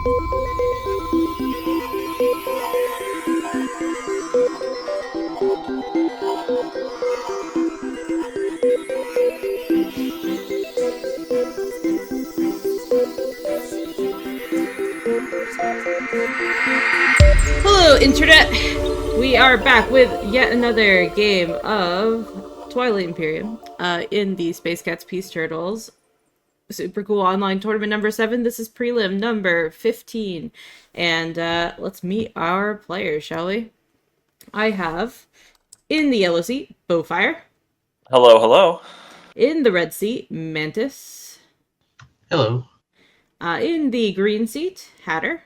Hello, Internet! We are back with yet another game of Twilight Imperium in the Space Cats Peace Turtles Super Cool Online Tournament number 7. This is Prelim number 15. And let's meet our players, shall we? I have, in the yellow seat, Bowfire. Hello, hello. In the red seat, Mantis. Hello. In the green seat, Hatter.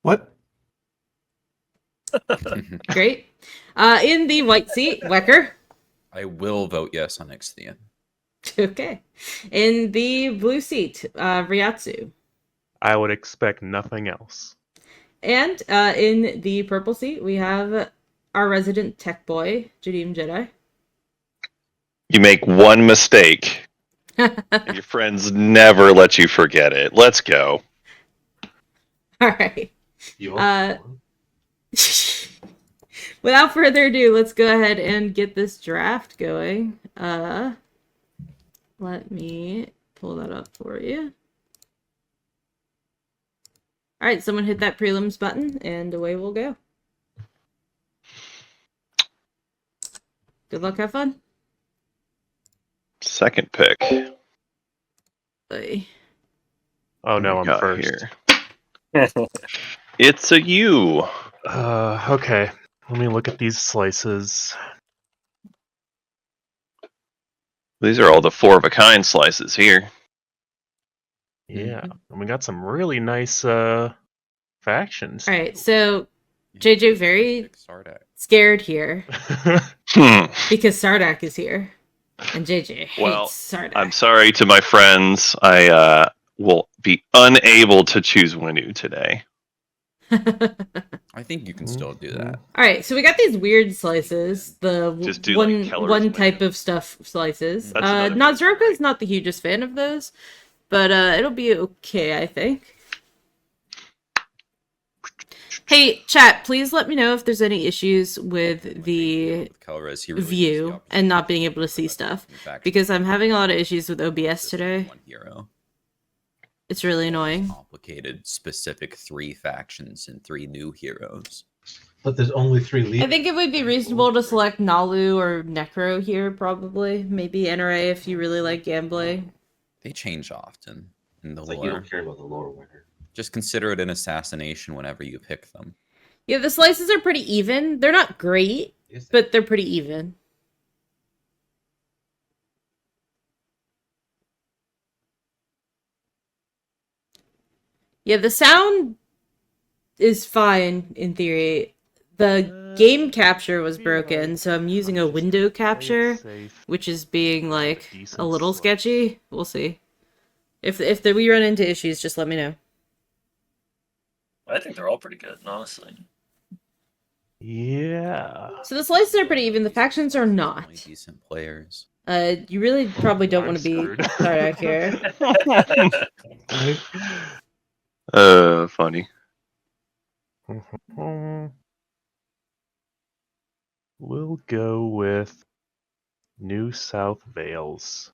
What? Great. In the white seat, Wecker. I will vote yes on Ixthian. Okay. In the blue seat, Ryatsu. I would expect nothing else. And in the purple seat, we have our resident tech boy, Jadeem Jedi. You make one mistake, and your friends never let you forget it. Let's go. All right. Without further ado, let's go ahead and get this draft going. Let me pull that up for you. All right, someone hit that prelims button, and away we'll go. Good luck, have fun. Second pick. Bye. Oh no, What I'm we got first. here? It's a you. Okay. Let me look at these slices. These are all the 4-of-a-kind slices here. Yeah, and we got some really nice factions. All right, so JJ very Sardak. scared here Hmm. because Sardak is here, and JJ hates Well, Sardak. I'm sorry to my friends. I will be unable to choose Winu today. I think you can still do that. All right, so we got these weird slices, the Just do, one like, Keller's one type Land. of stuff slices. That's another Nazroka thing. is not the hugest fan of those, but it'll be okay, I think. Hey, chat, please let me know if there's any issues with the Calrez, he really is the view opposite. and not being able to see stuff, In fact, because I'm having a lot of issues with OBS this is today. one hero. It's really annoying. Complicated, specific 3 factions and 3 new heroes. But there's only 3 leaders. I think it would be reasonable to select Nalu or Necro here, probably. Maybe NRA if you really like gambling. They change often in the It's like you lore. don't care about the lore winner. Just consider it an assassination whenever you pick them. Yeah, the slices are pretty even. They're not great, but they're pretty even. Yeah, the sound is fine in theory. The game capture was broken, so I'm using a window capture, which is being like a little sketchy. We'll see. If we run into issues, just let me know. I think they're all pretty good, honestly. Yeah. So the slices are pretty even. The factions are Only not. decent players. You really probably don't want to be screwed. Sardak here. Funny. We'll go with New South Wales.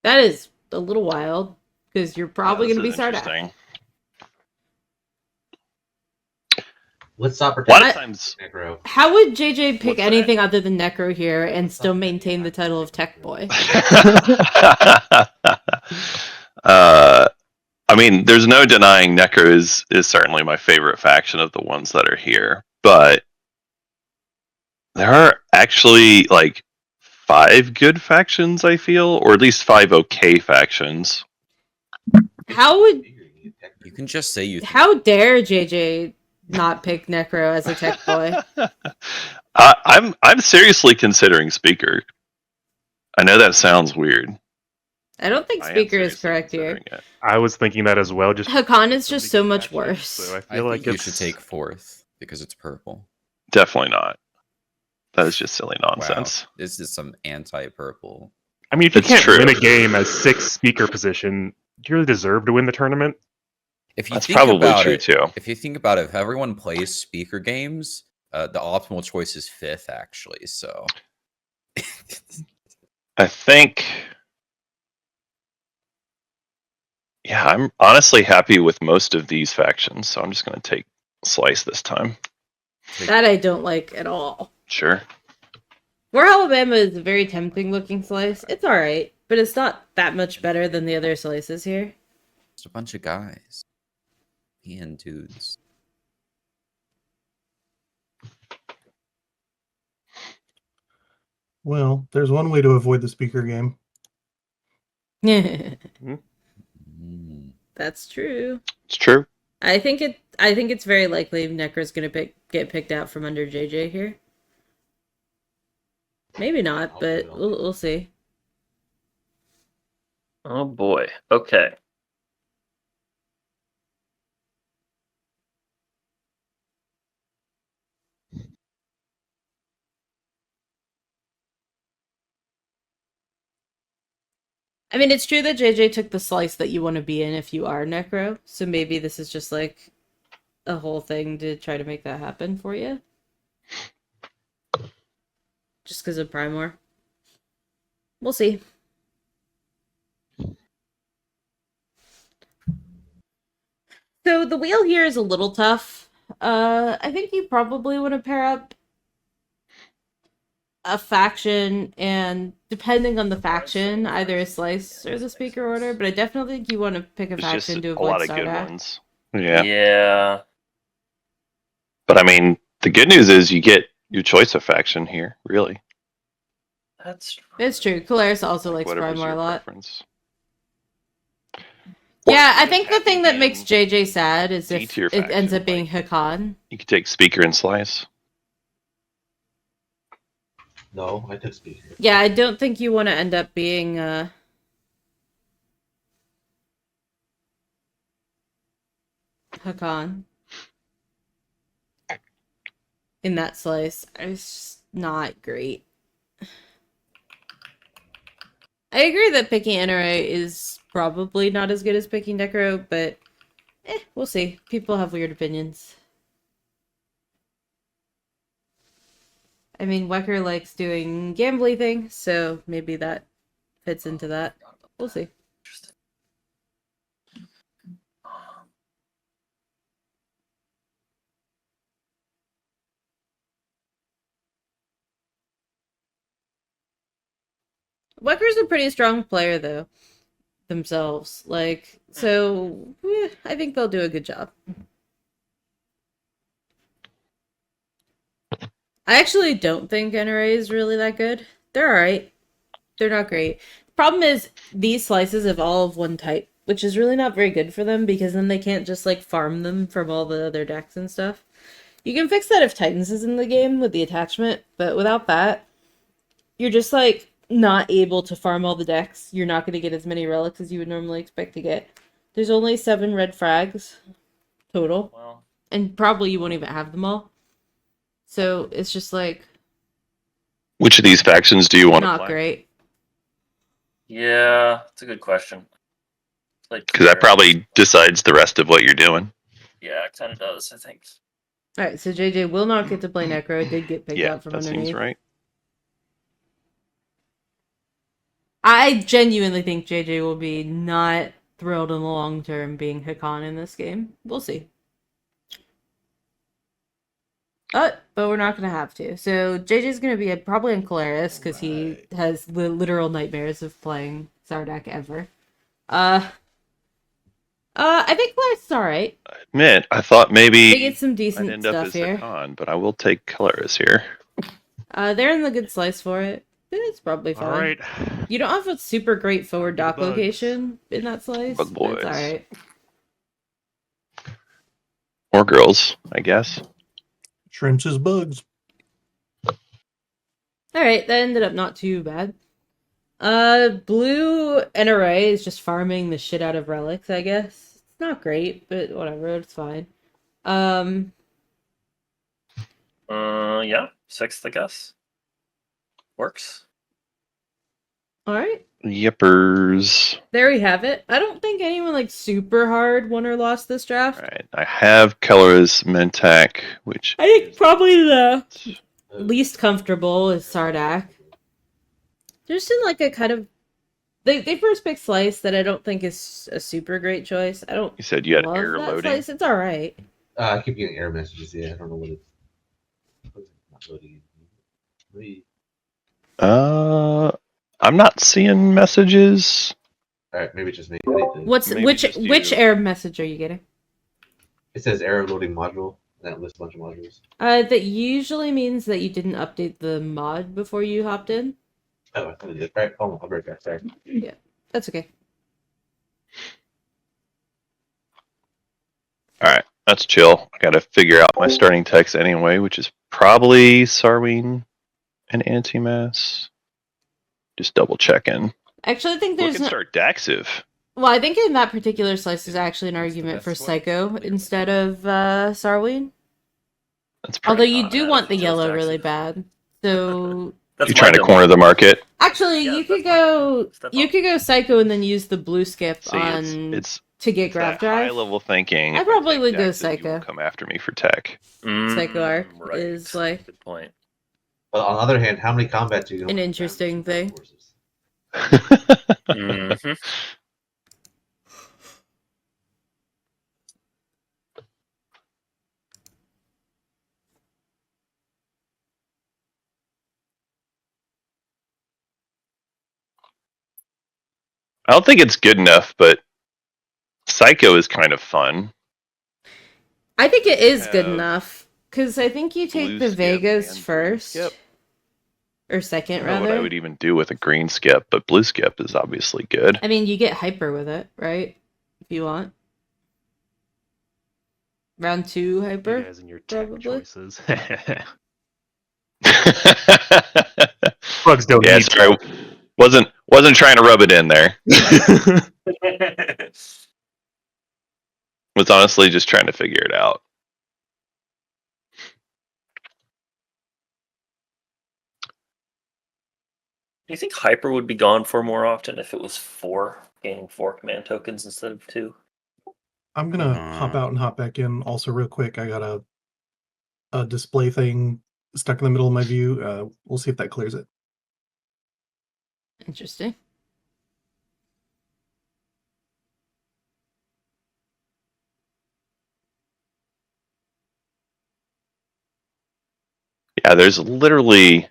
That is a little wild, because you're probably going to be This is Sardak. interesting. Let's stop A lot pretending. of times, Necro. How would JJ pick What's that? anything other than Necro here and still maintain the title of Tech Boy? I mean, there's no denying Necro is certainly my favorite faction of the ones that are here, but there are actually like 5 good factions, I feel, or at least 5 okay factions. How would You can just say you think how dare JJ not pick Necro as a Tech Boy? I'm seriously considering Speaker. I know that sounds weird. I don't think I am Speaker is seriously correct here. considering it. I was thinking that as well. Just Hakan is just so much Somebody worse. So I I feel think like you it's... should take 4th because it's purple. Definitely not. That is just silly nonsense. Wow, this is some anti-purple. I mean, if you It's can't true. win a game as 6th speaker position, do you really deserve to win the tournament? If you That's think probably about true it, too. if you think about it, if everyone plays speaker games, the optimal choice is 5th, actually. So, I think. Yeah, I'm honestly happy with most of these factions, so I'm just going to take Slice this time. That I don't like at all. Sure. War Alabama is a very tempting looking slice. It's alright, but it's not that much better than the other slices here. just a bunch of guys and dudes. Well, there's one way to avoid the speaker game. Mm. That's true. It's true. I think it's very likely Necro's gonna get picked out from under JJ here. Maybe not, but we'll see. Oh boy. Okay. I mean, it's true that JJ took the slice that you want to be in if you are Necro, so maybe this is just like a whole thing to try to make that happen for you. Just because of Primor. We'll see. So the wheel here is a little tough. I think you probably want to pair up a faction, and depending on the faction, either a slice or the speaker order, but I definitely think you want to pick a There's just faction to a avoid lot of good Sardak. ones. Yeah. Yeah. But I mean, the good news is you get your choice of faction here, really. That's true. It's true. Colaris also likes whatever's Primor a your lot. preference. Yeah, I Or think the thing that makes being JJ sad is if D-tier it ends faction, up being like- Hakan. You could take Speaker and Slice. No, I took speaker. Yeah, I don't think you want to end up being Hakan in that slice. It's just not great. I agree that picking NRA is probably not as good as picking Necro, but we'll see. People have weird opinions. I mean, Wecker likes doing gambly things, so maybe that fits into that. We'll see. Interesting. Wecker's a pretty strong player, though, themselves. Like, so I think they'll do a good job. I actually don't think NRA is really that good. They're alright. They're not great. The problem is these slices have all of one type, which is really not very good for them because then they can't just like farm them from all the other decks and stuff. You can fix that if Titans is in the game with the attachment, but without that, you're just like not able to farm all the decks. You're not going to get as many relics as you would normally expect to get. There's only 7 red frags total, Well, and probably you won't even have them all. So it's just like Which of these factions do you want to not play? great. yeah, it's a good question. Like, Because that probably decides the rest of what you're doing. yeah, it kind of does. I think. All right, so JJ will not get to play Necro. It did get picked Yeah, out from that underneath. seems right. I genuinely think JJ will be not thrilled in the long term being Hakan in this game. We'll see. But we're not going to have to. So JJ's going to be probably in Colaris because he has literal nightmares of playing Sardak ever. I think Colaris is alright. I admit, I thought They maybe get some I'd decent end up stuff as here. Hakan, but I will take Colaris here. They're in the good slice for it. It's probably fine. All right. You don't have a super great forward Time dock for the bugs. location in that slice. Bug But it's boys. alright. Or girls, I guess. Shrimps is bugs. Alright, that ended up not too bad. Blue NRA is just farming the shit out of relics, I guess. It's not great, but whatever, it's fine. Yeah, 6th, I guess. Works. All right. Yippers. There we have it. I don't think anyone like super hard won or lost this draft. Alright, I have Keller's Mentak, which I think is- probably the least comfortable is Sardak. There's in like a kind of they first picked Slice that I don't think is a super great choice. I don't You said you had love error that loading. Slice. It's all right. I keep getting error messages. Yeah, I don't know what it's. Not loading. I'm not seeing messages. All right, maybe it's just me. I need to- What's Maybe which just which you. error message are you getting? It says error loading module. And that lists a bunch of modules. That usually means that you didn't update the mod before you hopped in. Oh, I thought it did. All right, hold on. I'll break that. Sorry. That's okay. Alright, that's chill. I gotta figure out my starting text anyway, which is probably Sarween and Antimass. Just double checking. Actually, I think Look there's and no. start Daxiv. Well, I think in that particular slice is actually an That's the argument for best way. Psycho instead of Sarween. That's Although pretty you hot. do yeah, want the chose yellow Daxi. really bad. So That's You're trying to my corner the market. actually, Yeah, you could that's my go step you up. could go Psycho and then use the blue skip See, on it's to get that grab high drive. level thinking. I If probably take would go Daxiv, you Psycho. won't come after me for tech. Psycho arc right. is like Good point. But on the other hand, how many combats do you an interesting thing. Mm-hmm. I don't think it's good enough, but Psycho is kind of fun. I think it is good Have enough because I think you take blue the skip Vegas and green first skip. or I second don't know what I rather. would even do with a green skip, but blue skip is obviously good. I mean, you get hyper with it, right? If you want. Round 2 You hyper. guys and your tech Probably. choices. Bugs don't Yeah, need sorry. Wasn't trying to rub it in there. Was honestly just trying to figure it out. Do you think Hyper would be gone for more often if it was 4, gaining 4 command tokens instead of 2? I'm gonna hop out and hop back in. Also, real quick, I got a display thing stuck in the middle of my view. We'll see if that clears it. Interesting. Yeah, there's literally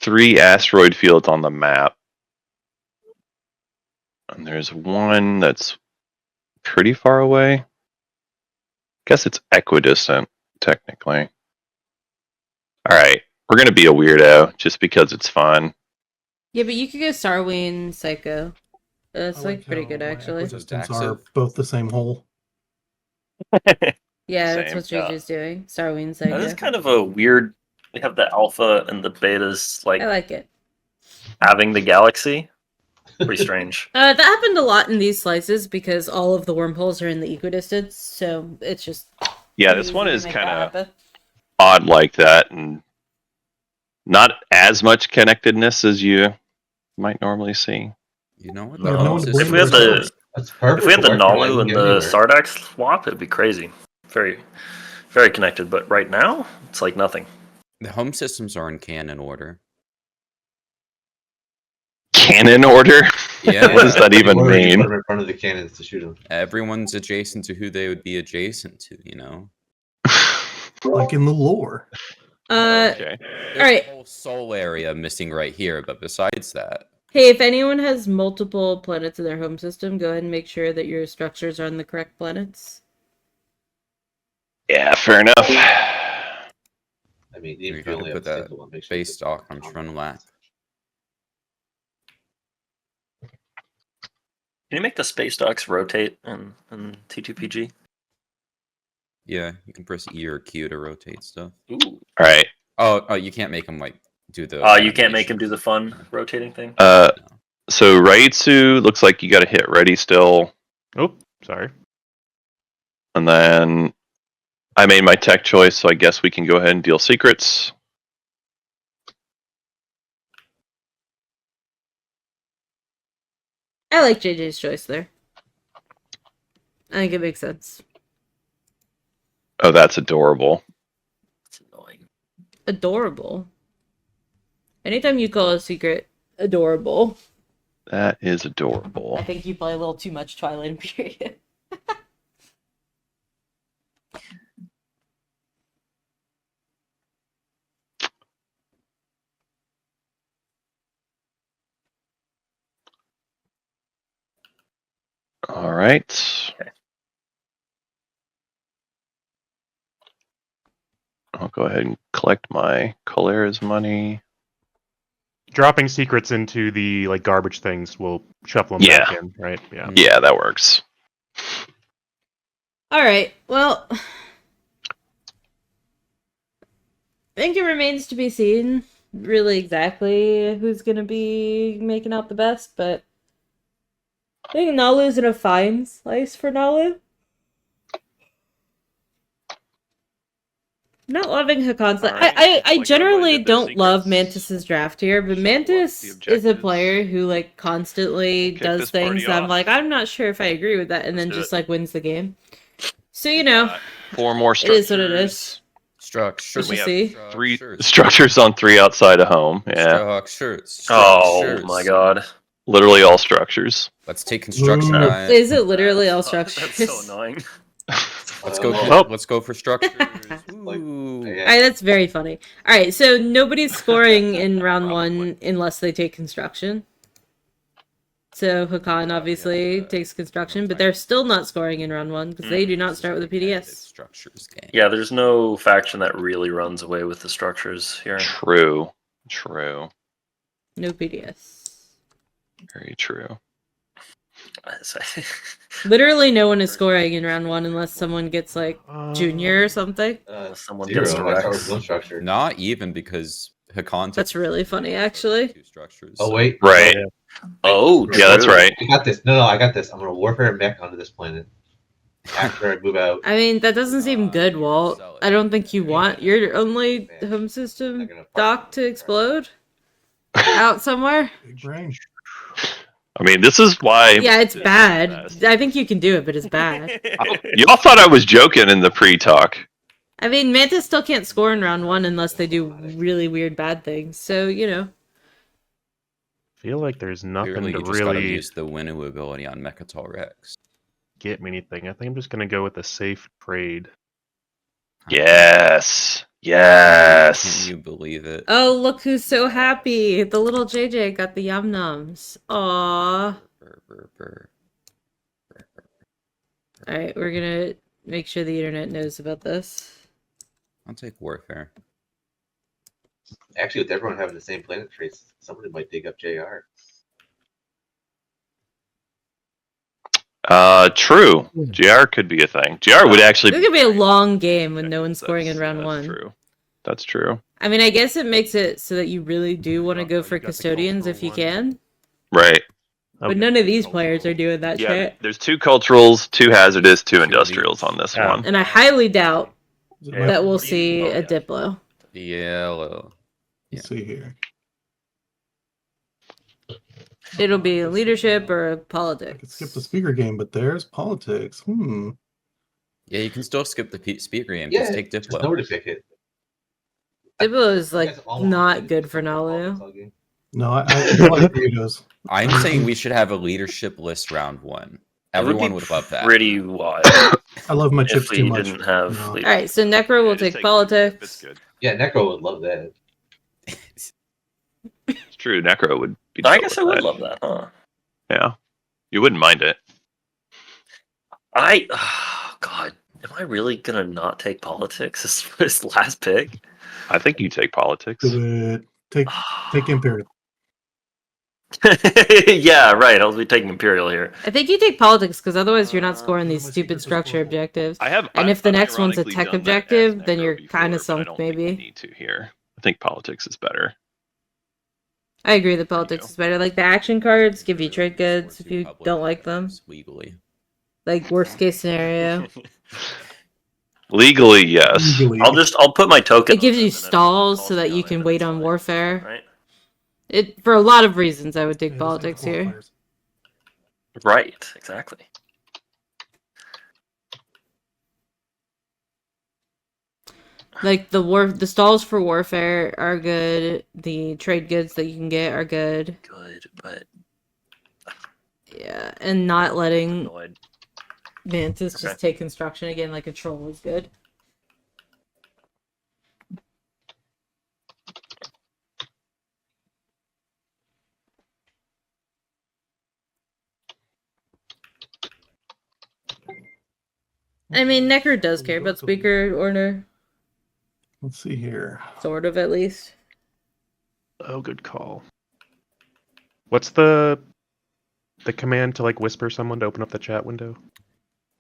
3 asteroid fields on the map. And there's one that's pretty far away. Guess it's equidistant, technically. Alright, we're gonna be a weirdo just because it's fun. Yeah, but you could go Sarween Psycho. That's I like pretty how good my actually. equidistants Daxiv. are both the same hole. Yeah, that's Same. what JJ's doing. Sarween That is Psycho. kind of a weird. We have the alpha and the betas like I like it. having the galaxy. Pretty strange. That happened a lot in these slices because all of the wormholes are in the equidistance, so it's just Yeah, easy this one to is make kind that of happen. odd like that, and not as much connectedness as you might normally see. You know what? Yeah, The no home one system If we had is the great. That's perfect. if we had the for Wi-Fi. Nalu and Get the anywhere. Sardak swap, it'd be crazy. Very, very connected. But right now, it's like nothing. The home systems are in canon order. Cannon order? Yeah. What does that even Or you mean? put them in front of the cannons to shoot them. Everyone's adjacent to who they would be adjacent to, you know? Like in the lore. Okay. There's Alright. a whole soul area missing right here, but besides that, Hey, if anyone has multiple planets in their home system, go ahead and make sure that your structures are on the correct planets. Yeah, fair enough. I mean, you even if you gotta only put have a that single one, make sure base it's stock on common. Trunlap. Can you make the space docks rotate in T2PG? Yeah, you can press E or Q to rotate stuff. Ooh. Alright. Oh, you can't make them like do the. You can't make him do the fun rotating thing. So Raitsu looks like you gotta hit ready still. Oh, sorry. And then I made my tech choice, so I guess we can go ahead and deal secrets. I like JJ's choice there. I think it makes sense. Oh, that's adorable. It's annoying. Adorable. Anytime you call a secret adorable, That is adorable. I think you play a little too much Twilight Imperium. All right. I'll go ahead and collect my Colera's money. Dropping secrets into the like garbage things will shuffle them back in, right? Yeah. Yeah, that works. All right. Well, I think it remains to be seen, really, exactly who's gonna be making out the best. But I think Nalu's in a fine slice for Nalu. Not loving Hakon's. All right. I Like generally everybody did their don't love secrets. Mantis's draft here, but Shuffle up Mantis the is a objectives. player who like constantly Kick does this party things that I'm off. like, I'm not sure if I agree with that, and Let's then do just it. like wins the game. So you know, 4 more it structures. is what it is. Structures. We have see. 3 Structures. structures on 3 outside of home. Yeah, Structures. Oh Structures. my god. literally all structures. Let's take construction, Ooh. guys. Is it literally all That's structures? so annoying. Let's go. Oh. Let's go for structures. Like, Ooh. yeah. Alright, that's very funny. Alright, so nobody's scoring in round 1 unless they take construction. So Hakan obviously takes construction, but they're still not scoring in round 1 because they do not start with a Competitive PDS. Structures game. Yeah, there's no faction that really runs away with the structures here. True. True. No PDS. Very true. Literally no one is scoring in round 1 unless someone gets like junior or something. Someone 0. gets I to start Rex. with one structure. Not even because Hakan. That's really funny, actually. 2 structures. Oh so- wait. Right. Oh, Yeah, that's true. right. I got this. No, I got this. I'm gonna warfare mech onto this planet. After I move out. I mean, that doesn't seem good, Walt. I don't think you want your only home system dock to explode out somewhere. Big brain. I mean, this is why. Yeah, it's this is bad. the best. I think you can do it, but it's bad. Y'all thought I was joking in the pre-talk. I mean, Mantis still can't score in round 1 unless they do really weird bad things. So, you know. Feel like there's nothing Clearly, to you just gotta really use the Winnow ability on Mechatol Rex. get me anything. I think I'm just gonna go with a safe trade. Yes. Can Yes. you believe it? Oh, look who's so happy. The little JJ got the yum nums. Aww. Brr, brr, brr. Alright, we're gonna make sure the internet knows about this. I'll take Warfare. Actually, with everyone having the same planet trace, somebody might dig up JR. True. GR could be a thing. GR would actually. It could be a long game with no one scoring in That's- round that's 1. True. That's true. I mean, I guess it makes it so that you really do want to go for You got the custodians if you cultural can. Right. But none of these players are doing that Yeah. shit. There's 2 culturals, 2 hazardous, 2 Two of industrials each. on this Yeah. one. And I highly doubt Is it Yeah. my- that we'll see a Diplo. Yellow. Let's see here. It'll be leadership or I could politics. skip the speaker game, but there's politics. Yeah, you can still skip the speaker game. Yeah, Just take just Diplo. nobody pick it. Diplo is You like guys all not want good it. for Nalu. No, I like Burritos. I'm saying we should have a leadership list round 1. Everyone would love that. Pretty wild I love my if chips too we much. didn't have. No. lead- Alright, so Necro will Yeah, just take It's politics. good. Yeah, Necro would love that. It's true. Necro would be. I chill guess with I would that. love that, huh? Yeah. You wouldn't mind it. Oh, God, am I really gonna not take politics as his last pick? I think you take politics. Do it. Take Imperial. Yeah, right. I'll be taking Imperial here. I think you take politics because otherwise you're not scoring my these stupid secret's a structure scoreboard. objectives. I have. And if the next one's a ironically tech done that objective, as then Necro you're before, kinda but I sunk, don't think we maybe. need to here. I think politics is better. I agree that politics go. is better. Like the action cards give you trade goods if you Public don't like them. records Legally. Like worst case scenario. Legally, yes. Legally. I'll put my token. It gives on you them and then stalls I'll so that call you it can and wait that's on fine, warfare. Right? It for a lot of reasons I would take Yeah, politics there's here. qualifiers. Right, exactly. Like the stalls for warfare are good. The trade goods that you can get are good. Good, but Yeah, and not letting annoyed. Mantis Okay. just take construction again like a troll is good. I mean, Necker does care about speaker order, Let's see here. sort of at least. Oh, good call. What's the command to like whisper someone to open up the chat window?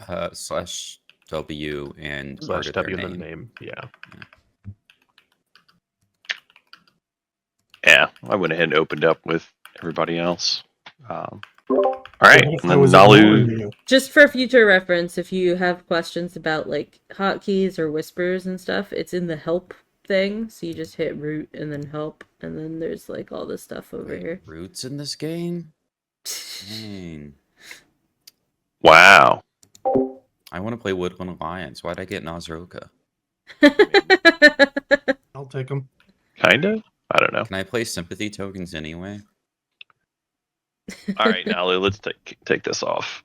/W and /W word at their and then name. name. Yeah. Yeah, I went ahead and opened up with everybody else. All right, What if and I then was Nalu. ignoring you? Just for future reference, if you have questions about like hotkeys or whispers and stuff, it's in the help thing. So you just hit root and then help, and then there's like all this stuff over Wait, here. roots in this game? Dang. Wow. I want to play Woodland Alliance. Why'd I get Nazroka? I'll take them. Kind of? I don't know. Can I play sympathy tokens anyway? All right, Nalu, let's take this off.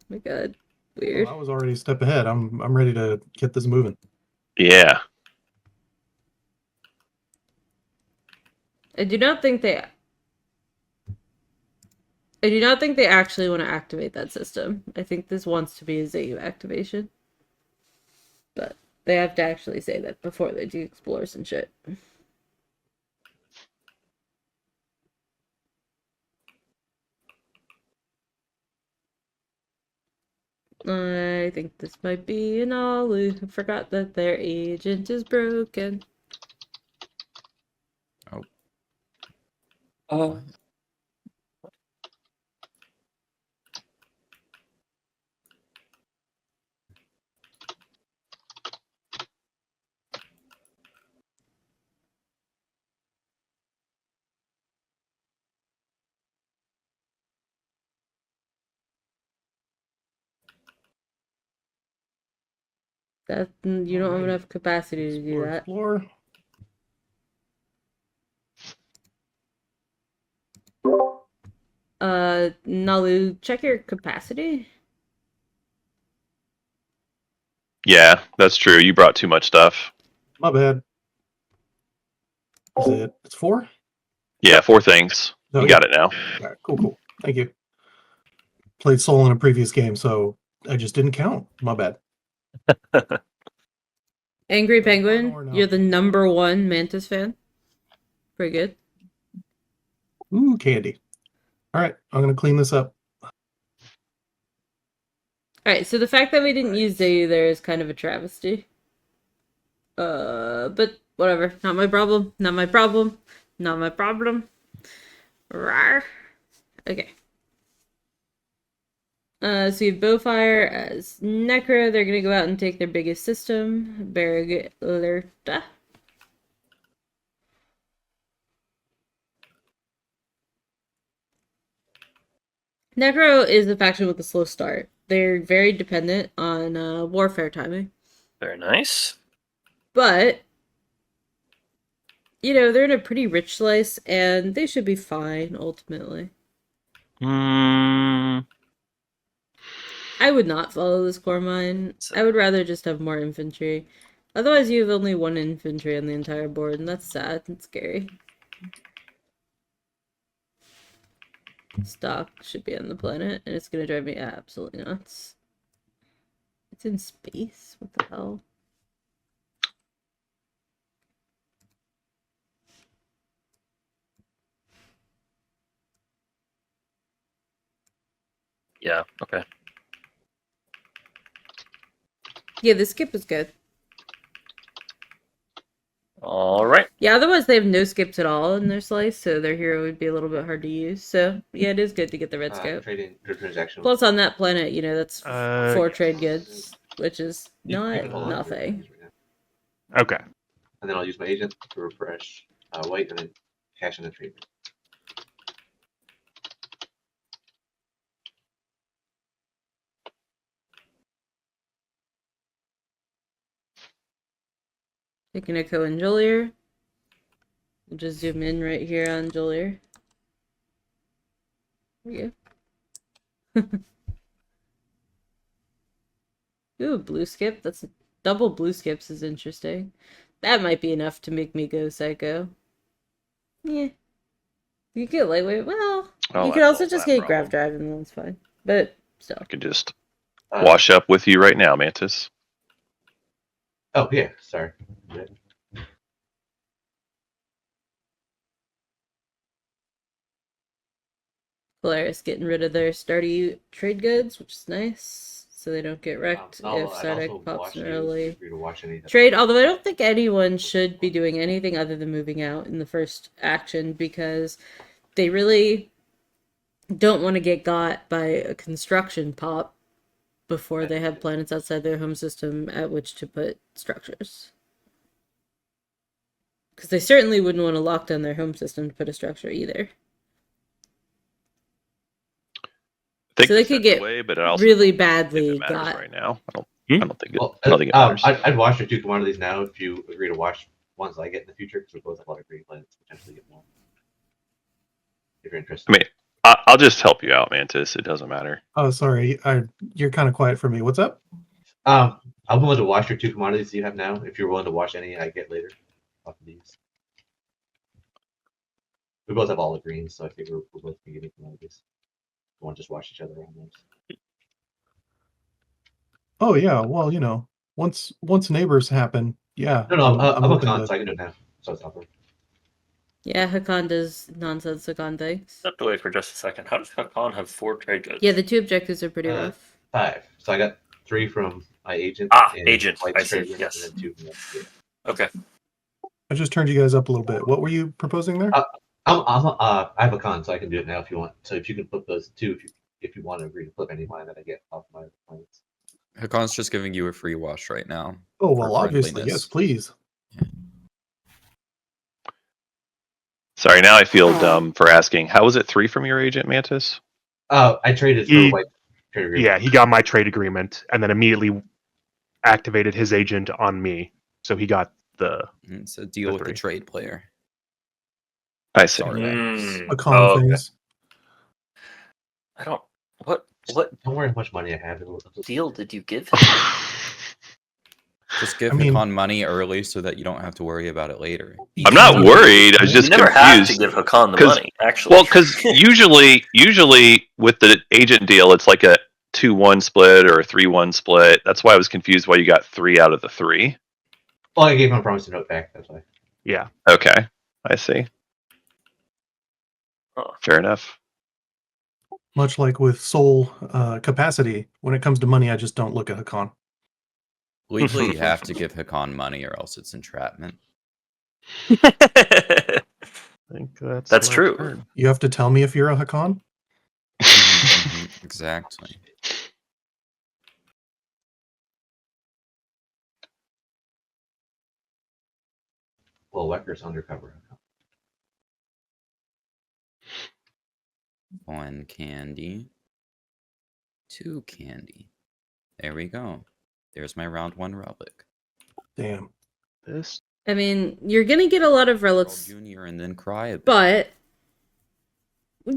My God, Well, weird. I was already a step ahead. I'm ready to get this moving. Yeah. I do not think they actually want to activate that system. I think this wants to be a ZU activation. But they have to actually say that before they do explores and shit. I think this might be an Alu who forgot that their agent is broken. Oh. That you don't have enough capacity to do that. Explore. Nalu, check your capacity. Yeah, that's true. You brought too much stuff. My bad. Is it? It's 4? Yeah, 4 things. No, You got it now. All right, cool. Thank you. Played Soul in a previous game, so I just didn't count. My bad. Angry Or Penguin, no. you're the #1 Mantis fan. Pretty good. Ooh, candy. All right, I'm gonna clean this up. Alright, so the fact that we didn't use Zayu there is kind of a travesty. But whatever. Not my problem. Not my problem. Not my problem. Rawr. Okay. So you have Bowfire as Necro. They're gonna go out and take their biggest system, Berg Lerta. Necro is a faction with a slow start. They're very dependent on warfare timing. Very nice. But, you know, they're in a pretty rich slice, and they should be fine, ultimately. Mm, I would not follow this core mine. I would rather just have more infantry. Otherwise, you have only 1 infantry on the entire board, and that's sad and scary. Stock should be on the planet, and it's gonna drive me absolutely nuts. It's in space? What the hell? yeah, okay. Yeah, the skip is good. All right. Yeah, otherwise they have no skips at all in their slice, so their hero would be a little bit hard to use. So, yeah, it is good to get the red scope. Trading transaction. Plus, on that planet, you know, that's 4 yes. trade goods, which is You not can hold on to your nothing. things right now. Okay. And then I'll use my agent to refresh white and then cash in the treatment. Taking Echo and Jolier. We'll just zoom in right here on Jolier. There we go. Ooh, blue skip. That's double blue skips is interesting. That might be enough to make me go psycho. Yeah. You get lightweight. Well, Oh, you could that's also all just that get grav drive and that's fine. But still. I could just Uh, wash up with you right now, Mantis. Oh yeah, sorry. Yeah. Polaris getting rid of their starty trade goods, which is nice. So they don't get wrecked No, if I'd also Sadek pops watch an you early. if you're to watch any of that. Trade, although I don't think anyone should be doing anything other than moving out in the first action because they really don't want to get got by a construction pop before they have planets outside their home system at which to put structures. Because they certainly wouldn't want to lock down their home system to put a structure either. I think So they this could gets get away, but it also really don't know if badly it matters got. right now. I don't think it. Well, I don't think it matters. I'd watch your 2 commodities now if you agree to watch ones I get in the future because we both have a lot of green planets potentially get more. If you're interested. I mean, I'll just help you out, Mantis. It doesn't matter. Oh, sorry. You're kind of quiet for me. What's up? I'm willing to watch your 2 commodities you have now. If you're willing to watch any I get later off of these. We both have all the greens, so I figure we're both gonna get commodities. We want to just watch each other on those. Oh yeah. Well, once neighbors happen, yeah. No, I'm a open con, to. so I can do it now. So it's upper. Yeah, Hakan does nonsense Hakan things. Have to wait for just a second. How does Hakan have 4 trade goods? Yeah, the 2 objectives are pretty Uh, rough. 5. So I got 3 from my agent. Ah, and agent. White's I see, trade, yes. And then 2 from the, yeah. Okay. I just turned you guys up a little bit. What were you proposing there? I have a con, so I can do it now if you want. So if you can flip those 2, if you want to agree to flip any line that I get off my points. Hakon's just giving you a free wash right now. Oh well, for obviously, friendliness. yes, please. Sorry, now I feel dumb for asking. How was it 3 from your agent, Mantis? I traded for White trade agreement. Yeah, he got my trade agreement and then immediately activated his agent on me. So he got the. It's a deal with the 3. trade player. I see. Sorry. Mm, A con okay. things. I don't. What Don't worry how much money I have. deal did you give him? Just give I mean- Hakon money early so that you don't have to worry about it later. I'm not worried. I was You just never have to confused. give Hakan the 'Cause- money, actually. Well, because usually with the agent deal, it's like a 2-1 split or a 3-1 split. That's why I was confused why you got 3 out of the 3. Well, I gave him a promise to note back. That's why. Yeah. Okay, I see. Huh. Fair enough. Much like with soul capacity, when it comes to money, I just don't look at Hakan. Legally, you have to give Hakon money or else it's entrapment. I think that's my true. turn. You have to tell me if you're a Hakan. Exactly. Well, Wecker's undercover. 1 candy. 2 candy. There we go. There's my round 1 relic. Damn. This. I mean, you're gonna get a lot of Roll relics, Junior and then cry a bit. but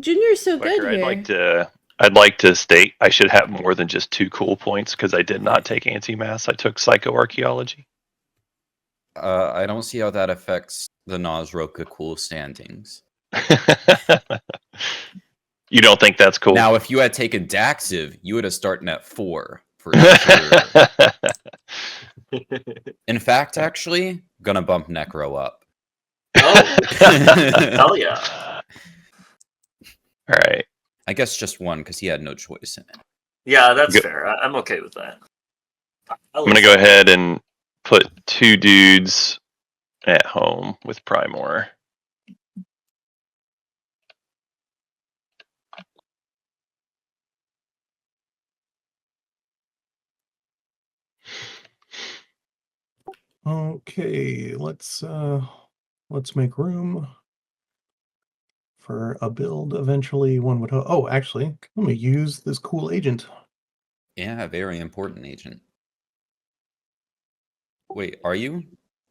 Junior's so good Becker, here. I'd like to state I should have more than just 2 cool points because I did not take anti-mass. I took psychoarchaeology. I don't see how that affects the Nosroka cool standings. You don't think that's cool? Now, if you had taken Daxiv, you would have started at 4 for sure. In fact, actually, gonna bump Necro up. Oh, hell yeah. All right. I guess just 1 because he had no choice in it. Yeah, that's Go- fair. I'm okay with that. I'm going to go ahead and put 2 dudes at home with Primor. Okay, let's make room for a build. Eventually, one would. Oh, actually, let me use this cool agent. Yeah, very important agent. Wait, are you?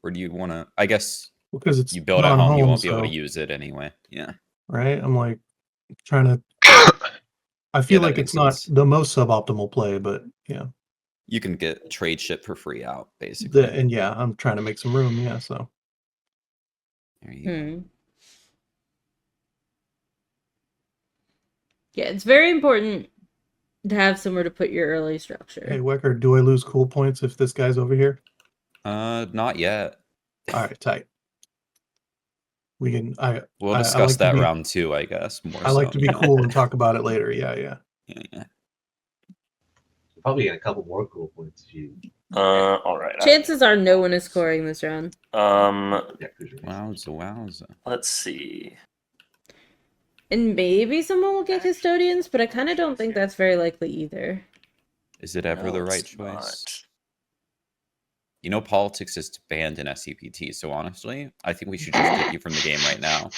Or do you want to? I guess Because it's you build at not home, you home, won't be able to so- use it anyway. Yeah. right? I'm like trying to. I feel that like makes it's not sense. the most suboptimal play, but yeah. You can get trade ship for free out, basically. And yeah, I'm trying to make some room. Yeah, so There you go. Yeah, it's very important to have somewhere to put your early structure. hey, Wecker, do I lose cool points if this guy's over here? Not yet. All right, tight. We can. We'll I discuss like to that be- round 2, I guess. More I like so, to be yeah. cool and talk about it later. Yeah, yeah. Yeah. Probably get a couple more cool points if you. All right. Chances are no one is scoring this round. Yeah, cruiser race. Wowza. Let's see. And maybe someone will get custodians, but I kind of don't think that's very likely either. Is it ever No, the right it's choice? not. You know, politics is banned in SCPT, so honestly, I think we should just kick you from the game right now.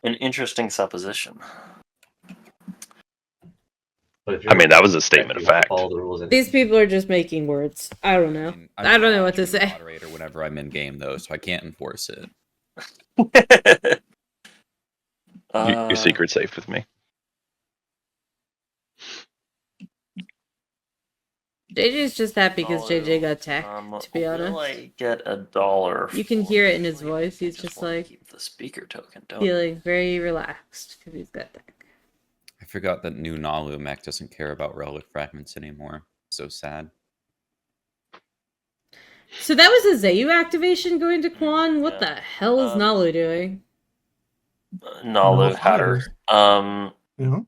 An interesting supposition. But if I mean, that was a you statement of have to fact. Follow the rules. These people are just making words. I don't know. I don't know what to say. Moderator whenever I'm in game, though, so I can't enforce it. Your secret's safe with me. JJ's just happy because JJ got tech, to be honest. Will I get $1? You can hear it in his voice. He's just wanna like keep the speaker token, don't feeling very relaxed because he's got tech. I forgot that new Nalu mech doesn't care about relic fragments anymore. So sad. So that was a Zayu activation going to Quan? What the hell is Nalu doing? Nalu No Hatter. fires. You know?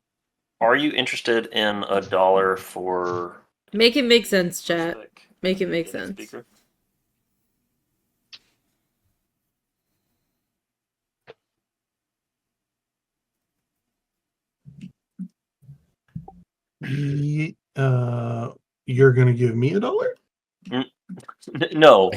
Are you interested in $1 for Make it make sense, chat. Make it make sense. speaker? You're gonna give me $1? No,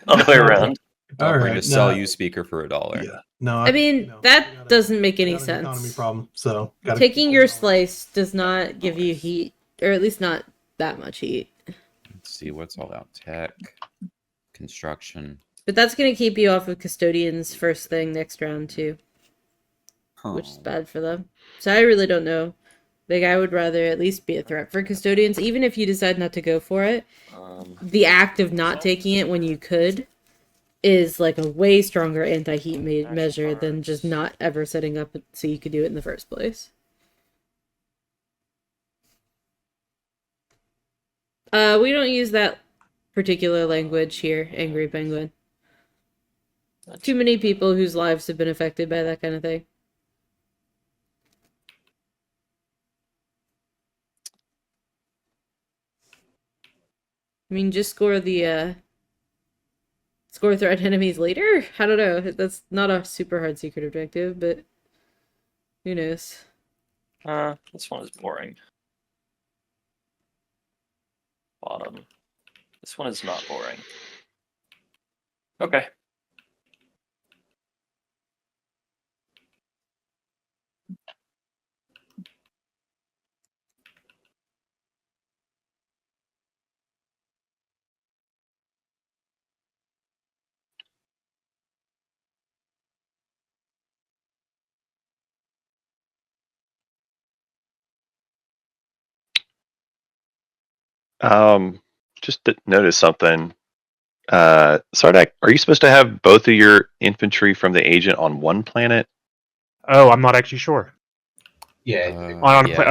other way around. All Offering right, to sell no. you speaker for $1. Yeah, no. I mean, that doesn't make any got an economy sense. problem. So Taking your slice does not give you heat, or at least not that much heat. Let's see what's all out. Tech, construction. But that's going to keep you off of custodians first thing next round too, which is Oh. bad for them. So I really don't know. Like, I would rather at least be a threat for custodians, even if you decide not to go for it. The act of not taking it when you could is like a way stronger anti-heat measure than just not ever setting up so you could do it in the first place. We don't use that particular language here, Angry Penguin. Too many people whose lives have been affected by that kind of thing. I mean, just score the, score threat enemies later? I don't know. That's not a super hard secret objective, but who knows? This one is boring. Bottom. This one is not boring. Okay. Just to notice something. Sardak, are you supposed to have both of your infantry from the agent on one planet? Oh, I'm not actually sure. Yeah.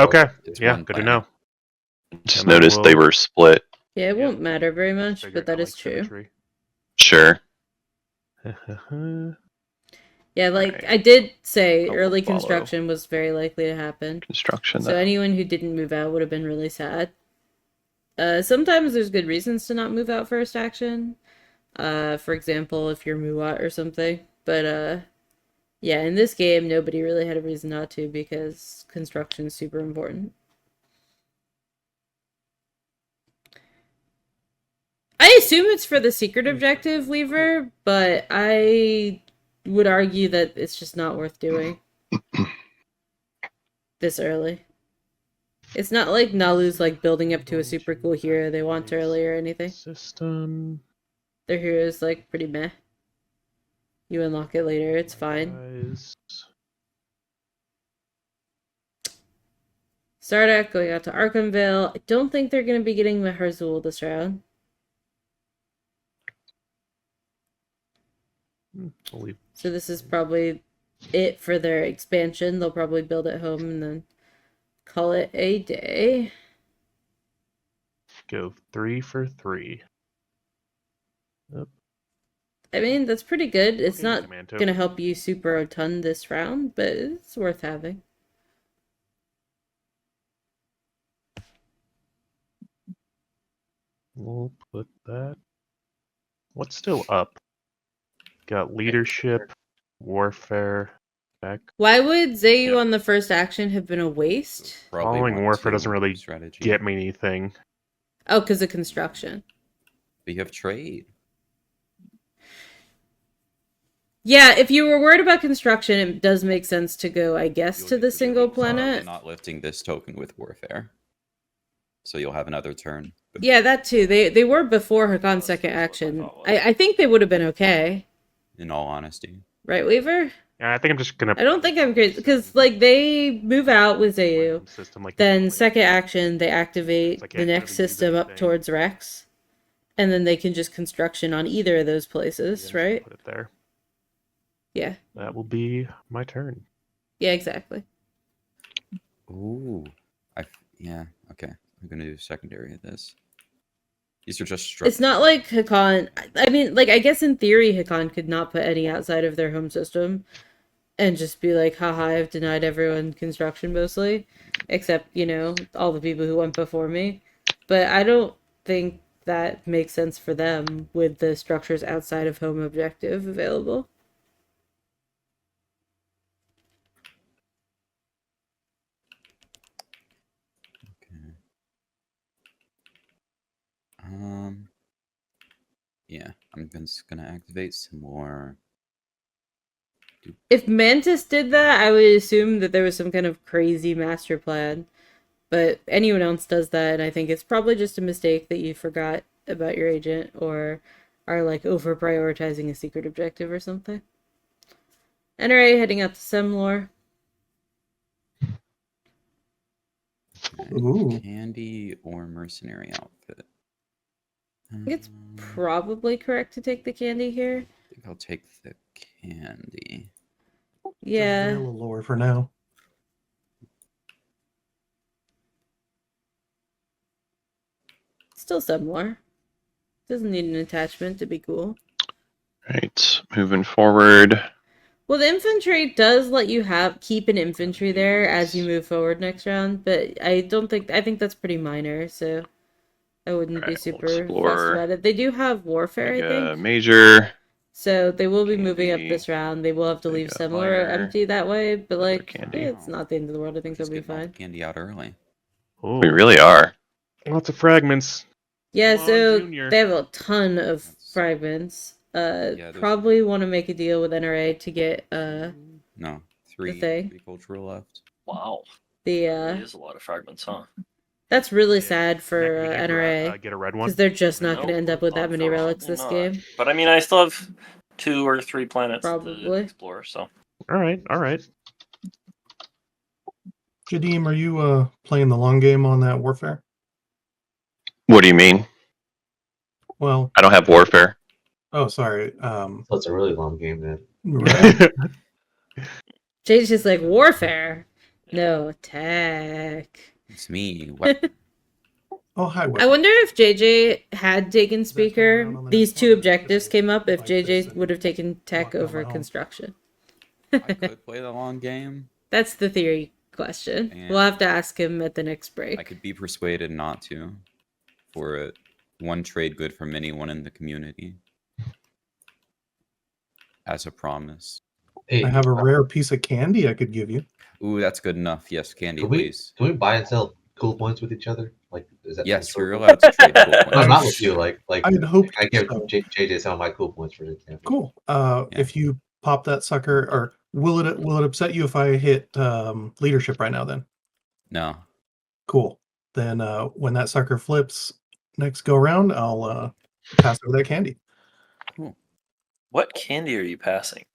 Okay. It's Yeah, one good to planet. know. Just And I noticed they will- were split. Yeah, it won't matter very much, Figure but that out, is true. symmetry. Sure. Yeah, like, Right. I did say I will early follow. construction was very likely to happen. Construction. So anyone who didn't move out would have been really sad. Sometimes there's good reasons to not move out first action. For example, if you're Muat or something. But, yeah, in this game, nobody really had a reason not to because construction's super important. I assume it's for the secret objective, Lever, but I would argue that it's just not worth doing this early. It's not like Nalu's like building up to a super cool hero they want early or anything. System. Their hero is like pretty meh. You unlock it later, it's fine. Guys. Stardock going out to Arkhamville. I don't think they're going to be getting the Herzul this round. I'll leave. So this is probably it for their expansion. They'll probably build it home and then call it a day. Go 3 for 3. Yep. I mean, that's pretty good. It's Okay, not command going to token. help you super a ton this round, but it's worth having. We'll put that. What's still up? Got leadership, warfare, tech. Why would Zayu Yeah. on the first action have been a waste? Probably Following want warfare to doesn't really strategy. get me anything. Oh, because of construction. But you have trade. Yeah, if you were worried about construction, it does make sense to go, I guess, You'll to get the to single be planet. not lifting this token with warfare. So you'll have another turn. But Yeah, that too. They were before Hakon's second action. I think they would have been okay. in all honesty. Right, Weaver? Yeah, I think I'm just gonna. I don't think I'm crazy. Because, like, they move out with Zayu. random system, like Then, usually. second action, they activate It's like I the can't next really use system up anything. towards Rex. And then they can just construction on either of those Yeah, places, just right? Put it there. Yeah. That will be my turn. Yeah, exactly. Ooh. Yeah, okay. I'm gonna do secondary of this. These are just It's not like Hakan. I mean, like, I guess in theory, Hakan could not put any outside of their home system and just be like, haha, I've denied everyone construction mostly, except, you know, all the people who went before me. But I don't think that makes sense for them with the structures outside of home objective available. Okay. Yeah, I'm just gonna activate some more. If Mantis did that, I would assume that there was some kind of crazy master plan. But anyone else does that, and I think it's probably just a mistake that you forgot about your agent or are like over prioritizing a secret objective or something. NRA heading out to Semlor. Okay. Ooh. Candy or mercenary outfit. I think it's Um, probably correct to take the candy here. I think I'll take the candy. Just Yeah. vanilla lore for now. Still Semlor. Doesn't need an attachment to be cool. Right, moving forward. Well, the infantry does let you keep an infantry there as you move forward next round, but I think that's pretty minor, so I wouldn't be Alright, we'll super fussed explore. about it. They do have warfare, I Mega think. Major. So they will be moving up Candy, this round. They will have to leave Mega Semlor Minor, empty that way, but another like, candy. it's not the end of the world. I think Just they'll be getting all the fine. candy out early. Oh, We really are. lots of fragments. Yeah, Come on, so Junior. they have a ton of That's- fragments. Yeah, there's- Probably want to make a deal with NRA to get No, three thing. cultural left. Wow. the That is a lot of fragments, huh? That's really Yeah. sad for Did you NRA get a red one? because they're just not going to Nope, end up with that many relics this unfortunately game. not. But I mean, I still have 2 or 3 planets to Probably. explore, so. All right, all right. Jadeem, are you playing the long game on that warfare? What do you mean? Well, I don't have warfare. oh, sorry. So it's a really long game then. Right. Jay's just like warfare. No attack. It's me. What? Oh, hi. I Wes. wonder if JJ had taken that coming speaker. around on the These next two one, or objectives should I came up if like this JJ and would have taken tech walk down over my home? construction. I could play the long game. That's the theory question. Man. We'll have to ask him at the next I break. could be persuaded not to. For it. One trade good from anyone in the community. As a promise. Hey, I have a rare piece of candy I could give you. Ooh, that's good enough. Yes, candy, can we please. buy and sell cool points with each other? Like, is that Yes, sort you're of- allowed to trade cool No, points. not with you. Like I'd hoped I give so. JJ some of my cool points for example. Cool. Yeah. If you pop that sucker, or will it upset you if I hit leadership right now? Then No. Cool. Then when that sucker flips next go around, I'll pass over that candy. Cool. What candy are you passing?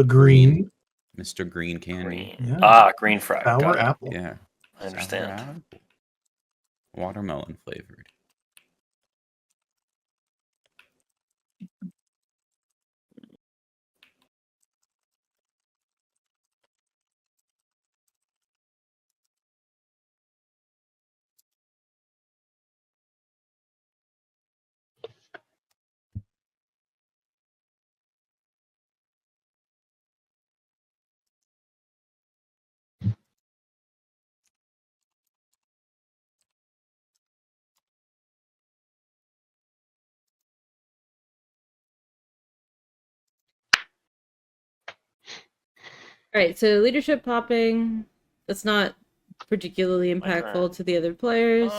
Green. Mr. Green Candy. Green. Yeah. Ah, green fry. Sour Got it. apple. Yeah. I understand. Sour apple. Watermelon flavored. Alright, so leadership popping. That's not particularly My turn. impactful to the other players.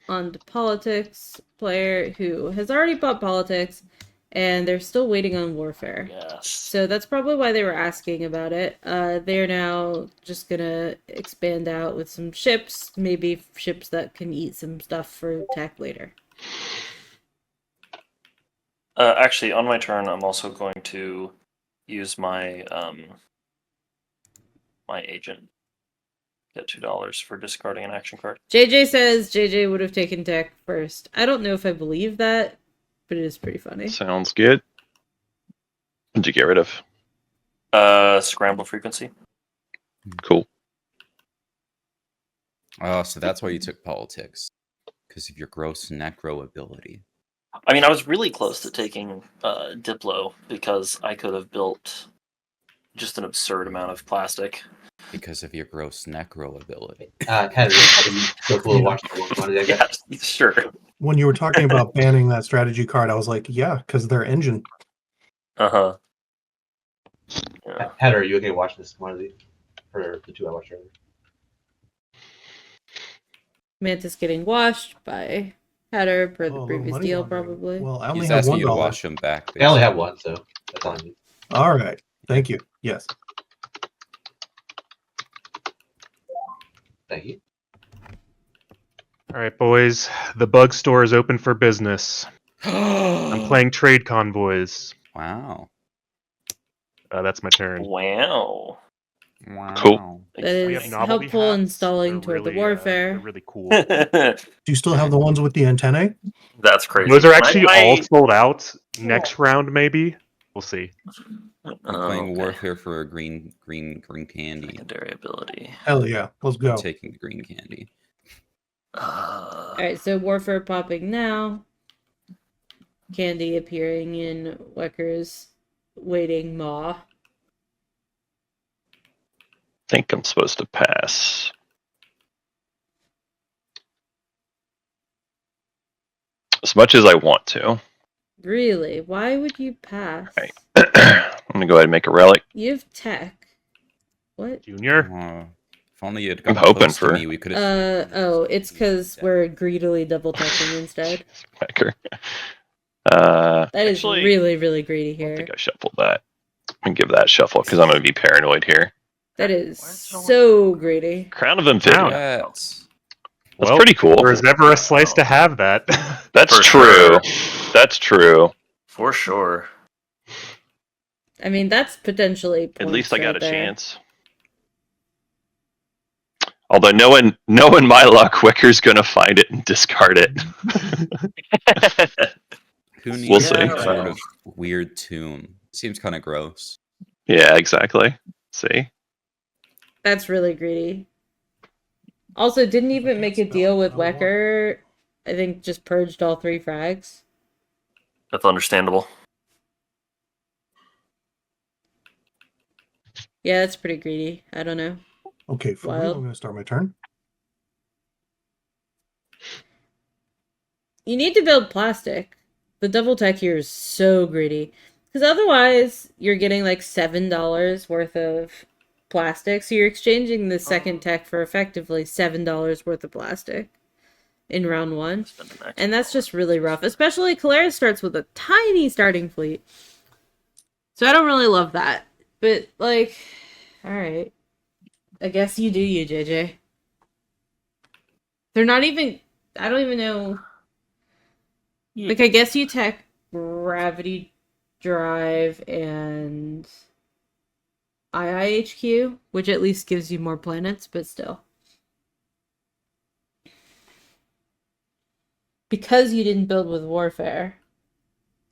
On to politics. Player who has already bought politics, and they're still waiting on warfare. Yes. So that's probably why they were asking about it. They're now just gonna expand out with some ships, maybe ships that can eat some stuff for tech later. Actually, on my turn, I'm also going to use my my agent. Get $2 for discarding an action card. JJ says JJ would have taken tech first. I don't know if I believe that, but it is pretty funny. Sounds good. What'd you get rid of? Scramble frequency. Cool. Oh, so that's why you took politics. Because of your gross necro ability. I mean, I was really close to taking Diplo because I could have built just an absurd amount of plastic. Because of your gross necro ability. Heather, so cool to watch the one I got. Yeah, sure. When you were talking about banning that strategy card, I was like, yeah, because their engine. Uh-huh. Yeah. Heather, are you okay watching this commodity? Or the two I watched earlier? Mantis getting washed by Hatter per the Oh, a little previous money deal, laundering. probably. Well, I only He's have asking you to $1. wash him back. I only have basically. one, so that's all I need. All right. Thank you. Yes. Thank you. All right, boys. The bug store is open for business. I'm playing trade convoys. Wow. That's my turn. Wow. Wow. Cool. That We have is novelty helpful in hats. stalling They're toward the really, warfare. they're really cool. Do you still have the ones with the antennae? That's crazy. Those are actually all I- sold out. Next round, maybe. We'll see. I'm playing okay. warfare for a green candy. Secondary ability. Hell yeah. Let's go. I'm taking the green candy. Alright, so warfare popping now. Candy appearing in Wecker's waiting maw. Think I'm supposed to pass. As much as I want to. Really? Why would you pass? Right. I'm gonna go ahead and make a relic. You have tech. What? Junior? If only you'd I'm gotten hoping close to for- me, we could have. Oh, it's because we're greedily double teching instead. Packer. That is Actually, really, really greedy I here. think I shuffled that. I'm gonna give that a shuffle because I'm gonna be paranoid here. That is so greedy. Crown of Imperium. Yes. That's pretty cool. There was never a slice to have that. That's For true. sure. That's true. For sure. I mean, that's potentially At least I points got right a there. chance. Although knowing my luck, Wicker's gonna find it and discard it. Who needs We'll some see. sort of weird tomb? Seems kind of gross. Yeah, exactly. See? That's really greedy. Also, didn't even make a deal with Wecker. I think just purged all 3 frags. That's understandable. Yeah, that's pretty greedy. I don't know. Okay, for real, Wild. I'm going to start my turn. You need to build plastic. The double tech here is so greedy. Because otherwise, you're getting like $7 worth of plastic. So you're exchanging the second tech for effectively $7 worth of plastic in round 1. And that's just really rough. Especially Calaris starts with a tiny starting fleet. So I don't really love that. But, like, alright. I guess you do, you JJ. They're not even. I don't even know. Like, I guess you tech gravity drive and IIHQ, which at least gives you more planets, but still. Because you didn't build with warfare,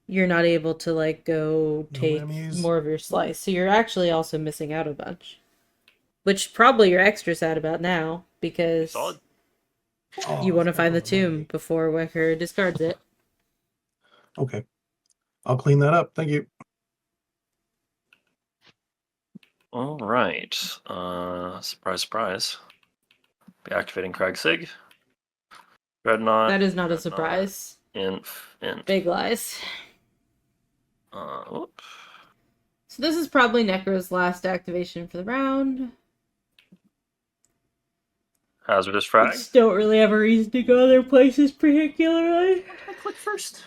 you're not able to like go No take whammies. more of your slice. So you're actually also missing out a bunch. Which probably you're extra sad about now because Solid. Oh, you want to stuck find on the tomb money. before Wecker discards it. Okay. I'll clean that up. Thank you. All right. Surprise, surprise. Be activating Crag Sig. Dreadnought. That is not a Dreadnought, surprise. Inf. Big lies. Whoop. So this is probably Necro's last activation for the round. Hazardous I frag. just don't really have a reason to go other places particularly. I click first.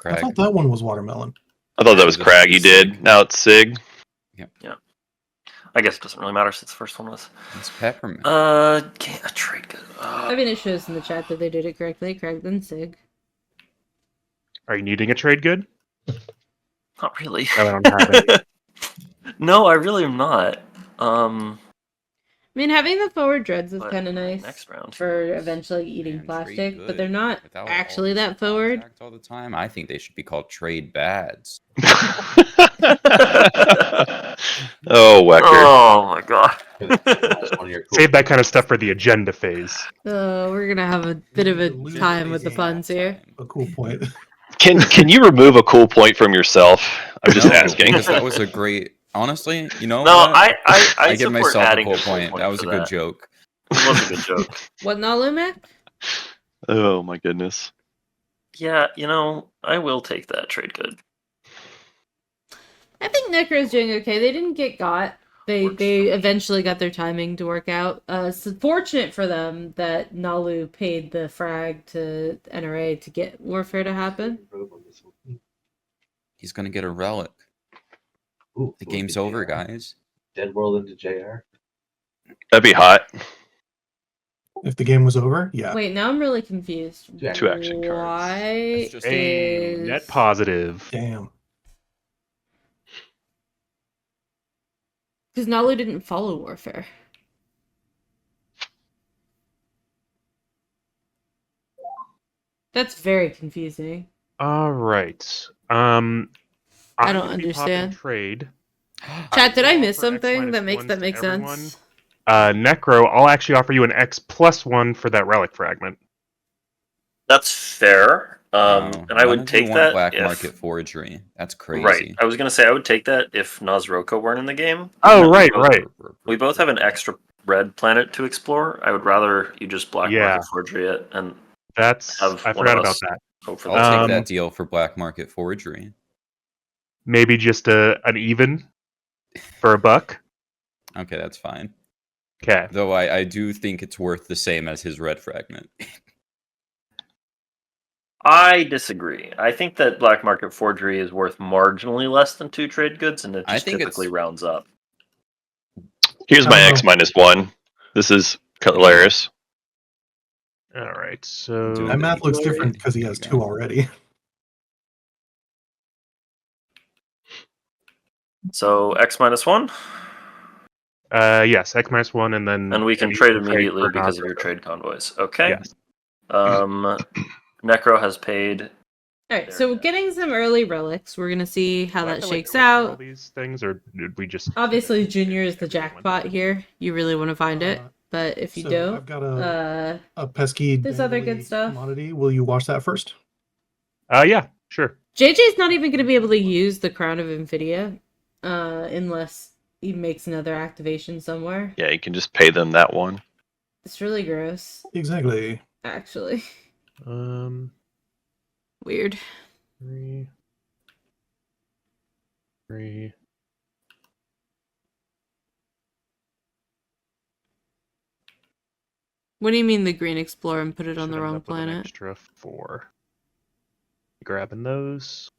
I Crag. thought that one was watermelon. I thought that was This Crag is you did. Sig. Now it's Sig. I guess it doesn't really matter since the first one was. It's peppermint. Can't a trade good. I mean, it shows in the chat that they did it correctly. Craig then Sig. Are you needing a trade good? Not really. No, I don't have any. No, I really am not. I mean, having the forward dreads is But kind of nice next round. for eventually eating Man, plastic, trade but they're good not without all actually this that forward. contact all the time. I think they should be called trade bads. Oh, Wecker. Oh my god. That's one of your cool Save that kind of stuff for the agenda phase. We're gonna have a bit of a Lose time the with the game. puns here. A cool point. Can you remove a cool point from yourself? I'm just No, asking. because that was a great. Honestly, you know No, what? I give support myself a adding cool a cool point. That was a for good that. joke. It was a good joke. What Nalumek? Oh my goodness. Yeah, I will take that trade good. I think Necro's doing okay. They didn't get got. They Works they for me. eventually got their timing to work out. It's fortunate for them that Nalu paid the frag to NRA to get warfare to happen. He's gonna get a relic. Ooh, The ooh, game's JR. over, guys. Dead World into JR. That'd be hot. If the game was over, yeah. Wait, now I'm really confused. Two action cards. Why That's just A is net positive. Damn. because Nalu didn't follow warfare. That's very confusing. All right. I I'm don't gonna be popping understand. trade. Chat, did I will miss offer X something minus that makes ones that to make everyone. sense? Necro, I'll actually offer you an X+1 for that relic fragment. That's fair. No, And I none would of you take want that black if market forgery. That's crazy. right. I was gonna say I would take that if Nazroko weren't in the game. Oh, We right, both- right. We both have an extra red planet to explore. I would rather you just black Yeah. market forgery it and That's Have I one of forgot about us. that. hope for I'll the take best. that deal for black market forgery. Maybe just an even for $1. Okay, that's fine. Okay. Though I do think it's worth the same as his red fragment. I disagree. I think that black market forgery is worth marginally less than 2 trade goods, and it I just think typically it's- rounds up. Here's I my don't X know. -1. This is hilarious. All right. So Doing My the math looks equal different rate. because he There has you 2 go. already. So X -1, yes, X-1, and then and we can you trade immediately for because of your Nazroko. trade convoys. Okay. Yes. Necro has paid. Alright, There so you go. getting some early relics. We're gonna see how Do I that have to, shakes click through all out. these things, or did we just Obviously, Junior is the everyone? jackpot here. You really want to find it, but if you So don't, I've got a uh, pesky there's other good dangly stuff. commodity. Will you watch that first? Yeah, sure. JJ's not even gonna be able to use the Crown of Infidia, unless he makes another activation somewhere. Yeah, you can just pay them that one. It's really gross, Exactly. actually. Weird. 3, 3. What do you mean the Green Explorer and put it on Should the end wrong up with an planet? extra 4. Grabbing those.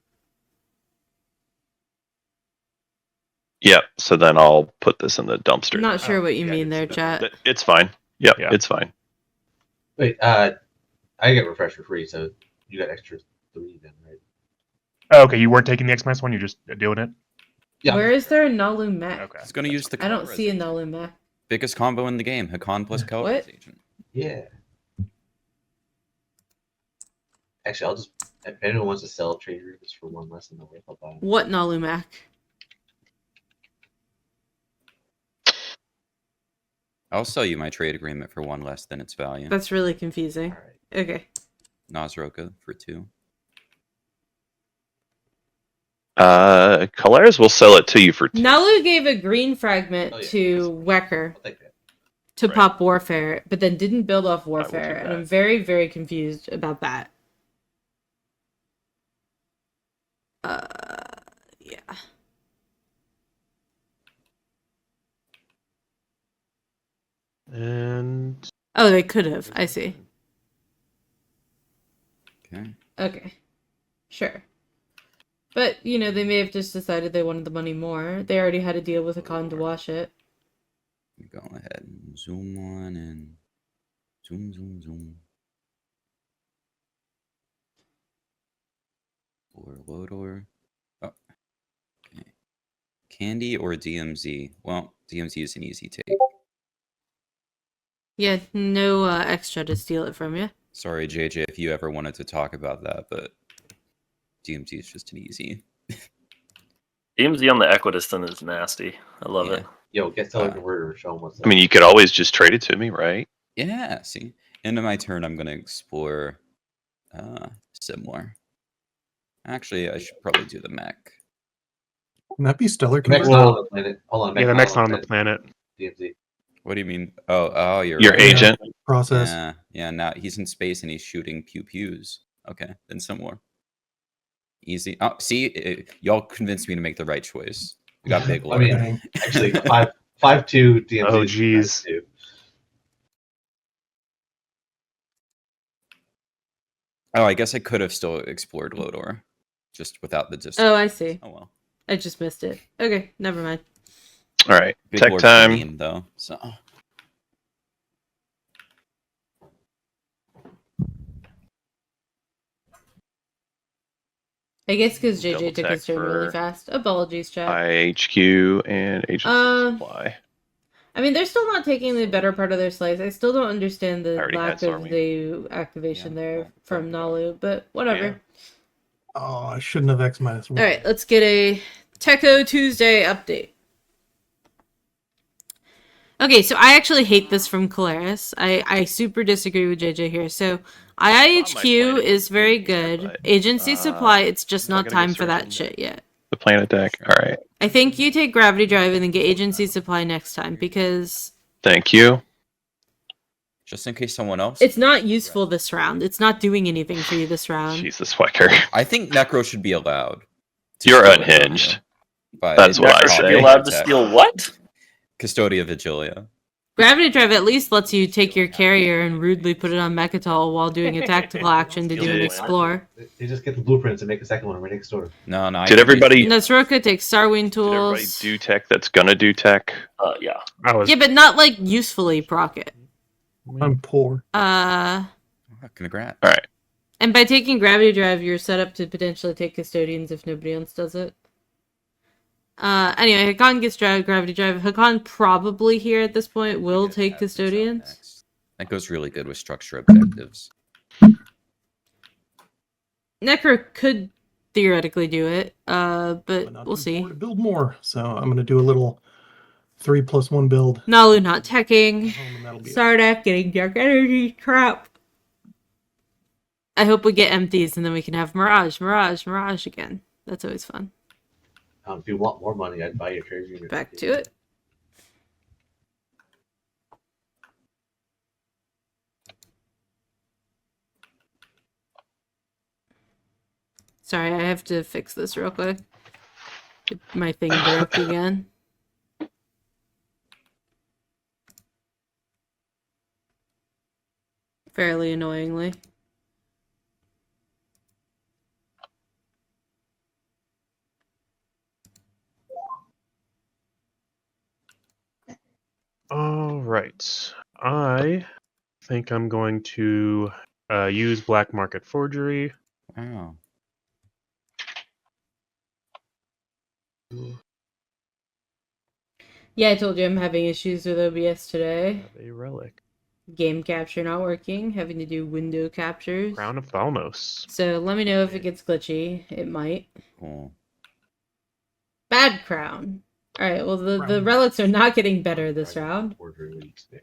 Yep. So then I'll put this in the dumpster. I'm not sure what you yeah, mean there, it's- chat. It's fine. Yep, Yeah. it's fine. Wait, I get refresh for free, so you got extra 3 then, right? Oh, okay, you weren't taking the X-Max one, you're just doing it? Yeah. Where is there a Nalu mech? Okay. He's gonna use the. I don't Kalras see a agent. Nalu mech. Biggest combo in the game: Hakan plus Kalras What? agent. Yeah. Actually, I'll just if anyone wants to sell trade rooms for 1 less than the worth, I'll buy them. What Nalu mech? I'll sell you my trade agreement for 1 less than its value. That's really confusing. All right. Okay. Nazroka for 2. Kalaris will sell it to you for 2. Nalu gave a green fragment Oh, yeah. to Wecker I'll take that. to Right. pop Warfare, but then didn't build off will do Warfare, and that. I'm very, very confused about that. Yeah. And Oh, they could have. I see. Okay. Okay. Sure. But, you know, they may have just decided they wanted the money more. They already had a deal with a con to wash it. Go ahead and zoom on and zoom. Or Lodor. Oh. Okay. Candy or DMZ? Well, DMZ is an easy take. Yeah, no extra to steal it from you. Sorry, JJ, if you ever wanted to talk about that, but DMZ is just an easy. DMZ on the Equidistant is nasty. I love Yeah. it. Yo, get seller converter. Show them what's up. I mean, you could always just trade it to me, right? Yeah, see. End of my turn, I'm going to explore similar. Actually, I should probably do the mech. Can that be stellar Mech's converter? not on the planet. Hold on. yeah, the mech's not on the planet. DMZ. What do you mean? Oh, you're Your right. agent. Process. Yeah, now he's in space and he's shooting pew-pews. Okay, then similar. Easy. Oh, see, y'all convinced me to make the right choice. We got big I lore. mean, Dang. actually, 5-2 DMZ. Oh, is jeez. nice, too. Oh, I guess I could have still explored Lodor, just without the distance. Oh, I see. Oh well. I just missed it. Okay, never mind. All right. Big Tech lore time. meme, though. So I guess because JJ Double took tech his turn really for fast. Apologies, chat. IHQ and agency supply. I mean, they're still not taking the better part of their slice. I still don't understand I the already lack had of Stormy. the activation Yeah, there well, from yeah. Nalu, but whatever. Yeah. Oh, I shouldn't have X minus one. All right, let's get a Techo Tuesday update. Okay, so I actually hate this from Kalaris. I super disagree with JJ here. So IIHQ is very good. Agency supply, it's just am I not gonna time get for that surgeon shit deck? yet. The planet deck. All right. I think you take Gravity Drive and then get Agency supply next time because Thank you. just in case someone else. it's not useful this round. It's not doing anything for you this round. Jesus, Wecker. I think Necro should be allowed. to You're steal it from unhinged. you, but That is what I Necro should be say. allowed to steal what? Custodia Vigilia. Gravity Drive at least lets you take your carrier and rudely put it on Mechatol while doing a tactical action to do an Did- explore. They just get the blueprints and make a second one right next door. No. I Did think everybody- Nasroka takes Starwind Did everybody tools. do tech that's gonna do tech? Yeah. I was Yeah, but not like usefully proc it. I'm poor. Oh, congrats. All right. And by taking Gravity Drive, you're set up to potentially take Custodians if nobody else does it. Anyway, Hakan gets Gravity Drive. Hakan probably here at this point will Get take Advent's up Custodians. next. That goes really good with structure objectives. Necro could theoretically do it, but not we'll too see. poor to build more. So I'm going to do a little 3+1 build. Nalu not teching. And that'll be it. Sardak getting Dark Energy Trap. I hope we get empties and then we can have Mirage again. That's always fun. If you want more money, I'd buy your trade unit. Back to it. Sorry, I have to fix this real quick. My thing broke again. Fairly annoyingly. right. I think I'm going to use black market forgery. Wow. Yeah, I told you I'm having issues with OBS today. Have a relic. Game capture not working, having to do window captures. Crown of Thalmos. So let me know if it gets glitchy. It might. Cool. Bad crown. Alright, well the Crown. relics are not getting better this round. Forgery leaks there.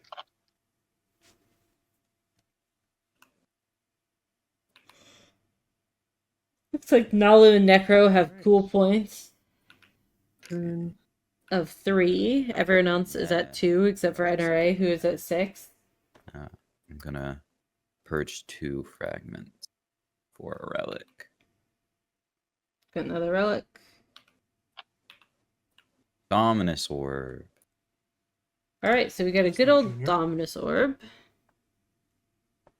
Looks like Nalu and Necro have Nice. cool points Turn. of 3. Everyone else is at 2 except for NRA, who is at 6. I'm gonna purge 2 fragments for a relic. Got another relic. Dominus Orb. Alright, so we got a good old Junior. Dominus Orb.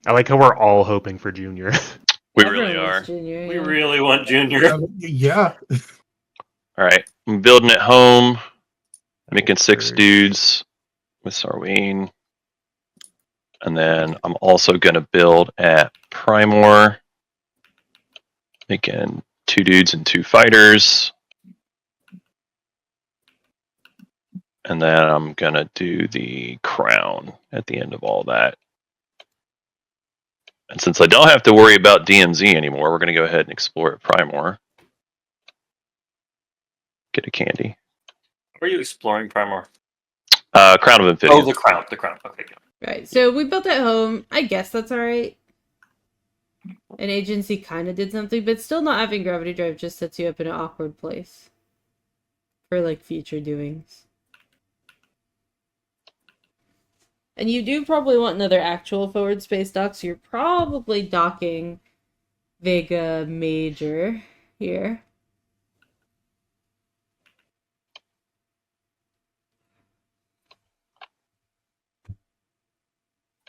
I like how we're all hoping for Junior. We Everyone really wants are. Junior, We yeah. really want Junior. Yeah. All right, I'm building at home, making 6 Purge. dudes with Sarween. And then I'm also going to build at Primor, making 2 dudes and 2 fighters. And then I'm going to do the crown at the end of all that. And since I don't have to worry about DMZ anymore, we're going to go ahead and explore at Primor. Get a candy. Are you exploring Primor? Crown of Amphibians. Oh, the crown. The crown. Okay, good. Right, so we built at home. I guess that's alright. An agency kind of did something, but still not having gravity drive just sets you up in an awkward place for like future doings. And you do probably want another actual forward space dock, so you're probably docking Vega Major here.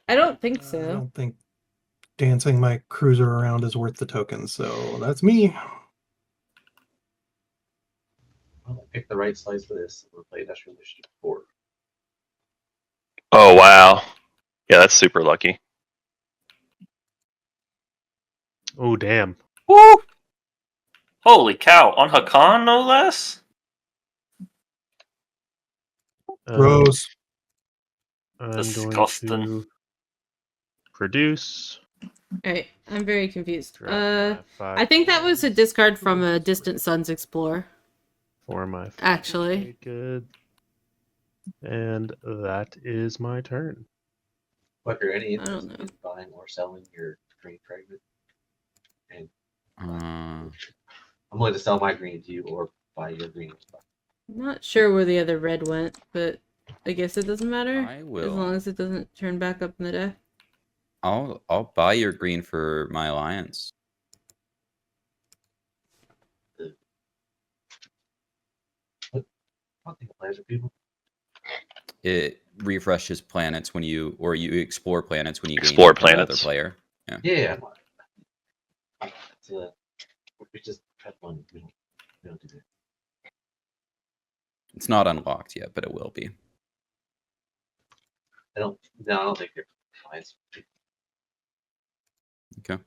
I don't think I so. don't think dancing my cruiser around is worth the tokens, so that's me. Well, I picked the right slice for this. We'll play Industrial Initiative 4. Oh, wow. Yeah, that's super lucky. Oh, damn. Woo! Holy cow! On Hakan, no less. Gross. I'm Disgusting. going to produce. Alright, I'm very confused. Drop my 5 I think that was a discard from a Distant Suns Explorer. for my Actually. good. And that is my turn. Bucker, any I don't interest know. in buying or selling your green fragment? And Uh, I'm willing to sell my green to you or buy your green. I'm not sure where the other red went, but I guess it doesn't matter. I As will. long as it doesn't turn back up in the deck. I'll buy your green for my alliance. I don't think plans are people. It refreshes planets when you explore planets when you Explore gain another planets. player. Yeah. We just have one. We don't do that. It's not unlocked yet, but it will be. I don't think they're clients. Okay.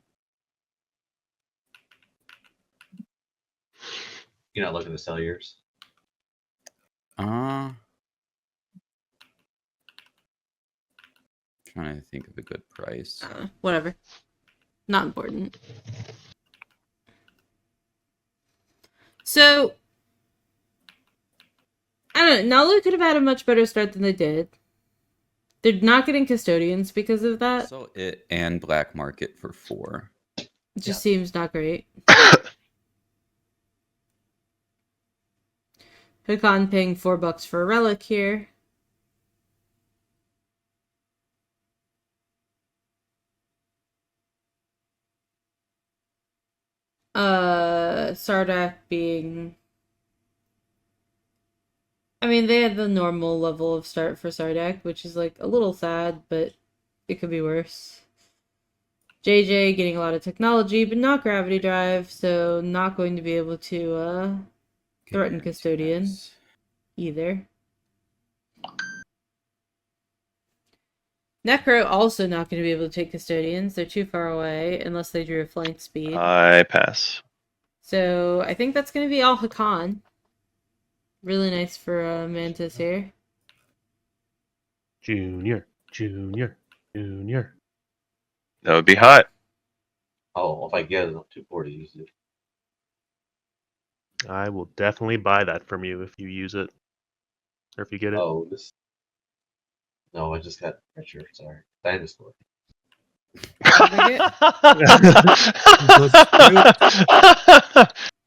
You're not looking to sell yours. Trying to think of a good price. Whatever. Not important. So, I don't know. Nalu could have had a much better start than they did. They're not getting custodians because of that. So it and black market for 4. It just seems not great. Hakan paying $4 for a relic here. Sardak being... I mean, they had the normal level of start for Sardak, which is like a little sad, but it could be worse. JJ getting a lot of technology, but not gravity drive, so not going to be able to threaten Okay, custodian nice. either. Necro also not going to be able to take custodians. They're too far away unless they drew a flank speed. I pass. So I think that's going to be all Hakan. Really nice for Mantis here. Junior. That would be hot. Oh, if I get it, I'm 240 use it. I will definitely buy that from you if you use it. Or if you get it. Oh, this. No, I just got pressure. Sorry. Dinosaur.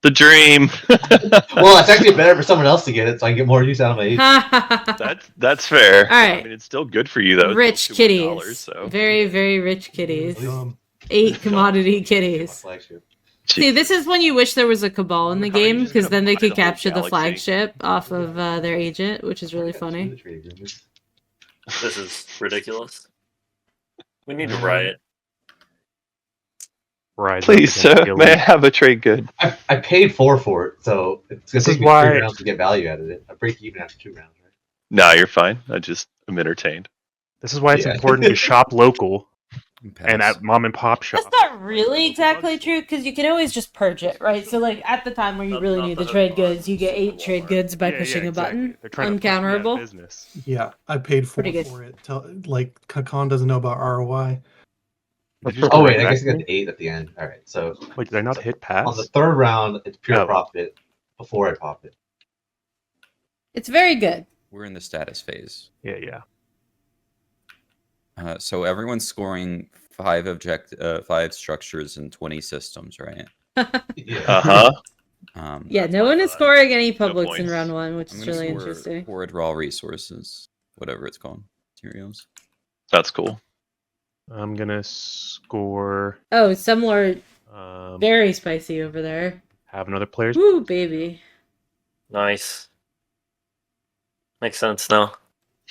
The dream. Well, it's actually better for someone else to get it, so I can get more use out of my age. That's fair. All right. I mean, it's still good for you though. It's Rich still kitties. $200, so. Very, very rich kitties. Um, 8 commodity My kitties. flagship. See, this is when you wish there was a cabal in the How are you game, just because gonna then they buy could the whole capture the galaxy? flagship off of their agent, which is really I got two of funny. the trade agreements. This is ridiculous. We need to riot. Rise up Please, against sir, the may I elite. have a trade good? I paid 4 for it, so it's gonna This is take me why- 3 rounds to get value out of it. I break even after 2 rounds, right? No, you're fine. I just am entertained. This is why it's Yeah. important to shop local Pass. and at mom and pop shop. That's not really exactly true, because you can always just purge it, right? So, like, at the time where you really need the trade goods, you get 8 trade goods by pushing a button. They're trying to push me out of Uncounterable. business. yeah, I paid 4 Pretty good. for it. Like, Kakan doesn't know about ROI. Did you just Oh go wait, right I guess I back got the 8 at the end. All right, so Wait, did I not hit on the pass? 3rd round, it's pure Oh. profit before I pop it. It's very good. We're in the status phase. Yeah. So everyone's scoring 5 structures and 20 systems, right? Yeah. Uh huh. Yeah, That's no my one is thought. scoring any No publics in points. round 1, which I'm is gonna really score interesting. forward raw resources, whatever it's called, materials. That's cool. I'm gonna score. Oh, some are Um, very spicy over there. have another player's. Woo, baby. Nice. Makes sense now.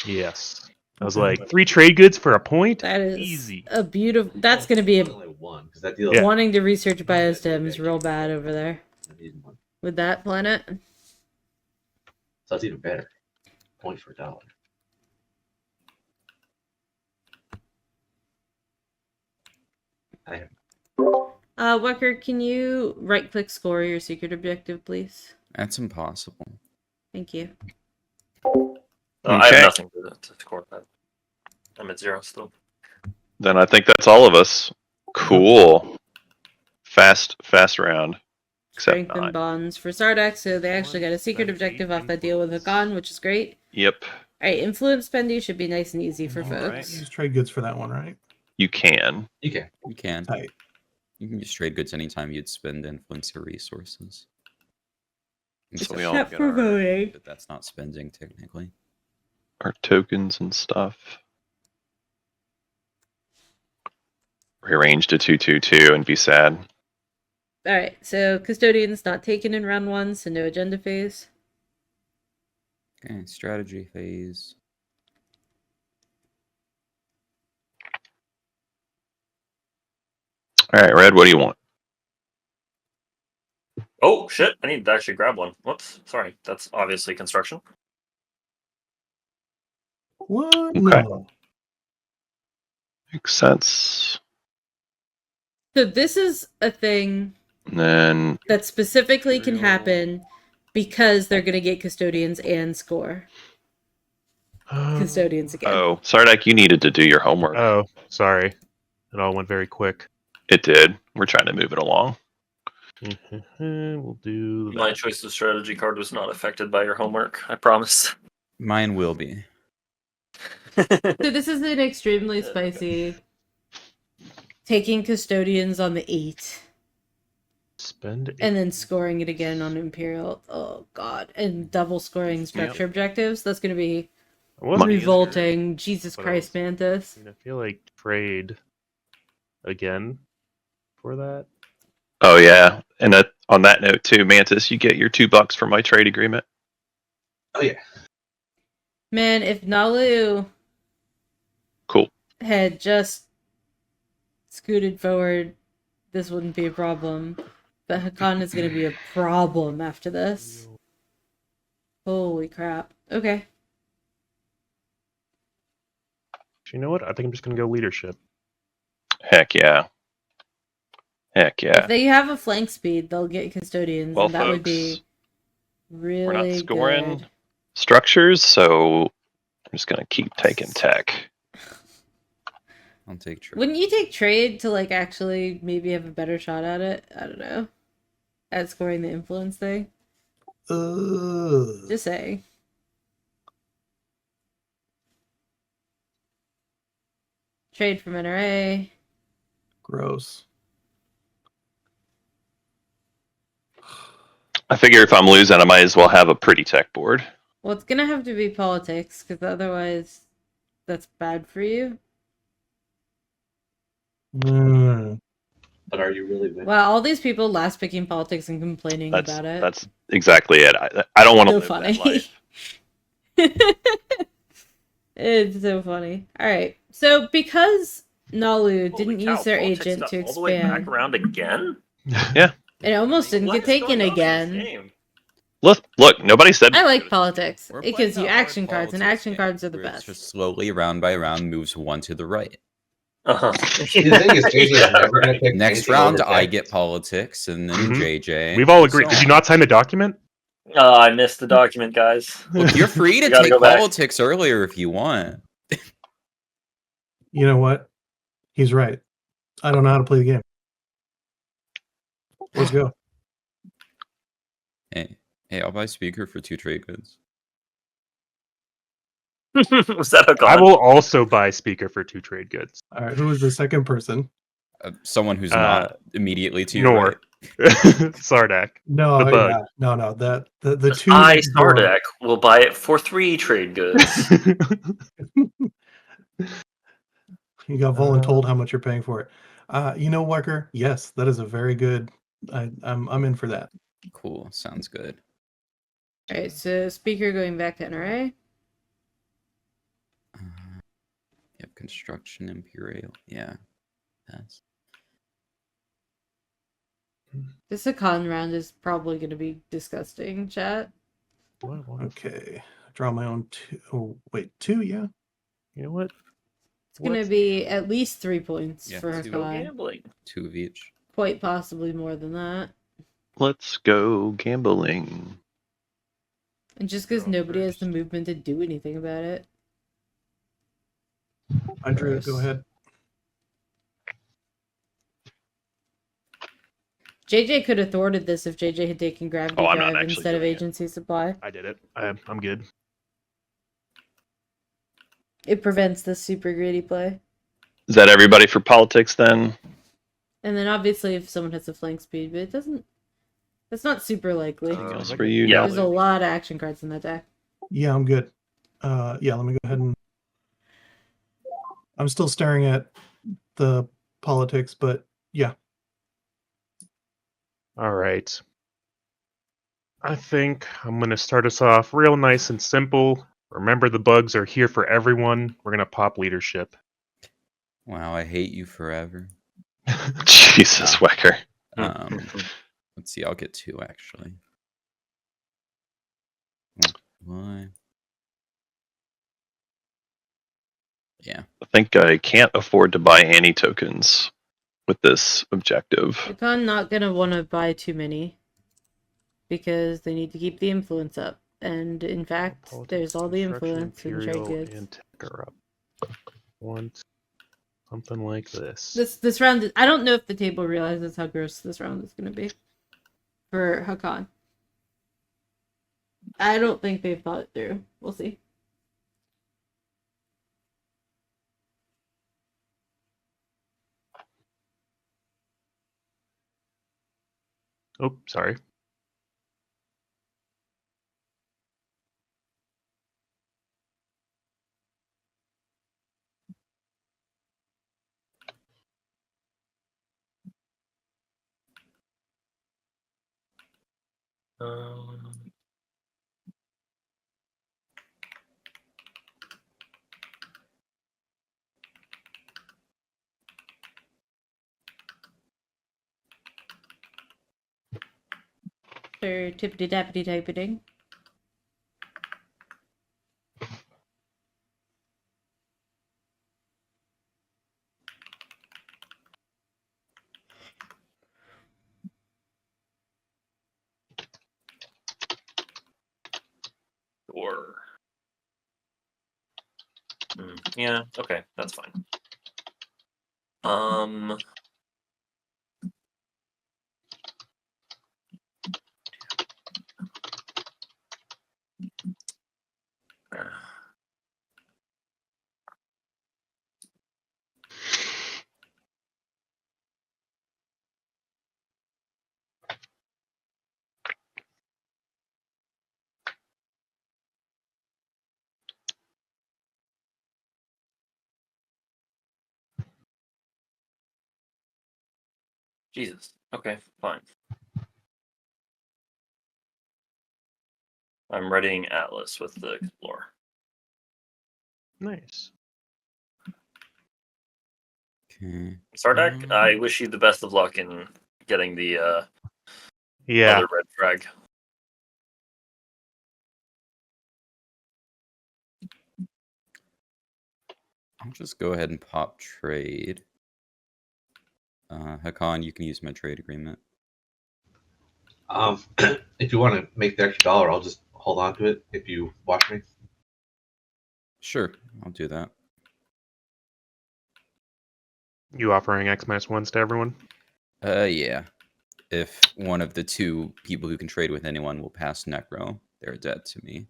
Yes. I was like 3 trade goods for a point. That is Easy. a beautiful. That's going to be It's a, only 1 because that deal. Yeah. wanting to research biostems real bad over there I need 1. with that planet. So it's even better. Point for $1. I have Wecker, can you right-click score your secret objective, please? That's impossible. Thank you. I Okay. have nothing to score that. I'm at 0 still. Then I think that's all of us. Cool. Fast round. Except Strengthen 9. bonds for Sardak, so they actually got a secret objective off that deal with Hakan, which is great. Yep. Alright, influence spending should be nice and easy for Alright. folks. Use trade goods for that one, right? You can. You can. You can. Tight. You can just trade goods anytime you'd spend influence your resources. So we Except all Except get for our, voting. but that's not spending technically. our tokens and stuff. Rearrange to 222 and be sad. Alright, so Custodian's not taken in round 1, so no agenda phase. Okay, strategy phase. Alright, Red, what do you want? Oh shit! I need to actually grab one. Whoops. Sorry. That's obviously construction. What? Okay. No. Makes sense. So this is a thing And then that specifically can happen because they're going to get Custodians and score. Custodians again. oh, Sardak, you needed to do your homework. Oh, sorry. It all went very quick. It did. We're trying to move it along. We'll do My that. choice of strategy card was not affected by your homework. I promise. Mine will be. So this is an extremely spicy. Taking Custodians on the 8 Spend and then scoring it again on Imperial. Oh god. And double scoring structure objectives. That's going to be I wasn't eager, revolting. Jesus but I Christ, was- Mantis. I mean, I feel like trade again for that. Oh yeah. And that, on that note too, Mantis, you get your $2 for my trade agreement. Oh yeah. Man, if Nalu Cool. had just scooted forward, this wouldn't be a problem. But Hakan is going to be a problem after this. Holy crap. Okay. You know what? I think I'm just gonna go leadership. Heck yeah. Heck If yeah. they have a flank speed, they'll get custodians, Well, and that would folks, be we're not really scoring good. structures, so I'm just gonna keep taking tech. I'll take trade. Wouldn't you take trade to like actually maybe have a better shot at it? I don't know. At scoring the influence thing. Just saying. Trade from NRA. Gross. I figure if I'm losing, I might as well have a pretty tech board. Well, it's gonna have to be politics, because otherwise that's bad for you. Mm. But are you really winning? Wow, all these people last picking politics and complaining about it. That's exactly it. I don't want to So live funny. that life. It's so funny. Alright, so because Nalu Holy didn't cow, use their politics agent got to all the way back expand, around again. Yeah. it almost didn't What get is taken going on in this again. game? Look, nobody said. I like politics. We're It playing gives you the hard action cards, and politics action game, cards are the where it's best. just slowly, round by round, moves one to the right. Uh-huh. The thing is, JJ is never going to pick Next anything round, over I tech. get politics, and then Mhm. JJ. We've all and so agreed. Did you on. not sign the document? I missed the document, guys. Look, you're free to We gotta take go back. politics earlier if you want. You know what? He's right. I don't know how to play the game. Let's go. Hey, I'll buy speaker for 2 trade goods. Was that a I comment? will also buy speaker for 2 trade goods. All right. Who was the second person? Someone who's not immediately to your Nor right. Sardak. No, The bug. yeah, no. That the two. I, next door. Stardeck, will buy it for 3 trade goods. You got voluntold how much you're paying for it. You know, Walker. Yes, that is a very good. I'm in for that. Cool, sounds good. Alright, so speaker going back to NRA. Yep, construction imperial. Yeah, that's This Hakan round is probably going to be disgusting, chat. Okay, draw my own two. Oh wait, 2. Yeah. You know what? It's going to be at least 3 points Yeah, for 2. Go Hakan. gambling. 2 of each. Quite possibly more than that. Let's go gambling. And just because You're on nobody has the first. movement to do anything about it. Andrew, Gross. go ahead. JJ could have thwarted this if JJ had taken gravity Oh, I'm not drive actually instead of doing it. agency supply. I did it. I'm good. It prevents this super greedy play. Is that everybody for politics then? And then obviously if someone has a flank speed, but it doesn't. That's not super likely. Anything else I for get- you? Yeah. There's a lot of action cards in that deck. Yeah, I'm good. Yeah, let me go ahead and. I'm still staring at the politics, but yeah. All right. I think I'm going to start us off real nice and simple. Remember, the bugs are here for everyone. We're going to pop leadership. Wow, I hate you forever. Jesus, Wecker. Let's see, I'll get 2 actually. Why? Yeah. I think I can't afford to buy any tokens with this objective. Hakan not gonna want to buy too many. Because they need to keep the influence up. And in fact, there's all the influence in trade goods. And tech are up. Want something like this. This round, I don't know if the table realizes how gross this round is going to be for Hakan. I don't think they've thought it through. We'll see. Oh, sorry. They're tippity tappity typing. Yeah, okay, that's fine. Jesus. Okay, fine. I'm readying Atlas with the Explorer. Nice. Okay. Sardak, I wish you the best of luck in getting the Yeah. other red frag. I'll just go ahead and pop trade. Hakan, you can use my trade agreement. If you want to make the extra $1, I'll just hold on to it if you watch me. Sure, I'll do that. You offering X-1s to everyone? Yeah. If one of the two people who can trade with anyone will pass Necro, they're dead to me.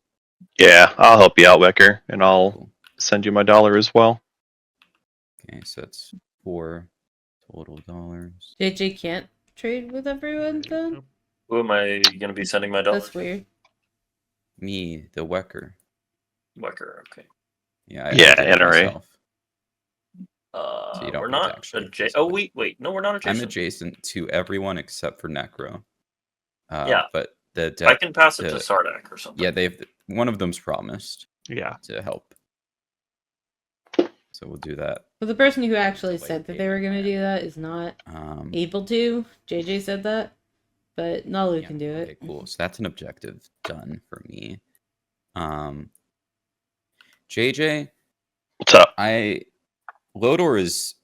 Yeah, I'll help you out, Wecker, and I'll Cool. send you my dollar as well. Okay, so that's 4 total dollars. JJ can't trade with everyone then? Who am I going to be sending my dollars? That's weird. Me, the Wecker. Wecker, okay. Yeah, I Yeah, did it NRA. myself. So you don't We're need to not actually adjacent. decide. Oh, wait, no, we're not adjacent. I'm adjacent to everyone except for Necro. Yeah. But the I can pass it to Sardak or something. Yeah, one of them's promised. Yeah. To help. So we'll do that. But the person who actually said that they were going to do that is not able to. JJ said that. But Nalu can do it. Okay, cool. So that's an objective done for me. JJ, What's up? Lodor is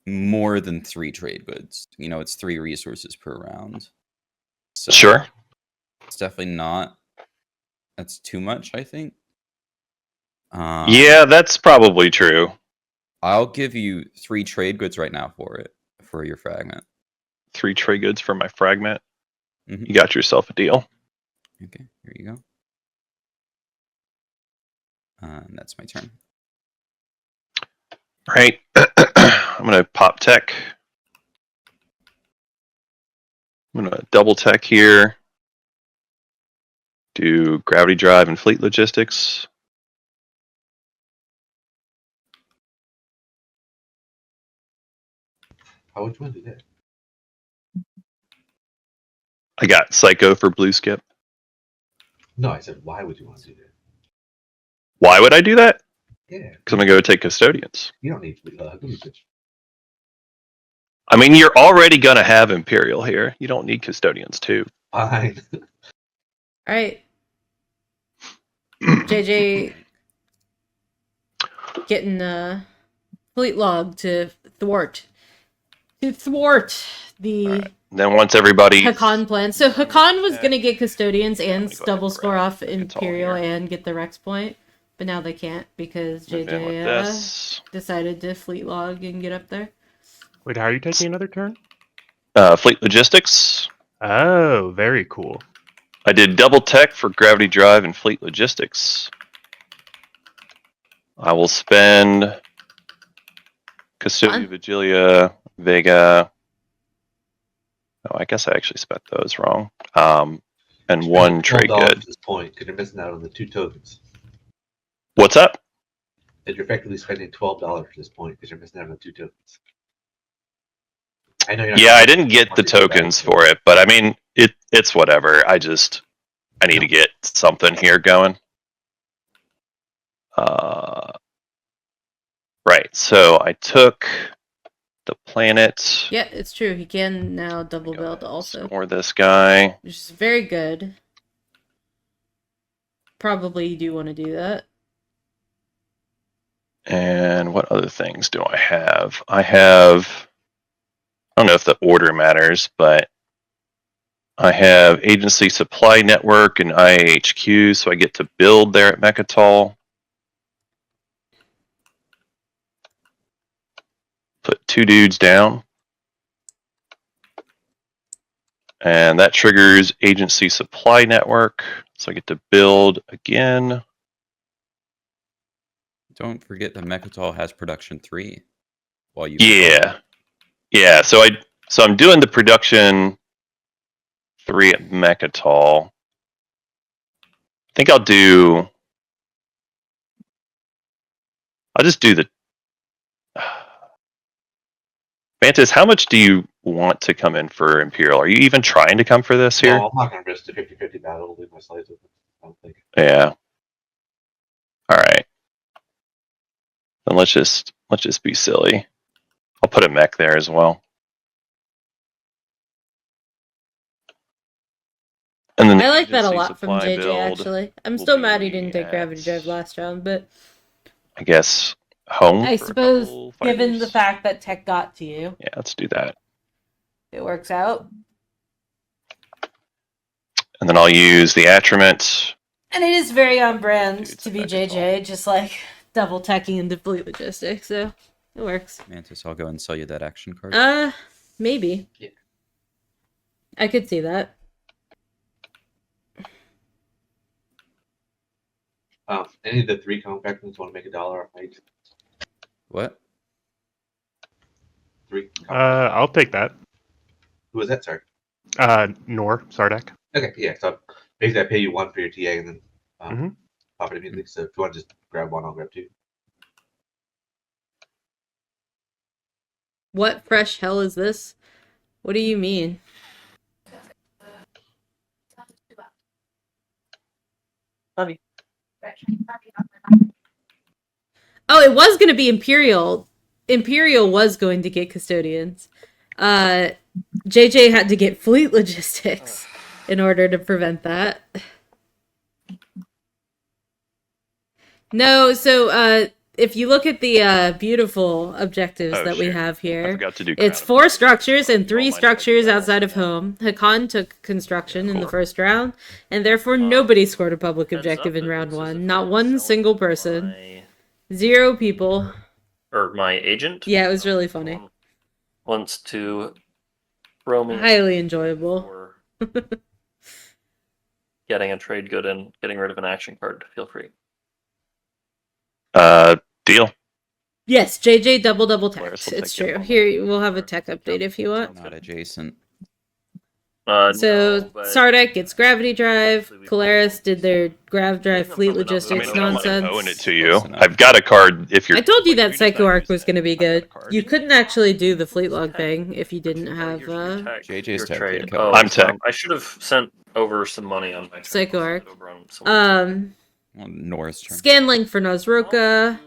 more than 3 trade goods. You know, it's 3 resources per round. So Sure. It's definitely not. That's too much, I think. Yeah, that's probably true. I'll give you 3 trade goods right now for your fragment. 3 trade goods for my fragment. Mm-hmm. You got yourself a deal. Okay, here you go. And that's my turn. Right. I'm going to pop tech. I'm going to double tech here. Do gravity drive and fleet logistics. How would you want to do that? I got Psycho for blue skip. No, I said, why would you want to do that? Why would I do that? Yeah. Because I'm going to go take custodians. You don't need to. I mean, you're already going to have Imperial here. You don't need custodians too. Fine. Alright. JJ getting fleet log to thwart the Right. Then once everybody Hakan plan. So Hakan was gonna get custodians and go ahead and double score grab off it. It's all Imperial here. and get the Rex point, but now they can't because move in with JJ this. decided to fleet log and get up there. Wait, how are you taking another turn? Fleet logistics. Oh, very cool. I did double tech for gravity drive and fleet logistics. I will spend Custodia, Fun. Vigilia, Vega. Oh, I guess I actually spent those wrong. And one trade $12 good. at this point because you're missing out on the 2 tokens. What's up? And you're effectively spending $12 at this point because you're missing out on the 2 tokens. I know you're not Yeah, I didn't get the tokens for it, but I mean, it's whatever. I need to get something here going. Right, so I took the planet. Yeah, it's true. He can now double build also, Or this guy. which is very good. Probably you do want to do that. And what other things do I have? I don't know if the order matters, but I have Agency Supply Network and IAHQ, so I get to build there at Mechatol. put 2 dudes down. And that triggers agency supply network. So I get to build again. Don't forget the Mechatol has production 3. While you Yeah. So I'm doing the production 3 at Mechatol. I think I'll just do the Mantis, how much do you want to come in for Imperial? Are you even trying to come for this here? No, I'm not going to risk a 50-50 battle. Leave my slides open. I don't think. Yeah. All right. Then let's just be silly. I'll put a mech there as well. And then I like that a agency lot from supply JJ, build actually. I'm will still mad he be didn't take Gravity at, Drive last round, but I guess home. I for a suppose, couple given the fighters. fact that tech got to you, Yeah, let's do that. it works out. And then I'll use the Atrament. And it is very on brand Dude, to be it's a JJ, just like double teching into fleet logistics, so it works. Mantis, I'll go and sell you that action card. Maybe. Yeah. I could see that. Any of the 3 contractors want to make $1 a fight? What? 3. I'll take that. Who was that, sir? Nor Sardak. Okay, yeah. So basically, I pay you 1 for your TA and then Mhm. pop it immediately. So if you want to just grab 1, I'll grab 2. What fresh hell is this? What do you mean? Love you. Oh, it was going to be Imperial. Imperial was going to get custodians. JJ had to get fleet logistics in order to prevent that. No, so if you look at the beautiful objectives Oh, that we shoot. have I here, forgot to do it's crown 4 structures and 3 All mine structures are outside of home. Hakan took construction in the Cool. first round, and therefore nobody scored a public objective in round 1. Not one single person. 0 people. Or my agent. Yeah, it was really funny. Wants to throw me Highly enjoyable. for getting a trade good and getting rid of an action card. Feel free. Deal. Yes, JJ double Players tech. will It's take it true. all. Here, we'll have a tech update if you want. Not adjacent. So No, but Sardak gets gravity drive. Actually, we- Colaris did their grav drive Yeah, fleet probably not. logistics I mean, I don't want to nonsense. own it to you. Close enough. I've got a card if you're. I told you like, that just Psycho not Arc using was going to be I've got a good. card. You couldn't actually do the fleet log thing if you didn't have JJ's your tech trade. did Oh, go. I'm tech. I should have sent over some money on my Psycho trade. Arc. Over on someone. Well, Nor's turn. Scanlink for Nazroka.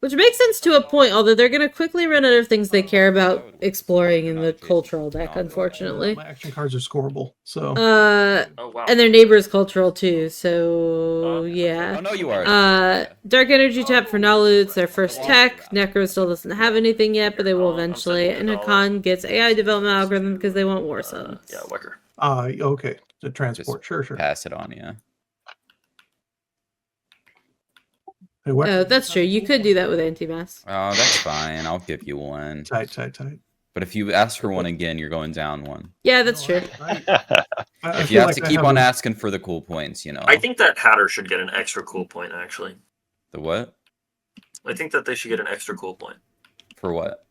Which makes sense to a point, although they're going to quickly run out of things they care about exploring in the cultural deck, unfortunately. My action cards are scoreable, so Oh wow. And their neighbor's cultural too, so yeah. Oh no, you are. Dark Energy tap for Nalu, it's their first tech. Necro still doesn't have anything yet, but they will eventually. And Hakan gets AI development algorithm because they want War Suns. Yeah, Wecker. okay. The transport, sure. Pass it on, yeah. Hey, what- Oh, that's true. You could do that with anti-mass. Oh, that's fine. I'll give you one. Tight. But if you ask for one again, you're going down one. Yeah, that's true. I If feel you have like to I keep on a- asking for the cool points, you know. I think that Hatter should get an extra cool point. Actually, The what? I think that they should get an extra cool point. For what?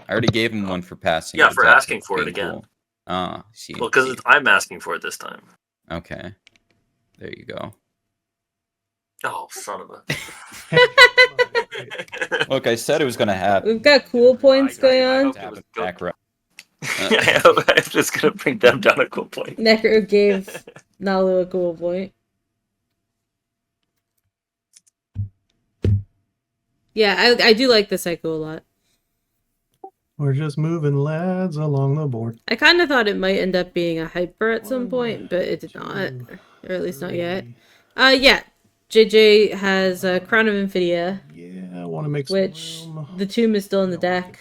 I already gave him one for passing. Yeah, it. for That's asking for it being again. cool. Ah, see. Well, because I'm asking for it this time. Okay. There you go. Oh, son of a. Look, I said it was going to happen. We've got cool points going on. hope- Happen back row. I hope I'm just gonna bring them down a cool point. Necro gave Nalu a cool point. Yeah, I do like the Psycho a lot. We're just moving lads along the board. I kind of thought it might end up being a hyper at some point, but it did not. Or at least not yet. Yeah. JJ has Crown of Infidia, Yeah, I want to make some which room. the tomb is still in the deck.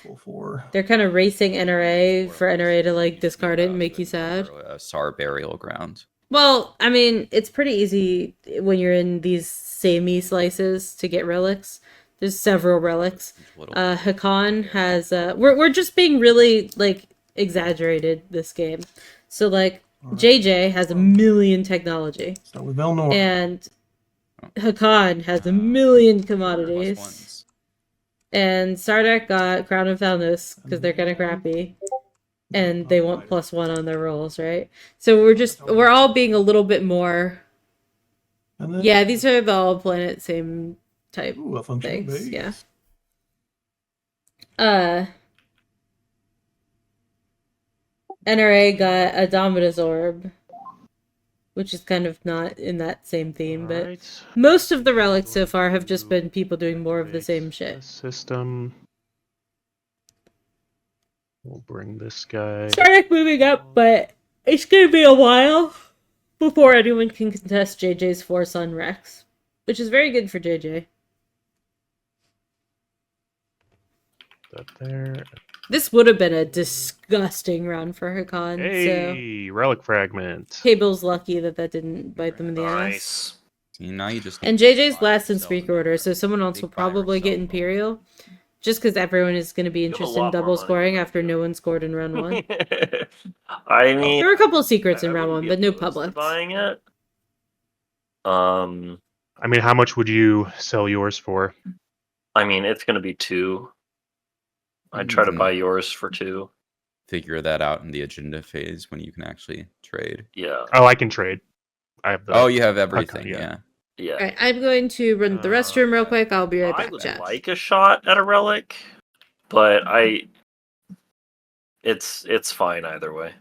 They're kind of racing NRA for NRA to like discard it and make you sad. Sar Burial Ground. Well, I mean, it's pretty easy when you're in these samey slices to get relics. There's several relics. It's a little Hakan has we're just being really like exaggerated this game. So like All right. JJ has a million technology. Start with Velnor. And Hakan has a million plus commodities. ones. And Sardak got Crown of Felnus because they're kind of crappy. And they want +1 on their rolls, right? So we're all being a little bit more. And then, Yeah, these are the all planet same type Ooh, a functional things. base. Yeah. NRA got a Dominus Orb, which is kind of not in that same theme, but Alright. most of the relics so far have just been people doing more of the same shit. System. We'll bring this guy. Sardak moving up, but it's gonna be a while before anyone can contest JJ's force on Rex, which is very good for JJ. That there. This would have been a disgusting run for Hakan, so Hey, relic fragment. Cable's lucky that didn't bite them in the ass. Nice. See, now you just And JJ's last in Speaker Order, so someone else will probably get Imperial, just because everyone is going to be have a interested lot in more double money scoring than after no one scored in round 1. I mean, There were a couple of secrets in I round wouldn't 1, be but no opposed to publics. buying it. I mean, how much would you sell yours for? I mean, it's going to be 2. I'd You try to can buy yours for 2. figure that out in the agenda phase when you can actually trade. Yeah. Oh, I can trade. I have the. Oh, you have everything. yeah. Yeah. Yeah. Alright, I'm going to run the restroom real quick. I'll be right I back, would chat. like a shot at a relic, but it's fine either way.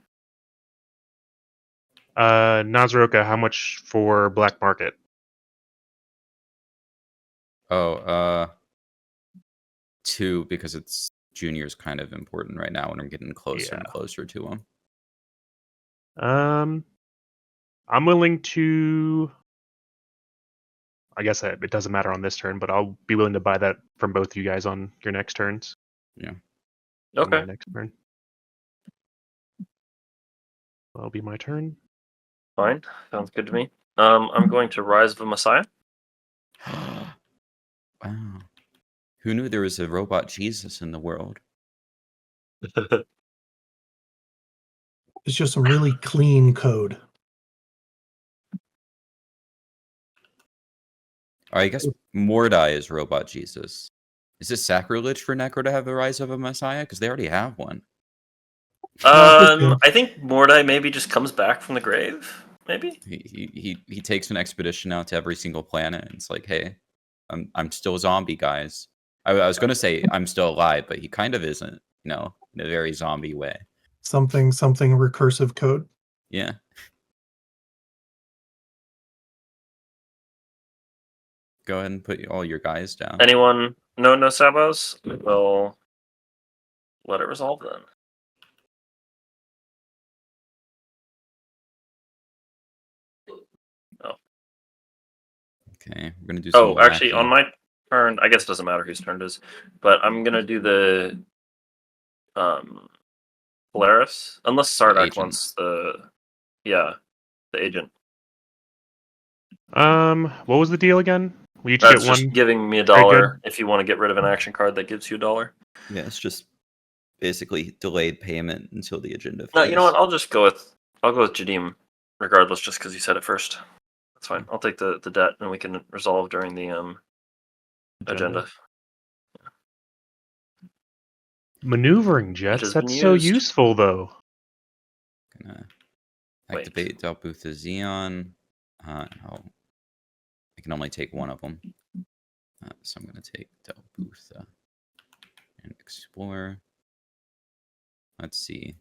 Nazroka, how much for black market? Oh, 2 because it's junior's kind of important right now when I'm getting closer and Yeah. closer to him. I'm willing to. I guess it doesn't matter on this turn, but I'll be willing to buy that from both you guys on your next turns. Yeah. On my Okay. next turn. That'll be my turn. Fine. Sounds good to me. I'm going to Rise of a Messiah. Wow. Who knew there was a robot Jesus in the world? It's just some really clean code. I guess Mordai is robot Jesus. Is it sacrilege for Necro to have the Rise of a Messiah? Because they already have one. I think Mordai maybe just comes back from the grave. Maybe. He takes an expedition out to every single planet. And it's like, hey, I'm still a zombie, guys. I was gonna say I'm still alive, but he kind of isn't. You know, in a very zombie way. Something recursive code. Yeah. Go ahead and put all your guys down. Anyone? No sabos. We'll let it resolve then. Okay, we're gonna do some. Oh, actually, wacky- on my turn, I guess it doesn't matter whose turn it is, but I'm gonna do the Polaris, unless Sardak agent. wants the agent. What was the deal again? We each That's get just one. giving me Very $1 if you want to get rid of an action card that gives you $1. Yeah, it's just basically delayed payment until the agenda. No, you know phase. what? I'll go with Jadim, regardless, just because you said it first. That's fine. I'll take the debt, and we can resolve during the agenda. Maneuvering It jets. has been That's so used. useful, though. Gonna Wait. activate Delbutha Xeon. I can only take one of them. So I'm going to take Delbutha and Explorer. Let's see.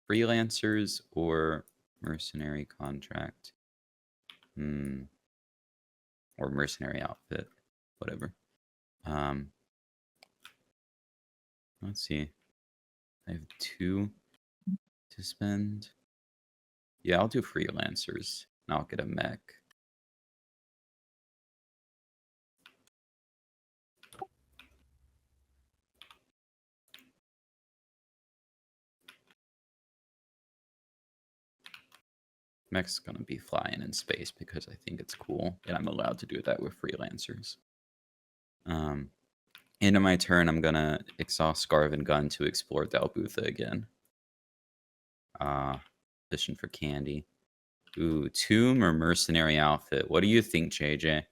Freelancers or mercenary contract? Or mercenary outfit. Whatever. Let's see. I have 2 to spend. Yeah, I'll do freelancers. And I'll get a mech. Mech's gonna be flying in space because I think it's cool, and I'm allowed to do that with freelancers. End of my turn, I'm gonna exhaust Scarven Gun to explore Dalbutha again. Fishing for candy. Ooh, Tomb or Mercenary Outfit. What do you think, JJ?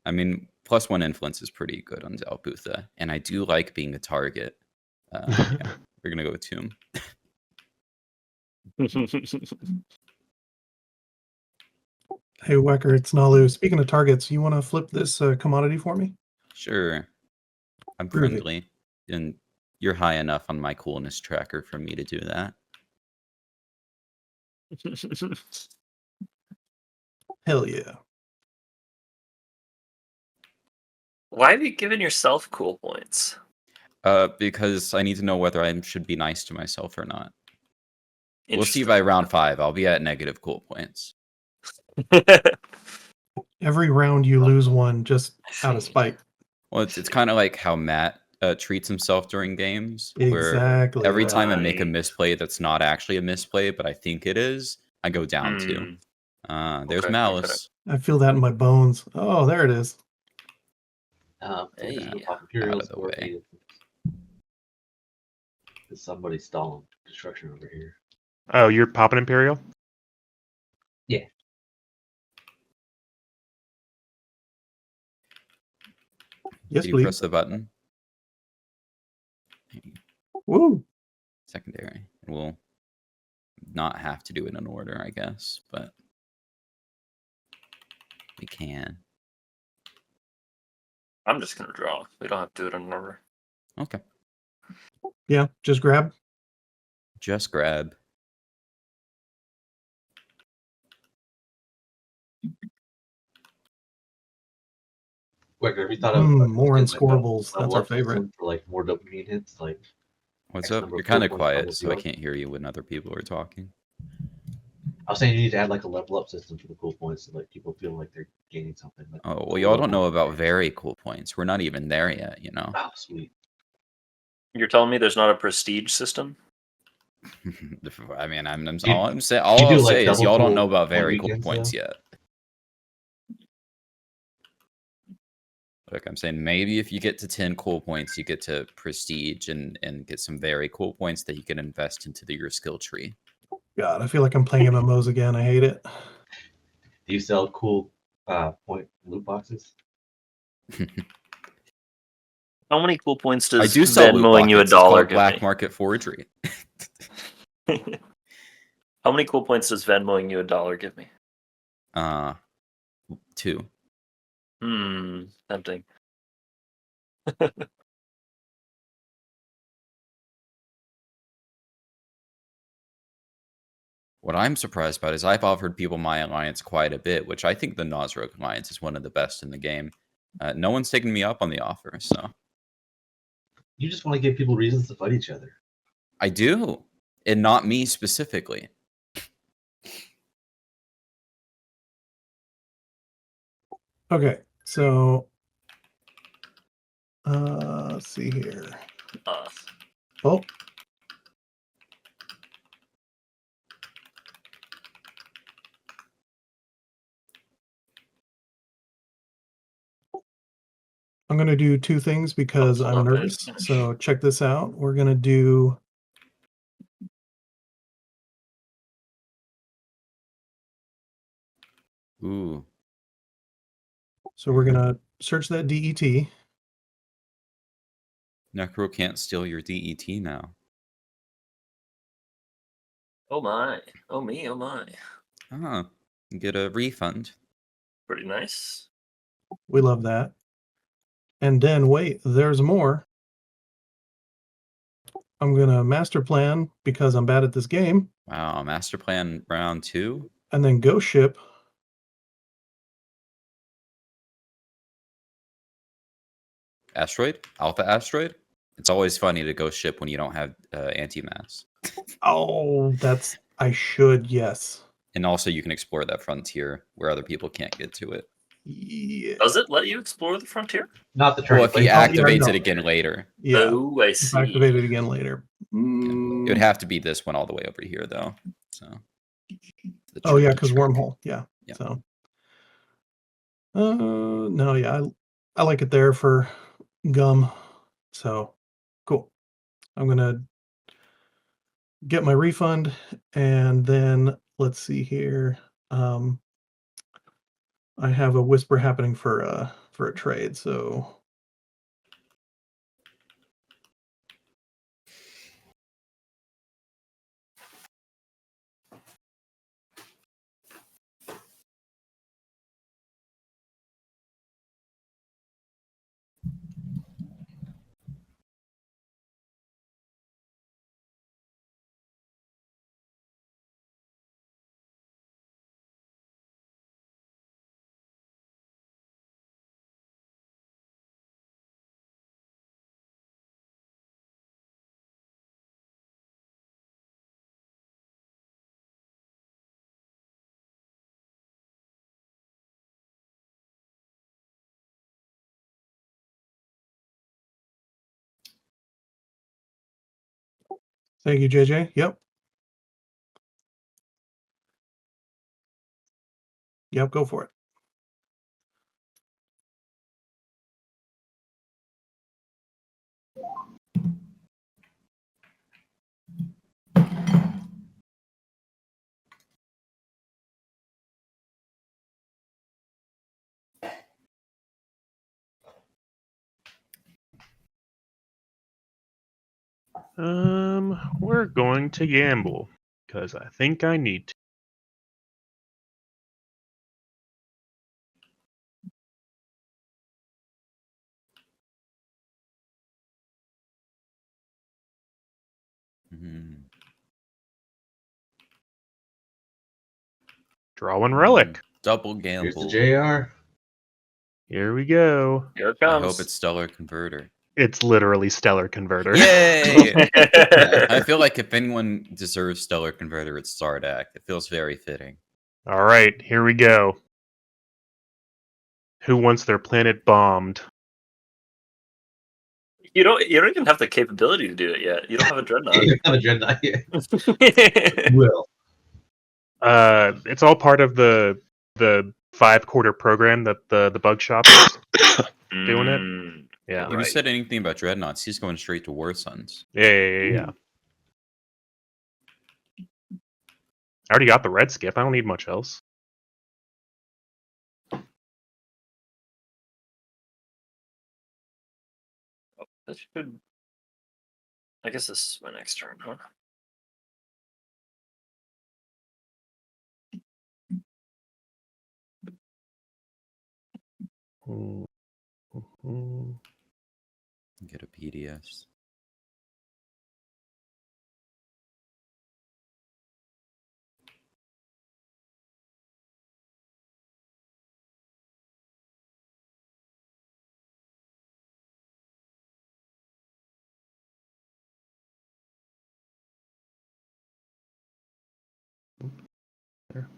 I mean, +1 influence is pretty good on Dalbutha, and I do like being a target. Yeah, we're gonna go with Tomb. Hey, Wecker, it's Nalu. Speaking of targets, you want to flip this commodity for me? Sure. I'm Groovy. friendly, and you're high enough on my coolness tracker for me to do that. Hell yeah. Why have you given yourself cool points? Because I need to know whether I should be nice to myself or not. We'll see Interesting. by round 5. I'll be at negative cool points. Every round you lose one just I out of see. spite. Well, it's kind of like how Matt treats himself during games. Where Exactly. every yeah. time I make a Right. misplay that's not actually a misplay, but I think it is, I go down 2. There's Okay, Malice. I feel that in my bones. Oh, there it is. Hey. Out Imperial of the way. Is somebody stalling construction over here? Oh, you're popping Imperial? Yes, Did you press please. the button? Woo. Secondary. We'll not have to do it in order, I guess, but we can. I'm just gonna draw. We don't have to do it in order. Okay. Yeah, just grab. Just grab. Quick, have you thought of More using, like, a unscorables. That's level our up favorite. system for like more dopamine hits? Like, What's X up? number You're of kind of cool points quiet, levels so you I up. can't hear you when other people are talking. I was saying you need to add like a level up system for the cool points so like people feel like they're gaining something. Like, Oh, well, y'all don't know about very cool points. We're not even there yet, you know? oh, sweet. You're telling me there's not a prestige system? I mean, You- all I'll you say do, like, is double y'all don't cool know about point very cool weekends, points though? yet. Look, I'm saying maybe if you get to 10 cool points, you get to prestige and get some very cool points that you can invest into your skill tree. God, I feel like I'm playing MMOs again. I hate it. Do you sell cool point loot boxes? How many cool points does I do sell loot Venmoing you buckets. $1 It's called give black me? market forgery. How many cool points does Venmoing you $1 give me? 2. Tempting. What I'm surprised about is I've offered people my alliance quite a bit, which I think the Nosrogue alliance is one of the best in the game. No one's taken me up on the offer, so You just want to give people reasons to fight each other. I do, and not me specifically. Okay, so let's see here. Oh, I'm going to do 2 things because hold I'm on, nervous. man. So check this out. We're going to do Ooh, so we're going to search that DET. Necro can't steal your DET now. Oh my. Oh me, oh my. Ah, you get a refund. Pretty nice. We love that. And then wait, there's more. I'm going to master plan because I'm bad at this game Wow, master plan round 2. and then go ship. Asteroid? Alpha asteroid? It's always funny to go ship when you don't have anti-mass. Oh, that's I should, yes. And also you can explore that frontier where other people can't get to it. Yeah. Does it let you explore the frontier? Not the turn. Well, if he Oh, yeah, activates no. it again later. Yeah. Oh, I If see. activated again later. It would have to be this one all the way over here, though. So. Oh yeah, tricky because trick. wormhole. Yeah. Yeah. So. No, yeah, I like it there for gum. So cool. I'm gonna get my refund, and then let's see here. I have a whisper happening for a trade, so thank you, JJ. Yep. Yep, go for it. We're going to gamble because I think I need to. Mhm. Draw one relic. Double Here's the gamble. JR. Here we go. Here it I comes. hope it's Stellar Converter. It's literally Stellar Converter. Yay! I feel like if anyone deserves Stellar Converter, it's Sardak. It feels very fitting. All right, here we go. Who wants their planet bombed? You don't even have the capability to do it yet. You don't have a dreadnought. You have a dreadnought yet. Will. It's all part of the 5-quarter program that the bug shop is doing it. Mm, Yeah. If you right. said anything about Dreadnoughts, he's going straight to War Suns. Yeah. I already got the red skip. I don't need much else. That should. I guess this is my next turn, huh? Mm-hmm. Get a PDS. There.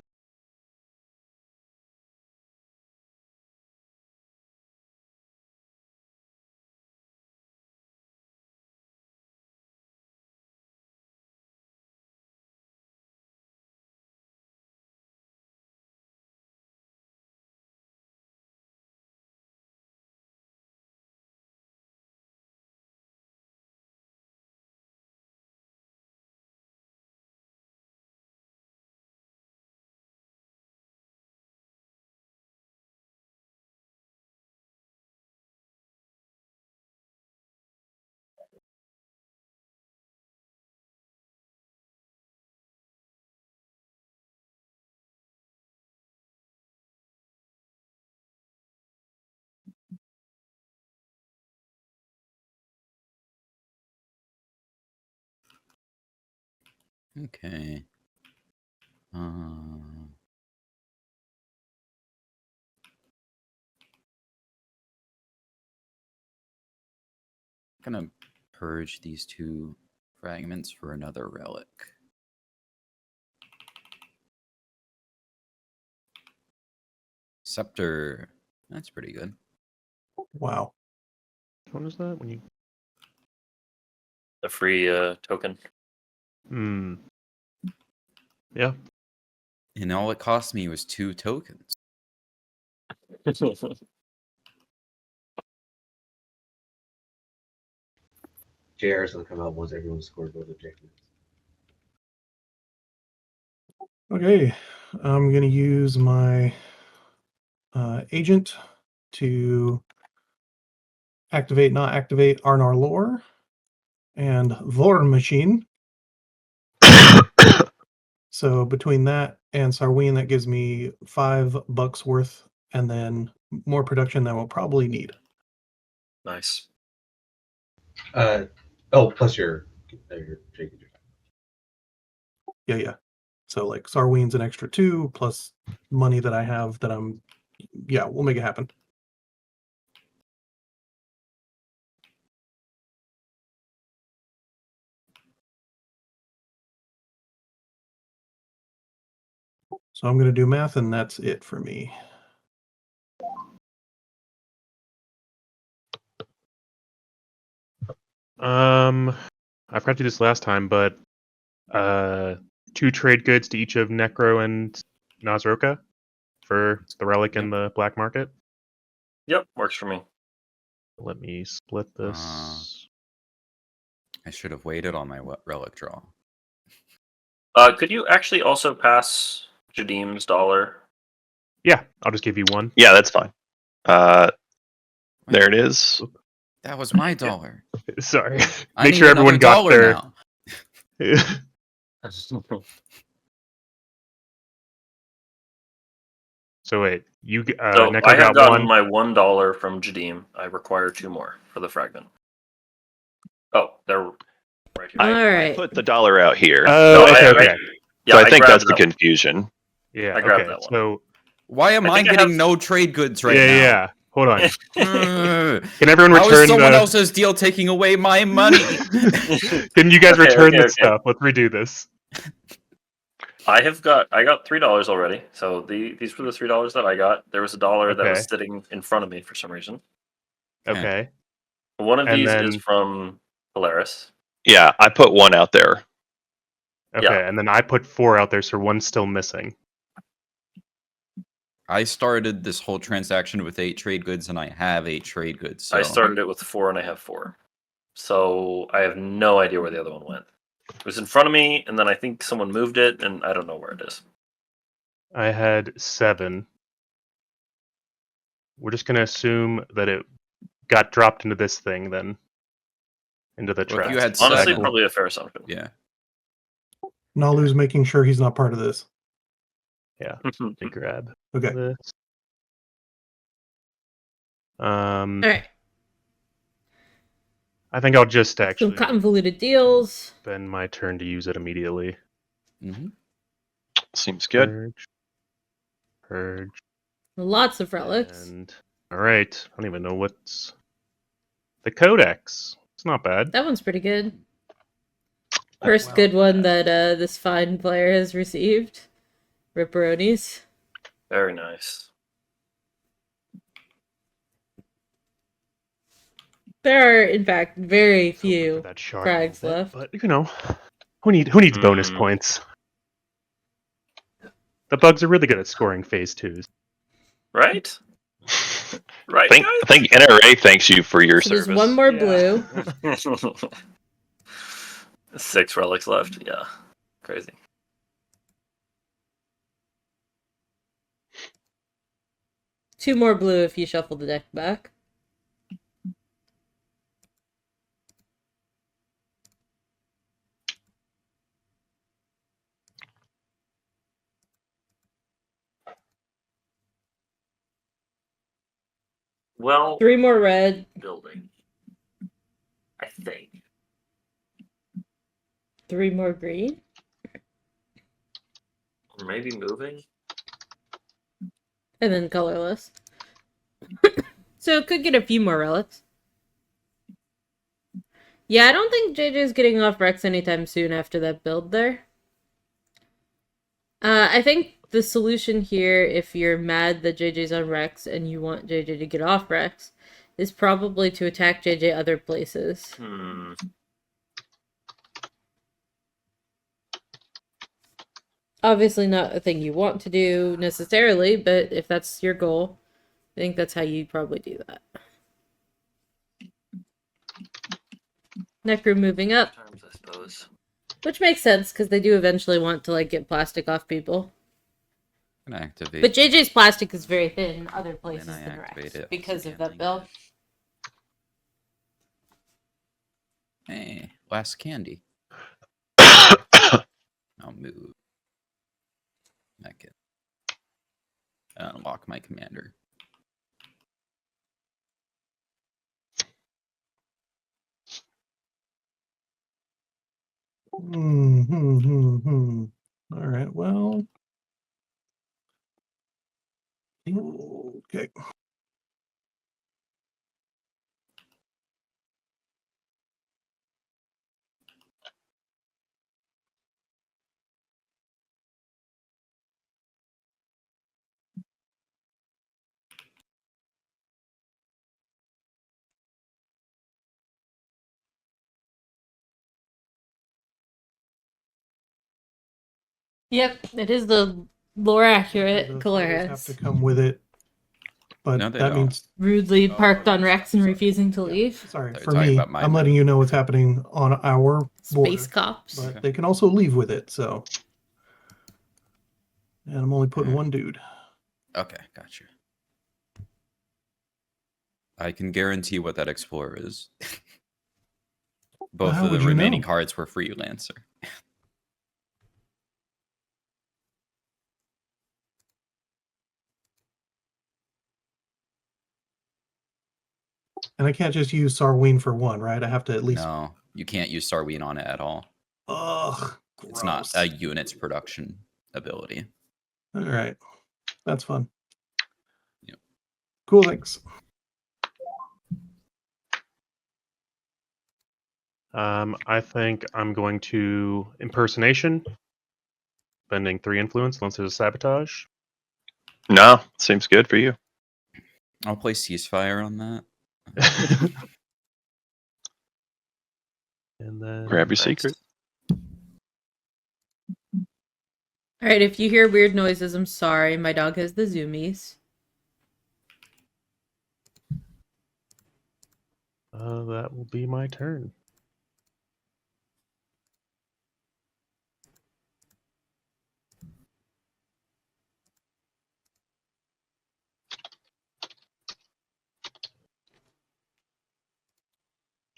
Okay. I'm gonna purge these 2 fragments for another relic. Scepter. That's pretty good. Wow. What is that? When you A free token. Yeah. And all it cost me was 2 tokens. JR is going to come out once everyone scored those objectives. Okay, I'm going to use my agent to activate, not activate Arnar Lore and Vorn Machine. So between that and Sarween, that gives me $5 worth, and then more production than we'll probably need. Nice. Plus your trade. Yeah. So like Sarween's an extra 2 plus money that I have that I'm. Yeah, we'll make it happen. So I'm going to do math, and that's it for me. I forgot to do this last time, but 2 trade goods to each of Necro and Nazroka for the relic and the black market. Yep, works for me. Let me split this. I should have waited on my relic draw. Could you actually also pass Jadim's dollar? Yeah, I'll just give you 1. Yeah, that's fine. There it is. That was my dollar. Sorry. I Make need sure everyone got another their. now. So wait, you So Necro I have got gotten 1. my $1 from Jadim. I require 2 more for the fragment. Oh, they're right here. I Alright. put the dollar out here. Oh, No, okay. Yeah, So I think grabbed that's the that one. confusion. Yeah, I grabbed okay. that one. So Why am I I think I getting have- no trade goods right now? yeah. Hold on. Ugh. Can everyone How is return someone the? else's deal taking away my money? Can you guys Okay, return okay, the stuff? Let's redo this. I got $3 already. So these were the $3 that I got. There was a dollar that was Okay. sitting in front of me for some reason. Okay. One of And these then- is from Polaris. Yeah, I put 1 out there. Okay. Yeah. And then I put 4 out there, so 1's still missing. I started this whole transaction with 8 trade goods, and I have 8 trade goods. So I started it with 4 and I have 4. So I have no idea where the other one went. It was in front of me, and then I think someone moved it, and I don't know where it is. I had 7. We're just gonna assume that it got dropped into this thing, then into the Well, if trash. you had Honestly, 7. probably a fair assumption. Yeah. Nalu's making sure he's not part of this. To grab Okay. this. Alright. I think I'll just Some actually convoluted deals. spend my turn to use it immediately. Hmm. Seems good. Purge. Lots of relics. And all right, I don't even know what's the codex. It's not bad. That one's pretty good. First good one that this fine player has received. Ripperonis. Very nice. There are, in fact, very So few look at that shard a frags little bit, left. but you know, who needs bonus points? The bugs are really good at scoring phase 2s. Right? Right, I think NRA thanks you for your So service. there's one more Yeah. blue. 6 relics left. Yeah. Crazy. Two more blue if you shuffle the deck back. Well, 3 more red. building. I think. 3 more green. Or maybe moving. And then colorless. So it could get a few more relics. Yeah, I don't think JJ's getting off Rex anytime soon after that build there. I think the solution here, if you're mad that JJ's on Rex and you want JJ to get off Rex, is probably to attack JJ other places. Obviously not a thing you want to do necessarily, but if that's your goal, I think that's how you'd probably do that. Necro moving up, Terms, I suppose. which makes sense because they do eventually want to like get plastic off people. Gonna activate. But JJ's plastic is very thin in other places I than activate Rex it because of that scanning. build. Hey, last candy. I'll move. Back it. And unlock my commander. All right. Well. Okay. Yep, it is the lore accurate Those photos have to Colaris. come with it, but No, they that don't. means Rudely Oh, parked on yes, Rex and sorry. refusing to Yeah. leave. sorry They're for talking me. about my I'm letting you know what's happening on our Space border, cops. but Okay. they can also leave with it. So, and I'm only putting Mm. one dude. Okay, gotcha. I can guarantee what that explorer is. Both how of the would you remaining know? cards were freelancer. And I can't just use Sarween for one, right? I have to at least. No, you can't use Sarween on it at all. Ugh, It's not gross. a unit's production ability. All right, that's fun. Yep. Cool. Thanks. I think I'm going to impersonation, spending 3 influence unless there's a sabotage. No, seems good for you. I'll play ceasefire on that. And then Grab your Nice. secret. Alright, if you hear weird noises, I'm sorry. My dog has the zoomies. that will be my turn.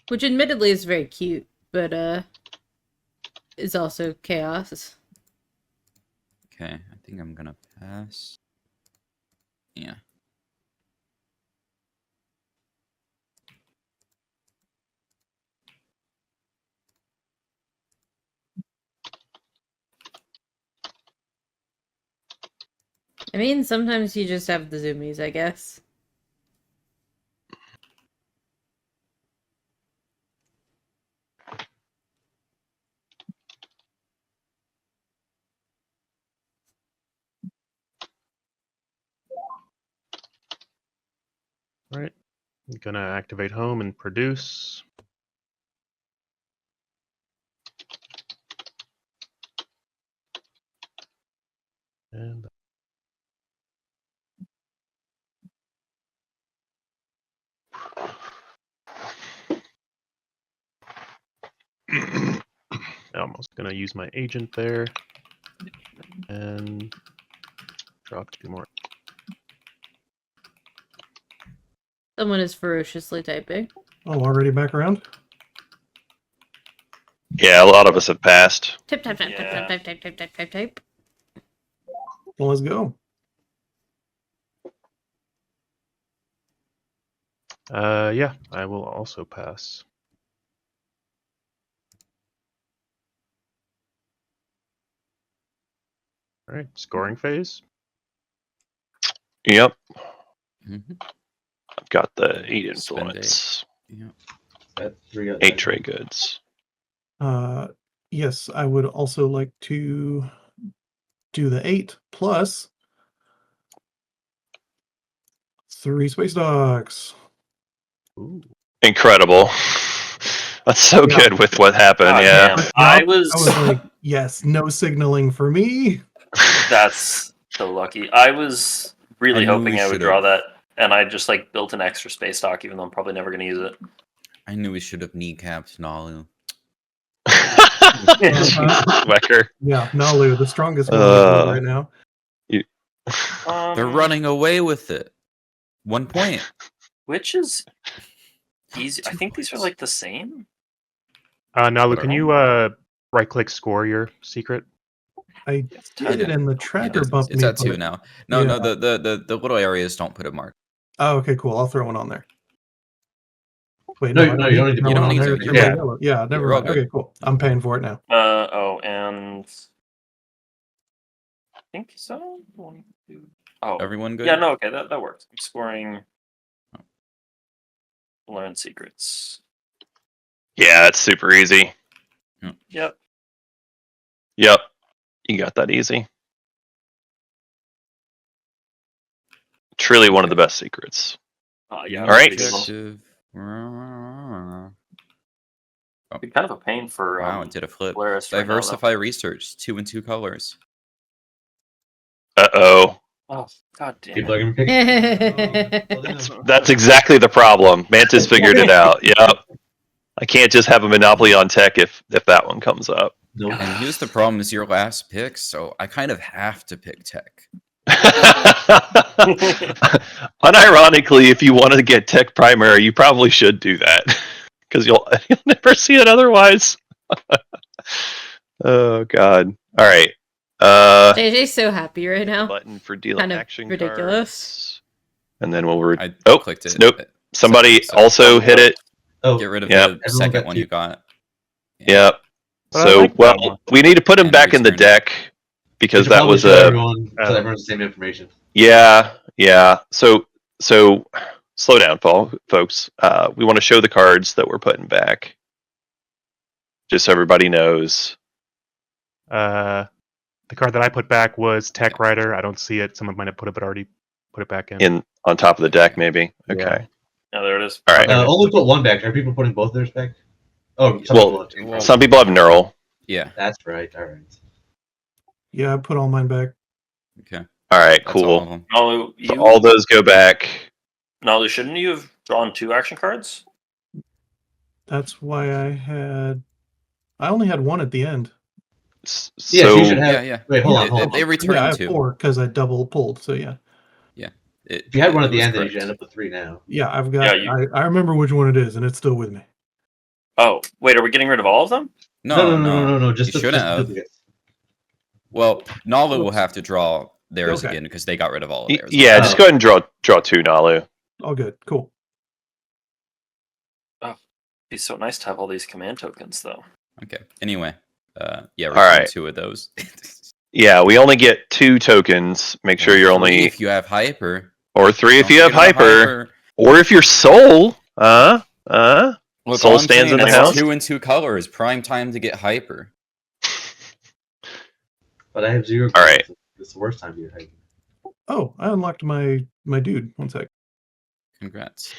Which admittedly is very cute, but is also chaos. Okay, I think I'm gonna pass. Yeah. I mean, sometimes you just have the zoomies, I guess. All right, I'm gonna activate home and produce. And I'm also gonna use my agent there and drop 2 more. Someone is ferociously typing. Oh, already back around? Yeah, a lot of us have passed. Type, type, type, Yeah. type, type, type, type, type, type, type. Well, let's go. Yeah, I will also pass. All right, scoring phase. Yep, Mm-hmm. I've got the 8 Spend influence, Yeah. That's 3. 8 trade goods. Yes, I would also like to do the 8 plus 3 space dogs. Ooh. Incredible. That's so Yeah. good with what happened. God Yeah. damn. I was. I was like, yes, no signaling for me. That's so lucky. I was really I knew hoping we I would should've- draw that, and I just like built an extra space dock, even though I'm probably never going to use it. I knew we should have kneecapped Nalu. Jesus, Wecker. Yeah, Nalu, the strongest one in the world right now. They're running away with it. 1 point. Which is easy. I 2 think these are points. like the same. Nalu, Whatever. can you right click score your secret? I It's did it, Yeah. and the Yeah, tracker bumped it's me. at 2 but- now. No, yeah. no, the little areas don't put a mark. Oh, okay, cool. I'll throw one on there. Wait, No, no, I no, you don't need to throw You one don't on need there. to. It's You're gonna be good. yellow. Yeah, never You're all mind. good. Okay, cool. I'm paying for it now. And I think so. 1, 2. Oh, Everyone good? yeah. No, okay, that works. I'm scoring. Learn secrets. Yeah, it's super easy. Yep. Yep. You got that easy. Truly one of the best secrets. Yeah. All right. Pretty Objective. kind of a pain for. Wow, it did a flip. Polaris right now, though. Diversify research. 2 and 2 colors. Uh-oh. Oh, god damn People it. are gonna pick. That's exactly the problem. Mantis figured it out. Yep. I can't just have a monopoly on tech if that one comes up. Nope. And here's the problem: is your last pick, so I kind of have to pick tech. Unironically, if you want to get tech primary, you probably should do that because you'll never see it otherwise. Oh God! All right. JJ's so happy right now. Button for dealing Kind of action ridiculous. cards. And then we'll I oh clicked it. nope. Somebody So also hit it. Oh, get rid of Yep. the Everyone second got one 2. you got. Yep. But I So like that one. we need to put him And back in the return it. deck because should that probably was show a everyone so everyone's the same information. yeah. So slow down, folks. We want to show the cards that we're putting back, just so everybody knows. The card that I put back was Tech Rider. I don't see it. Someone might have put it, but already put it back in. In on top of the deck, maybe. Yeah. Okay. Yeah, there it is. All right. Only put one back. Are people putting both theirs back? Oh, some Well, people have 2. well, Some people have neural. Yeah. That's right. All right. Yeah, I put all mine back. Okay. All right. That's all Cool. of them. Nalu, So all those go back. Nalu, shouldn't you have drawn 2 action cards? That's why I only had one at the end. So Yeah, so you should have. Yeah. Wait, hold Yeah, on, hold on. They return Yeah, I have 2. 4 because I double pulled. So yeah, If you had one at it the was end, then you correct. should end up with 3 now. yeah, I've got. Yeah, I remember which one it is, and it's still with me. Oh, wait, are we getting rid of all of them? No. Just You the shouldn't have. duplicates. Well, Nalu will Whoops. have to draw theirs Okay. again because they got rid of all of theirs. Yeah, just go ahead and draw 2, Nalu. All good. Cool. It'd be so nice to have all these command tokens, though. Okay. Anyway, yeah, All return right. 2 of those. Yeah, we only get 2 tokens. Make sure you're only if you have hyper, or 3 if don't you have forget about hyper, or if you're soul. Look, Soul all I'm stands in saying the is house. 2 and 2 colors, prime time to get hyper. But I have 0. All right. It's the worst time to get hyper. Oh, I unlocked my dude. One sec. Congrats.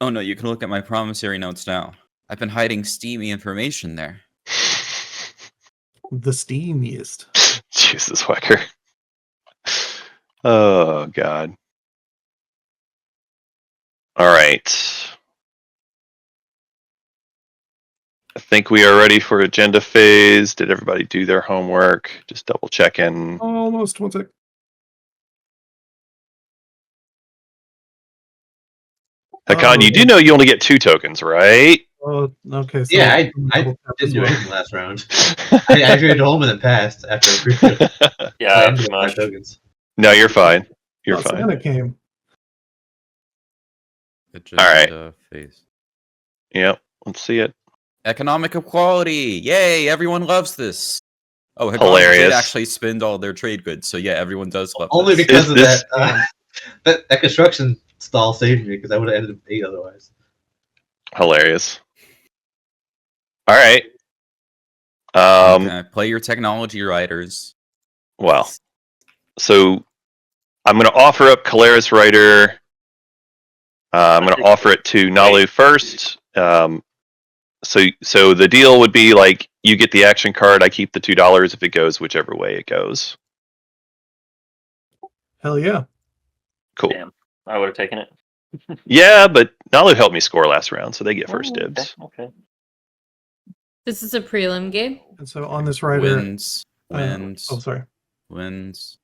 Oh no, you can look at my promissory notes now. I've been hiding steamy information there. The steamiest. Jesus, Wecker. Oh God. All right. I think we are ready for agenda phase. Did everybody do their homework? Just double checking. Almost. One sec. Hakan, you do know you only get 2 tokens, right? Oh, okay. So Yeah, I double tap as didn't do well. anything last round. I traded home and then passed after a pre Yeah, pretty much. tokens. No, you're fine. You're Oh, fine. Santa came. Agenda phase. Yep. Let's see it. Economic equality! Yay! Everyone loves this. Oh, Hakan Hilarious. did actually spend all their trade goods, so yeah, everyone does love Only this. because Is of this- that construction stall saved me because I would have ended up 8 otherwise. Hilarious. All right. Okay, play your technology writers. Well, so I'm going to offer up Caleris Writer. I'm going to offer it to Nalu first. So the deal would be like you get the action card, I keep the $2 if it goes whichever way it goes. Hell yeah. Cool. Damn. I would have taken it. Yeah, but Nalu helped me score last round, so they get first Oh, dibs. Okay. This is a prelim game. And so on this rider, Wins. oh sorry. Wins.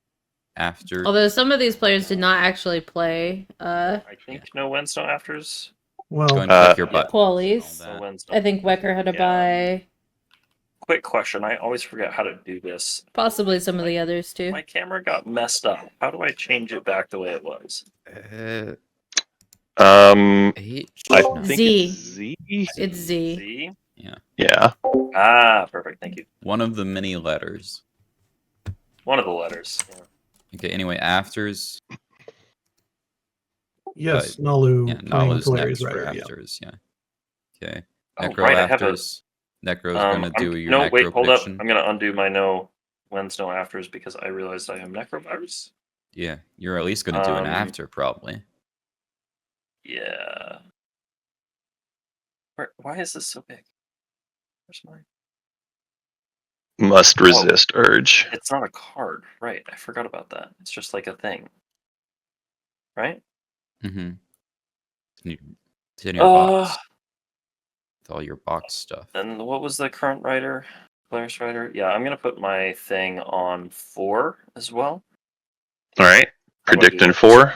After. Although some of these players did not actually play I think no wins, no afters. Well, Go and check your yeah. butt. qualies. All No that. wins. I think Wecker had to Yeah. buy Quick question. I always forget how to do this. possibly some of the others too. My camera got messed up. How do I change it back the way it was? H. I No. think Z. it's Z. It's Z. See? Yeah. Ah, perfect. Thank you. One of the many letters. One of the letters. Yeah. Okay. Anyway, afters. yes, Nalu Yeah, playing Nalu's Tolari's next for rider. Yeah. afters. Yeah. Okay. Oh, Necro right, I have a- afters. Necro's gonna do your no, necro wait, hold up. prediction. I'm gonna undo my no wins, no afters because I realized I am necrovirus. Yeah, you're at least gonna do an Um, after probably. Yeah. Why is this so big? Where's mine? Must resist urge. It's not a card, right? I forgot about that. It's just like a thing, right? Mm-hmm. It's in your box. With all your box stuff. And what was the current writer? Player's writer? Yeah, I'm gonna put my thing on 4 as well. All right. How do I do Predicting that? 4.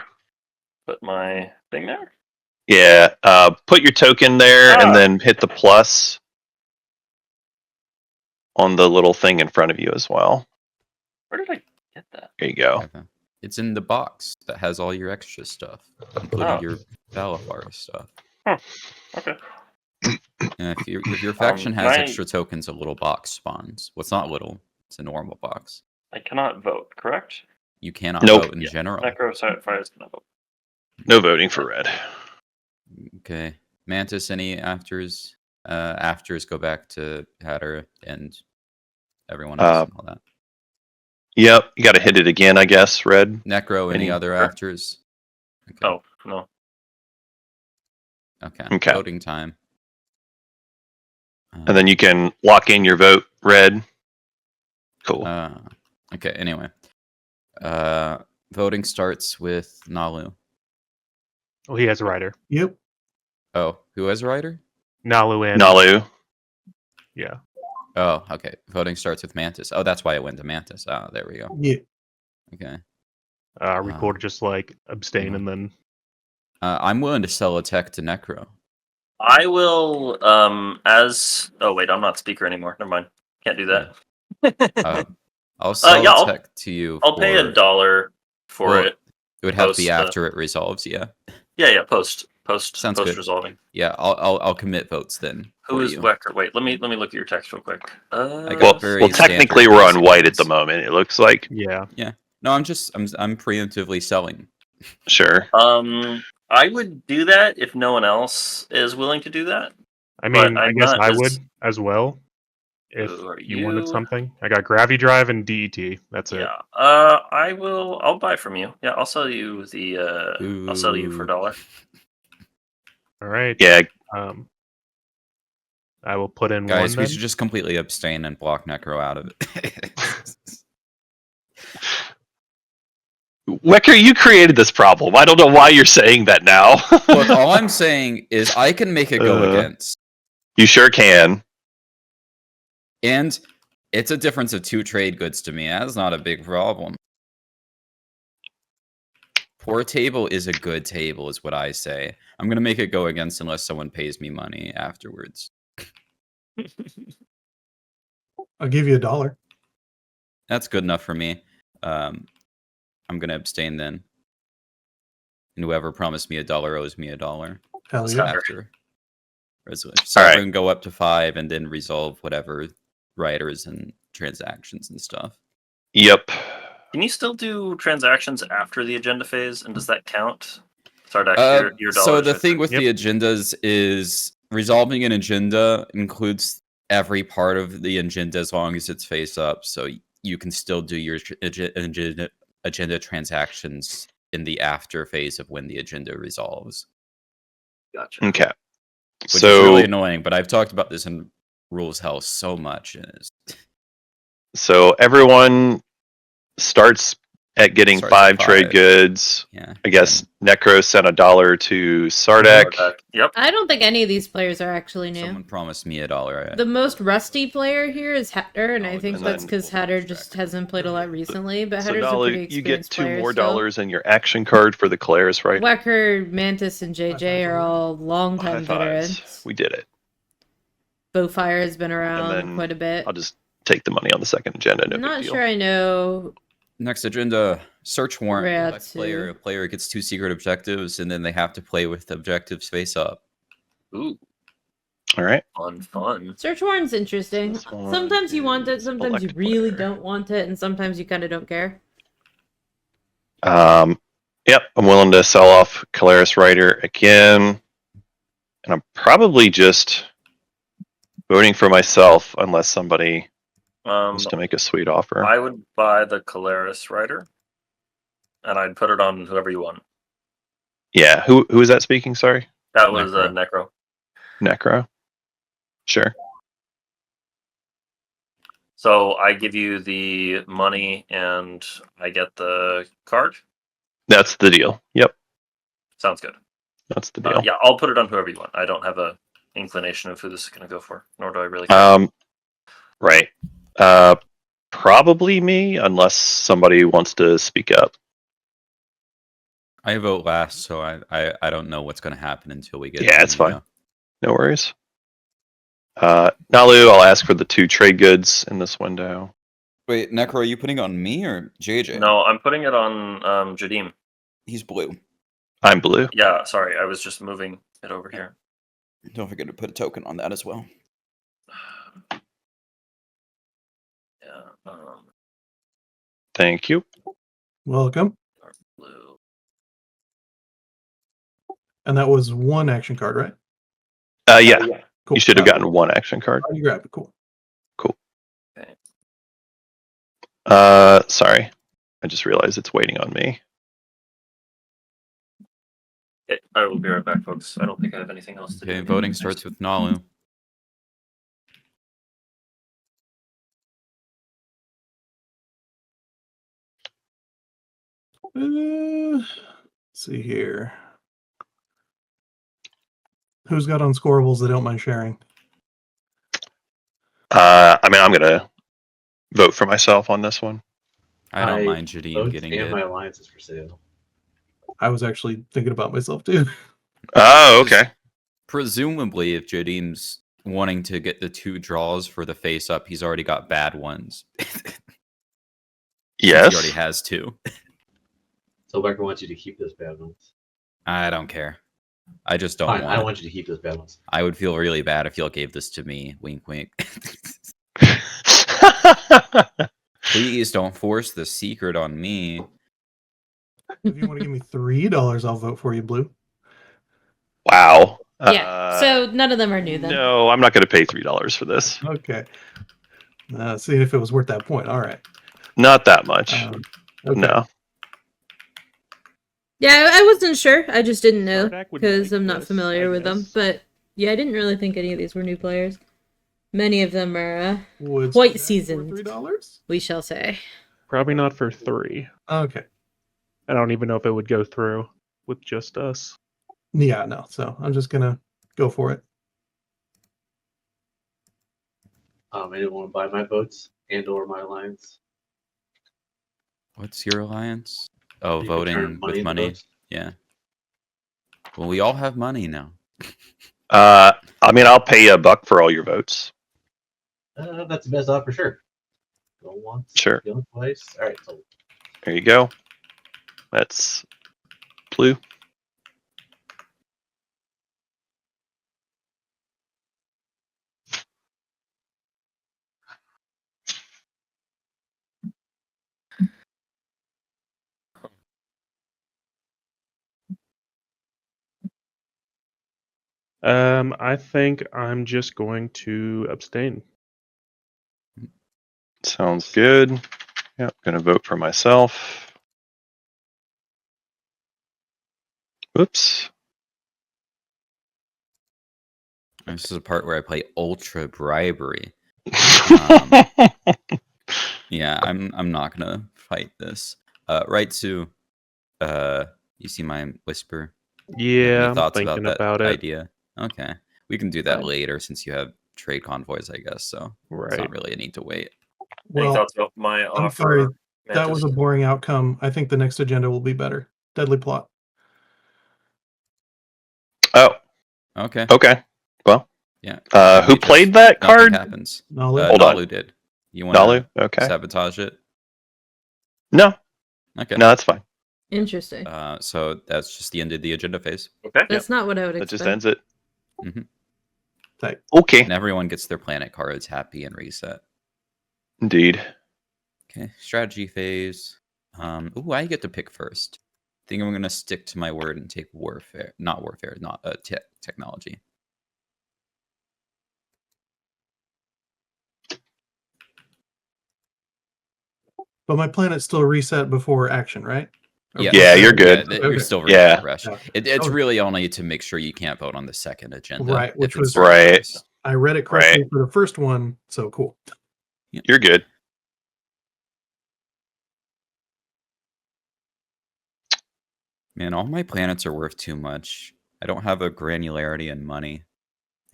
Put my thing there. Yeah. Put your token there Ah. and then hit the plus on the little thing in front of you as well. Where did I get that? There you go. Okay. It's in the box that has all your extra stuff, including Oh. your Valafar stuff. Okay. And if your faction has my- extra tokens, a little box spawns. Well, it's not little; it's a normal box. I cannot vote, correct? You cannot Nope. vote in general. Necrofire's cannot vote. No voting for red. Okay, Mantis. Any afters? Afters go back to Hatter and everyone else and all that. Yep. You got to hit it again, I guess. Red. Necro. Any other Sure. afters? Okay. Oh, no. Okay. Okay. Voting time. And then you can lock in your vote. Red. Cool. Okay. Anyway, voting starts with Nalu. Oh, he has a rider. Yep. Oh, who has a rider? Nalu and Nalu. yeah. Oh, okay. Voting starts with Mantis. Oh, that's why it went to Mantis. Oh, there we go. Yeah. Okay. Record just like abstain and then I'm willing to sell a tech to Necro. I will, oh wait, I'm not speaker anymore. Never mind. Can't do that. I'll sell yeah, a tech to you. I'll pay $1 for Well, it. It would have to be post, after it resolves. Yeah. Yeah, post Sounds good. resolving. Yeah, I'll commit votes then. Who for is you. Wecker? Wait, let me look at your text real quick. I got Well, very technically standard we're on basic white at ones. the moment. It looks like. yeah. No, I'm preemptively selling. Sure. I would do that if no one else is willing to do that. I mean, But I I'm guess not I as- would as well. If Who are you wanted you? something, I got Gravity Drive and DET. That's it. Yeah. I'll buy from you. Yeah, I'll sell you the I'll sell you for Ooh. $1. All right. Yeah. I will put in Guys, one. we Then. should just completely abstain and block Necro out of it. Wecker, you created this problem. I don't know why you're saying that now. Look, all I'm saying is I can make it go against. You sure can. And it's a difference of 2 trade goods to me. That's not a big problem. Poor table is a good table, is what I say. I'm going to make it go against unless someone pays me money afterwards. I'll give you $1. That's good enough for me. I'm going to abstain then. And whoever promised me $1 owes me $1. Hell yeah. After resolution. So All I'm right. going to go up to 5 and then resolve whatever writers and transactions and stuff. Yep. Can you still do transactions after the agenda phase, and does that count? Sorry, your dollars. So the right thing there. with the agendas is resolving an agenda includes every part of the agenda as long as it's face up. So you can still do your agenda transactions in the after phase of when the agenda resolves. Gotcha. Okay. Which is So really annoying, but I've talked about this in Rules Hell so much. And everyone starts at getting Starts at 5 trade 5. goods. Yeah. I guess Necro sent $1 to Sardek. Yep. I don't think any of these players are actually new. Someone promised me $1. The most rusty player here is Hatter, and I think and that's then- because Hatter just hasn't played a lot recently. But So Hatter's a Nalu, pretty you get experienced 2 player more still. dollars in your action card for the Calaris, right? Wecker, Mantis, and JJ are all High longtime fives. veterans. We did it. Bowfire has been around then quite a bit. I'll just take the money on the second agenda. No I'm big not deal. sure I know. Next agenda, search warrant. Yeah, Select player. A player gets 2 secret objectives, and then they have to play with objectives face up. Ooh, All right. fun. Search warrant's interesting. This one Sometimes you want it, is sometimes you select really player. don't want it, and sometimes you kind of don't care. Yep, I'm willing to sell off Calaris Rider again. And I'm probably just voting for myself unless somebody wants to make a sweet offer. I would buy the Calaris Rider, and I'd put it on whoever you want. Yeah, who is that speaking? Sorry. That was Necro. Necro. Necro. Sure. So I give you the money, and I get the card. That's the deal. Yep, Sounds good. that's the deal. Yeah, I'll put it on whoever you want. I don't have a inclination of who this is going to go for, nor do I really care. Right. Probably me, unless somebody wants to speak up. I vote last, so I don't know what's going to happen until we get. Yeah, it's fine. No worries. Nalu, I'll ask for the 2 trade goods in this window. Wait, Necro, are you putting it on me or JJ? No, I'm putting it on Jadim. He's blue. I'm blue. Yeah, sorry, I was just moving it over here. Don't forget to put a token on that as well. Yeah, Thank you. Welcome. dark blue. And that was 1 action card, right? Yeah, Cool. you should have gotten 1 action card. You grab it. Cool. Sorry. I just realized it's waiting on me. Okay, I will be right back, folks. I don't think I have anything else to Okay, do. voting starts with Nalu. Let's see here. Who's got unscorables they don't mind sharing? I mean, I'm gonna vote for myself on this one. I don't My mind Jadim votes getting and it. my alliance is for sale. I was actually thinking about myself too. Oh, okay. Presumably, if Jadim's wanting to get the 2 draws for the face up, he's already got bad ones. Yes. He already has 2. So Becker wants you to keep those bad ones. I don't care. I just don't Fine, want I it. want you to keep those bad ones. I would feel really bad if y'all gave this to me. Wink, wink. Please don't force the secret on me. If you want to give me $3, I'll vote for you, Blue. Wow. Yeah. So none of them are new then. No, I'm not going to pay $3 for this. Okay. Seeing if it was worth that point. All right. Not that much. Okay. No. Yeah, I wasn't sure. I just didn't know Sardek would because like I'm not this, familiar I with them. guess. But yeah, I didn't really think any of these were new players. Many of them are, Would Quite Sardek for seasoned. $3? we shall say. Probably not for 3. Okay. I don't even know if it would go through with just us. Yeah, no. So I'm just gonna go for it. Anyone want to buy my votes and or my alliance? What's your alliance? Oh, You can turn voting with into money. votes. Yeah. Well, we all have money now. I mean, I'll pay you $1 for all your votes. That's the best offer, sure. Go once, Sure. go twice. All right, so There you go. That's blue. I think I'm just going to abstain. Sounds good. Yep, gonna vote for myself. Whoops. This is a part where I play ultra bribery. Yeah, I'm not gonna fight this. Right to, you see my whisper? Yeah, Any I'm thoughts thinking about that about it. idea? Okay, we can do that Right. later since you have trade convoys, I guess. So it's Right. not really a need to wait. Any Well, thoughts about my I'm offer? sorry. That Mantis? was a boring outcome. I think the next agenda will be better. Deadly plot. Oh, Okay. okay. Well, Yeah. who We just- played that nothing card? happens. Nalu? Hold on. Nalu did. You want Nalu? to Okay. sabotage it? No, Okay. no, that's fine. Interesting. So that's just the end of the agenda phase. Okay. That's not what I would That expect. just ends it. hmm Okay, And everyone gets their planet cards happy and reset. indeed. Okay. Strategy phase. I get to pick first. I think I'm going to stick to my word and take warfare. Not warfare, not technology. But my planet's still reset before action, right? Or Yeah, Yeah, you're good. Yeah, Okay. you're still Yeah. ready to rush. Yeah. It's Oh. really only to make sure you can't vote on the second agenda. Right, if which it was- starts Right. first. I read it correctly for the first one, so cool. You're good. Man, all my planets are worth too much. I don't have a granularity in money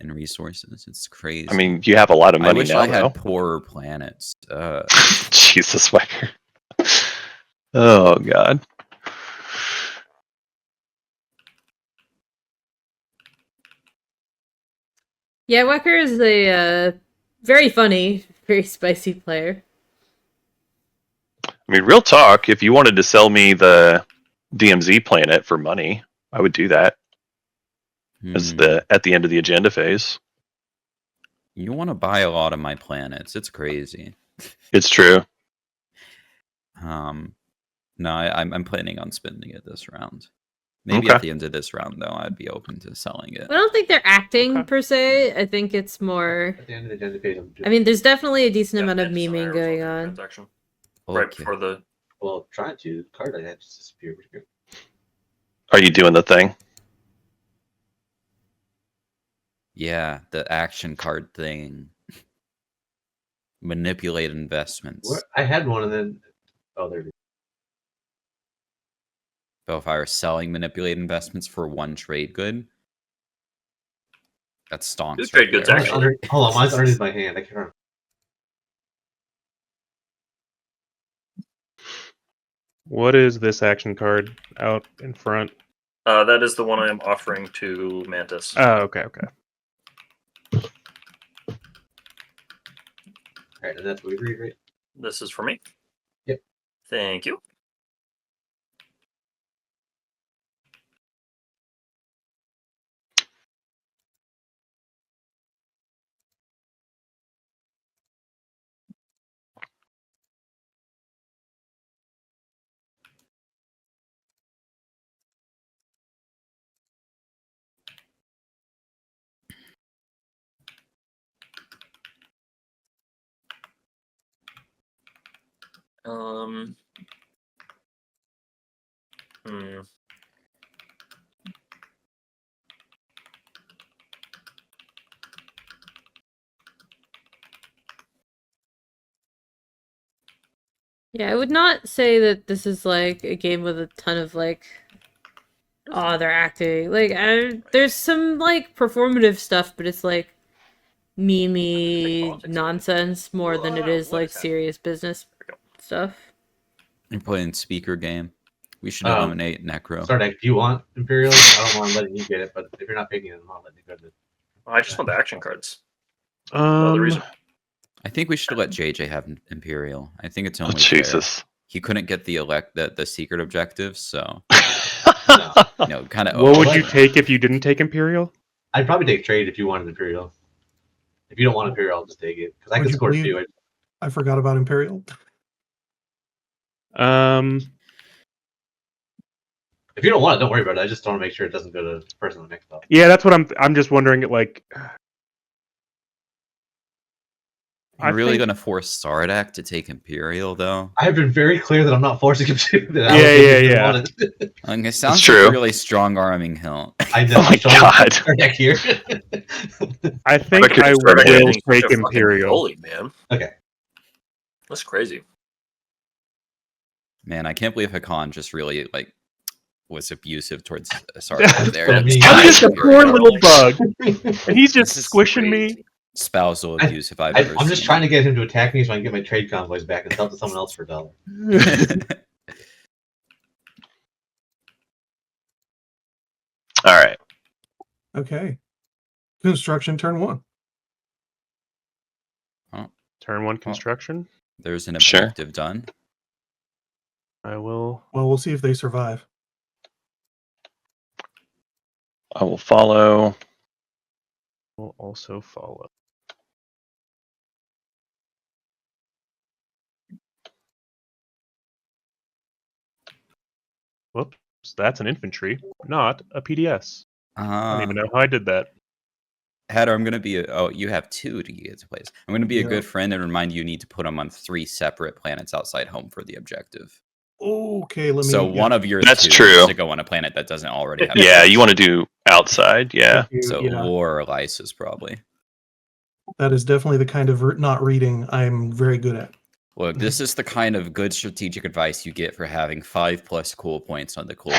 and resources. It's crazy. I mean, you have a lot of I money wish now, I had though. poorer planets. Jesus, Wecker. Oh, God. Yeah, Wecker is a very funny, very spicy player. I mean, real talk, if you wanted to sell me the DMZ planet for money, I would do that as at the end of the agenda phase. You want to buy a lot of my planets. It's crazy. It's true. No, I'm planning on spending it this round. Maybe Okay. at the end of this round, though, I'd be open to selling it. I don't think they're acting Okay. per se. I think it's more. At the end of the agenda phase, I'm just, I mean, there's definitely a decent Yeah, amount of Mantis and I memeing are going resolving the on. transaction. Right Okay. before the well, trying to. The card I had just disappeared. Are you doing the thing? Yeah, the action card thing. Manipulate investments. What? I had one and then. Oh, there it is. Bellfire selling manipulate investments for one trade good. That's stonks. Two trade goods, there. Mine's actually. hold on, mine's underneath my hand. I can't remember. What is this action card out in front? that is the one I am offering to Mantis. Oh, okay. Alright, and that's what we agreed, right? This is for me. Yep. Thank you. Hmm. Yeah, I would not say that this is like a game with a ton of like, oh, they're acting. Like, there's some like performative stuff, but it's like memey nonsense more than it is like serious business stuff. You're playing speaker game. We should Um, eliminate Necro. Sardak, do you want Imperial? I don't mind letting you get it, but if you're not picking it, I'm not letting you go to it. I just want the action cards. No other reason. I think we should let JJ have Imperial. I think it's Oh, only fair. Jesus. He couldn't get the secret objective, so No. kind of. What would you take if you didn't take Imperial? I'd probably take trade if you wanted Imperial. If you don't want Imperial, I'll just take it because I Would can you score believe- two. I forgot about Imperial. If you don't want it, don't worry about it. I just want to make sure it doesn't go to the person on the next up. Yeah, that's what I'm just wondering. Like, You're I really think- gonna force Sardak to take Imperial, though? I have been very clear that I'm not forcing him to. That Yeah. Like, it sounds true. like a really strong arming hill. I know. Oh my God. Sardak here. I think Look at I this will Sardak Being such take a fucking Imperial. bully, man. Okay. That's crazy. Man, I can't believe Hakan just really like was abusive towards Sardak there. I mean, I'm just a poor Imperium. little bug, and he's just This is squishing me. crazy. Spousal abuse if I've ever I'm just seen trying it. to get him to attack me so I can get my trade convoys back and sell to someone else for $1. All right. Okay. Construction turn 1. Turn 1 construction. There's an Sure. objective done. I will. Well, we'll see if they survive. I will follow. Will also follow. Whoops, that's an infantry, not a PDS. I don't even know how I did that. Hatter, I'm gonna be. You have 2 to get to place. I'm gonna be a Yeah. good friend and remind you need to put them on 3 separate planets outside home for the objective. Okay, let me. So one of your That's 2 true. needs to go on a planet that doesn't already have. Yeah, you want to do outside. Yeah. So yeah, Lore or Lysis probably. that is definitely the kind of not reading I'm very good at. Look, this is the kind of good strategic advice you get for having 5+ cool points on the cool.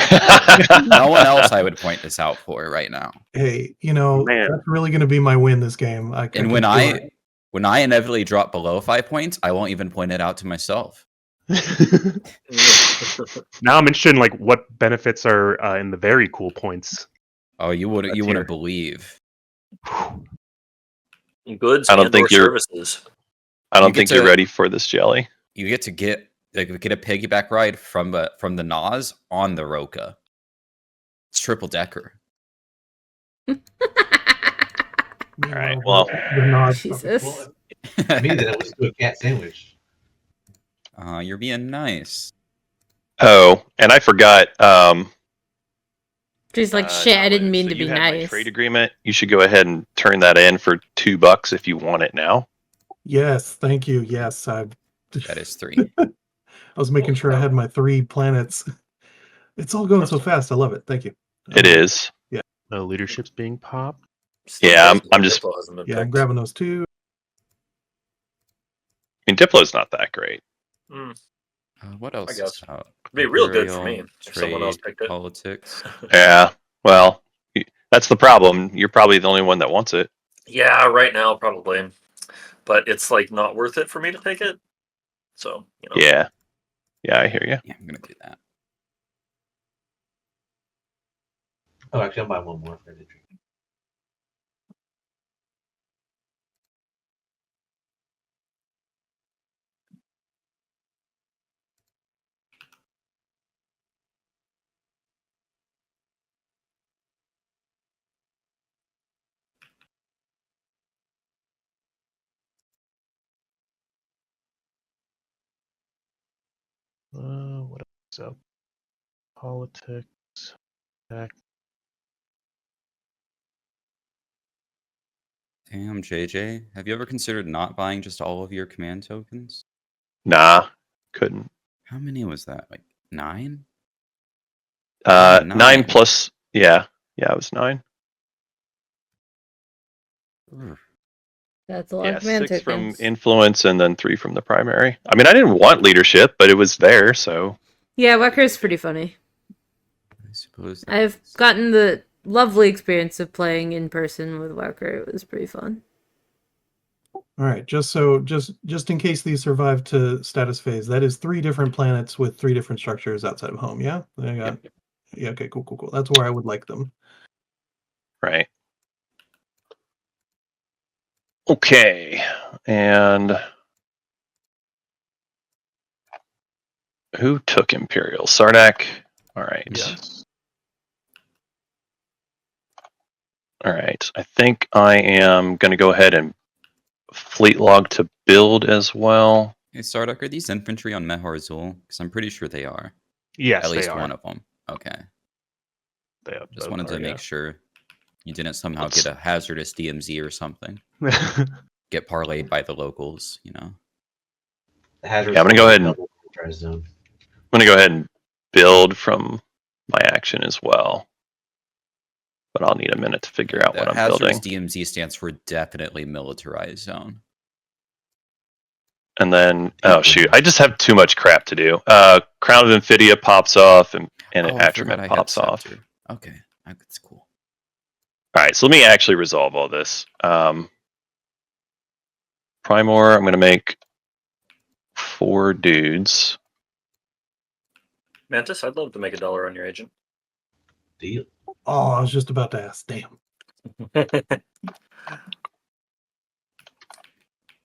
No one else I would point this out for right now. Hey, you know, Man. that's really going to be my win this game. And can when feel I it. when I inevitably drop below 5 points, I won't even point it out to myself. Now I'm interested in like what benefits are in the very cool points. Oh, you Let's wouldn't hear. believe. Goods I don't and think or you're- services. I don't You get think you're to- ready for this, Jelly. You get to get a piggyback ride from the Nas on the Roka. It's triple decker. Meanwhile, right, well- the nod. Jesus. Well, to me, then it was to a cat sandwich. You're being nice. Oh, and I forgot. She's like, shit, I didn't mean so to you be had my nice. trade agreement. You should go ahead and turn that in for $2 if you want it now. Yes, thank you. Yes, I That is 3. was making sure I had my 3 planets. It's all going so fast. I love it. Thank you. It is. No leadership's being popped. Yeah, I'm just- Diplo hasn't been Yeah, I'm picked. grabbing those 2. I mean, Diplo's not that great. What else? guess. Is out? It'd be real good for Imperial, me if someone else trade, picked it. Politics. Yeah. Well, that's the problem. You're probably the only one that wants it. Yeah, right now probably, but it's like not worth it for me to take it. So you know. Yeah. Yeah, I hear you. Yeah, I'm gonna do that. Oh, actually, I'll buy one more for the drink. What else up? Politics. Back. Damn, JJ. Have you ever considered not buying just all of your command tokens? Nah, couldn't. How many was that? Like 9? 9 9. plus. Yeah. Yeah, it was 9. Ugh. That's a lot Yeah, of command 6 from tokens. influence and then 3 from the primary. I mean, I didn't want leadership, but it was there, so. Yeah, Wecker's pretty funny. I suppose. I've gotten the lovely experience of playing in person with Wecker. It was pretty fun. All right, just in case these survive to status phase, that is 3 different planets with 3 different structures outside of home. Yeah, I got. Yeah, okay, cool. That's where I would like them. Right. Okay. And who took Imperial? Sardak? All right. Yes. All right. I think I am going to go ahead and fleet log to build as well. Hey, Sardak, are these infantry on Mehar Zul? Because I'm pretty sure they are. Yes, At least they are. one of them. Okay. They Just both wanted to are, make sure you didn't somehow Let's- get a hazardous DMZ or something. yeah. Get parlayed by the locals, you know? The hazard. Yeah, I'm gonna go ahead and- Zone. I'm going to go ahead and build from my action as well. But I'll need a minute to figure out The what I'm hazardous building. DMZ stands for definitely militarized zone. And then, oh shoot, I just have too much crap to do. Crown of Infidia pops off, and Oh, I forgot Atrament I had pops off. Scepter. Okay, that's cool. All right, so let me actually resolve all this. Primor, I'm going to make 4 dudes. Mantis, I'd love to make $1 on your agent. Deal. Oh, I was just about to ask. Damn.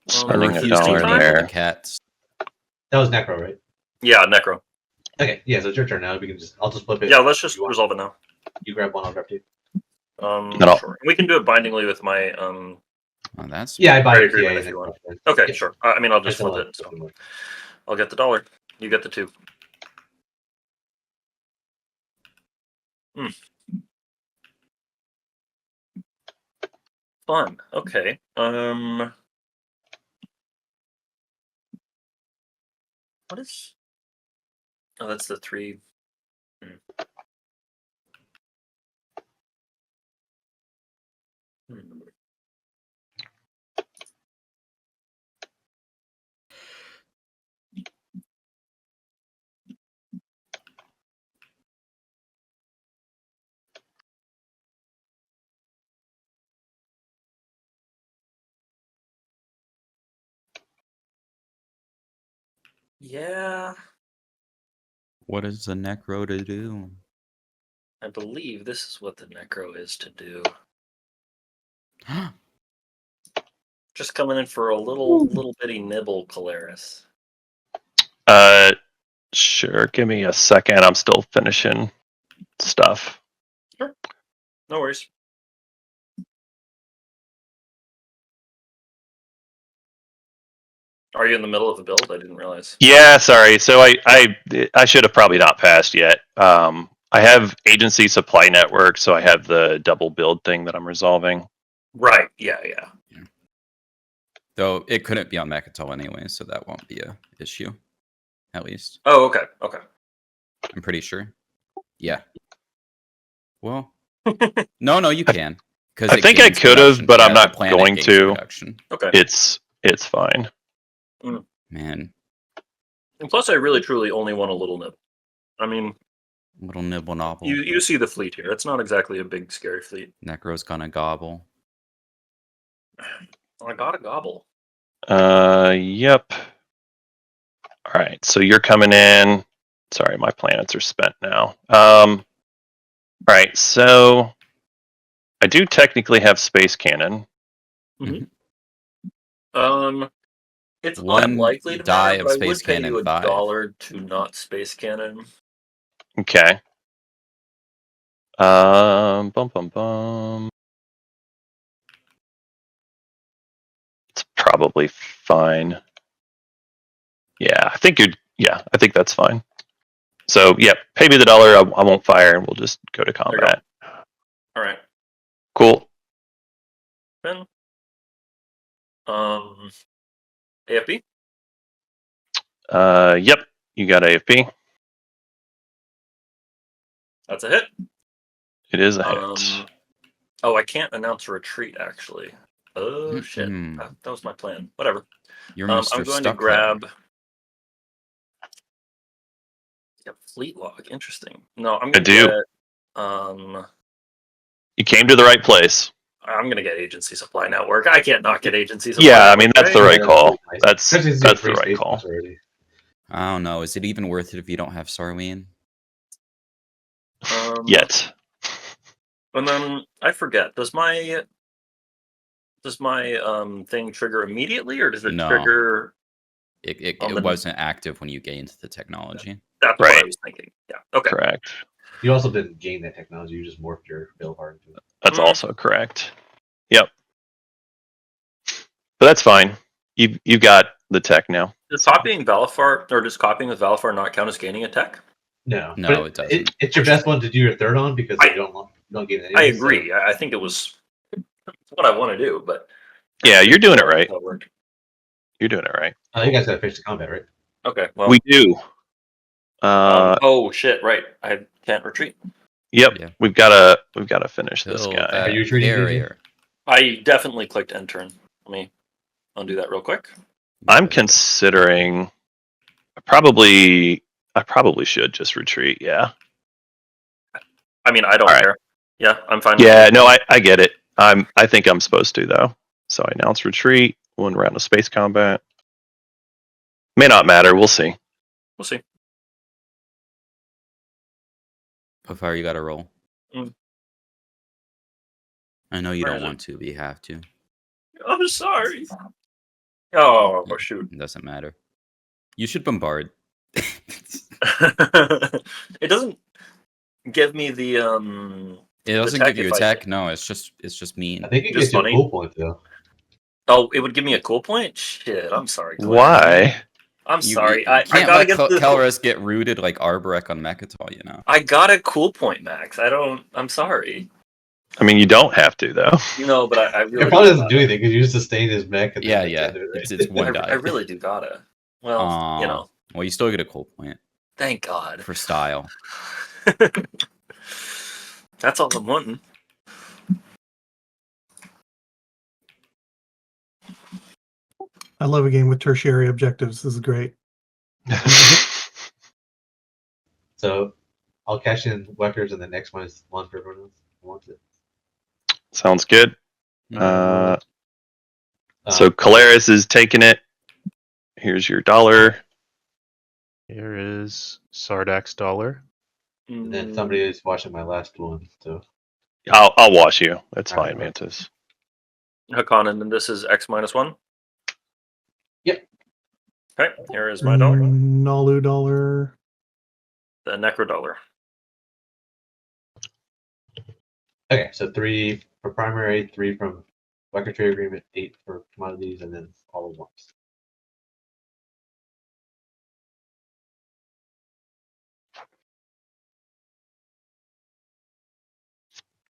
Spending Well, $1 time? there. The cats. That was Necro, right? Yeah, Necro. Okay, yeah, so it's your turn now. We can I'll just flip it. Yeah, let's just You want- resolve it now. You grab one, I'll grab 2. No. Sure. We can do it bindingly with my Oh, that's Yeah, I buy Trade it. agreement Yeah, if you want. then- Okay, yeah. sure. I mean, I'll just That's all flip I'll it. So do more. I'll get the $1. You get the 2. Fun. Okay. What is? Oh, that's the 3. Hmm. Yeah, what is the Necro to do? I believe this is what the Necro is to do. Just coming in for a little bitty nibble, Calaris. Sure, give me a second. I'm still finishing stuff. No worries. Are you in the middle of a build? I didn't realize. Yeah, sorry. So I should have probably not passed yet. I have agency supply network, so I have the double build thing that I'm resolving. Right. Yeah. Though it couldn't be on Mechatol anyway, so that won't be a issue. At least. Oh, okay. Okay. I'm pretty sure. Yeah. Well, no, you can. Because I think I could have, but I'm not going to. Okay. It's fine. Man, And plus, I really truly only want a little nib. I mean, little nibble nobble. you see the fleet here. It's not exactly a big scary fleet. Necro's gonna gobble. I got a gobble. Yep. All right, so you're coming in. Sorry, my planets are spent now. All right, so I do technically have space cannon. It's One unlikely to die matter, of but I space would pay cannon you 5. $1 to not space cannon. Okay. Bum bum bum. It's probably fine. Yeah, I think that's fine. So yeah, pay me the $1. I won't fire, and we'll just go to combat. All right. Cool. Then, AFB. Yep, you got AFP. That's a hit. It is a hit. Oh, I can't announce a retreat actually. Oh shit! Mm. That was my plan. Whatever. You're Mr. I'm going Stuck to grab. Yeah, fleet log. Interesting. No, I'm going to get. You came to the right place. I'm going to get agency supply network. I can't not get agency supply. Yeah, network, I mean that's the right call. That's the right call. I don't know. Is it even worth it if you don't have Sarween? Yet. And then I forget. Does my thing trigger immediately, or does it trigger? It wasn't active when you gained the technology. That's what I was thinking. Yeah. Okay. Correct. You also didn't gain that technology. You just morphed your build hard into it. That's also correct. Yep. But that's fine. You got the tech now. Does copying Valifar or does copying with Valifar not count as gaining a tech? No, it doesn't. It's your best one to do your third on because you don't get anything. I agree. I think it was what I want to do, but yeah, you're doing it right. You're doing it right. You guys got to finish the combat, right? Okay. Well, we do. Oh shit! Right, I can't retreat. Yep, yeah. We've got to finish this guy. Are you retreating? I definitely clicked end turn. Let me undo that real quick. I'm considering. I probably should just retreat. Yeah. I mean, I don't Alright. care. Yeah, I'm fine. Yeah. with No, I get it. I think I'm supposed to though. So I announce retreat. 1 round of space combat. May not matter. We'll see. We'll see. How far you got to roll? Mm. I know you Where don't is it? want to, but you have to. I'm sorry. Oh shoot! It doesn't matter. You should bombard. It doesn't give me the It doesn't attack give you if I attack. No, it's just mean. I think it Just gets you a funny. cool point though. Oh, it would give me a cool point. Shit, I'm sorry. Claire. Why? I'm You sorry. I can't gotta let get the. Kelrus get rooted like Arborek on Mechatol, you know. I got a cool point, Max. I don't. I'm sorry. I mean, you don't have to though. You know, but I really. It probably doesn't gotta. do anything because you just sustain his mech and Yeah, then yeah. extend it, right? It's one I die. really do gotta. Well, you Aw. know. Well, you still get a cool point Thank God. for style. That's all I'm wanting. I love a game with tertiary objectives. This is great. So I'll cash in Weckers and the next one is one for everyone else who wants it. Sounds good. Uh, So Caleris is taking it. Here's your dollar. Here is Sardak's dollar. And then somebody is watching my last one. So I'll wash you. That's Alright, fine, Mantis. Hakan, and then this is X-1. Yep. Okay, here is my dollar. Nalu dollar. The Necro dollar. okay, so 3 for primary, 3 from Wecker trade agreement, 8 for commodities, and then all at once.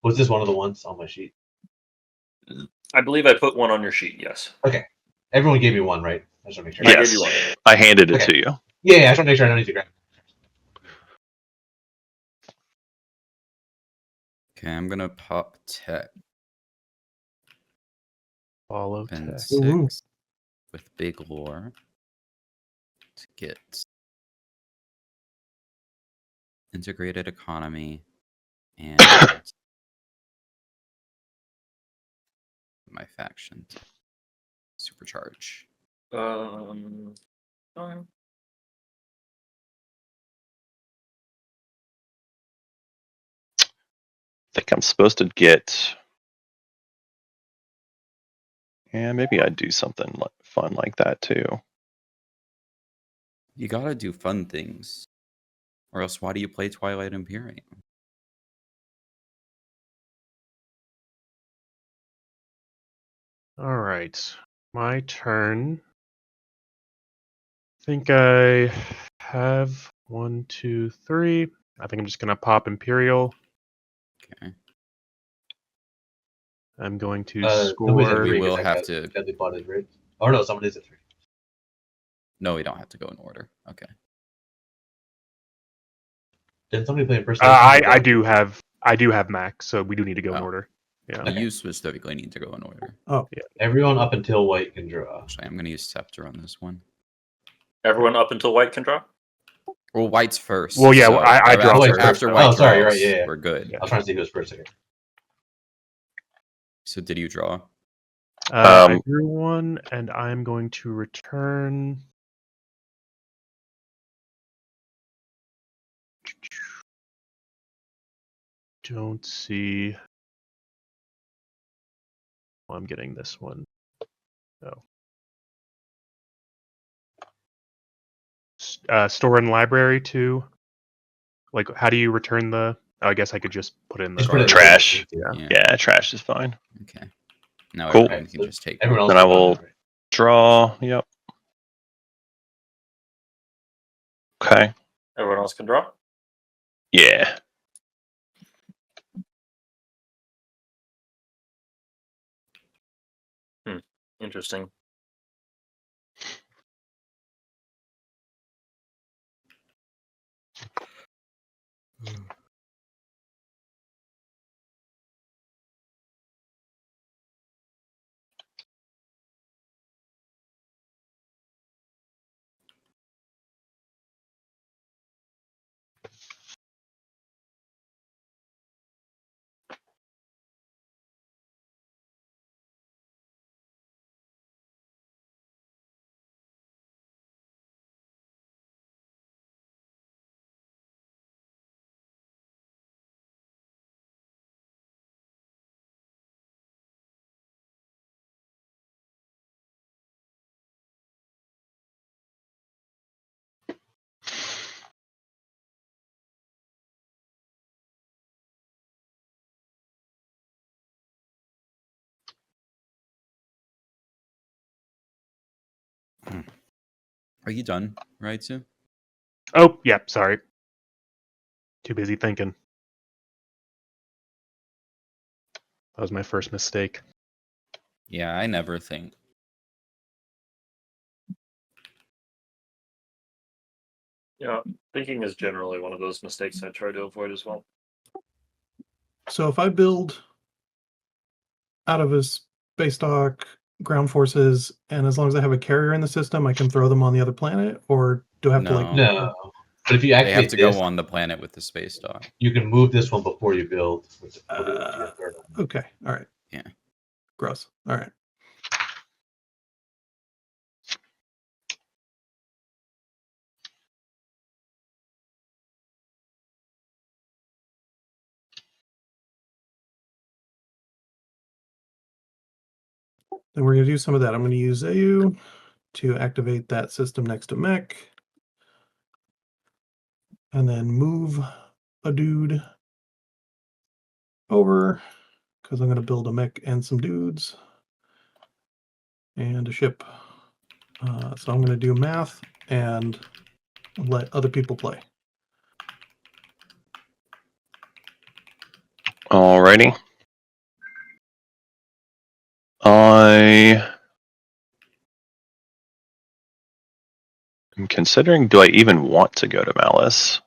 Was this one of the ones on my sheet? I believe I put one on your sheet. Yes. Everyone gave me one, right? I just want to make sure. I gave Yes. you one. I handed it Okay. to you. Yeah, I just want to make sure I don't need to grab. Okay, I'm gonna pop tech Follow and tech. 6 Ooh. with big lore to get integrated economy and my faction to supercharge. Okay. I think I'm supposed to get. Yeah, maybe I'd do something fun like that too. You gotta do fun things, or else why do you play Twilight Imperium? All right, my turn. I think I have 1, 2, 3. I think I'm just gonna pop Imperial. Okay, I'm going to Somebody's at score. 3 We 'cause will I have got- to- got the botted, right? Oh no, someone is at 3. no, we don't have to go in order. Okay, Did somebody play I impersonation? I do have Max, so we do need to go in Oh. order. Yeah. well, you specifically need to go in order. Everyone up until white can draw. Actually, I'm gonna use Scepter on this one. Everyone up until white can draw. Well, White's first. Well, yeah, I draw after, first. after Oh, White sorry, draws, right, yeah. we're good. Yeah. I was trying to see who was first again. So, did you draw? I drew one, and I'm going to return. Don't see. Oh, I'm getting this one. Oh. Store and library too. Like, how do you return the? Oh, I guess I could just put in the Just put it in Trash. the- Yeah. Yeah, trash is fine. Okay. Now Cool. everyone can so just take Everyone one. else Then I can draw will- now, right? Draw. Yep. Okay. Everyone else can draw. Yeah. Interesting. Are you done, right, Sue? Oh, yeah, sorry. Too busy thinking. That was my first mistake. Yeah, I never think. Yeah, thinking is generally one of those mistakes I try to avoid as well. So if I build out of a space dock, ground forces, and as long as I have a carrier in the system, I can throw them on the other planet, or do I have to like? No. No, but if you They have activate to this, go on the planet with the space dock. you can move this one before you build. Put it into your third one. Okay, all right. Yeah. Gross. All right. Then we're going to do some of that. I'm going to use AU to activate that system next to mech. And then move a dude over because I'm going to build a mech and some dudes and a ship. So I'm going to do math and let other people play. Alrighty. I am considering, do I even want to go to Malice?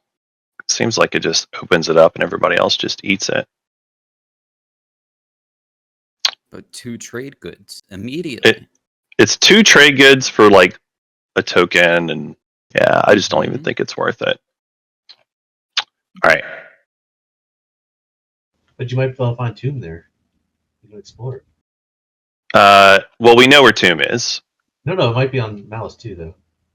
It seems like it just opens it up and everybody else just eats it. But 2 trade goods immediately. It's 2 trade goods for like a token, and yeah, I just don't even Mhm. think it's worth it. Alright. But you might be able to find Tomb there. You can explore. Well, we know where Tomb is. No, it might be on Malice too, though.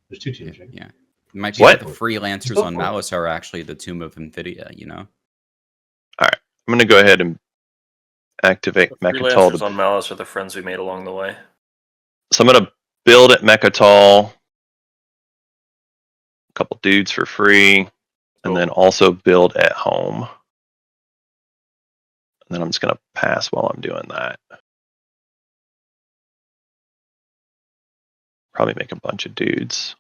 There's 2 tombs, right? Yeah. It might be What? that the freelancers Go on for it. Malice are actually the Tomb of Infidia, you know? I'm going to go ahead and activate The Mechatol. freelancers on Malice are the friends we made along the way. So I'm going to build at Mechatol. A couple dudes for free. And then also build at home. And then I'm just going to pass while I'm doing that. Probably make a bunch of dudes.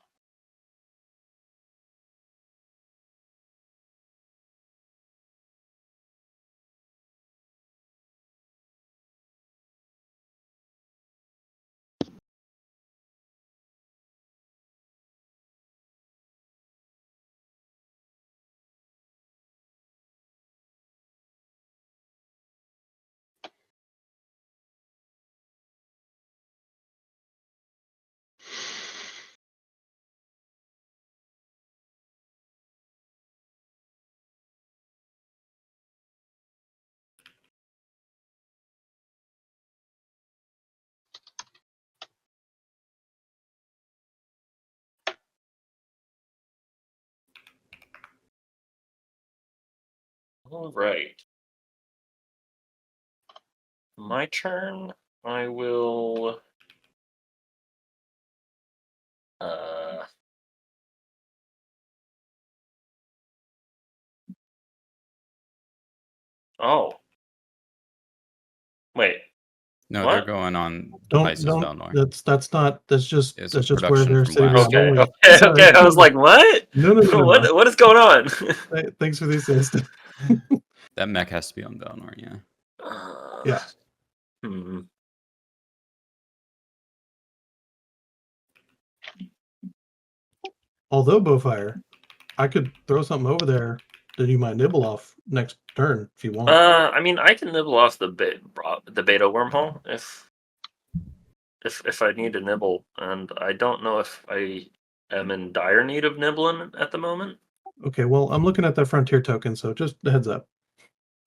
All right. My turn. I will. Oh. Wait. No, What? they're going on Don't Isis don't. Belnor. That's just It's a where production they're from sitting last around. Okay. Don't Okay. worry. Sorry. Okay. I was like, what? No. What is going on? Thanks for the assist. That mech has to be on Belnor, yeah. Yeah. Hmm. Although Bowfire, I could throw something over there that you might nibble off next turn if you want. I mean, I can nibble off the beta wormhole if I need to nibble, and I don't know if I am in dire need of nibbling at the moment. Okay, well, I'm looking at that frontier token, so just a heads up.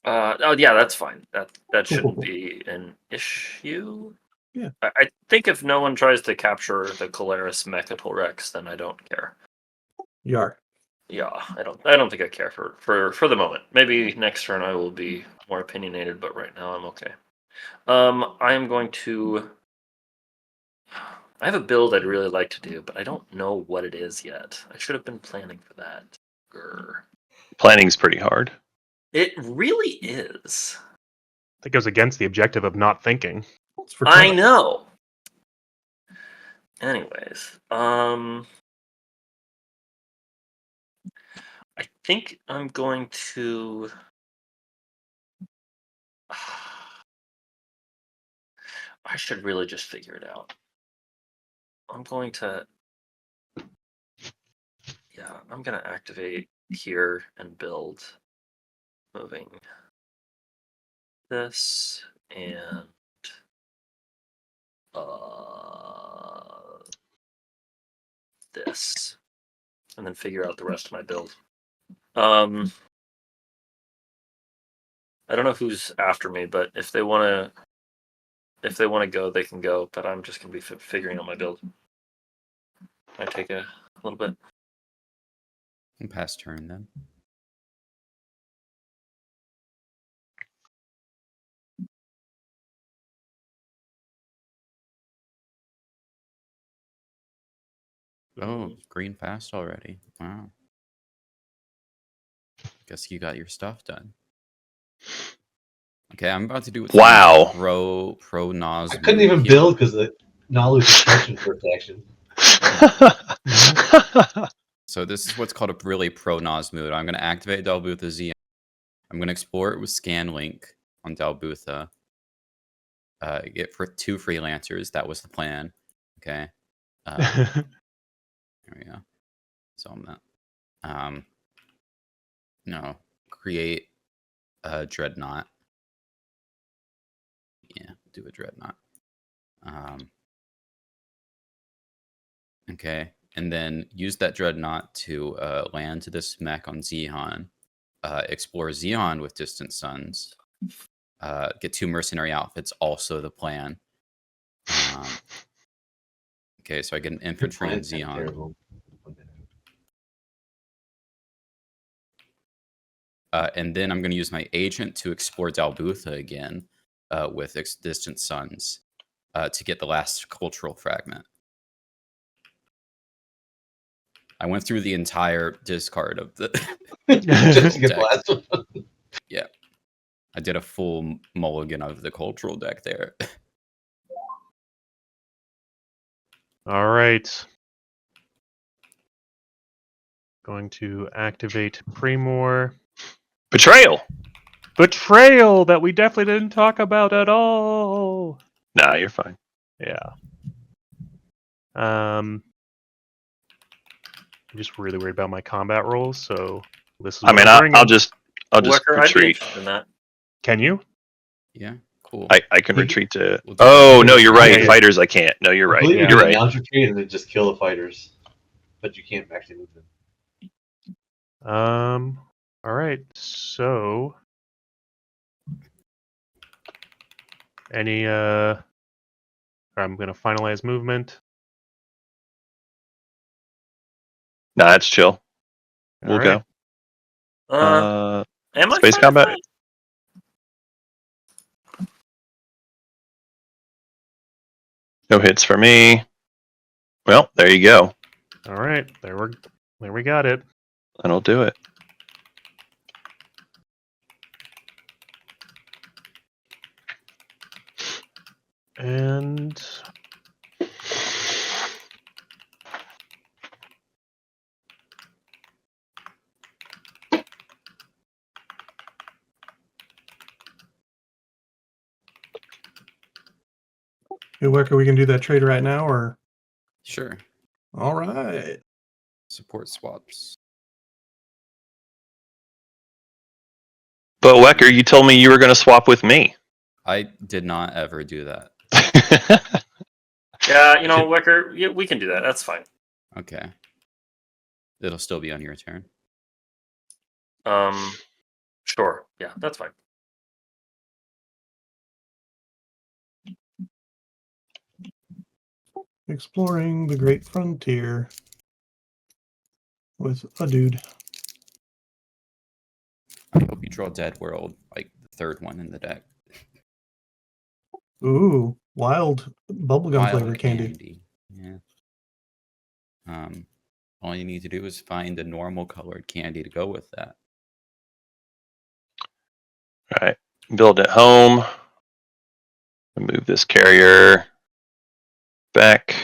Oh yeah, that's fine. That Cool. shouldn't be an issue. Yeah. I think if no one tries to capture the Colaris Mechatol Rex, then I don't care. Yar. Yeah, I don't think I care for the moment. Maybe next turn I will be more opinionated, but right now I'm okay. I am going to. I have a build I'd really like to do, but I don't know what it is yet. I should have been planning for that. Grr. Planning's pretty hard. It really is. That goes against the objective of not thinking. It's for I fun. know. Anyways, think I'm going to. I should really just figure it out. I'm going to. Yeah, I'm going to activate here and build. Moving this and this, and then figure out the rest of my build. I don't know who's after me, but if they want to go, they can go. But I'm just gonna be figuring out my build. Might take a little bit. And pass turn then. Oh, green passed already. Wow. Guess you got your stuff done. Okay, I'm about to do Wow. pro Nas. I couldn't even build because the Nalu's destruction first action. So this is what's called a really pro Nas mood. I'm going to activate Dalbutha Z. I'm going to explore it with Scan Link on Dalbutha. Get for 2 freelancers. That was the plan. Okay. There we go. So I'm not. No. Create a Dreadnought. Yeah, do a Dreadnought. Okay. And then use that Dreadnought to land this mech on Zeon. Explore Zeon with Distant Suns. Get 2 mercenary outfits, also the plan. Okay, so I get an infantry in Zeon. Terrible. And then I'm going to use my agent to explore Dalbutha again with Distant Suns to get the last cultural fragment. I went through the entire discard of the Just to get the deck. last one. Yeah. I did a full mulligan of the cultural deck there. All right. Going to activate Premor. Betrayal. Betrayal that we definitely didn't talk about at all. Nah, you're fine. Yeah. I'm just really worried about my combat rolls, so this is. I mean, I'll just Wecker, I'd be retreat. interested in that. Can you? Yeah, cool. I can retreat to. We'll do Oh that. no, you're right. Yeah. Fighters, I can't. No, you're I right. believe you You're can right. announce retreat and then just kill the fighters, but you can't actually move them. All right. So, any I'm gonna finalize movement. Nah, it's chill. All We'll right. go. Am I Space fine with combat. that? No hits for me. Well, there you go. All right. There we got it. That'll do it. And Hey, Wecker, we can do that trade right now, or Sure. all right. Support swaps. But Wecker, you told me you were going to swap with me. I did not ever do that. Yeah, Wecker, yeah, we can do that. That's fine. Okay. It'll still be on your turn. Sure. Yeah, that's fine. Exploring the Great Frontier with a dude. I hope you draw Dead World, like the 3rd one in the deck. Ooh, wild bubblegum Wild flavor candy. Yeah. All you need to do is find a normal colored candy to go with that. All right. Build it home. Move this carrier back.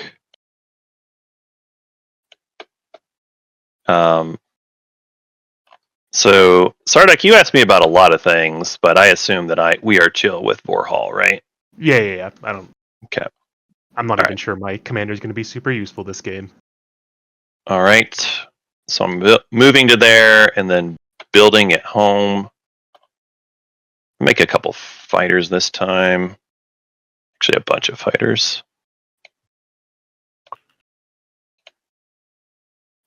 So, Sarduk, you asked me about a lot of things, but I assume that we are chill with Vorhal, right? Yeah. I don't. Okay. I'm not All even sure my commander is going to be super useful this game. All right. So I'm moving to there and then building at home. Make a couple fighters this time. Actually, a bunch of fighters.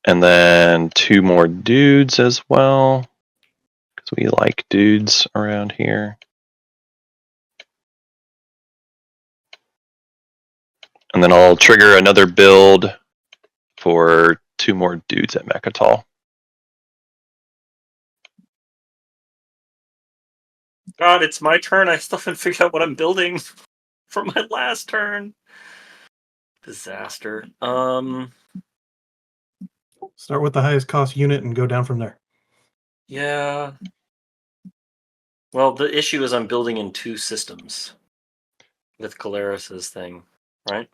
And then 2 more dudes as well. Because we like dudes around here. And then I'll trigger another build for 2 more dudes at Mechatol. God, it's my turn. I still haven't figured out what I'm building for my last turn. Disaster. Start with the highest cost unit and go down from there. Yeah. Well, the issue is I'm building in 2 systems with Caleris's thing, right?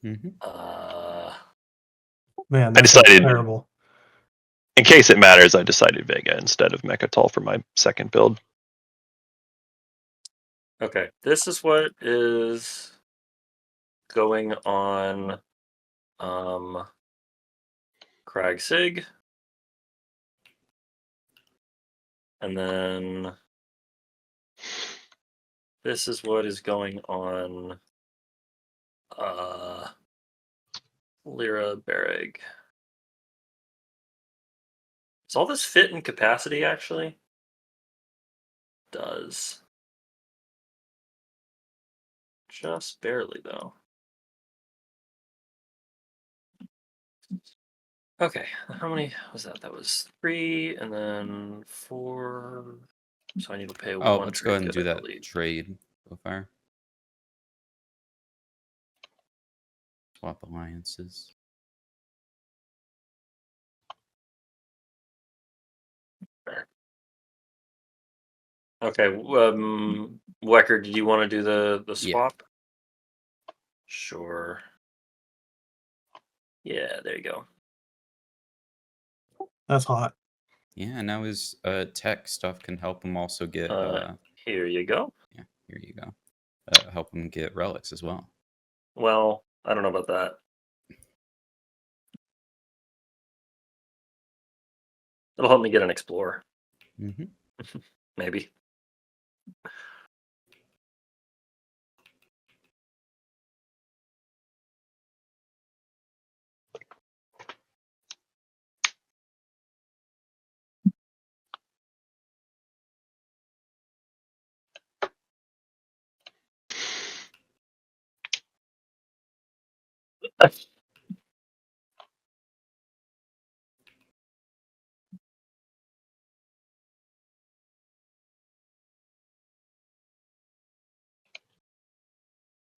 Mm-hmm. Man, I that sounds decided, terrible. in case it matters, I decided Vega instead of Mechatol for my second build. Okay, this is what is going on Crag Sig. And then this is what is going on Lyra Bereg. Does all this fit in capacity actually? Does. Just barely though. Okay, how many was that? That was 3 and then 4. So I need to pay Oh, one. let's go ahead and do trade, I that believe. trade so far. Swap alliances. Okay, Wecker, did you want to do the Yeah. swap? Sure. Yeah, there you go. That's hot. Yeah, now his tech stuff can help him also get Here you go. yeah, here you go. Help him get relics as well. Well, I don't know about that. It'll help me get an explorer. Mm-hmm. Maybe.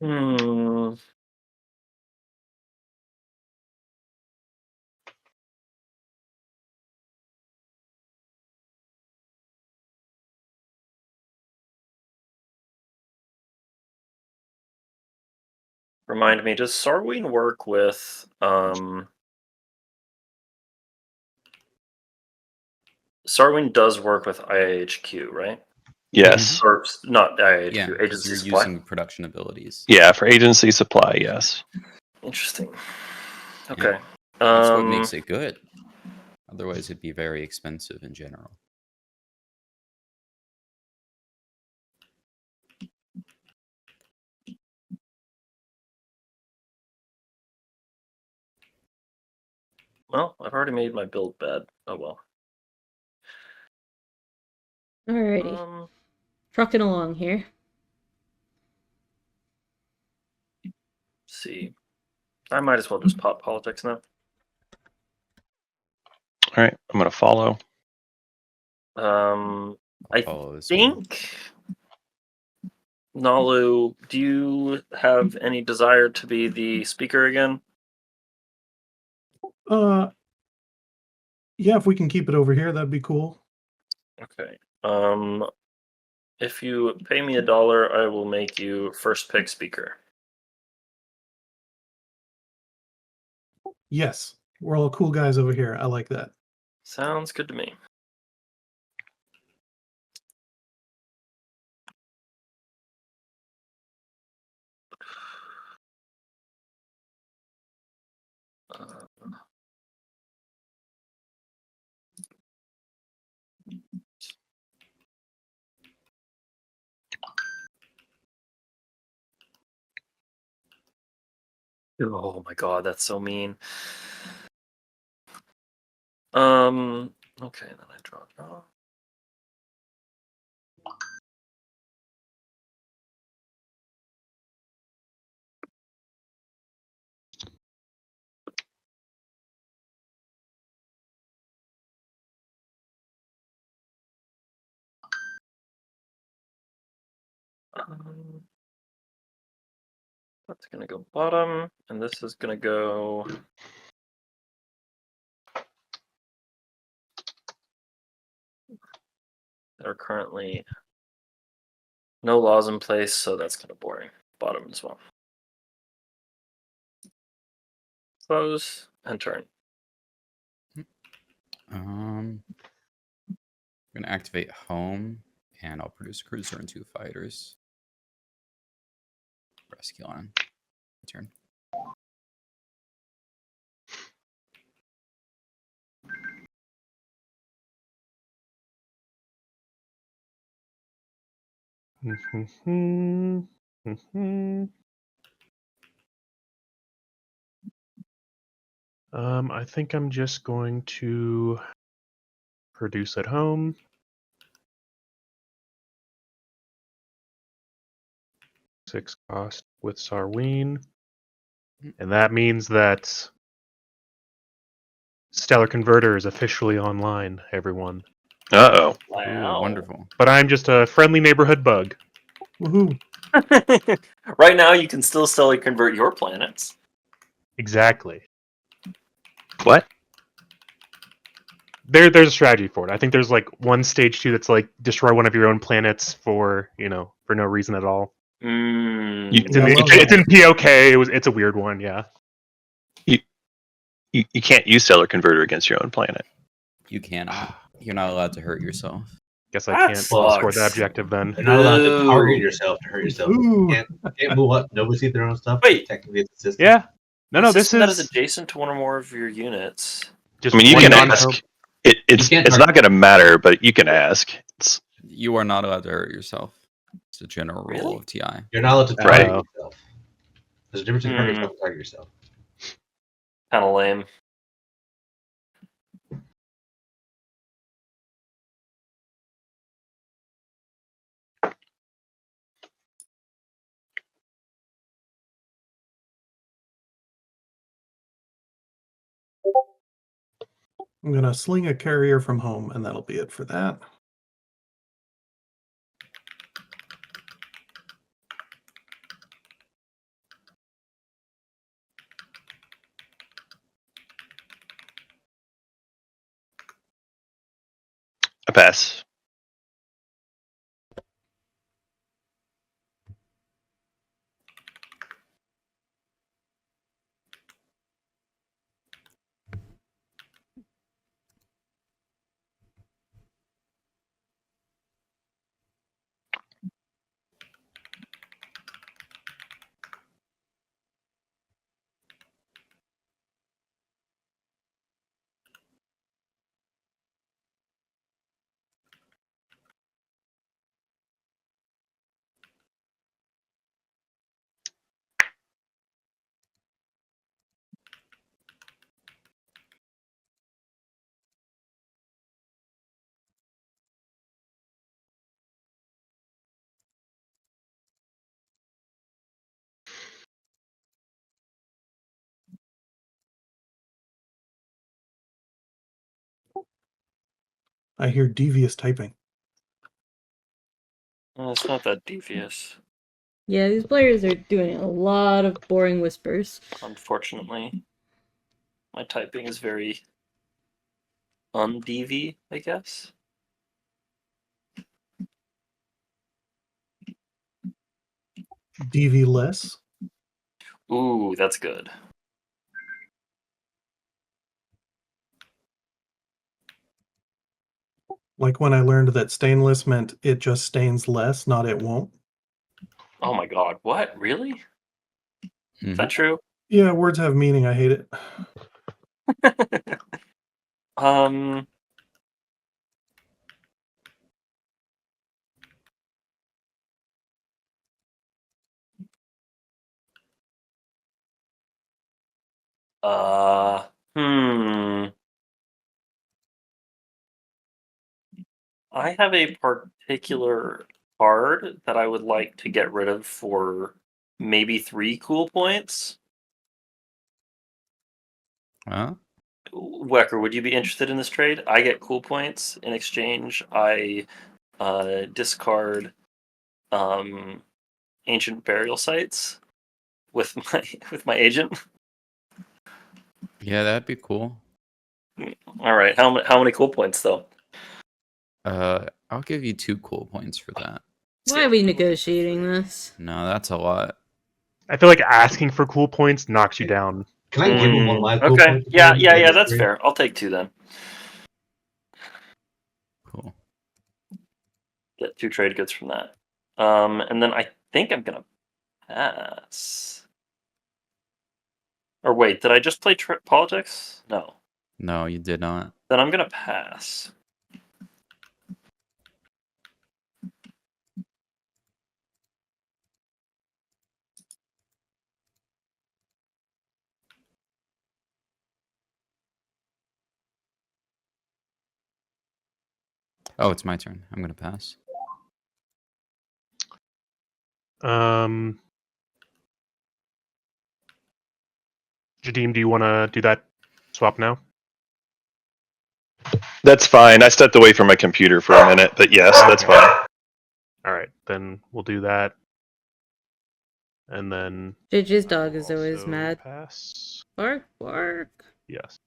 Hmm. Remind me, does Sarween work with Sarween does work with IAHQ, right? Yes. Or not IAHQ, Yeah, because Agency you're Supply. using production abilities. Yeah, for agency supply, yes. Interesting. Yeah. Okay. That's what makes it good. Otherwise, it'd be very expensive in general. Well, I've already made my build bed. Oh well. Alrighty. Trucking along here. See. I might as well just pop politics now. All right, I'm going to follow. I Follow this one. think Nalu, do you have any desire to be the speaker again? Yeah, if we can keep it over here, that'd be cool. Okay. If you pay me $1, I will make you first pick speaker. Yes, we're all cool guys over here. I like that. Sounds good to me. Oh my god, that's so mean. Okay, then I draw. That's gonna go bottom, and this is gonna go. There are currently no laws in place, so that's kind of boring. Bottom as well. Close and turn. I'm gonna activate home, and I'll produce a cruiser and 2 fighters. Rescue on turn. I think I'm just going to produce at home. Six cost with Sarween. And that means that Stellar Converter is officially online, everyone. Uh-oh. Ooh, wonderful. But I'm just a friendly neighborhood bug. Woohoo! Right now, you can still stellar convert your planets. Exactly. What? There's a strategy for it. I think there's like one stage 2 that's like destroy one of your own planets for for no reason at all. Mm. You, It's in, I love it's in POK. It's a weird one, yeah. you can't use Stellar Converter against your own planet. You cannot. You're not allowed to hurt yourself. Guess I That can't sucks. score the objective then. You're not allowed to target Boo. yourself to hurt yourself. Ooh. You can't move up. Nobody see their own stuff. Wait. Technically, it's a system. Yeah. No, A this system that is is adjacent to one or more of your units. just I mean, you one can non- ask. It's can't not target. going to matter, but you can ask. You are not allowed to hurt yourself. It's a general rule Really? of TI. You're not allowed to Right. target yourself. There's a difference between target yourself and target yourself. Kind of lame. I'm gonna sling a carrier from home, and that'll be it for that. A pass. I hear devious typing. Well, it's not that devious, Yeah, these players are doing a lot of boring whispers. unfortunately. My typing is very un-DV, I guess. DV less. Ooh, that's good. Like when I learned that stainless meant it just stains less, not it won't. Oh my god, what? Really? Is that true? Yeah, words have meaning. I hate it. Um. Hmm. I have a particular card that I would like to get rid of for maybe 3 cool points. Huh? Wecker, would you be interested in this trade? I get cool points in exchange. I discard ancient burial sites with my agent. Yeah, that'd be cool. All right, how many cool points though? I'll give you 2 cool points for that. Why are we negotiating this? No, that's a lot. I feel like asking for cool points knocks you down. Can I give him one of my cool Okay, points? yeah, that's fair. I'll take 2 then. Cool. Get 2 trade goods from that. And then I think I'm gonna pass. Or wait, did I just play politics? No. No, you did not. Then I'm gonna pass. Oh, it's my turn. I'm gonna pass. Jadim, do you want to do that swap now? That's fine. I stepped away from my computer for a minute, but yes, that's Okay. fine. All right, then we'll do that. And then JJ's I dog will is always also mad. Pass. Bark, bark. Yes.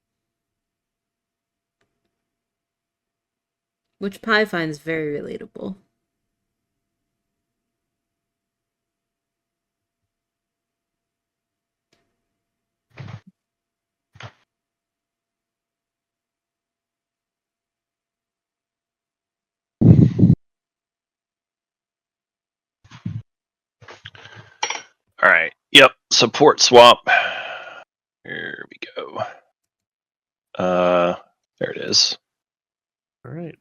Which Pi finds very relatable. All right. Yep. Support swap. Here we go. There it is. All right.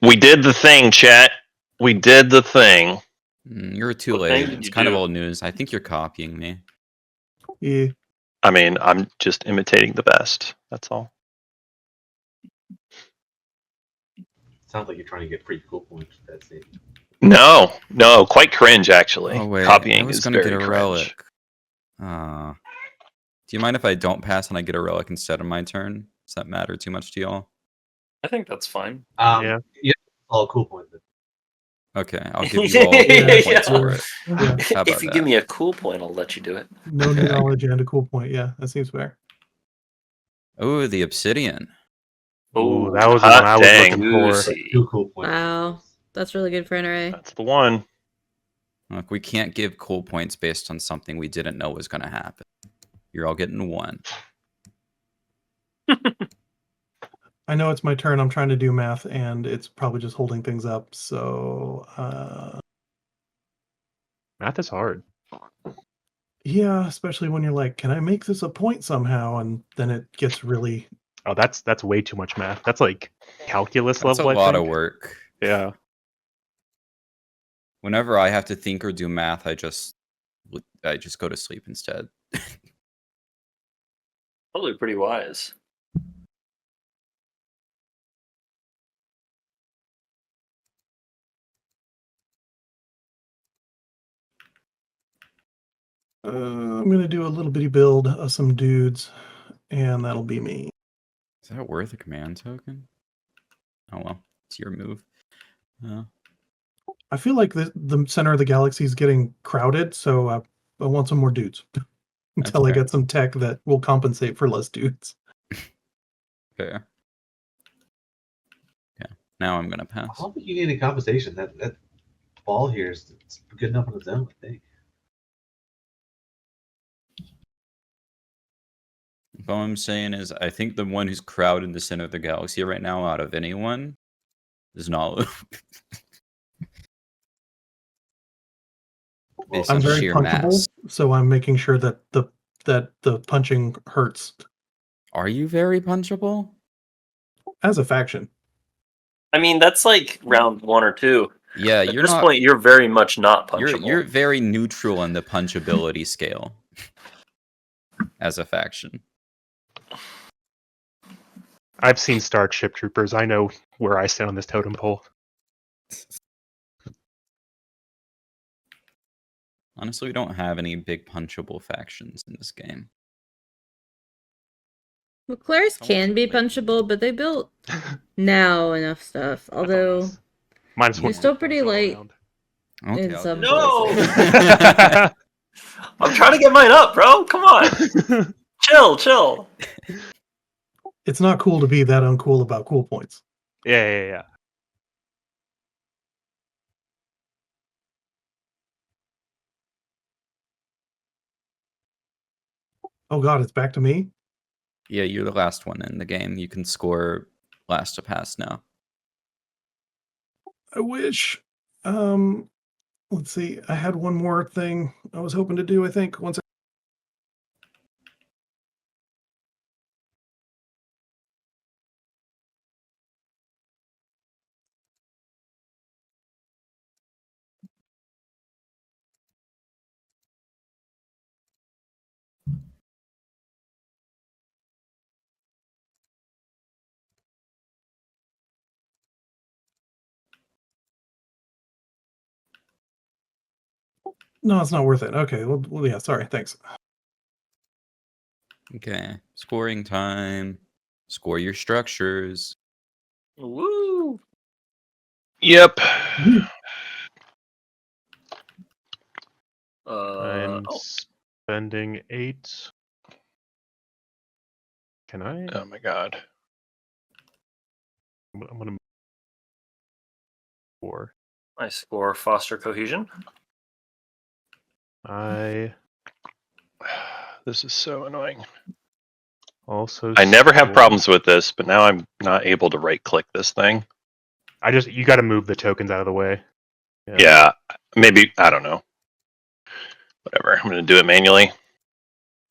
We did the thing, chat. We did the thing. You're too What late. thing did It's you kind of do? old news. I think you're copying me. Yeah. I mean, I'm just imitating the best. That's all. Sounds like you're trying to get free cool points. That's it. No, quite cringe actually. Oh wait, Copying I was is gonna very get a cringe. relic. Do you mind if I don't pass and I get a relic instead of my turn? Does that matter too much to y'all? I think that's fine. Yeah. All cool points. Okay, I'll give you all Yeah, points yeah. for it. Yeah. How about If you that? give me a cool point, I'll let you do it. No new Okay. knowledge and a cool point. Yeah, that seems fair. Oh, the obsidian. Ooh, that was the hot one I was dang. looking for. Juicy. 2 cool points. Wow. That's really good for NRA. That's the one. Look, we can't give cool points based on something we didn't know was gonna happen. You're all getting 1. I know it's my turn. I'm trying to do math, and it's probably just holding things up. So, Math is hard. yeah, especially when you're like, "Can I make this a point somehow?" And then it gets really. Oh, that's way too much math. That's like calculus That's a level. lot I of think. work. Yeah. Whenever I have to think or do math, I just go to sleep instead. Probably pretty wise. I'm gonna do a little bitty build of some dudes, and that'll be me. Is that worth a command token? Oh well, it's your move. I feel like the center of the galaxy is getting crowded, so I want some more dudes until I fair. get some tech that will compensate for less dudes. Fair. Yeah. Now I'm gonna pass. I don't think you need any compensation. That ball here is it's good enough on its own, I think. All I'm saying is, I think the one who's crowded in the center of the galaxy right now, out of anyone, is Nalu. Based I'm on very sheer punchable, mass. so I'm making sure that the punching hurts Are you very punchable? as a faction. I mean, that's like round 1 or 2. Yeah, At you're this not. point, you're very much not punchable. You're very neutral on the punchability scale as a faction. I've seen Starship Troopers. I know where I stand on this totem pole. Honestly, we don't have any big punchable factions in this game. McClares How can much be is it? punchable, but they built now enough stuff. Although Minus you're one still point pretty all light around. Okay, in I'll some do No! places. I'm trying to get mine up, bro. Come on. Chill. It's not cool to be that uncool about cool points. Yeah. Oh god, it's back to me. Yeah, you're the last one in the game. You can score last to pass now. I wish. Let's see. I had one more thing I was hoping to do. I think once. No, it's not worth it. Okay. Well, yeah. Sorry. Thanks. Okay, scoring time. Score your structures. Woo! Yep. I'm Oh. spending 8. Can I? Oh my god. I'm gonna 4. I score foster cohesion. I This is so annoying. also. I never have score- problems with this, but now I'm not able to right click this thing. You got to move the tokens out of the way. Yeah, maybe, I don't know. Whatever, I'm going to do it manually.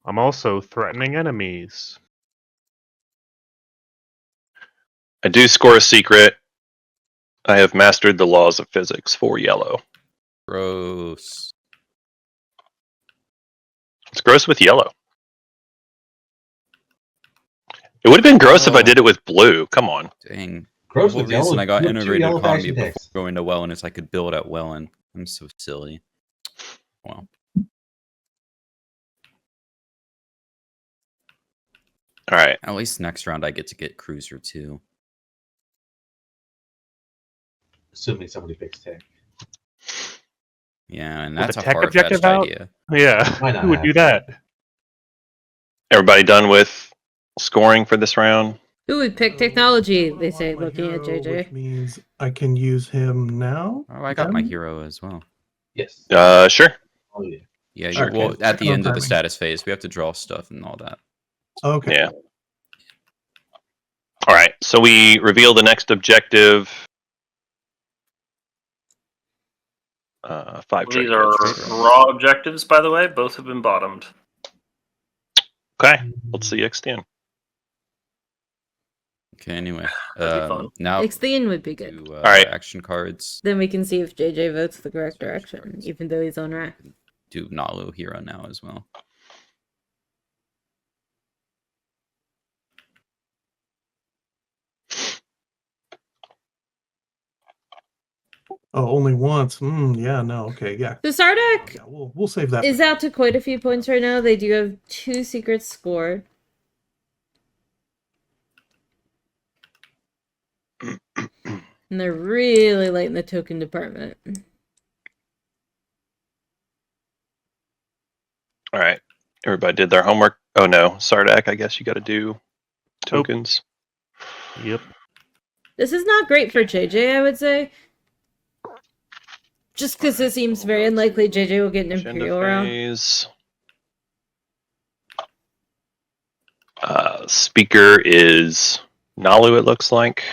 I'm also threatening enemies. I do score a secret. I have mastered the laws of physics for yellow. Gross. It's gross with yellow. It would have been gross if I Oh. did it with blue. Come on. Dang. Gross The whole with yellow. reason I got you have two integrated yellow economy faction before decks. going to Welland is I could build at Welland. I'm so silly. Well. All right. At least next round I get to get Cruiser too. Assuming somebody picks tech. Yeah, and With that's the a tech objective far-fetched out? idea. Yeah. Why not Who would have do to? that? Everybody done with scoring for this round? Who would pick So, technology? now I They say, unlock my looking at hero, Which JJ. means I can use him now. Oh, I got my then? hero as well. Yes. Sure. Oh yeah. Yeah, Alright, well, okay. at the end of the Confirming. status phase, we have to draw stuff and all that. Okay. Yeah. All right. So we reveal the next objective. 5 trade These are goods. raw objectives, by the way. Both have been bottomed. Okay. Let's see XTN. Okay, anyway. That'd be fun. Now Ixthian would be good. do Alright. action cards. Then we can see if JJ votes the correct direction, even though he's on rack. Do Nalu hero now as well. Oh, only once. Yeah. No. Okay. Yeah. So Sardak Yeah. We'll save that. is out to quite a few points right now. They do have 2 secrets scored. And they're really late in the token department. All right. Everybody did their homework. Oh no, Sardak, I guess you got to do tokens. Yep. This is not great for JJ, I would say. Just because it seems very unlikely JJ will get an Agenda Imperial round. phase. Speaker is Nalu, it looks like.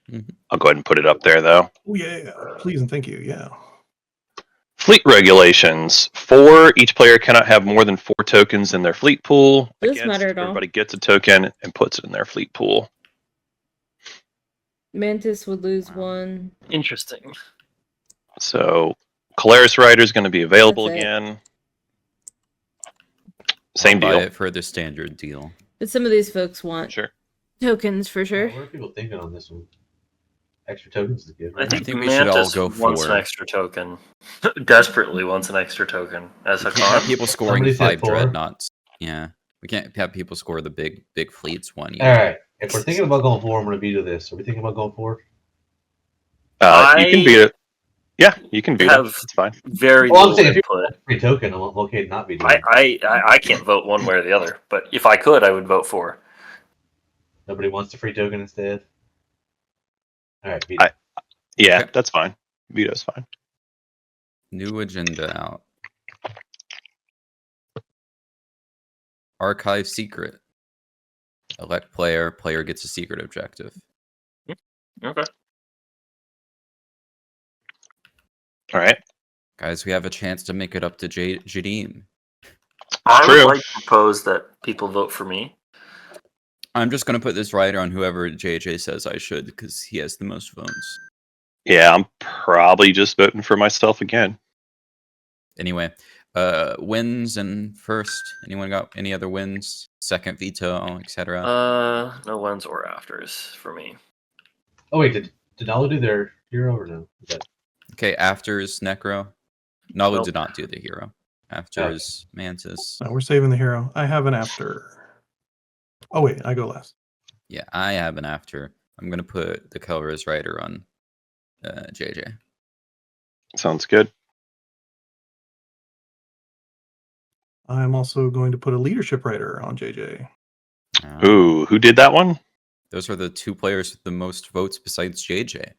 Mhm. I'll go ahead and put it up there, though. Oh yeah, please and thank you. Yeah. Fleet regulations. 4, each player cannot have more than 4 tokens in their fleet pool. Does this matter at all? Everybody gets a token and puts it in their fleet pool. Mantis would lose Wow. 1. Interesting. So, Colaris Rider is going to be available That's it. again. Same I'll buy deal. it for the standard deal. But some of these folks want Sure. tokens for sure. What are people thinking on this one? Extra tokens is good. I Right? think we should all Mantis go wants for- an extra token. Desperately wants an extra token as We a can't have con. people scoring Somebody said 5 4. dreadnoughts. Yeah, we can't have people score the big fleets one. All right. If we're thinking about going 4, I'm going to veto this. Are we thinking about going 4? You can beat it. Yeah, you can beat it. have It's fine. very Well, I'm little saying if input. Free token, I'm okay to not veto. I can't vote one way or the other, but if I could, I would vote for. Nobody wants the free token instead. All right, veto. Yeah, Okay. that's fine. Veto's fine. New agenda out. Archive secret. Elect player. Player gets a secret objective. Okay. All right. Guys, we have a chance to make it up to Jadim. I True. would like to propose that people vote for me. I'm just going to put this rider on whoever JJ says I should because he has the most votes. Yeah, I'm probably just voting for myself again. Anyway, wins and first. Anyone got any other wins? Second veto, etc. No ones or afters for me. Oh wait, did Nalu do their hero or no? Is that... Okay, afters Necro. Nalu Nope. did not do the hero. Afters Mantis. No, we're saving the hero. I have an after. Oh wait, I go last. Yeah, I have an after. I'm gonna put the Colorless Rider on JJ. Sounds good. I'm also going to put a leadership rider on JJ. Ooh, who did that one? Those are the 2 players with the most votes besides JJ.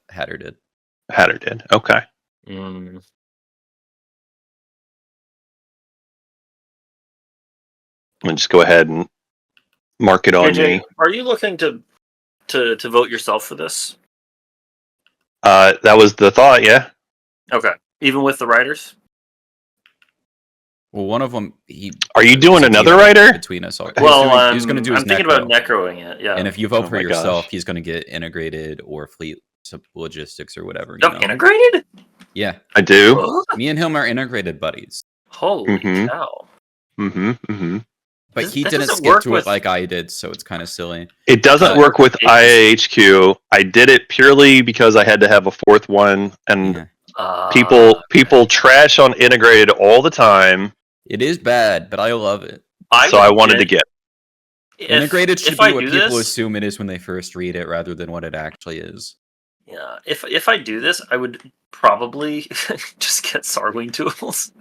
Hatter did. Hatter did. Okay. Mm. I'm gonna just go ahead and mark it on JJ, me. are you looking to vote yourself for this? That was the thought, yeah. Okay, even with the writers. Well, one of them, Are you doing there's a another deal writer? between us all? Well, he's going to do his I'm thinking necro. about necroing it. Yeah. And if you vote Oh for my yourself, gosh. he's going to get integrated or fleet logistics or whatever. You Yep, know? integrated. Yeah, I do. What? me and him are integrated buddies. Holy Mhm. cow! Mm-hmm. Mm-hmm. But This- he that didn't doesn't skip work to with- it like I did, so it's kind of silly. It doesn't work with agency. IAHQ. I did it purely because I had to have a 4th one, and Yeah. people trash on integrated all the time. It is bad, but I love it. So I wanted to get. Integrated should if be I what do people this, assume it is when they first read it, rather than what it actually is. Yeah, if I do this, I would probably just get Sarwing tools.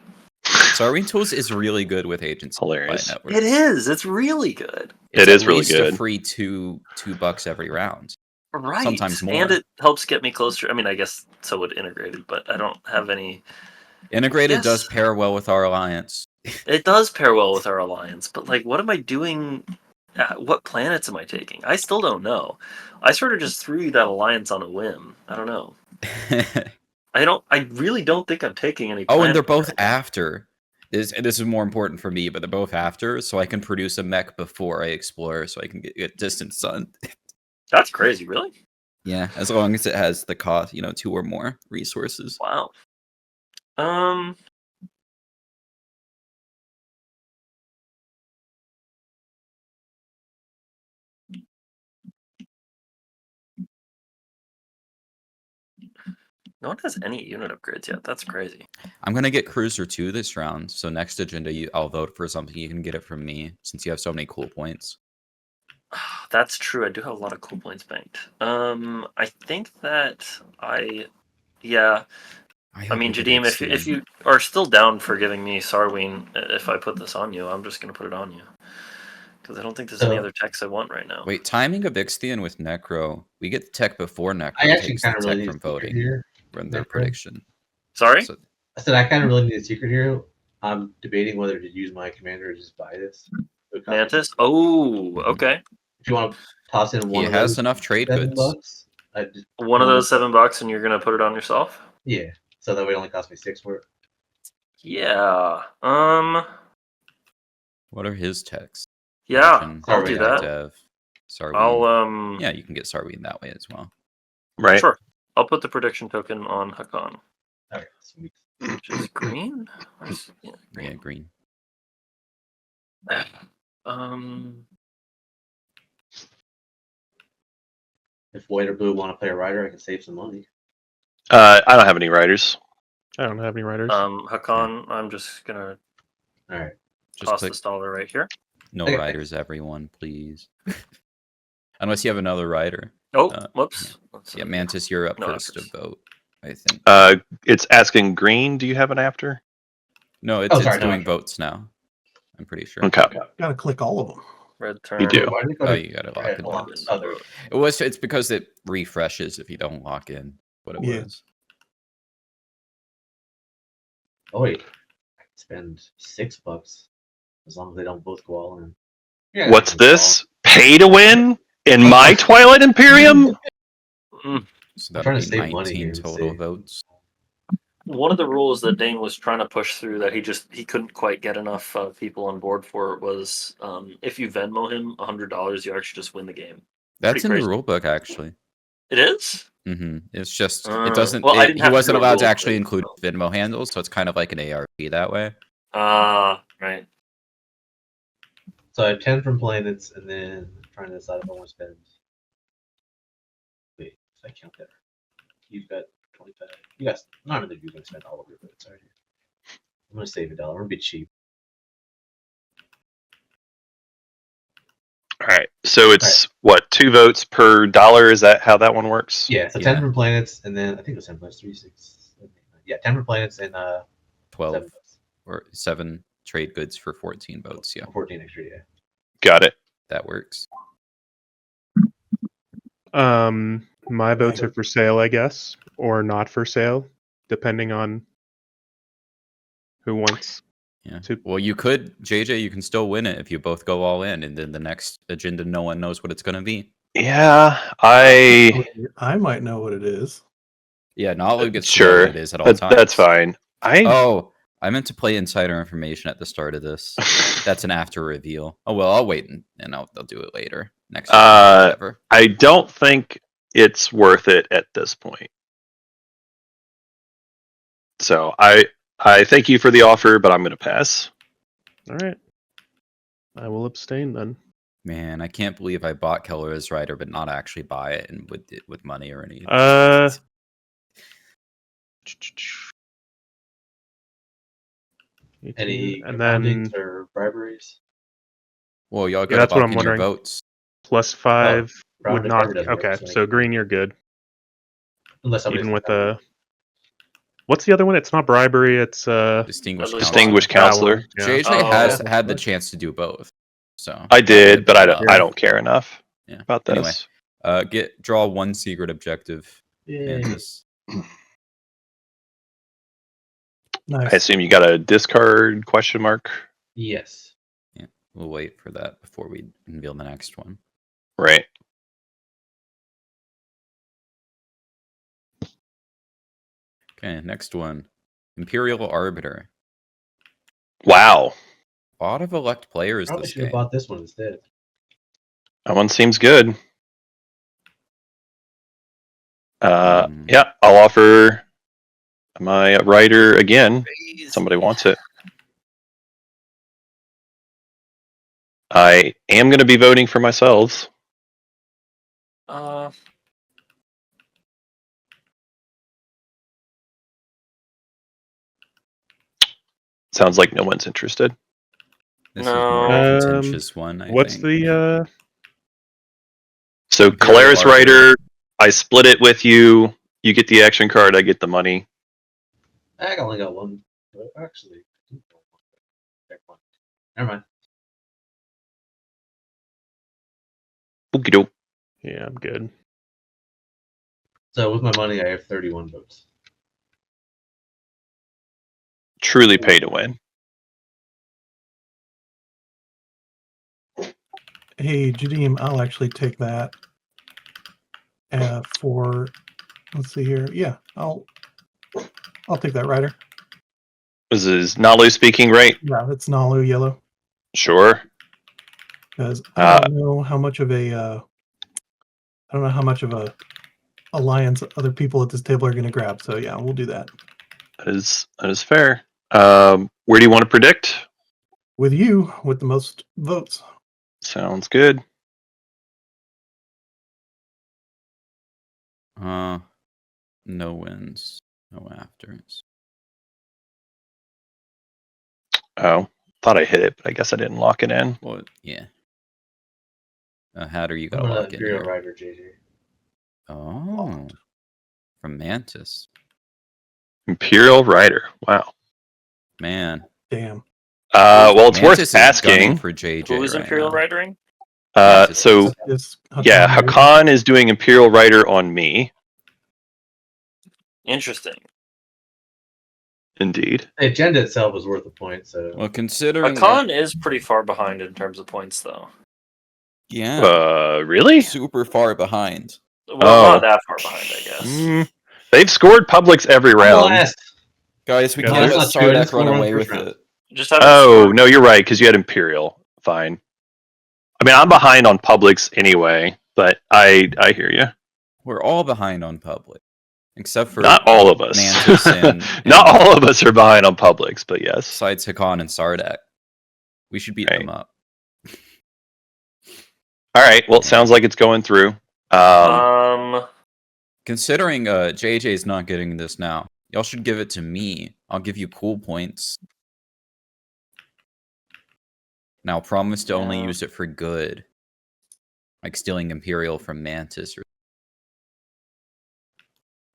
Sarwing Tools is really good with agency. Hilarious. Network. It is. It's really good. It is really A good. free $2 every round. Right. Sometimes more. And it helps get me closer. I mean, I guess so would integrated, but I don't have any. Integrated does Yes. pair well with our alliance. It does pair well with our alliance, but like, what am I doing? What planets am I taking? I still don't know. I sort of just threw that alliance on a whim. I don't know. I really don't think I'm taking any. Oh, and they're planets both right now. after. This is more important for me, but they're both after, so I can produce a mech before I explore, so I can get distance sun. That's crazy, really? Yeah, as long as it has the cost, 2 or more resources. Wow. No one has any unit upgrades yet. That's crazy. I'm gonna get Cruiser 2 this round, so next agenda I'll vote for something. You can get it from me, since you have so many cool points. That's true. I do have a lot of cool points banked. I think that yeah. I mean, Jadim, if you are still down for giving me Sarween, if I put this on you, I'm just gonna put it on you. Because I don't think there's any other techs I want right now. Wait, timing of Ixthian with Necro. We get the tech before Necro I actually takes the kind of tech really need from a secret voting. here. Run their Necro. prediction. Sorry? So, I said I kind of really need a secret hero. I'm debating whether to use my commander or just buy this. It costs me Mantis. Oh, Mhm. okay. If you want to toss in He one of has those enough trade $7, goods. I just One of those $7, and you're gonna put it on yourself. Yeah, so that way it only cost me 6 for it. Yeah. What are his texts? Yeah. Mention I'll do Sarween, that. Dev, Sarween. I'll Yeah, you can get Sarween that way as well. Right. Sure. I'll put the prediction token on Hakan, Okay, sweet. which is green. Yeah, Yeah, green. green. If white or blue want to play a rider, I can save some money. I don't have any riders. I don't have any riders. Hakan, I'm just gonna All right. Just toss click this dollar right here. no Okay, riders, everyone, please. Unless you have another rider. Oh, Uh, whoops. Yeah, Mantis, you're up No first afters. to vote, I think. It's asking green. Do you have an after? No, Oh, sorry, it's no, doing sure. votes now. I'm pretty sure. Okay. Gotta click all of them. Red turn. You do. Why did it go Oh, to- you gotta okay, lock in hold on. votes. Oh, there we go. It's because it refreshes if you don't lock in what it Yeah. was. Oh wait, I can spend $6 as long as they don't both go all in. Yeah, What's they can go all this? Pay to win in my Twilight Imperium? Mm. So I'm that'll trying be to save money 19 here and total save. votes. One of the rules that Dane was trying to push through that he couldn't quite get enough people on board for was if you Venmo him $100, you actually just win the game. That's in crazy. the rule book, actually. It is? It's just it doesn't. Well, I didn't he have to wasn't do a allowed to rule actually thing, include so. Venmo handles, so it's kind of like an ARP that way. Right. So I have 10 from planets, and then I'm trying to decide if I want to spend. Wait, if I count that. You've got 25. You guys, none of you going to spend all of your votes, are you? I'm going to save $1. I'm going to be cheap. All right. So it's what, 2 votes per dollar? Is that how that one works? Yeah, so 10 from planets, and then I think it was 10 planets, 3, 6, 7, 8, 9. Yeah, 10 from planets and 12 7 votes. or 7 trade goods for 14 votes. Yeah, 14 extra, yeah. Got it. that works. My votes are for sale, I guess, or not for sale, depending on who wants. Yeah. To- Well, you could, JJ. You can still win it if you both go all in, and then the next agenda, no one knows what it's going to be. Yeah, I might know what it is. Yeah, Nala gets to know sure. what it is at all times. That's fine. Oh, I meant to play insider information at the start of this. That's an after reveal. Oh well, I'll wait and I'll do it later next week, whatever. I don't think it's worth it at this point. So I thank you for the offer, but I'm going to pass. All right. I will abstain then. Man, I can't believe I bought Keller's Rider, but not actually buy it and with money or anything. Any and then compoundings or briberies? Well, y'all Yeah, got that's to what lock I'm in your wondering. votes. +5 Brown would and not. Barber doesn't work, Okay, so so green, you're good. Unless somebody's Even with the. What's the other one? It's not bribery. It's Distinguished Distinguished Counselor. Counselor. Yeah. JJ Oh, has yeah. had the chance to do both. So I did, but well. I don't care enough Yeah. about this. Anyway, draw 1 secret objective. Yay. Mantis. Nice. I assume you got a discard question mark? Yes. Yeah, we'll wait for that before we unveil the next one. Right. Okay, next one. Imperial Arbiter. Wow. A lot of elect players Probably this should have game. bought this one instead. That one seems good. Hmm. Yeah, I'll offer my rider again. Somebody wants it. I am going to be voting for myself. Sounds like no one's interested. This is more No. a contentious one, I what's think. the So Imperial Calaris Arbiter. Rider, I split it with you. You get the action card, I get the money. I only got one. Actually, never mind. Okie doke. Yeah, I'm good. So with my money, I have 31 votes. Truly pay to win. Hey, Jadim, I'll actually take that for. Let's see here. Yeah, I'll take that rider. Is Nalu speaking right? Yeah, that's Nalu yellow. Sure. Because I don't know how much of a alliance other people at this table are going to grab. So yeah, we'll do that. That is fair. Where do you want to predict? With you, with the most votes. Sounds good. No wins, no afters. Oh, thought I hit it, but I guess I didn't lock it in. Well, yeah. Hatter, you I'm gotta gonna lock in Imperial here. Rider, JJ. Oh, from Mantis. Imperial Rider. Wow. Man. Damn. Well, it's Mantis worth is gunning asking. for JJ Who is right Imperial now. Ridering? So It's yeah, Hakan, right? Hakan is doing Imperial Rider on me. Interesting. Indeed. The agenda itself was worth a point, so Well, considering Hakan is pretty far behind in terms of points, though. yeah, Really? super far behind. Well, Oh. not that far behind, I guess. They've scored Publix every I'm round. last. Guys, we No, can't let that's not true. I didn't Sardak run score away first with round. it. Just haven't Oh, scored. no, you're right, because you had Imperial. Fine. I mean, I'm behind on Publix anyway, but I hear you. We're all behind on public, except for Not all of us. Mantis and Not all of us are behind on Publix, but yes. besides Hakan and Sardak. We should beat them up. All right. Well, it sounds like it's going through. Considering JJ's not getting this now, y'all should give it to me. I'll give you cool points. Now, promise to only use it for good. Like stealing Imperial from Mantis.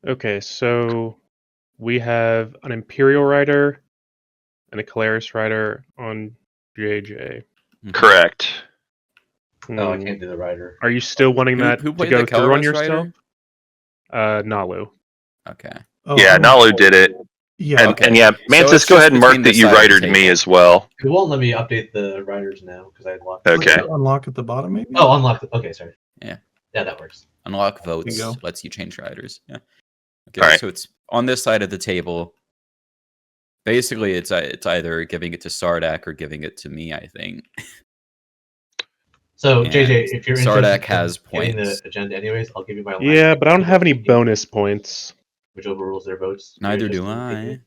Okay, so we have an Imperial Rider and a Calaris Rider on JJ. Correct. Oh, I can't do the rider. Are you still wanting Who that to played go the through on Calaris yourself? Rider? Nalu. Okay. Oh, Yeah, I'm- Nalu did it. Yeah. And, Okay. and yeah, So Mantis, it's go just ahead and mark between that this you side of the ridered me table. as well. It won't let me update the riders now because I unlocked. Okay. Unlock at the bottom, maybe. Oh, unlock. Okay, sorry. Yeah. Yeah, that works. Unlock votes go. lets you change riders. Yeah. Okay, All right. so it's on this side of the table. Basically, it's either giving it to Sardak or giving it to me, I think. So And JJ, if you're Sardak interested has in getting points. the agenda anyways, I'll give you my. Yeah, but I don't have any bonus, bonus points. which overrules their votes. Neither You're do interested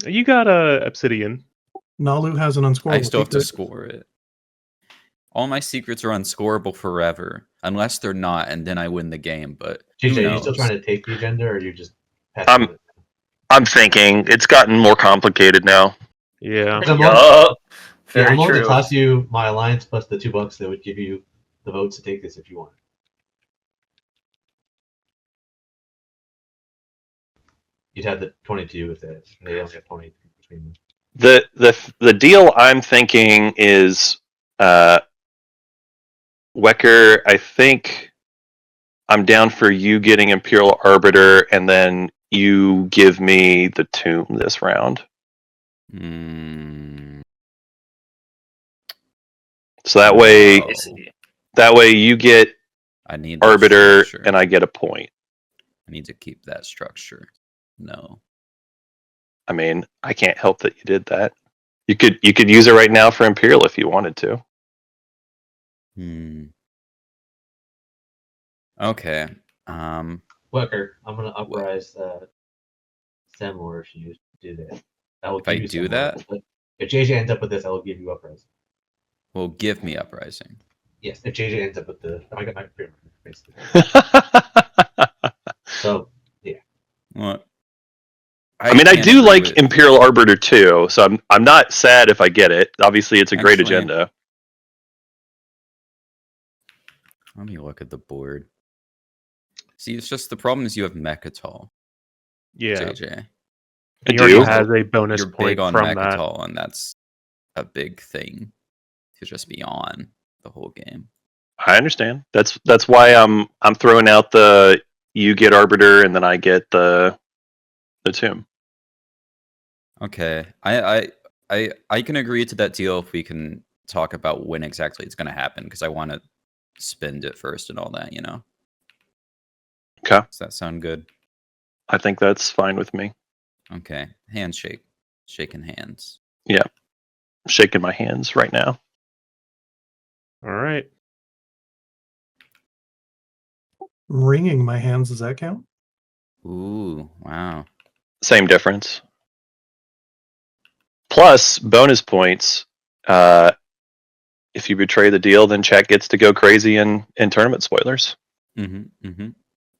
in I. You got Obsidian. Nalu has an unscoreable I still have to secret. score it. All my secrets are unscoreable forever, unless they're not, and then I win the game. But who JJ, are you knows? still trying to take the agenda, or are you just passing it? I'm thinking it's gotten more complicated now. Yeah. I'm Yup. Yeah, Very I'm willing true. to toss you my alliance plus the $2 that would give you the votes to take this if you want. You'd have the 22 if they only have 20 between them. The deal I'm thinking is Wecker, I think I'm down for you getting Imperial Arbiter and then you give me the tomb this round. So that way Oh. you get I need that Arbiter structure. and I get a point. I need to keep that structure. No. I mean, I can't help that you did that. You could use it right now for Imperial if you wanted to. Okay. Wecker, I'm gonna uprise Semlor if you do that. I will If I give you do Semlor, that? but if JJ ends up with this, I will give you uprise. Well, give me Uprising. Yes, if JJ ends up with the, I got my Imperium, basically. So yeah. What? I mean, I can't do agree like with- Imperial Arbiter too, so I'm not sad if I get it. Obviously, it's a great Actually- agenda. Let me look at the board. See, it's just the problem is you have Mechatol, Yeah. JJ. I He already do. has a bonus You're point big on from that. Mechatol, and that's a big thing to just be on the whole game. I understand. That's why I'm throwing out the you get Arbiter and then I get the tomb. Okay, I can agree to that deal if we can talk about when exactly it's going to happen because I want to spend it first and all that, you know. Okay. Does that sound good? I think that's fine with me. Okay. Handshake. Shaking hands. Yeah. I'm shaking my hands right now. All right. Wringing my hands, does that count? Ooh, wow. Same difference. Plus, bonus points. If you betray the deal, then chat gets to go crazy in tournament spoilers. Mm-hmm. Mm-hmm.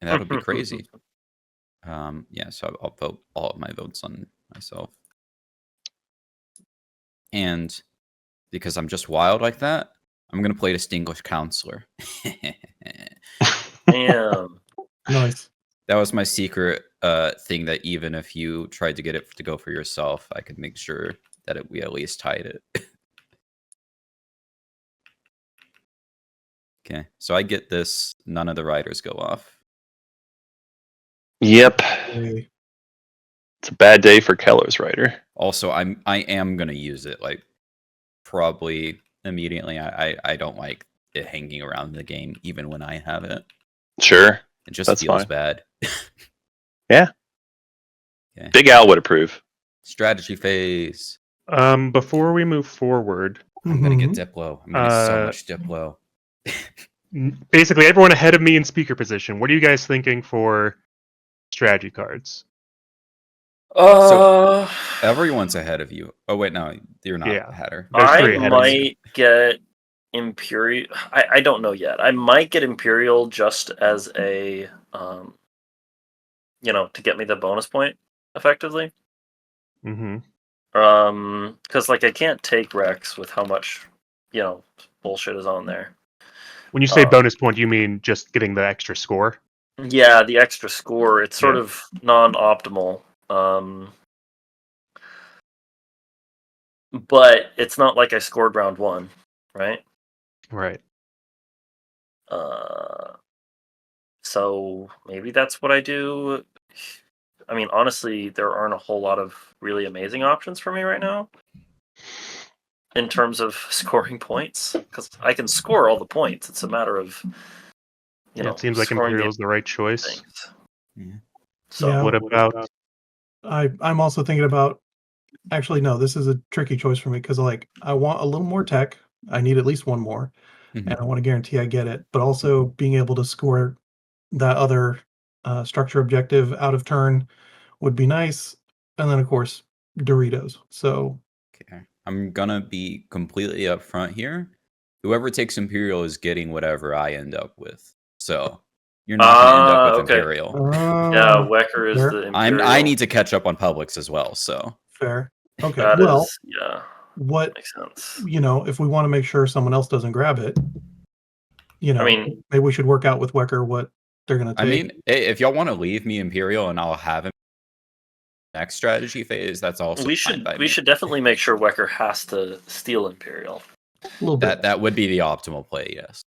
And that'll be crazy. Yeah, so I'll vote all of my votes on myself. And because I'm just wild like that, I'm gonna play Distinguished Counselor. Damn. Nice. That was my secret thing that even if you tried to get it to go for yourself, I could make sure that we at least tied it. Okay, so I get this. None of the riders go off. Yep. Hey. It's a bad day for Keller's writer. Also, I am gonna use it like probably immediately. I don't like it hanging around the game even when I have it. Sure. It just That's feels fine. bad. Yeah. Okay. Big Al would approve. Strategy phase. Before we move forward, I'm gonna get Mhm. Diplo. I'm getting so much Diplo. basically everyone ahead of me in speaker position. What are you guys thinking for strategy cards? Everyone's ahead of you. Oh wait, no, you're not Yeah. Hatter. There's I three ahead of you. might get Imperial. I don't know yet. I might get Imperial just as a, to get me the bonus point effectively. Mm-hmm. Because like I can't take Rex with how much, bullshit is on there. When you say bonus point, you mean just getting the extra score? Yeah, the extra score. It's sort Yeah. of non-optimal. But it's not like I scored round one, right? Right. So maybe that's what I do. I mean, honestly, there aren't a whole lot of really amazing options for me right now in terms of scoring points because I can score all the points. It's a matter of It seems like scoring the Imperial's the right choice. things. Yeah. So Yeah. What about I'm also thinking about. Actually, no. This is a tricky choice for me because I want a little more tech. I need at least one more, Mhm. and I want to guarantee I get it. But also being able to score that other structure objective out of turn would be nice. And then of course Doritos. So Okay. I'm gonna be completely upfront here. Whoever takes Imperial is getting whatever I end up with. So you're not gonna end up with okay. Imperial. Yeah, Wecker is fair, the Imperial. I need to catch up on Publix as well. So fair. Okay. That well, is, yeah, what makes sense. if we want to make sure someone else doesn't grab it, I mean, maybe we should work out with Wecker what they're gonna take. I mean, if y'all want to leave me Imperial and I'll have him next strategy phase, that's also we fine by should me. definitely make sure Wecker has to steal Imperial. a little bit. That would be the optimal play, yes.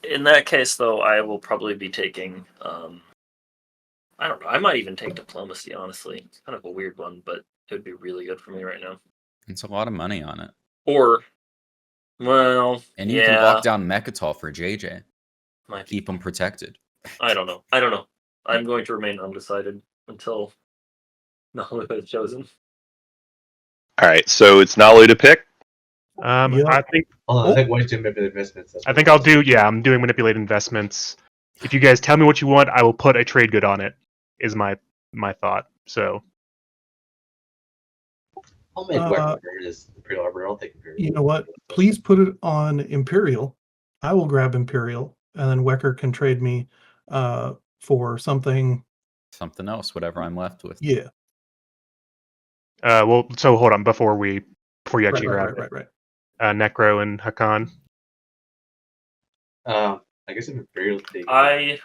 In that case, though, I will probably be taking. I don't know. I might even take diplomacy. Honestly, it's kind of a weird one, but it would be really good for me right now. It's a lot of money on it. Or, well, And you yeah, can lock down Mechatol for JJ. might Keep be. him protected. I don't know. I'm going to remain undecided until Nalu is chosen. All right, so it's Nalu to pick. Yep. I think Hold on, I think one to maybe investments. I think I'll do. Yeah, I'm doing manipulate investments. If you guys tell me what you want, I will put a trade good on it. Is my thought. So I'll make Wecker as Imperial Arbiter. I'll take Imperial. You know what? Please put it on Imperial. I will grab Imperial, and then Wecker can trade me for something. Something else, whatever I'm left with. Yeah. well, so hold on before you actually grab Right. Necro and Hakan. I guess if Imperial take. I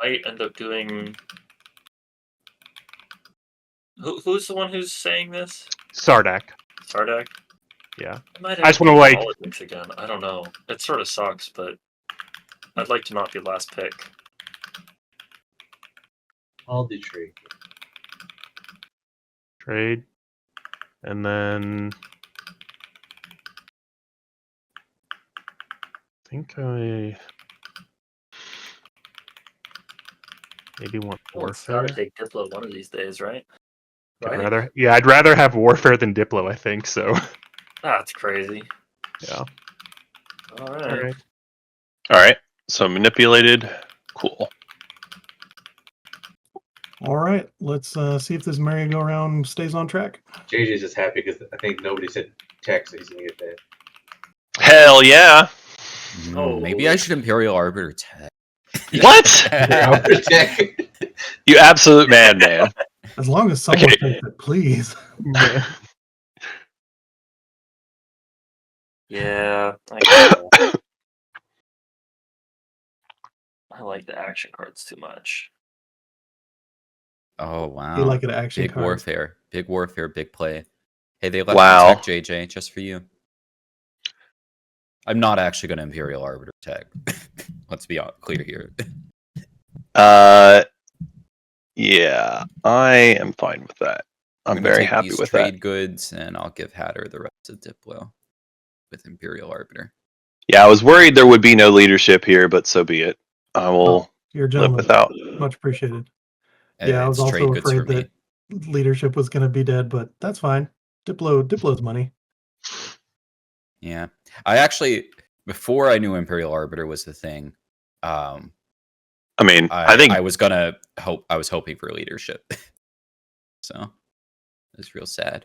might end up doing. Who's the one who's saying this? Sardak. Sardak? Yeah. I just wanna, like- politics again. I don't know. It sort of sucks, but I'd like to not be last pick. I'll do trade. Trade. And then think I maybe want Someone's got warfare. to take Diplo one of these days, right? I'd rather have warfare than Diplo. I think so. That's crazy. Yeah. All All right. right. All right. So manipulated. Cool. All right, let's see if this merry-go-round stays on track. JJ's just happy because I think nobody said text that he's gonna get paid. Hell yeah. Maybe I should Imperial Arbiter tech. What? Tech. You absolute madman. As long as someone Okay. takes it, please. Yeah, I like the action cards too much. Oh wow! You like an action Big card. warfare, big play. Hey, they left Wow. the tech, JJ, just for you. I'm not actually going to Imperial Arbiter tech. Let's be clear here. Yeah, I am fine with that. I'm gonna very take happy these with trade that. goods, and I'll give Hatter the rest of Diplo with Imperial Arbiter. Yeah, I was worried there would be no leadership here, but so be it. I will You're a live gentleman. without. Much appreciated. Yeah, I was It's also trade goods for afraid me. that leadership was going to be dead, but that's fine. Diplo's money. Yeah, I actually, before I knew Imperial Arbiter was the thing, I mean, I think I was gonna hope. I was hoping for leadership, so it's real sad.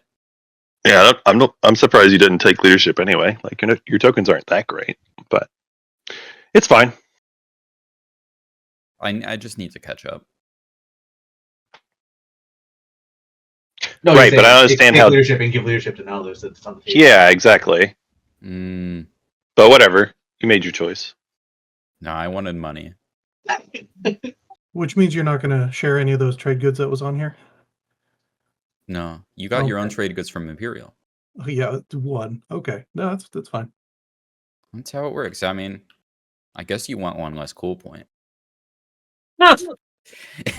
yeah, I'm surprised you didn't take leadership anyway. Like your tokens aren't that great, but it's fine. I just need to catch up. No, Right, but I understand take how. leadership and give leadership to Naldos. That's on the table. Yeah, exactly. Mm, But whatever, you made your choice. no, I wanted money. Which means you're not going to share any of those trade goods that was on here? No, you got your own Okay. trade goods from Imperial. Oh, yeah, one. Okay. No, that's fine. That's how it works. I mean, I guess you want one less cool point.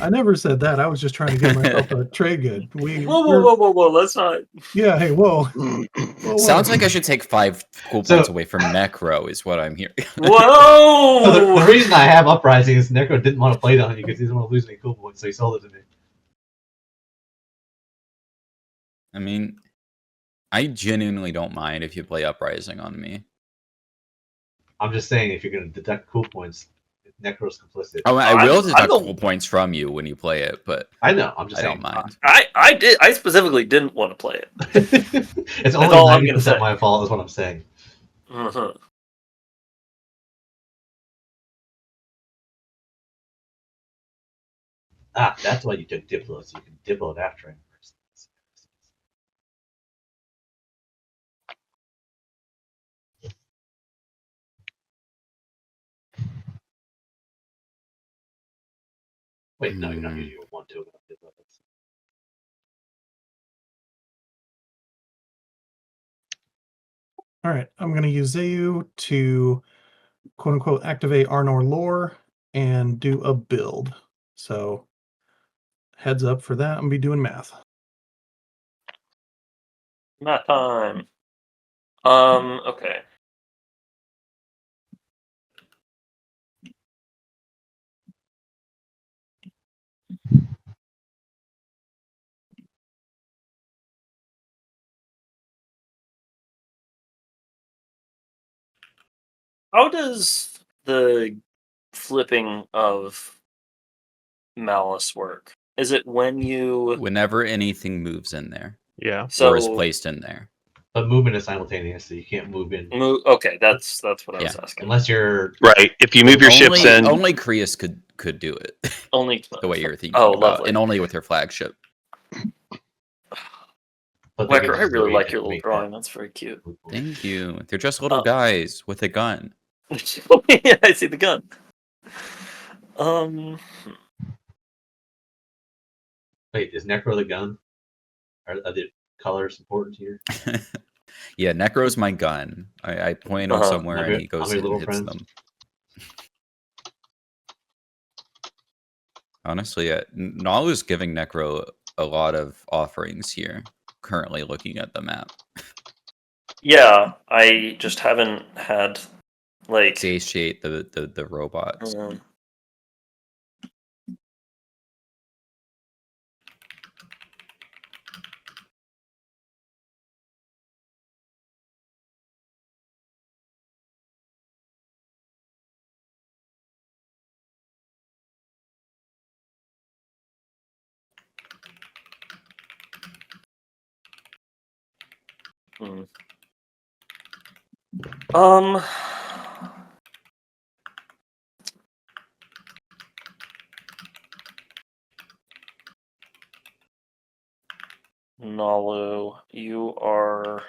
I never said that. I was just trying to get myself a trade good. Whoa! Let's not. Yeah, hey, whoa. Whoa. Sounds like I should take 5 cool points away from Necro, is what I'm hearing. Whoa! So the reason I have Uprising is Necro didn't want to play it on you because he didn't want to lose any cool points, so he sold it to me. I mean, I genuinely don't mind if you play Uprising on me. I'm just saying, if you're going to deduct cool points, Necro's complicit. Oh, I will I deduct don't- cool points from you when you play it, but I know. I'm just I saying. don't mind. I specifically didn't want to play it. It's all only I'm gonna 90% say. my fault, is what I'm saying. Uh-huh. Ah, that's why you took Diplo, so you can Diplo it after him. Wait, no, you're not using your 1 2 Diplo. All right, I'm going to use Zayu to quote unquote activate Arnor lore and do a build. So heads up for that. I'm going to be doing math. Math time. Okay. How does the flipping of malice work? Is it when you Whenever anything moves in there Yeah. or is so placed in there. But movement is simultaneous, so you can't move in move? Okay, that's what I was Yeah. asking. unless you're. Right. If you move your ships in, Only Krius could do it Only the way you're thinking Oh, about, lovely. and only with her flagship. But that Wecker, gives I us the really range like to your little make drawing. that That's very cute. move point. Thank you. They're just little guys with a gun. Yeah, I see the gun. Wait, is Necro the gun? Are the colors important here? Yeah, Necro's my gun. I point him Uh-huh. somewhere How and many- he how goes many and little hits friends? them. Honestly, Nalu's giving Necro a lot of offerings here. Currently looking at the map. Yeah, I just haven't had Like, satiate the robots. hmm. Um. Nalu, you are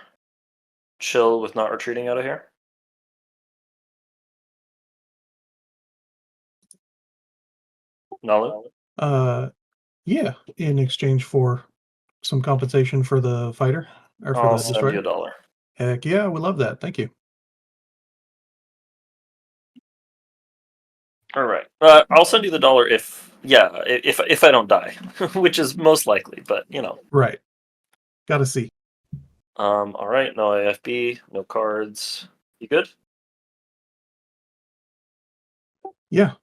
chill with not retreating out of here? Nalu? Yeah, in exchange for some compensation for the fighter or for I'll the send you destroyer. $1. Heck yeah, we love that. Thank you. All right. I'll send you the $1 if I don't die, which is most likely, but you know. Right. Gotta see. All right. No AFB, no cards. You good? Yeah.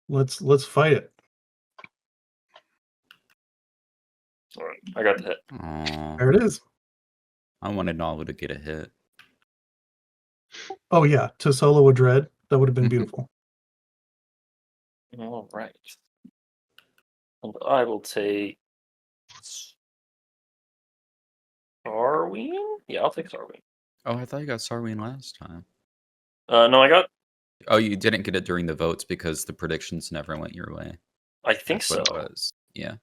Let's fight it. All right. I got the hit. Aw, There it is. I wanted Nalu to get a hit. Oh yeah, to solo a dread. That would have been Mhm. beautiful. All right. And I will take Sarween? Yeah, I'll take Sarween. Oh, I thought you got Sarween last time. No, I got. Oh, you didn't get it during the votes because the predictions never went your way. I think That's so. what it was. Yeah.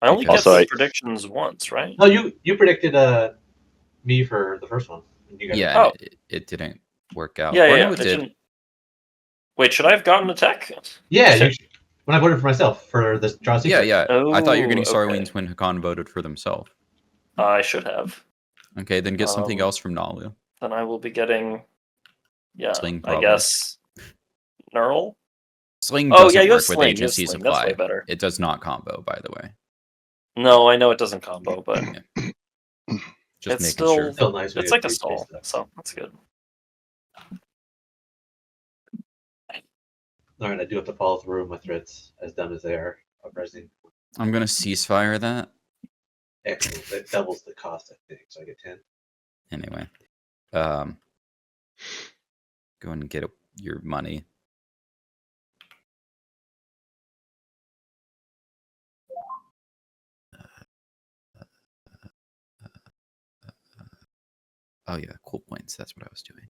I only Because- get Also, the I- predictions once, right? No, you predicted me for the first one. You guys- Yeah, Oh. and it didn't work out. Yeah, Or yeah. no, it did. didn't- Wait, should I have gotten a tech? yeah. Shit. When I voted for myself for this draw Yeah, secret. yeah. I thought you were getting Oh, Sarween's okay. when Hakan voted for themselves. I should have. Okay, then get something else from Nalu. Then I will be getting. Yeah, Sling, I probably. guess. Knurl? Sling Oh, doesn't yeah, you have work with Sling. You have agency Sling. That's supply. way better. It does not combo, by the way. No, I know it doesn't combo, but Just it's making still. sure. Still nice. when It's you like have a free space, stall, though. so that's good. All right, I do have to follow through with my threats, as dumb as they are. Uprising. I'm gonna ceasefire that. Excellent. That doubles the cost, I think. So I get 10. Anyway. Go and get your money. Oh yeah, cool points. That's what I was doing.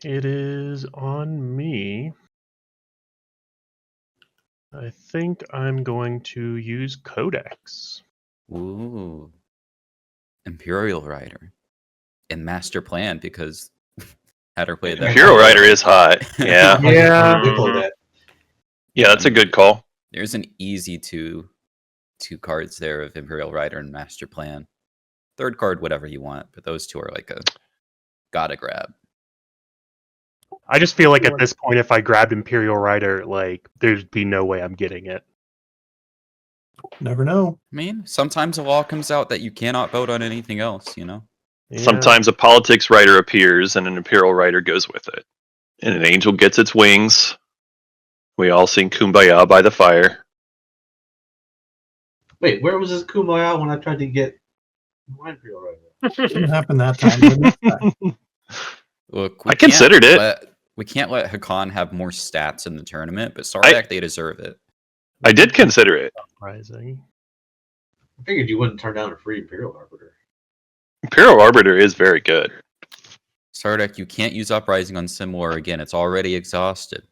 It is on me. I think I'm going to use Codex. Ooh. Imperial Rider. And Master Plan because had her play that. Imperial Rider is hot. Yeah. Yeah. Diplo that. Yeah, that's a good call. There's an easy two cards there of Imperial Rider and Master Plan. Third card, whatever you want, but those two are like a gotta grab. I just feel like at this point, if I grabbed Imperial Rider, like there'd be no way I'm getting it. Never know. I mean, sometimes a law comes out that you cannot vote on anything else, you know? Yeah. Sometimes a politics writer appears and an Imperial Rider goes with it. And an angel gets its wings. We all sing Kumbaya by the fire. Wait, where was this Kumbaya when I tried to get my Imperial Rider? Didn't happen that time. But next time. Look, I considered it. We can't let Hakan have more stats in the tournament, but Sardak, they deserve it. I did consider it. Surprising. I figured you wouldn't turn down a free Imperial Arbiter. Imperial Arbiter is very good. Sardak, you can't use Uprising on Similar again. It's already exhausted.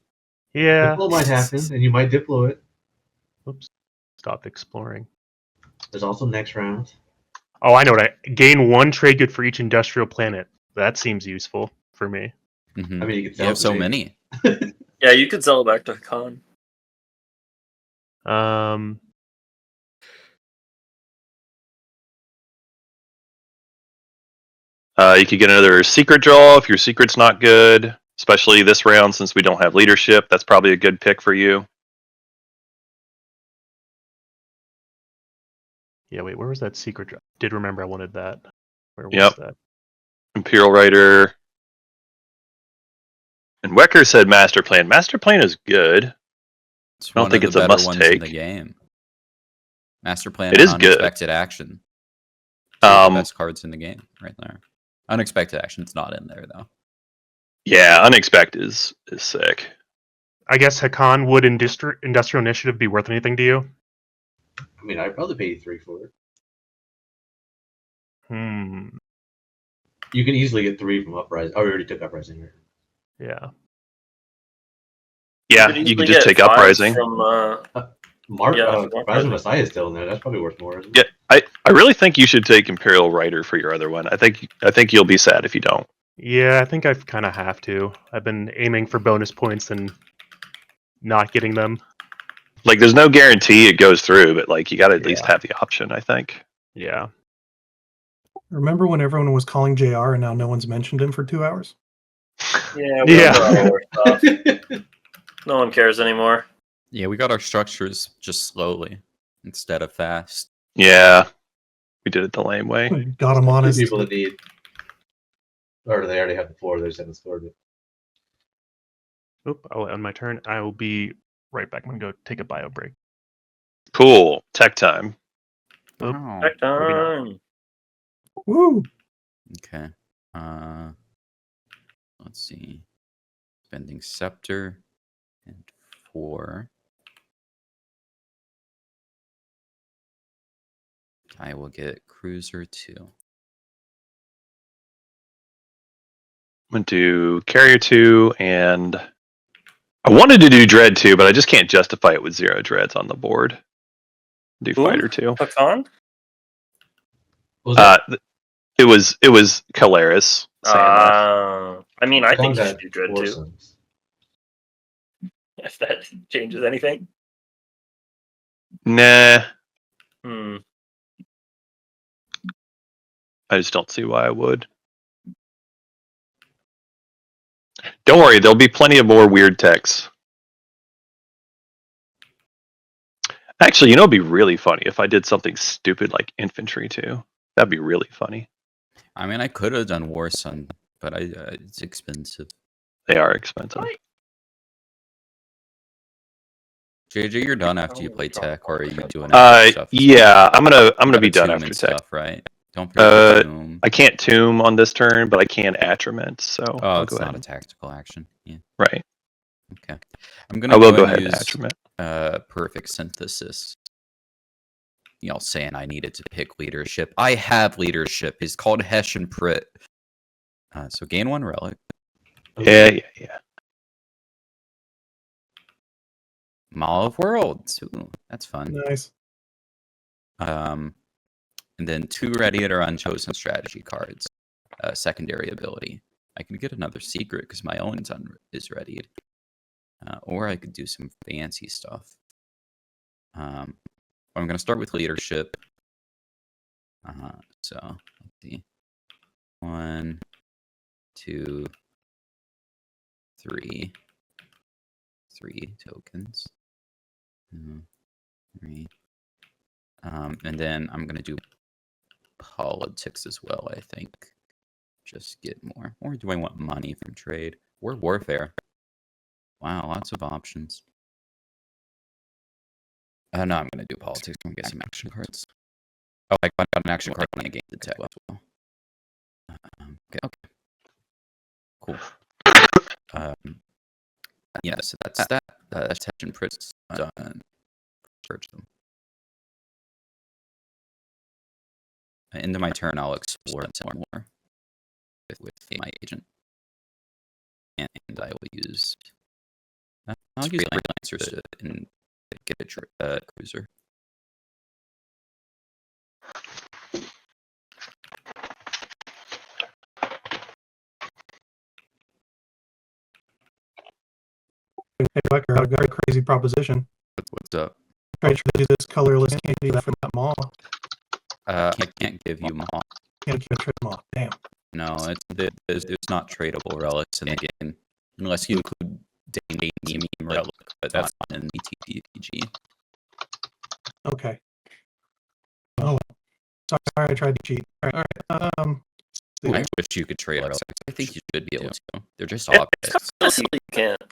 Yeah. Diplo might happen, and you might Diplo it. Oops. Stop exploring. There's also next round. Oh, I know what gain one trade good for each industrial planet. That seems useful for me. Mhm. I mean, you could You sell have so the many. Yeah, you could sell it back to Khan. You could get another secret draw if your secret's not good, especially this round since we don't have leadership. That's probably a good pick for you. Yeah, wait, where was that secret drop? Did remember I wanted that. Where was Yep. that? Imperial Rider. And Wecker said Master Plan. Master Plan is good. It's I don't one think of it's the a better must ones take. in the game. Master Plan It and is good. Unexpected Action. Two of the Um, best cards in the game, right there. Unexpected Action's not in there though. yeah, Unexpected is sick. I guess Hakan, would Industrial Initiative be worth anything to you? I mean, I'd probably pay you 3 for it. You can easily get 3 from Uprising. Oh, we already took Uprising here. Yeah. Yeah, could you easily can just get take 5 Uprising. from Mark, Yeah, Rise of Uprising. Messiah is still in there. That's probably worth more, isn't Yeah, it? I really think you should take Imperial Rider for your other one. I think you'll be sad if you don't. Yeah, I think I kind of have to. I've been aiming for bonus points and not getting them. Like, there's no guarantee it goes through, but like you got to at least Yeah. have the option. I think. Yeah. Remember when everyone was calling JR and now no one's mentioned him for 2 hours? Yeah, we Yeah. got all our stuff. No one cares anymore. Yeah, we got our structures just slowly instead of fast. Yeah, we did it the lame way. Got him on Two his. people that need, or they already have the 4. They just haven't scored it. Oop, on my turn. I will be right back. I'm gonna go take a bio break. Cool. Tech time. Oop. Wow. Back maybe not. time. Woo! Okay. Let's see. Spending Scepter and 4. I will get Cruiser 2. I'm gonna do Carrier 2, and I wanted to do Dread 2, but I just can't justify it with 0 dreads on the board. Do Who? Fighter 2. Pecan? What was that? It was Calaris saying that. I mean, I think Pecan's you at should do Dread 2. foursomes. If that changes anything. Nah, Hmm. I just don't see why I would. Don't worry, there'll be plenty of more weird techs. Actually, it'd be really funny if I did something stupid like Infantry 2. That'd be really funny. I mean, I could have done War Sun, but it's expensive. They are expensive. JJ, you're done after you play tech, or are you doing other stuff? Yeah, I'm gonna You be gotta done tomb after and tech. stuff, right? Don't forget to tomb. I can't tomb on this turn, but I can attrament. So Oh, I'll it's go not ahead. a tactical action. Yeah. Right. Okay. I'm gonna I will go and ahead and use attrament. Perfect Synthesis. Y'all saying I needed to pick leadership. I have leadership. He's called Hessian Prit. So gain 1 relic. Yeah. Mall of Worlds. Ooh, that's fun. Nice. And then 2 readied or unchosen strategy cards. Secondary ability. I can get another secret because my own is readied. Or I could do some fancy stuff. I'm going to start with leadership. So let's see. 1, 2, 3. 3 tokens. 3. And then I'm going to do politics as well, I think. Just get more. Or do I want money from trade? Or warfare? Wow, lots of options. No, I'm going to do politics. I'm going to get some action cards. Oh, I got an action card when I gained the tech as well. Okay. Cool. Yeah, so that's that. That's Hessian Prit's done. Search them. Into my turn, I'll explore some more with my agent. And I will use... I'll use Lancers to get a cruiser. Hey, Becker, I've got a crazy proposition. What's up? Try to do this colorless candy from that mall. I can't give you Maw. Can't keep a trade mall. Damn. No, it's not tradable relics in the game. Unless you include Dane relic, but that's not in the TPG. Okay. Oh, sorry, I tried to cheat. All right. See I there. wish you could trade relics. I think you should be able to. They're just Yeah, objects. honestly, you can't.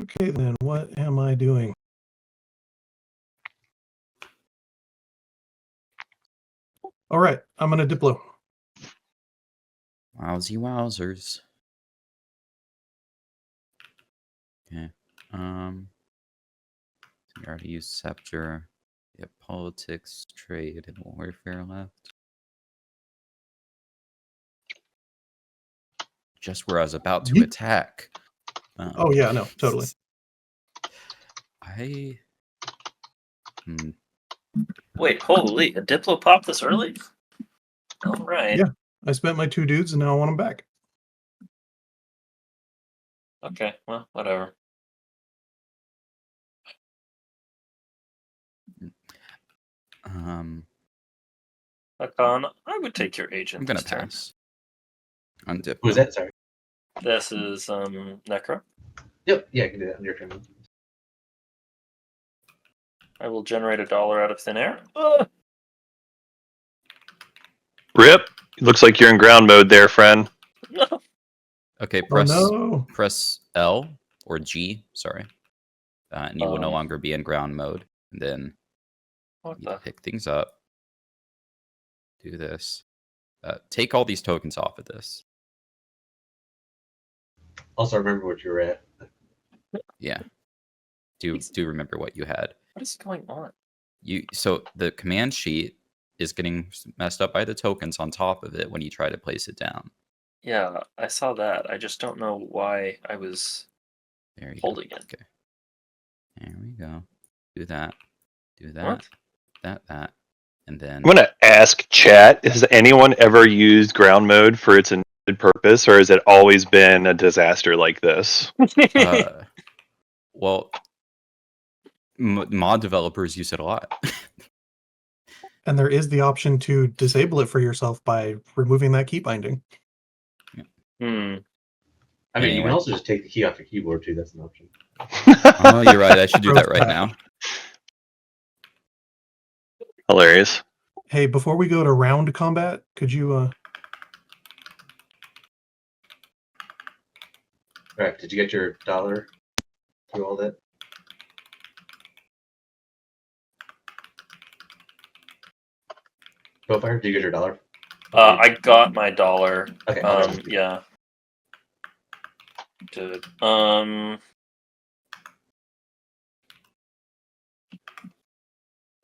Okay, then what am I doing? All right, I'm gonna Diplo. Wowsy wowzers. Okay. You already used Scepter. You have politics, trade, and warfare left. Just where I was about to Yeet. attack. Oh yeah, no, totally. Wait, holy, a Diplo pop this early? All right. Yeah. I spent my 2 dudes and now I want them back. Okay, well, whatever. Hakan, I would take your agent. I'm gonna this turn. pass. On Diplo. Who was that? Sorry. This is Necro. Yep. Yeah, I can do that on your turn. I will generate $1 out of thin air. Rip. Looks like you're in ground mode there, friend. No. Okay, press no. press L or G, sorry. And you will no Um, longer be in ground mode. And then What you the? pick things up. Do this. Take all these tokens off of this. Also, remember what you were at. Yeah. Do remember what you had. What is going on? So the command sheet is getting messed up by the tokens on top of it when you try to place it down. Yeah, I saw that. I just don't know why I was There you holding go. it. Okay. There we go. Do that. Do that. What? That. And then I'm gonna ask chat: has anyone ever used ground mode for its intended purpose, or has it always been a disaster like this? well, mod developers use it a lot. And there is the option to disable it for yourself by removing that key binding. I mean, you Anyway. can also just take the key off your keyboard too. That's an option. Oh, you're right. I should do that right now. Hilarious. Hey, before we go to round combat, could you All right. Did you get your $1 through all that? Profire, did you get your $1? I got my $1. Okay. Yeah. Good.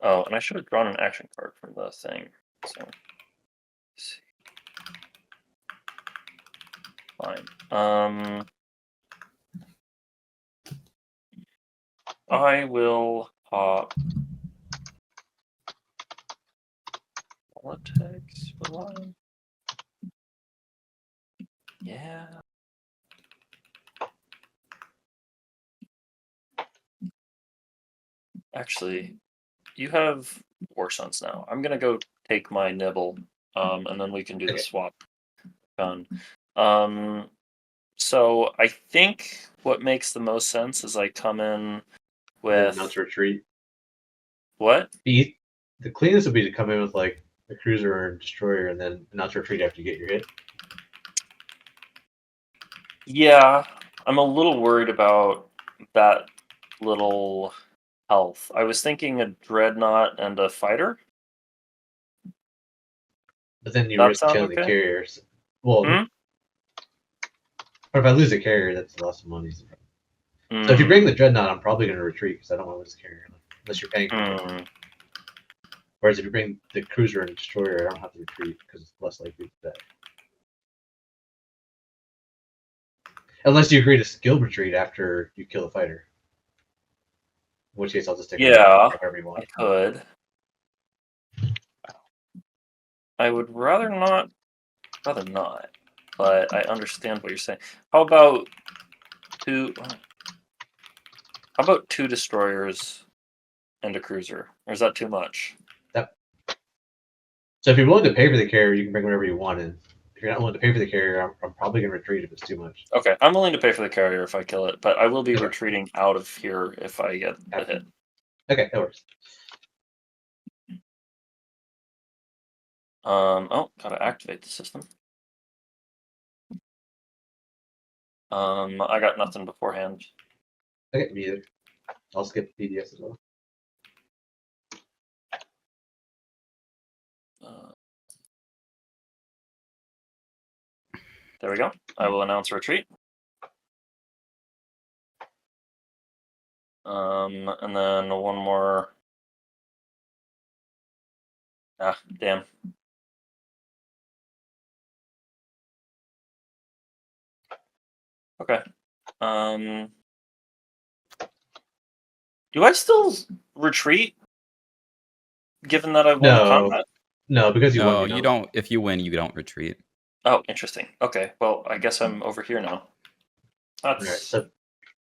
Oh, and I should have drawn an action card from the thing. So, let's see. Fine. I will pop politics. Will I? Yeah. Actually, you have War Sons now. I'm gonna go take my nibble, and then we can do the Okay. swap gun. So I think what makes the most sense is I come in with Not to retreat. what? The cleanest would be to come in with like a cruiser or a destroyer, and then not to retreat after you get your hit. Yeah, I'm a little worried about that little health. I was thinking a dreadnought and a fighter. But then you That risk sound killing the okay? carriers. Well, Hmm? or if I lose a carrier, that's lots of money. So Mm, if you bring the dreadnought, I'm probably going to retreat because I don't want to lose the carrier unless you're paying for it. mm. Whereas if you bring the cruiser and destroyer, I don't have to retreat because it's less likely to die. Unless you agree to skill retreat after you kill the fighter. In which case, I'll just take Yeah, whatever you I want. could. I would rather not, but I understand what you're saying. How about two destroyers and a cruiser? Or is that too much? So if you're willing to pay for the carrier, you can bring whatever you want in. If you're not willing to pay for the carrier, I'm probably going to retreat if it's too much. Okay, I'm willing to pay for the carrier if I kill it, but I will be retreating out of here if I get the hit. Okay, that works. Oh, gotta activate the system. I got nothing beforehand. Okay, me either. I'll skip PDS as well. Uh, there we go. I will announce retreat. And then one more. Ah, damn. Okay. Do I still retreat? Given that I've won the No, combat? no, because you No, won. you don't. If you win, you don't retreat. Oh, interesting. Okay, well, I guess I'm over here now. That's All right, so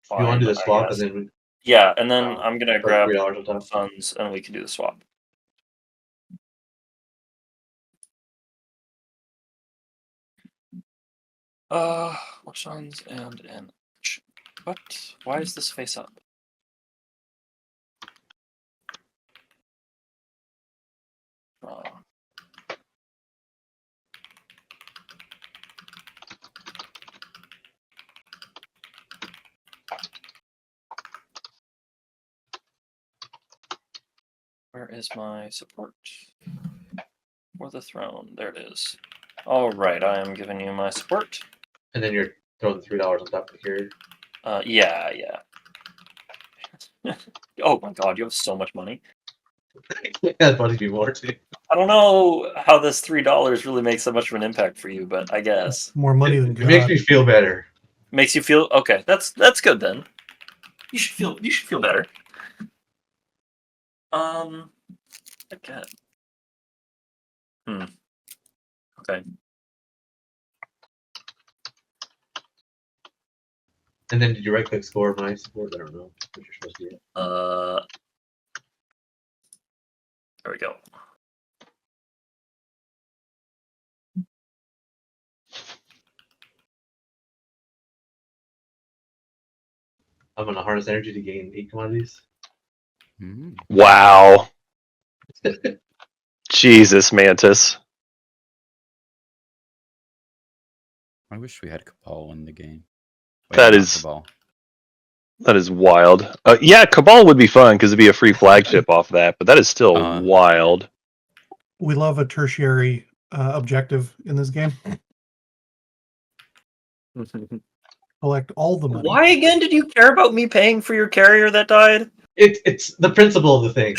fine, you want to do the I swap, guess. and then Yeah, and then I'm gonna for grab $3 on top. funds, and we can do the swap. Watch funds and in. What? Why is this face up? Draw. Where is my support for the throne? There it is. All right, I am giving you my support. And then you're throwing $3 on top of the carrier. Yeah. Oh my god, you have so much money. That'd probably be more too. I don't know how this $3 really makes so much of an impact for you, but I guess More money than It makes God. me feel better. makes you feel okay. That's good then. You should feel better. Again. Okay. And then did you right click score my support? I don't know what you're supposed to do. There we go. I'm gonna harness energy to gain 8 commodities. Mhm. Wow. Jesus, Mantis. I wish we had Cabal win the game. That not is- Cabal. That is wild. Yeah, Cabal would be fun because it'd be a free flagship off that, but that is still wild. We love a tertiary objective in this game. Collect all the money. Why again did you care about me paying for your carrier that died? It's the principle of the thing.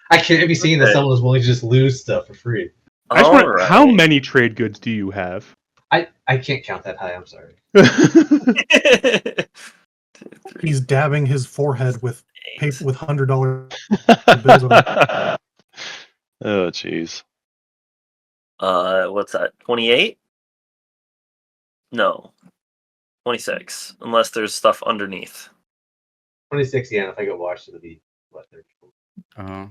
I can't be seeing that Okay. someone is willing to just lose stuff for free. I just wonder, Alright. how many trade goods do you have? I can't count that high. I'm sorry. He's dabbing his forehead with paper with $100 bills on it. Oh, jeez. What's that? 28? No. 26. Unless there's stuff underneath. 26, yeah. If I get washed, it'll be what 30. Uh-huh.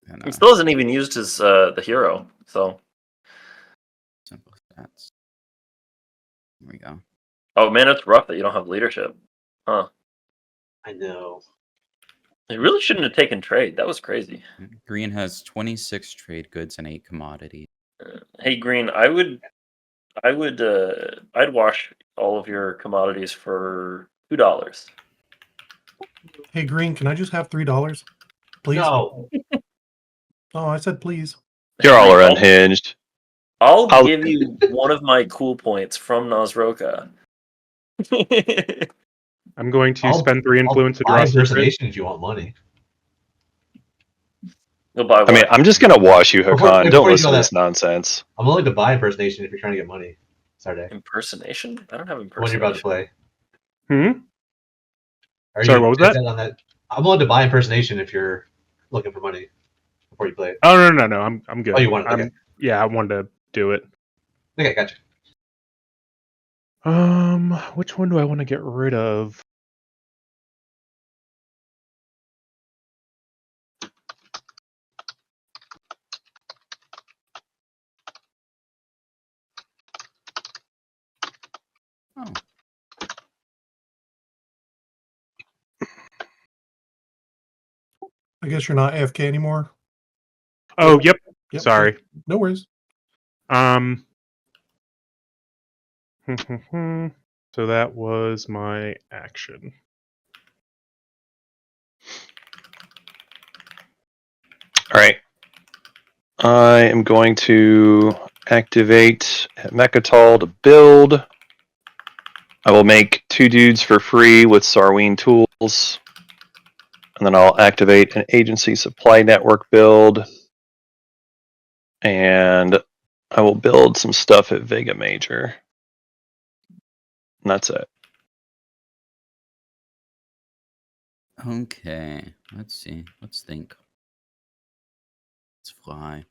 And, He still hasn't even used his the hero, so simple stats. Here we go. oh man, it's rough that you don't have leadership. Huh. I know. He really shouldn't have taken trade. That was crazy. Green has 26 trade goods and 8 commodities. Hey Green, I'd wash all of your commodities for $2. Hey, Green, can I just have $3? Please? No. Oh, I said please. You're all Green, are unhinged. I'll I'll- give you one of my cool points from Nosroka. I'm going to I'll- spend 3 influence to Buy draw a secret. impersonation if you want money. You'll buy what? I mean, I'm just gonna wash you, Before- Hakan. before Don't you listen do to that- this nonsense. I'm willing to buy impersonation if you're trying to get money. Sorry, Impersonation? I don't have impersonation. when you're about to play. Hmm? Are Sorry, you what was that? on that? I'm willing to buy impersonation if you're looking for money before you play it. Oh, no. I'm good. Oh, you want it? I'm- Okay. Yeah, I wanted to do it. Okay, gotcha. Which one do I want to get rid of? Oh. I guess you're not AFK anymore. Oh, yep. Yep. Sorry. No worries. So that was my action. All right. I am going to activate Mechatol to build. I will make 2 dudes for free with Sarween tools. And then I'll activate an agency supply network build. And I will build some stuff at Vega Major. And that's it. Okay, let's see. Let's think. Let's fly.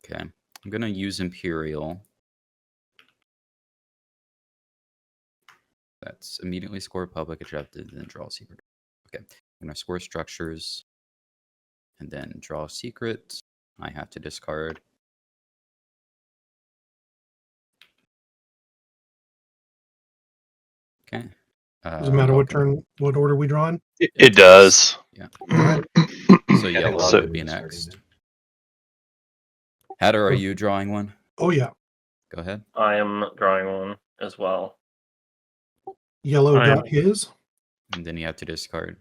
Okay, I'm gonna use Imperial. That's immediately score public objective, then draw a secret. Okay, I'm gonna score structures, and then draw a secret. I have to discard. Okay. Doesn't matter what welcome. what order we draw in. It does. Yeah. All right. So Yeah, I think yellow a lot So- of would be people are starting next. there. Hatter, are you drawing one? Oh yeah. Go ahead. I am drawing one as well. Yellow I am- got his. And then you have to discard.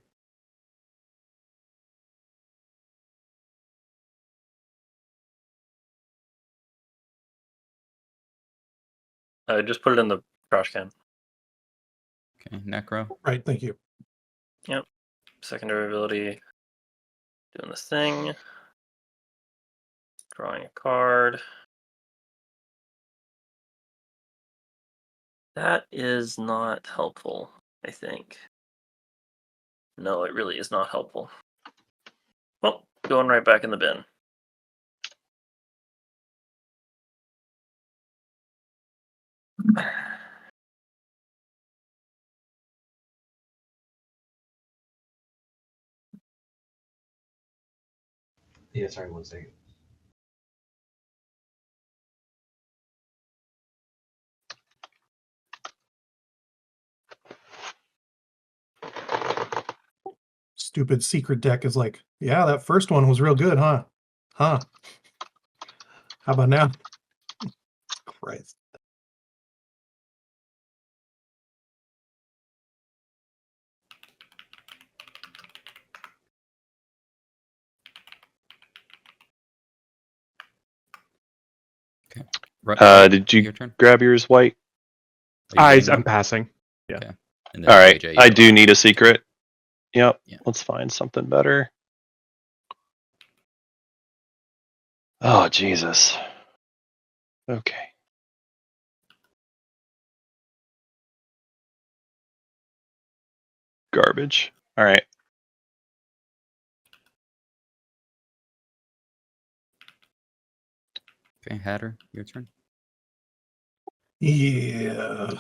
I just put it in the trash can. Okay, Necro. Right. Thank you. Secondary ability. Doing this thing. Drawing a card. That is not helpful, I think. No, it really is not helpful. Well, going right back in the bin. Yeah, sorry, 1 second. Stupid secret deck is like, yeah, that first one was real good, huh? Huh? How about now? Christ. Right, did you your turn? grab yours, White? Are you getting I'm one? passing. And then All right. JJ, I you're do up. need a secret. Yep. Yeah. Let's find something better. Oh, Jesus. Okay. Garbage. All right. Okay, Hatter, your turn. Yeah.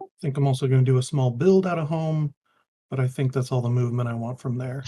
I think I'm also going to do a small build out of home, but I think that's all the movement I want from there.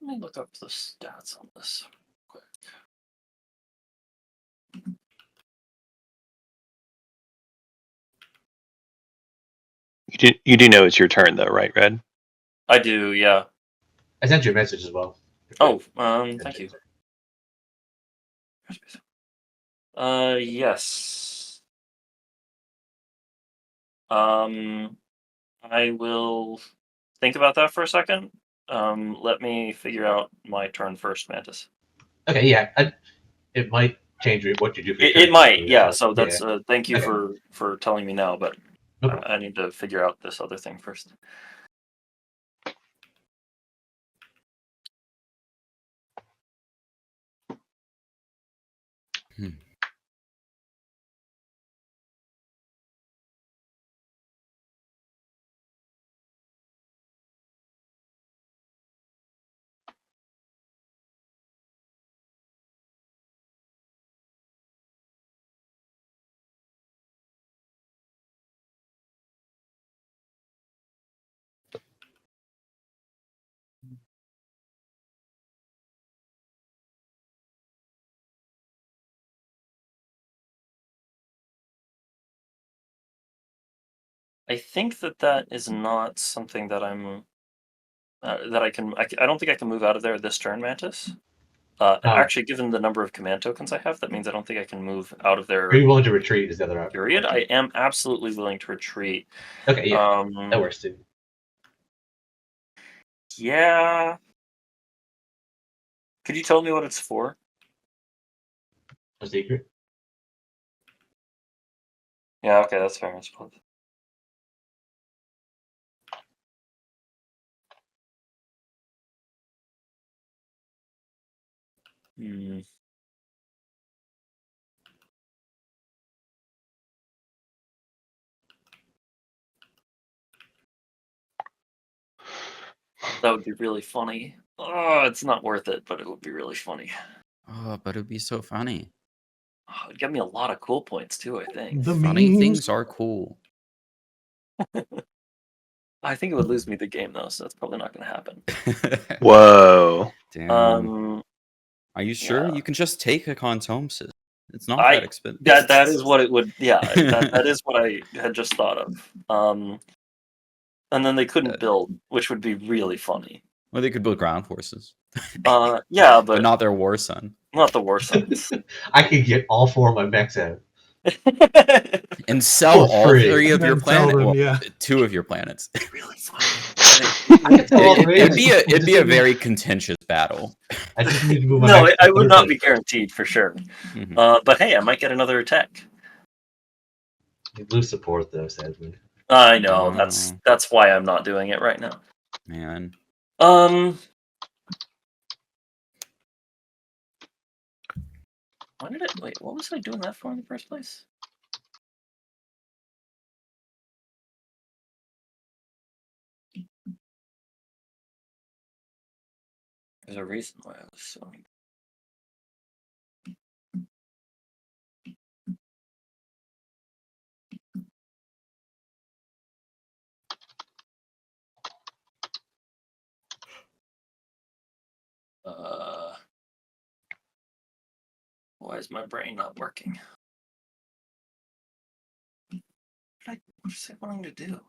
Let me look up the stats on this quick. You do know it's your turn though, right, Red? I do, yeah. I sent you a message as well. Oh, thank you. Yes. I will think about that for a second. Let me figure out my turn first, Mantis. Okay, yeah. It might change what you do for your It turn. might, yeah. But, So that's thank you Okay. for telling me now, but No problem. I need to figure out this other thing first. I think that is not something that I'm that I can. I don't think I can move out of there this turn, Mantis. Actually, given the number of command tokens I have, that means I don't think I can move out of Are there. you willing to retreat? Is the other Period. I question. am absolutely willing to retreat. Okay, yeah. That works too. Yeah. Could you tell me what it's for? A secret? Yeah. Okay, that's fair. I suppose. Hmm. That would be really funny. Oh, it's not worth it, but it would be really funny. Oh, but it'd be so funny. Oh, it'd get me a lot of cool points too, I think. The Funny memes. things are cool. I think it would lose me the game though, so that's probably not going to happen. Whoa. Damn. Are you sure? yeah. You can just take a Contomesis. It's not I that expensive. that is what it would. Yeah, that is what I had just thought of. And then they couldn't build, which would be really funny. Well, they could build ground forces, Yeah, but not their war son. not the war sons. I could get all 4 of my mechs out. And sell For all free. 3 of And your then sell planets. them, Well, yeah. 2 of your planets. really funny. I can sell all 3. It'd be a very contentious battle. I just need to move my No, mechs. I would not be guaranteed for sure. Mhm. But hey, I might get another attack. You lose support though, sadly. I know Oh. that's why I'm not doing it right now. Man. Why did it? Wait, what was I doing that for in the first place? There's a reason why I was so. Why is my brain not working? What was I wanting to do?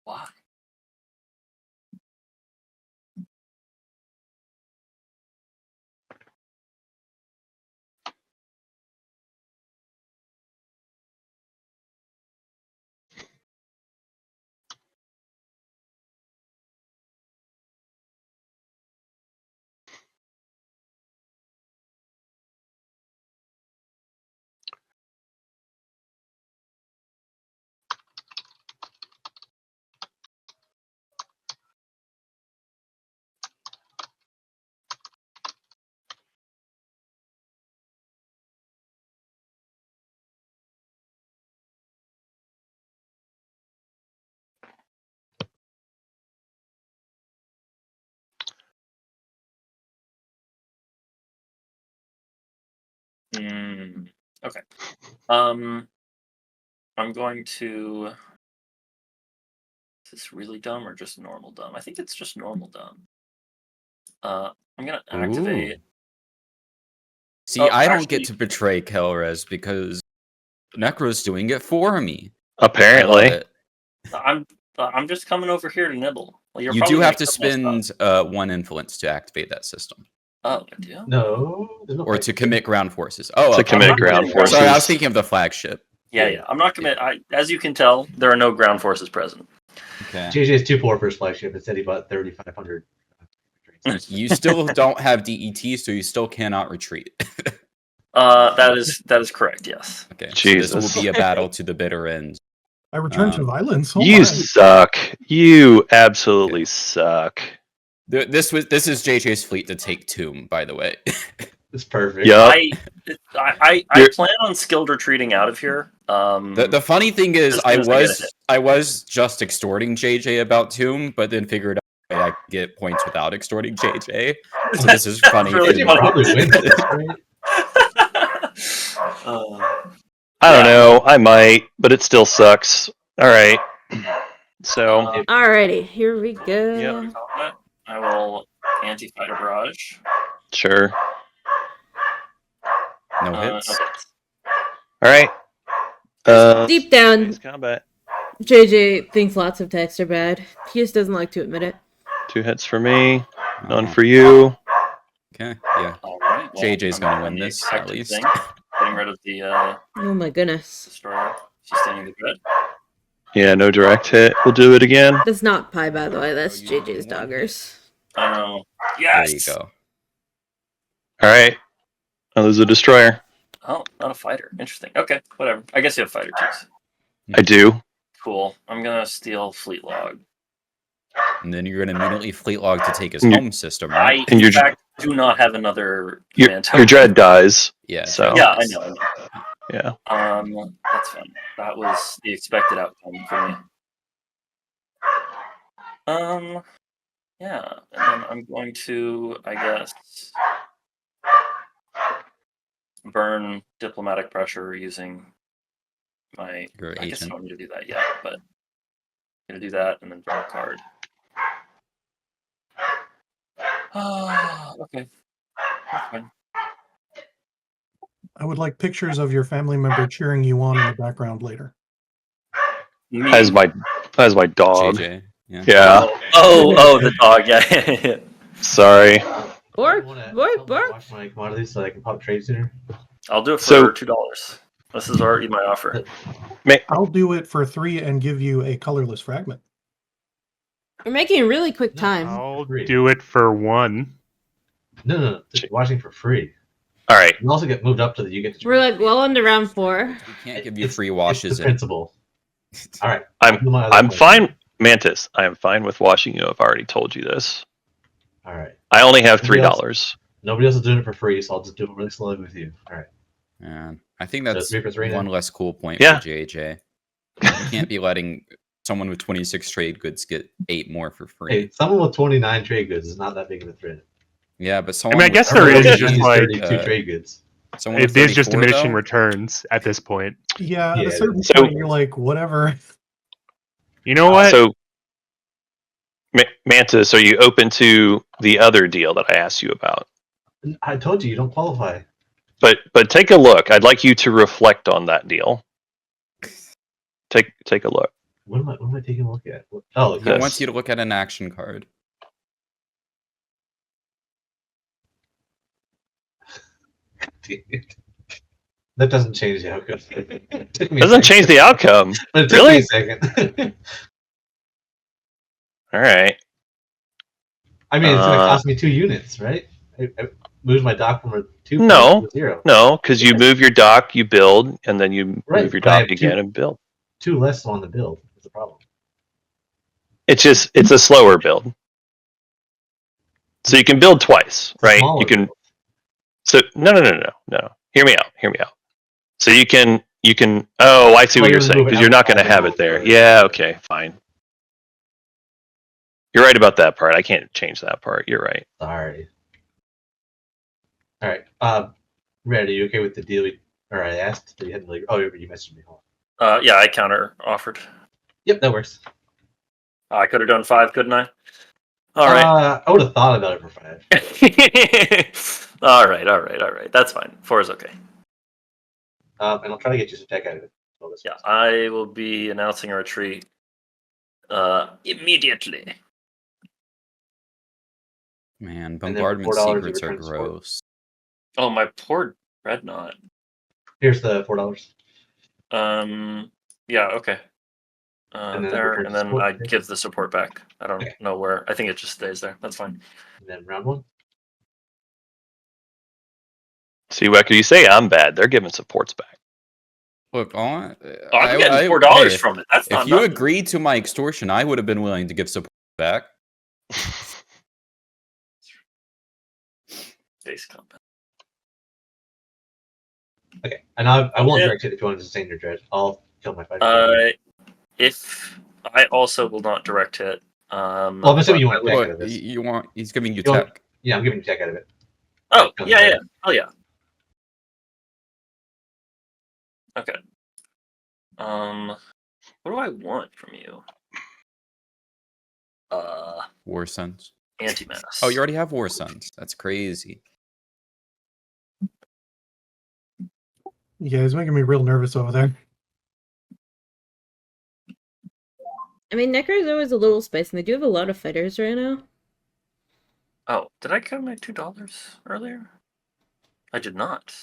Why? Okay. I'm going to. Is this really dumb or just normal dumb? I think it's just normal dumb. I'm gonna activate. Ooh. See, I don't actually- get to betray Kelrez because Necro's doing it for me. I love Apparently. it. I'm just coming over here to nibble. Well, you're You probably do gonna have to kill my spend stuff. 1 influence to activate that system. Oh, I do. No, there's no Or flex. to commit ground forces. Oh, To okay. commit not ground committing ground forces. Sorry, I was thinking of the flagship. Yeah. I'm not commit. As you can tell, there are no ground forces present. Okay. JJ's too poor for his flagship. Instead, he bought 3,500. You still don't have DET, so you still cannot retreat. That is correct. Yes. Okay. So Jesus. this will be a battle to the bitter end. I return to violence. Oh You my. suck. You absolutely suck. This is JJ's fleet to take Tomb, by the way. It's perfect. Yup. I You're- plan on skilled retreating out of here. The funny thing is, As soon as I get a hit. I was just extorting JJ about Tomb, but then figured out I could get points without extorting JJ. So this is funny. really JJ funny. probably wins this, right? I don't Yeah. know. I might, but it still sucks. All right. So Alrighty, here we go. Yep. I will anti-fighter barrage. sure. No hits. Okay. All right. Deep down, Space combat. JJ thinks lots of texts are bad. He just doesn't like to admit it. 2 hits for me. None Oh, for you. okay, yeah. All right. Well, JJ's I'm gonna doing win the this, at expected least. thing, getting rid of the Oh my goodness. destroyer. Sustaining the good. Yeah, no direct hit. We'll do it again. That's not pie, by the way. That's JJ's doggers. I know. There Yes. you go. All right. Oh, there's a destroyer. Oh, not a fighter. Interesting. Okay, whatever. I guess you have fighter too. I do. Cool. I'm gonna steal fleet log. And then you're gonna immediately fleet log to take his And you- home system, I, right? And in your- fact, do not have another Your, command your token. dread dies. Yeah. So- Yeah, I know. Yeah. That's fine. That was the expected outcome for me. Yeah, and then I'm going to, I guess, burn diplomatic pressure using my. Your I guess I agent. don't need to do that yet, but I'm gonna do that and then draw a card. Okay. That's fine. I would like pictures of your family member cheering you on in the background later. Me. As my dog. JJ. Yeah. Yeah. The dog. Yeah. Sorry. Bork, Wanna bork, help me bork. Watch my commodities so I can pop trade sooner. I'll do it for So- $2. This is already my offer. I'll do it for 3 and give you a colorless fragment. We're making really quick No, time. I'll Great. do it for 1. No. Just watching for free. All right. You also get moved up to the you get to. We're like well into round 4. We can't give you It's- free It's washes. the principle. All right. I'm Do my other I'm point. fine, Mantis. I am fine with washing you. I've already told you this. All right. I only have Nobody else? $3. Nobody else is doing it for free, so I'll just do it really slowly with you. All right. Yeah. I think So that's 3 for 3 then? one less cool point Yeah. for JJ. You can't be letting someone with 26 trade goods get 8 more for free. Hey, someone with 29 trade goods is not that big of a threat. Yeah, but I someone mean, I with guess there Everyone is else just uses like 32 trade goods. someone with it is just 34 diminishing though? returns at this point. Yeah, at Yeah, a certain so- point, you're like, whatever. You know what? So, Mantis, are you open to the other deal that I asked you about? I told you don't qualify. But take a look. I'd like you to reflect on that deal. Take a look. What am I taking a look at? Oh, He Yes. wants you to look at an action card. that doesn't change the outcome. It took me a Doesn't second. change the outcome. But it took Really? me a second. All right. I mean, it's going to Uh, cost me 2 units, right? I moved my dock from a 2 No. to a 0. No, because you move your dock, you build, and then you Right, move your but I dock have two- again and build. 2 less on the build. That's the problem. It's a slower build. So you can build twice, It's a right? smaller You can. build. So no. Hear me out. So you can. Oh, I see Well, what you're you're saying moving because you're not going to outside have the it there. build. Yeah. Okay. Fine. You're right about that part. I can't change that part. You're right. Sorry. All right. Red, are you okay with the deal? Or I asked, but you hadn't really. Oh, you messaged me. Hold on. Yeah, I counter offered. Yep, that works. I could have done 5, couldn't I? All right. I would have thought about it for 5. all right. That's fine. 4 is okay. And I'll try to get you some tech out of it. Yeah, I will be announcing a retreat immediately. Man, for bombardment $4, you secrets are return support. gross. Oh, my poor Dreadnought. Here's the $4. Yeah, okay. And then there, return and then support, I okay. give the support back. I don't Okay. know where. I think it just stays there. That's fine. And then round 1. See, Wecker, you say I'm bad. They're giving supports back. Look, I'm getting $4 from it. That's not if you nothing. agreed to my extortion, I would have been willing to give support back. Base combat. Okay. And I won't Yeah. direct it if you want to sustain your dread. I'll kill my 5. If I also will not direct hit. Well, I'm assuming you want but- tech Look, out of this. he's giving you You want- tech. Yeah, I'm giving you tech out of it. Oh, Kill yeah. my Oh, yeah. Okay. What do I want from you? War Sons. Anti-mass. Oh, you already have War Sons. That's crazy. Yeah, he's making me real nervous over there. I mean, Necro's always a little spicy, and they do have a lot of fighters right now. Oh, did I grab my $2 earlier? I did not.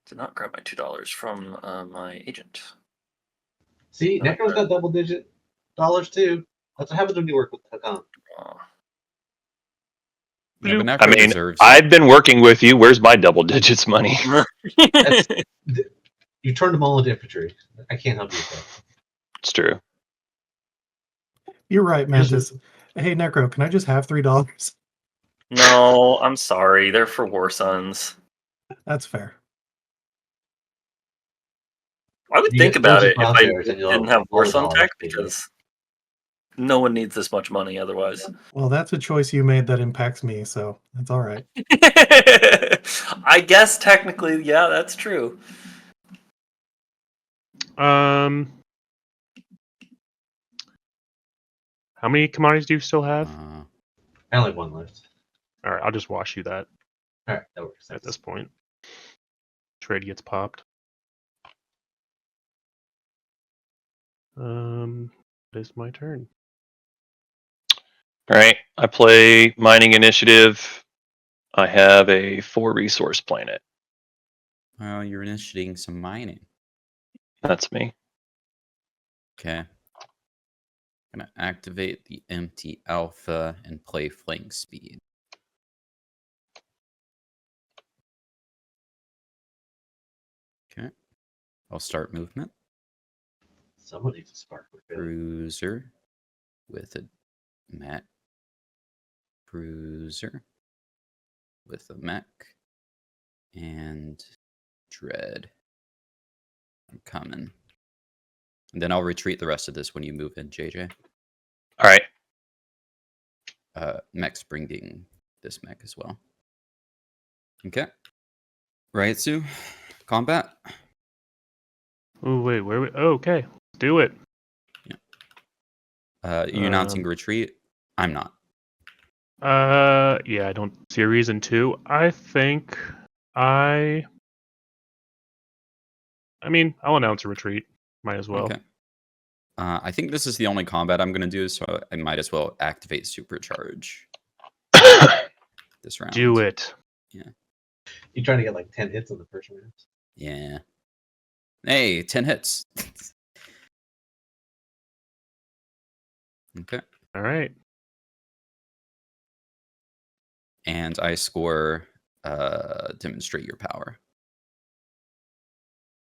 Did not grab my $2 from my agent. See, Necro's got double-digit dollars too. That's what happens when you work with Hakan. Oh. Yeah, but I Necro mean, deserves it. I've been working with you. Where's my double digits money? You turned them all into infantry. I can't help you with that. It's true. You're right, Mantis. Hey, Necro, can I just have $3? No, I'm sorry. They're for War Sons. That's fair. I would You think get about it if I crosshairs and you'll didn't have War roll Sun dollars, tech, maybe. because no one needs this much money otherwise. Well, that's a choice you made that impacts me, so that's all right. I guess technically, yeah, that's true. How many commodities do you still have? I only have 1 left. All right, I'll just wash you that All right, that works. at this point. Trade gets popped. It is my turn. All right. I play Mining Initiative. I have a 4 resource planet. Well, you're initiating some mining. That's me. Okay. I'm gonna activate the empty alpha and play flank speed. Okay. I'll start movement. Someone needs a spark. Cruiser with a mech. Cruiser with a mech. And dread. I'm coming. And then I'll retreat the rest of this when you move in, JJ. All right. Mech's bringing this mech as well. Okay. Right, Sue? Combat? Oh, wait, where? Oh, okay. Do it. You announcing retreat? I'm not. Yeah, I don't see a reason to. I think I mean, I'll announce a retreat. Might as well. Okay. I think this is the only combat I'm going to do, so I might as well activate Supercharge this round. Do it. You trying to get like 10 hits on the first round? Yeah. Hey, 10 hits. Okay. All right. And I score demonstrate your power.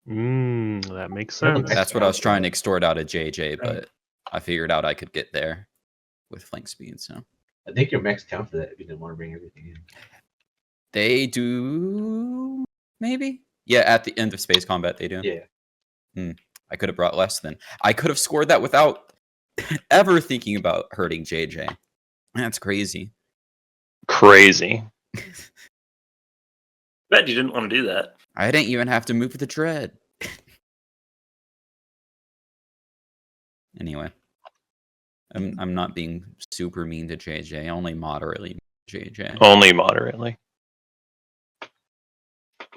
That makes Yeah, sense. That's what I was trying to extort out of JJ, but I figured out I could get there with flank speed, so. I think your mechs count for that if you didn't want to bring everything in. They do, maybe? Yeah, at the end of space combat, they do. Yeah. I could have brought less then. I could have scored that without ever thinking about hurting JJ. That's crazy. Crazy. Bet you didn't want to do that. I didn't even have to move the dread. Anyway, I'm not being super mean to JJ, only moderately mean to JJ. Only moderately.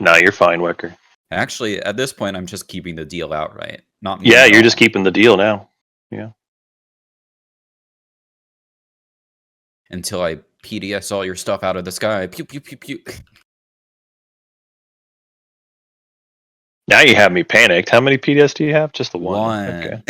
No, you're fine, Wecker. Actually, at this point, I'm just keeping the deal outright. Not mean Yeah, at you're just all. keeping the deal now. Yeah. Until I PDS all your stuff out of the sky. Pew pew pew pew. Now you have me panicked. How many PDS do you have? Just the one. One. Okay.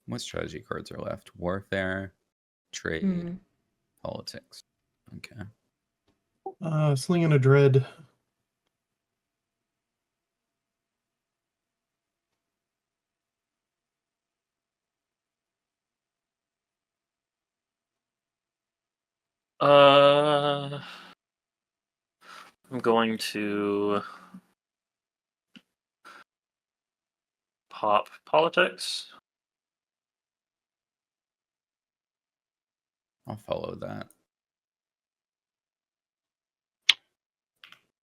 What strategy cards are left? Warfare, trade, Hmm. politics. Okay. Slinging a dread. I'm going to pop politics. I'll follow that.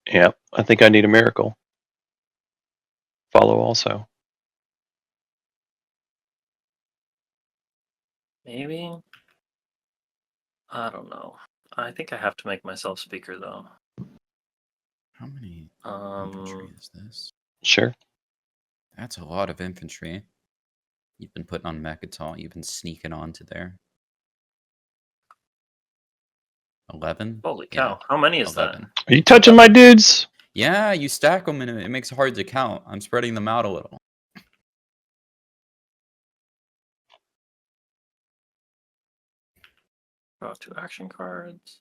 Yeah, I think I need a miracle. Follow also. Maybe. I don't know. I think I have to make myself speaker though. How many infantry is this? Sure. That's a lot of infantry. You've been putting on Mechatol. You've been sneaking onto there. 11? Holy Yeah, cow! How many is 11. Are you touching my dudes? Yeah, you stack them and it makes it hard to count. I'm spreading them out a little. that? Draw 2 action cards.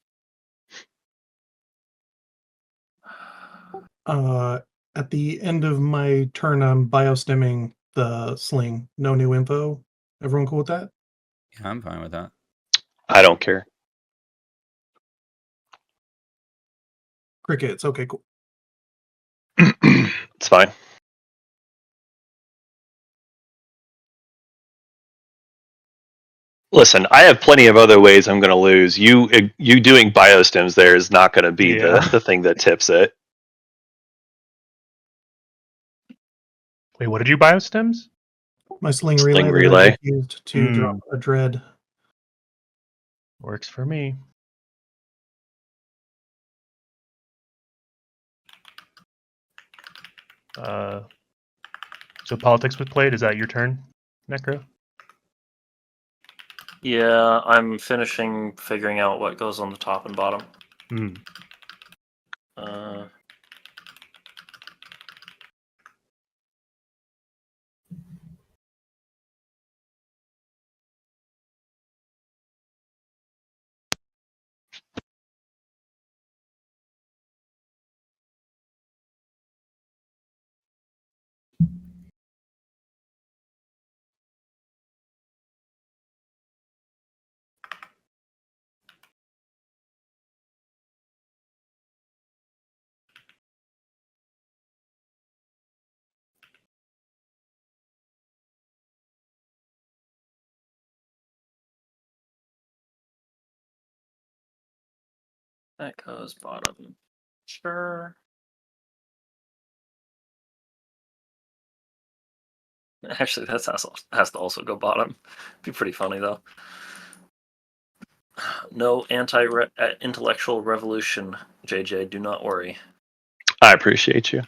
At the end of my turn, I'm biostemming the sling. No new info. Everyone cool with that? Yeah, I'm fine with that. I don't care. Crickets. Okay, cool. It's fine. Listen, I have plenty of other ways I'm going to lose. You doing biostims there is not going to be Yeah. the thing that tips it. Wait, what did you biostems? My sling Sling relay, that I relay. just used to drop a dread. Works for me. So politics was played. Is that your turn, Necro? Yeah, I'm finishing figuring out what goes on the top and bottom. Hmm. Uh, that goes bottom. Sure. Actually, that has to also go bottom. Be pretty funny though. No anti-intellectual revolution, JJ. Do not worry. I appreciate you.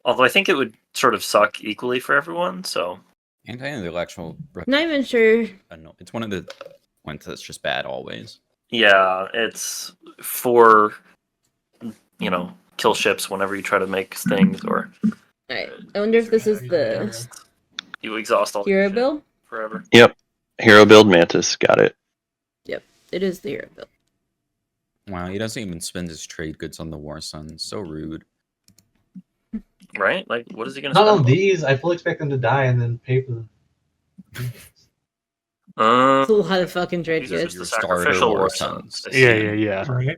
Although I think it would sort of suck equally for everyone. So Anti-intellectual. Not even sure. No, it's one of the ones that's just bad always. yeah, it's for kill ships whenever you try to make things, or Alright. I wonder if this is the you exhaust all hero your shit build? forever. Yep. Hero build Mantis. Got it. Yep. It is the hero build. Wow, he doesn't even spend his trade goods on the War Sun. So rude. Right? Like, what is he going to Not spend? on these. I fully expect them to die and then pay for them. It's a lot of fucking dread These are goods. just Your the starter sacrificial War war Suns. suns. I see. Yeah. Right.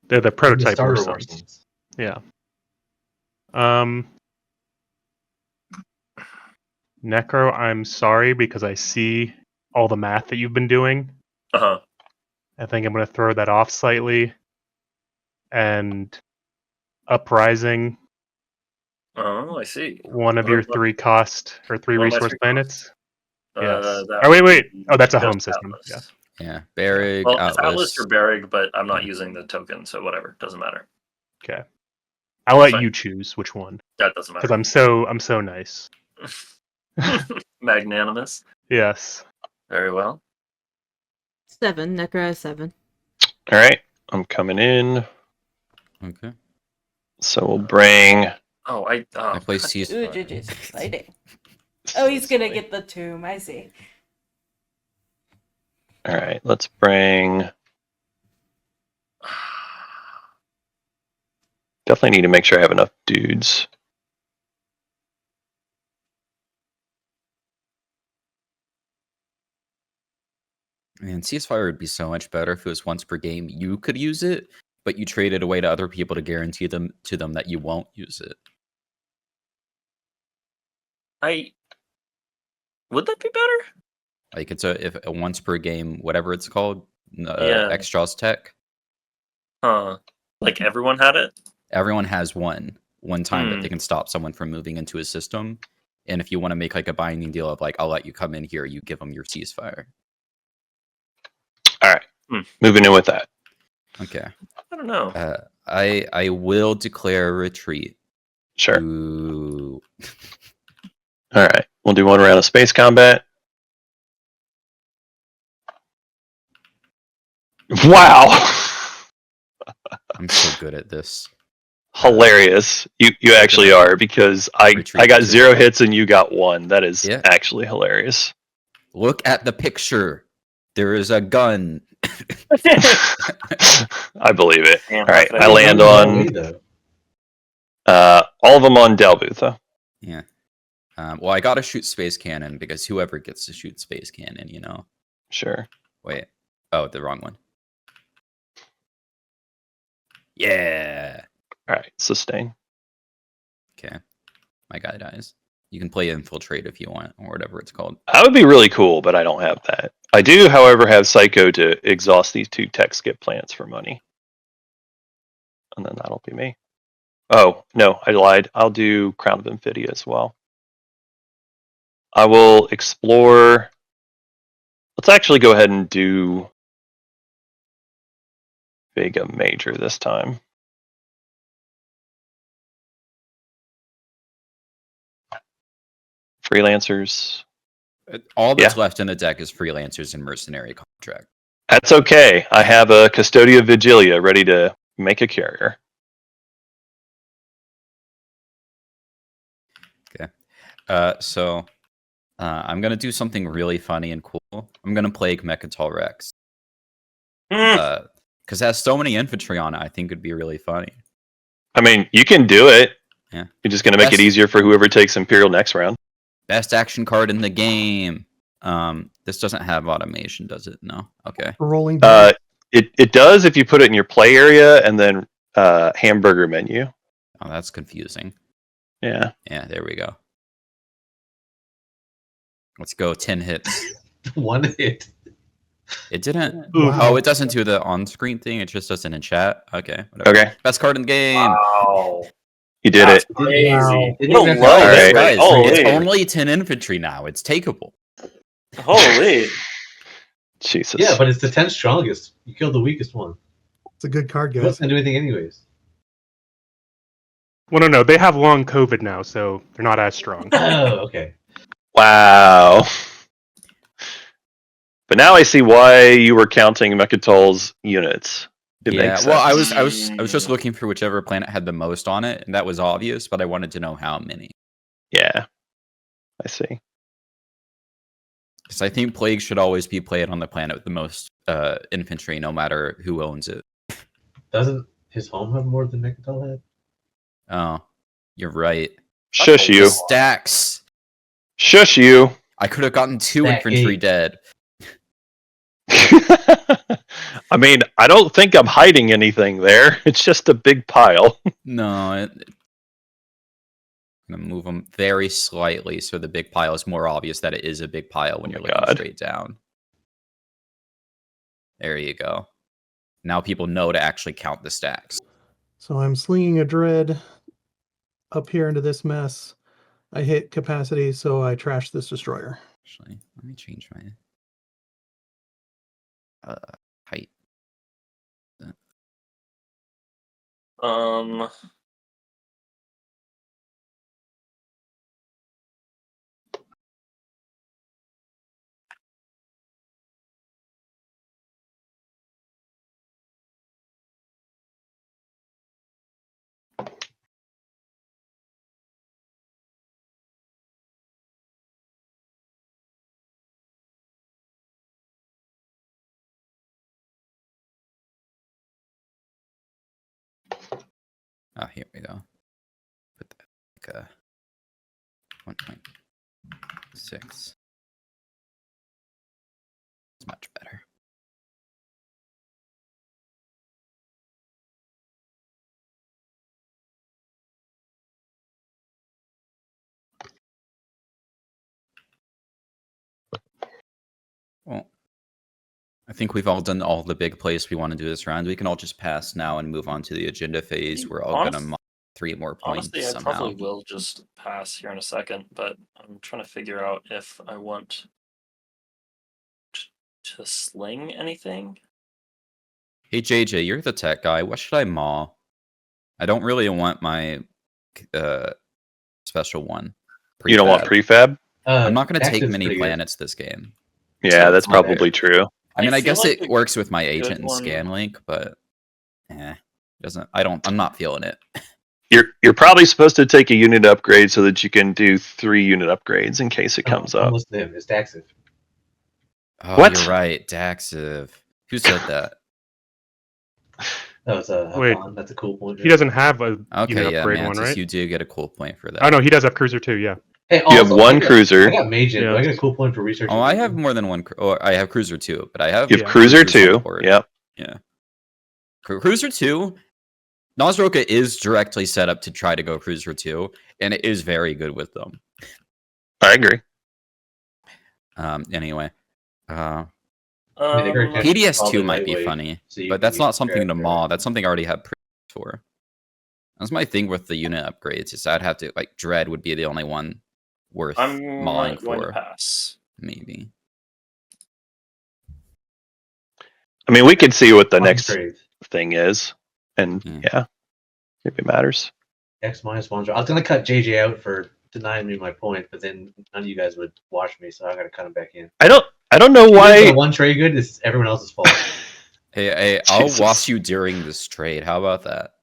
They're the prototype the War starter war Suns. suns. Yeah. Necro, I'm sorry because I see all the math that you've been doing. Uh-huh. I think I'm going to throw that off slightly. And Uprising, Oh, I see. one of What your about- 3 cost or 3 one of my resource 3 planets. Yes. that Oh, wait, would wait. be Oh, that's a just home system. Atlas. Yeah, Barrig, Well, it's Atlas. Atlas or Barrig, but I'm not using the token, so whatever. Doesn't matter. Yeah. Okay. I'll let Fine. you choose which one That doesn't because matter. I'm so nice. Magnanimous. Yes. Very well. 7. Necro has 7. All right, I'm coming in. Okay. So we'll bring. Oh, I play God. Cease. Ooh, just fighting. Oh, he's gonna get the tomb. I see. All right, let's bring. Definitely need to make sure I have enough dudes. Man, Ceasefire would be so much better if it was once per game. You could use it, but you trade it away to other people to guarantee them that you won't use it. Would that be better? Like it's a once per game, whatever it's called, Yeah. Extras tech. Huh. Like everyone had it? Everyone has one time that they can stop someone from moving into a system. And if you want to make like a binding deal of like, I'll let you come in here, you give them your ceasefire. All right, moving in with that. Okay. I don't know. I will declare retreat. Sure. Ooh. All right, we'll do one round of space combat. Wow. I'm so good at this. Hilarious. You actually are, because I got 0 hits and you got 1. That is actually hilarious. Look at the picture. There is a gun. I believe it. Damn, All right, how could I I land on all of them on Delbutha. Yeah. Well, I gotta shoot space cannon because whoever gets to shoot space cannon, you know. Sure. Wait. Oh, the wrong one. Yeah. All right, sustain. Okay. My guy dies. You can play infiltrate if you want, or whatever it's called. That would be really cool, but I don't have that. I do, however, have Psycho to exhaust these 2 tech skip plants for money. And then that'll be me. Oh, no, I lied. I'll do Crown of Amphidia as well. I will explore. Let's actually go ahead and do Vega Major this time. Freelancers. All that's left in the deck is freelancers and mercenary contract. That's okay. I have a Custodia Vigilia ready to make a carrier. Okay. So I'm gonna do something really funny and cool. I'm gonna plague Mechatol Rex. Because it has so many infantry on it, I think it'd be really funny. I mean, you can do it. Yeah. You're just gonna make it easier for whoever takes Imperial next round. Best action card in the game. This doesn't have automation, does it? No. Okay. Rolling. It does if you put it in your play area and then hamburger menu. Oh, that's confusing. Yeah. Yeah, there we go. Let's go. 10 hits. 1 hit. It didn't. Wow. Oh, it doesn't do the on-screen thing. It just does it in chat. Okay. Whatever. Okay. Best card in the game. Wow. You did it. Crazy. Wow. What a All low right. hit rate. Guys, Holy. it's only 10 infantry now. It's takeable. Holy. Jesus. Yeah, but it's the 10th strongest. You killed the weakest one. It's a good card, You guys. wasn't do anything anyways. Well, no, they have long COVID now, so they're not as strong. Oh, okay. Wow. But now I see why you were counting Mechatol's units. It Yeah. makes Well, sense. I was just looking for whichever planet had the most on it, and that was obvious. But I wanted to know how many. Yeah. I see. Because I think Plague should always be played on the planet with the most infantry, no matter who owns it. Doesn't his home have more than Mechatol had? Oh, you're right. Shush The you. stacks. Shush you. I could have gotten 2 Stack infantry 8. dead. I mean, I don't think I'm hiding anything there. It's just a big pile. No. I'm gonna move them very slightly so the big pile is more obvious that it is a big pile when Oh you're my looking God. straight down. There you go. Now people know to actually count the stacks. So I'm slinging a dread up here into this mess. I hit capacity, so I trash this destroyer. Actually, let me change my height. Oh, here we go. Put that like 1.6. It's much better. Well, I think we've all done all the big plays we want to do this round. We can all just pass now and move on to the agenda phase. We're all gonna mine 3 more points Honestly, I somehow. probably will just pass here in a second, but I'm trying to figure out if I want to sling anything. Hey JJ, you're the tech guy. What should I maul? I don't really want my special one. You don't want Prefab. prefab? I'm not going to take Active's many pretty good. planets this game. Yeah, So that's it's not probably there. true. I mean, I feel guess like it works with my good agent and one- Scanlink, but doesn't. I'm not feeling it. You're probably supposed to take a unit upgrade so that you can do 3 unit upgrades in case it comes Don't up. listen to him. It's Daxiv. Oh, What? you're right, Daxiv. Who said that? That was a Wait. Hakan. That's a cool point. He doesn't have a Okay, unit yeah, upgrade Mantis, one, right? you do get a cool point for that. Oh no, he does have cruiser too. Yeah. Hey, You have also, one I got cruiser. Mage. Yeah. Do I get a cool point for researching? Oh, I Legion? have more than one. Or I have Cruiser 2, but I have You have Yeah. Cruiser Cruisers on the 2. board. Yep. Yeah. Cruiser 2, Nosroka is directly set up to try to go Cruiser 2, and it is very good with them. I agree. Anyway. I mean, the Great Catch is PDS2 probably might be lightweight, funny, so you but can that's use not something to Draft maul. That's something I already have for. That's my thing with the unit upgrades, is I'd have to, like, Dread would be the only one worth I'm mauling going to for. pass. Maybe. I mean, we could see what the Fun next trade. thing is, and yeah, if it matters. X minus one. I was gonna cut JJ out for denying me my point, but then none of you guys would watch me, so I gotta cut him back in. I don't know why. The one trade good is everyone else's fault. Hey, I'll Jesus. watch you during this trade. How about that?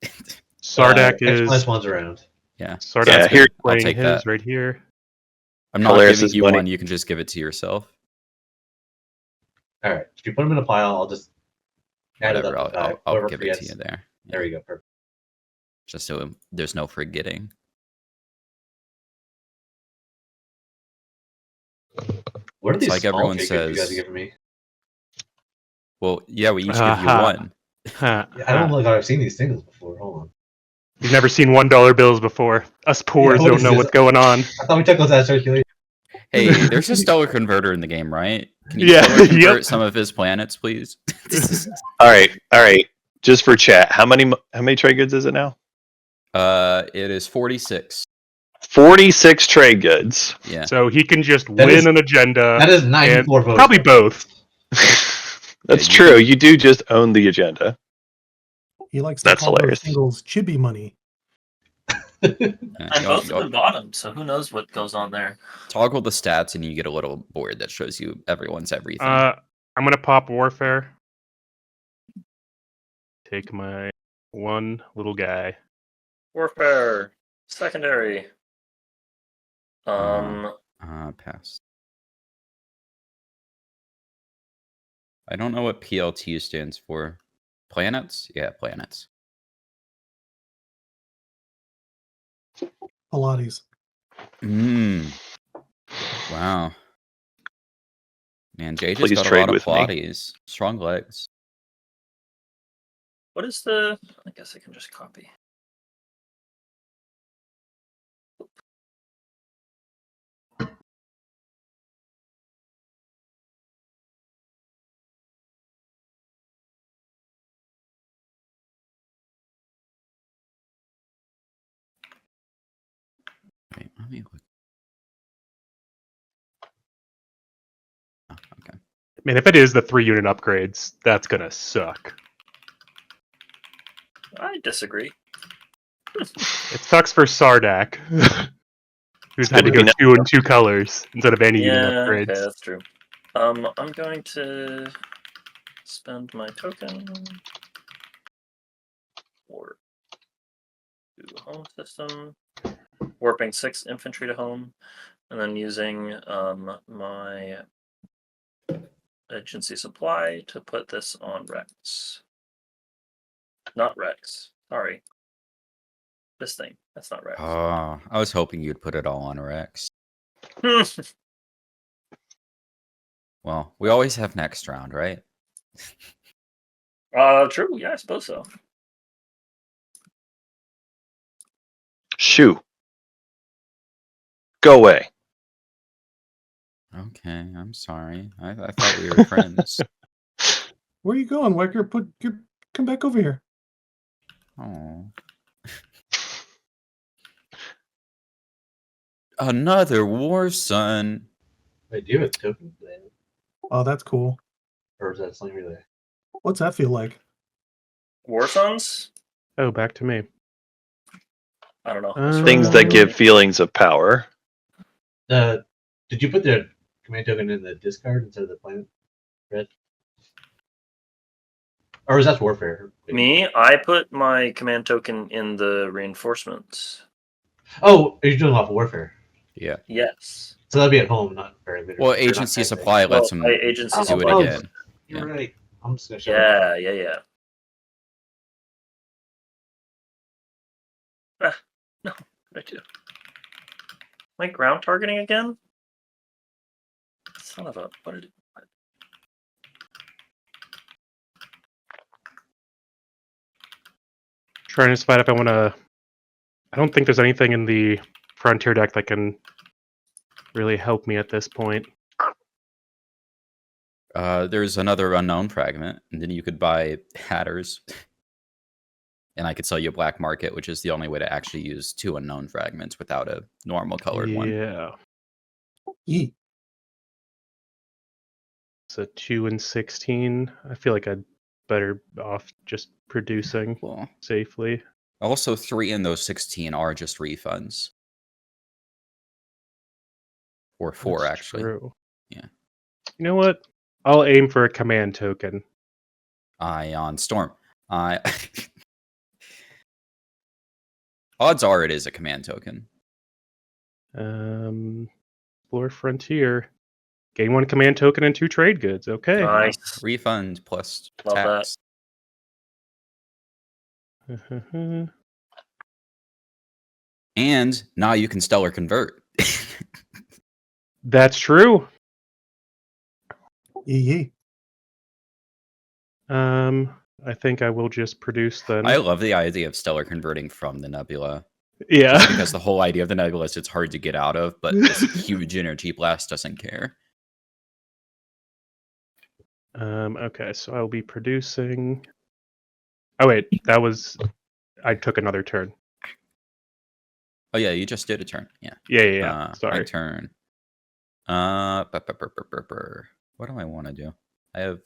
Sardak X is minus one's around. Yeah. Sardak's Yeah, here- I'll playing take his that. right here. I'm not Polaris giving is you money. one. You can just give it to yourself. All right, if you put them in a pile, I'll just add it Whatever. up to 5. I'll Whoever give forgets, it to you there. there we go. Perfect. Just so there's no forgetting. What are It's these like small everyone trade goods you guys are says. giving me? Well, yeah, we each give you Aha. one. I don't know if I've seen these singles before. Hold on. You've never seen $1 bills before. Us poors what don't is know this? what's going on. I thought we took those out of circulation. Hey, there's a stellar converter in the game, right? Can you Yeah, stellar convert yep. some of his planets, please? All right. Just for chat, how many trade goods is it now? It is 46. 46 trade goods. Yeah. So he can just That win is- an agenda. That is 94 and votes. probably both. That's Yeah, you true. can- You do just own the agenda. He likes to That's call hilarious. those singles chibi money. Yeah, And you'll- both of you'll them bottom, so who knows what goes on there. toggle the stats and you get a little board that shows you everyone's everything. I'm gonna pop Warfare. Take my one little guy. Warfare, secondary. Pass. I don't know what PLT stands for. Planets? Yeah, planets. Pilates. Wow. Man, JJ's Please got a trade lot of with me. Pilates. Strong legs. What is the? I guess I can just copy. Let me look. Oh, okay. Man, if it is the 3-unit upgrades, that's gonna suck. I disagree. It sucks for Sardak, who's had good to to go be 2 and 2 colors instead of any unit Yeah, okay, upgrades. that's true. I'm going to spend my token for to home system, warping 6 infantry to home, and then using my agency supply to put this on Rex. Not Rex. Sorry. This thing. That's not Rex. Oh, I was hoping you'd put it all on Rex. Well, we always have next round, right? True. Yeah, I suppose so. Shoo. Go away. Okay, I'm sorry. I thought we were friends. Where are you going, Wecker? Come back over here. Oh. Another war, son. Wait, do you have a token for that? Oh, that's cool. Or is that something relay? What's that feel like? War Sons? Oh, back to me. I don't know. Things that give feelings of power. Did you put the command token in the discard instead of the planet? Red? Or was that warfare? Me, I put my command token in the reinforcements. Oh, you're doing off warfare. Yeah. Yes. So that'd be at home, not very literally. Well, Or not agency typing. supply lets Well, them agency do it supply. again. You're Yeah. right. I'm just gonna show it. Yeah. No, what did I do? Am I ground targeting again? Son of a... What did it... Trying to decide if I want to. I don't think there's anything in the Frontier deck that can really help me at this point. There's another unknown fragment, and then you could buy Hatters. And I could sell you a black market, which is the only way to actually use 2 unknown fragments without a normal colored one. Yeah. Yeet. It's a 2 and 16. I feel like I'd better off just producing Well, safely. also 3 in those 16 are just refunds. Or 4, That's actually. True. Yeah. You know what? I'll aim for a command token. Ion Storm. Odds are it is a command token. Explore Frontier. Gain 1 command token and 2 trade goods. Okay. Nice. Refund plus Love that. tax. And now you can stellar convert. That's true. Yee. I think I will just produce then. I love the idea of stellar converting from the nebula. Yeah. Just because the whole idea of the nebula is it's hard to get out of, but this huge energy blast doesn't care. Okay, so I'll be producing. Oh wait, that was. I took another turn. Oh yeah, you just did a turn. Yeah. Yeah. My Sorry. turn. What do I want to do? I have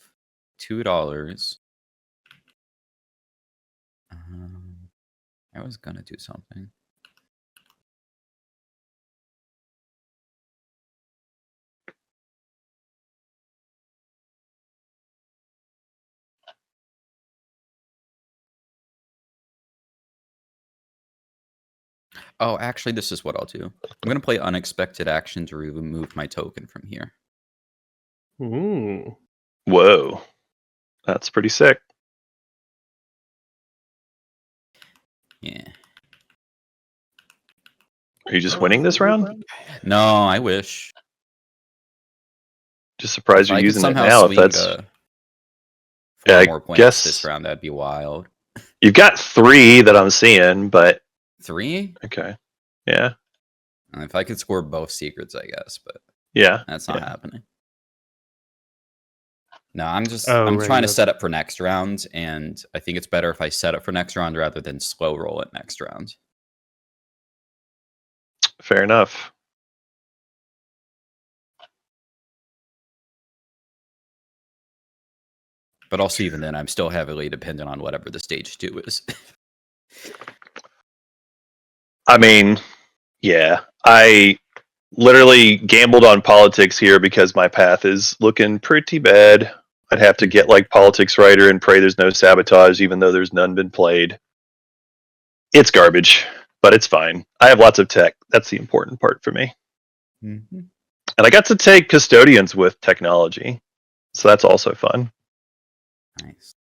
$2. I was gonna do something. Oh, actually, this is what I'll do. I'm gonna play unexpected action to remove my token from here. Ooh. Whoa. That's pretty sick. Yeah. Are you just winning this round? No, I wish. Just surprised If you're I could using it somehow now. If swing, that's 4 Yeah, more points guess- this round, that'd be wild. you've got 3 that I'm seeing, but 3? okay. Yeah. If I could score both secrets, I guess, but Yeah. that's not Yeah. happening. No, I'm Right, trying to yeah. set up for next round, and I think it's better if I set up for next round rather than slow roll it next round. Fair enough. But also, even then, I'm still heavily dependent on whatever the stage 2 is. I mean, yeah. I literally gambled on politics here because my path is looking pretty bad. I'd have to get like politics writer and pray there's no sabotage, even though there's none been played. It's garbage, but it's fine. I have lots of tech. That's the important part for me. Mm-hmm. And I got to take custodians with technology, so that's also fun. Nice.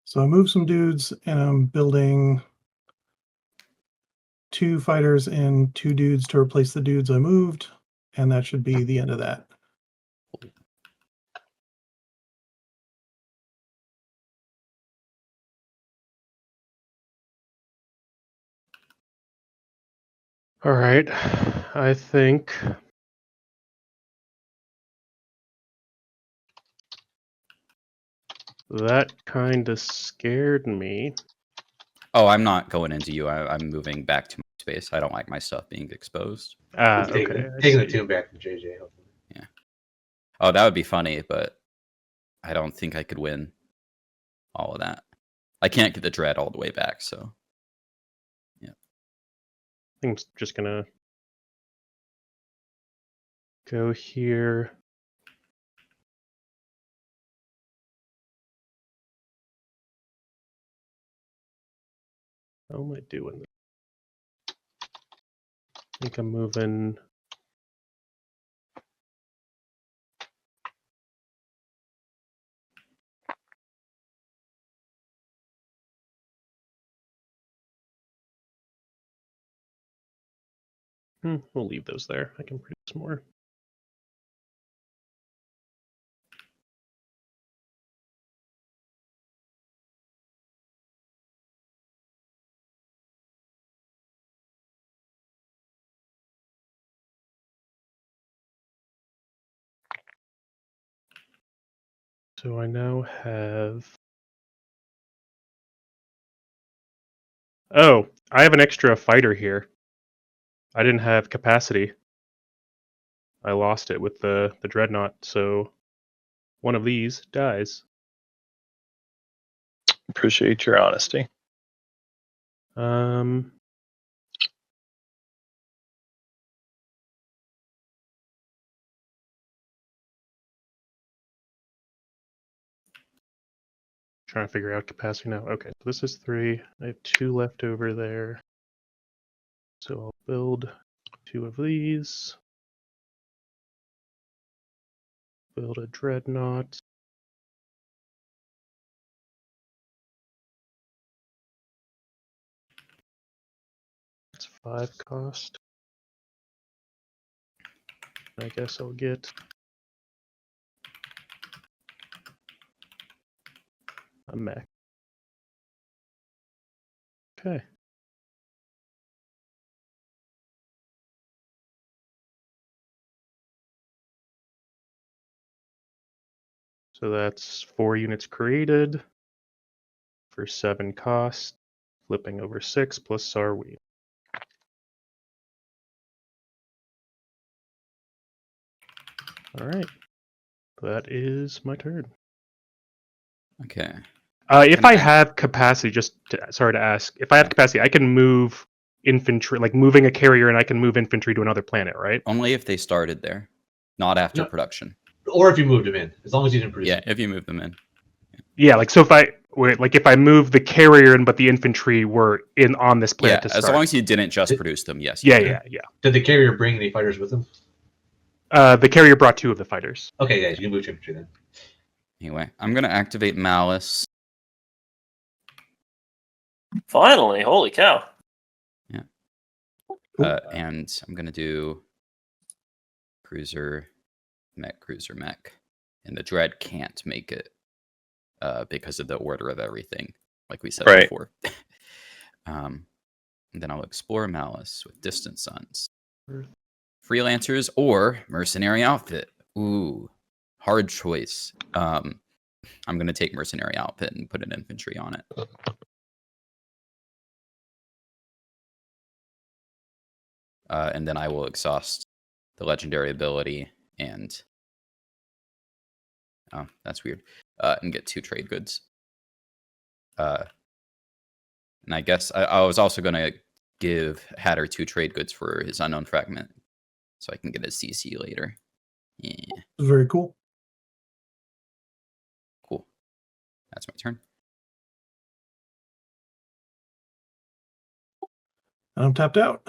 So I moved some dudes, and I'm building 2 fighters and 2 dudes to replace the dudes I moved, and that should be the end of that. All right. I think that kind of scared me. Oh, I'm not going into you. I'm moving back to my space. I don't like my stuff being exposed. He's Okay. I taking the see. tune back from JJ. Hopefully. Oh, that would be funny, but I don't think I could win all of that. I can't get the dread all the way back, so I think I'm just gonna go here. How am I doing? I think I'm moving. We'll leave those there. I can produce more. So I now have. Oh, I have an extra fighter here. I didn't have capacity. I lost it with the dreadnought, so one of these dies. Appreciate your honesty. Um, trying to figure out capacity now. Okay, so this is 3. I have 2 left over there. So I'll build 2 of these. Build a dreadnought. It's 5 cost. I guess I'll get a mech. Okay. So that's 4 units created for 7 cost, flipping over 6 plus Sarwi. All right. That is my turn. okay. If Can I I- have capacity, sorry to ask, if I have capacity, I can move infantry, like moving a carrier, and I can move infantry to another planet, right? Only if they started there, not after No. production. Or if you moved him in, as long as you didn't produce Yeah, him. if you move them in. Yeah, like so if I move the carrier in, but the infantry were in on this planet Yeah, to as start. long as you didn't just It- produce them, yes. Yeah, you yeah, can. yeah. Did the carrier bring any fighters with him? The carrier brought 2 of the fighters. Okay, yeah, you can move to infantry then. Anyway, I'm gonna activate Malice. Finally, holy cow! And I'm gonna do Cruiser, mech. And the Dread can't make it because of the order of everything, like we said Right. before. And then I'll explore Malice with Distant Suns. Freelancers or Mercenary Outfit. Ooh, hard choice. I'm going to take Mercenary Outfit and put an infantry on it. And then I will exhaust the legendary ability and... Oh, that's weird. And get 2 trade goods. And I guess I was also going to give Hatter 2 trade goods for his Unknown Fragment, so I can get a CC later. Yeah, Very cool. cool. That's my turn. And I'm tapped out.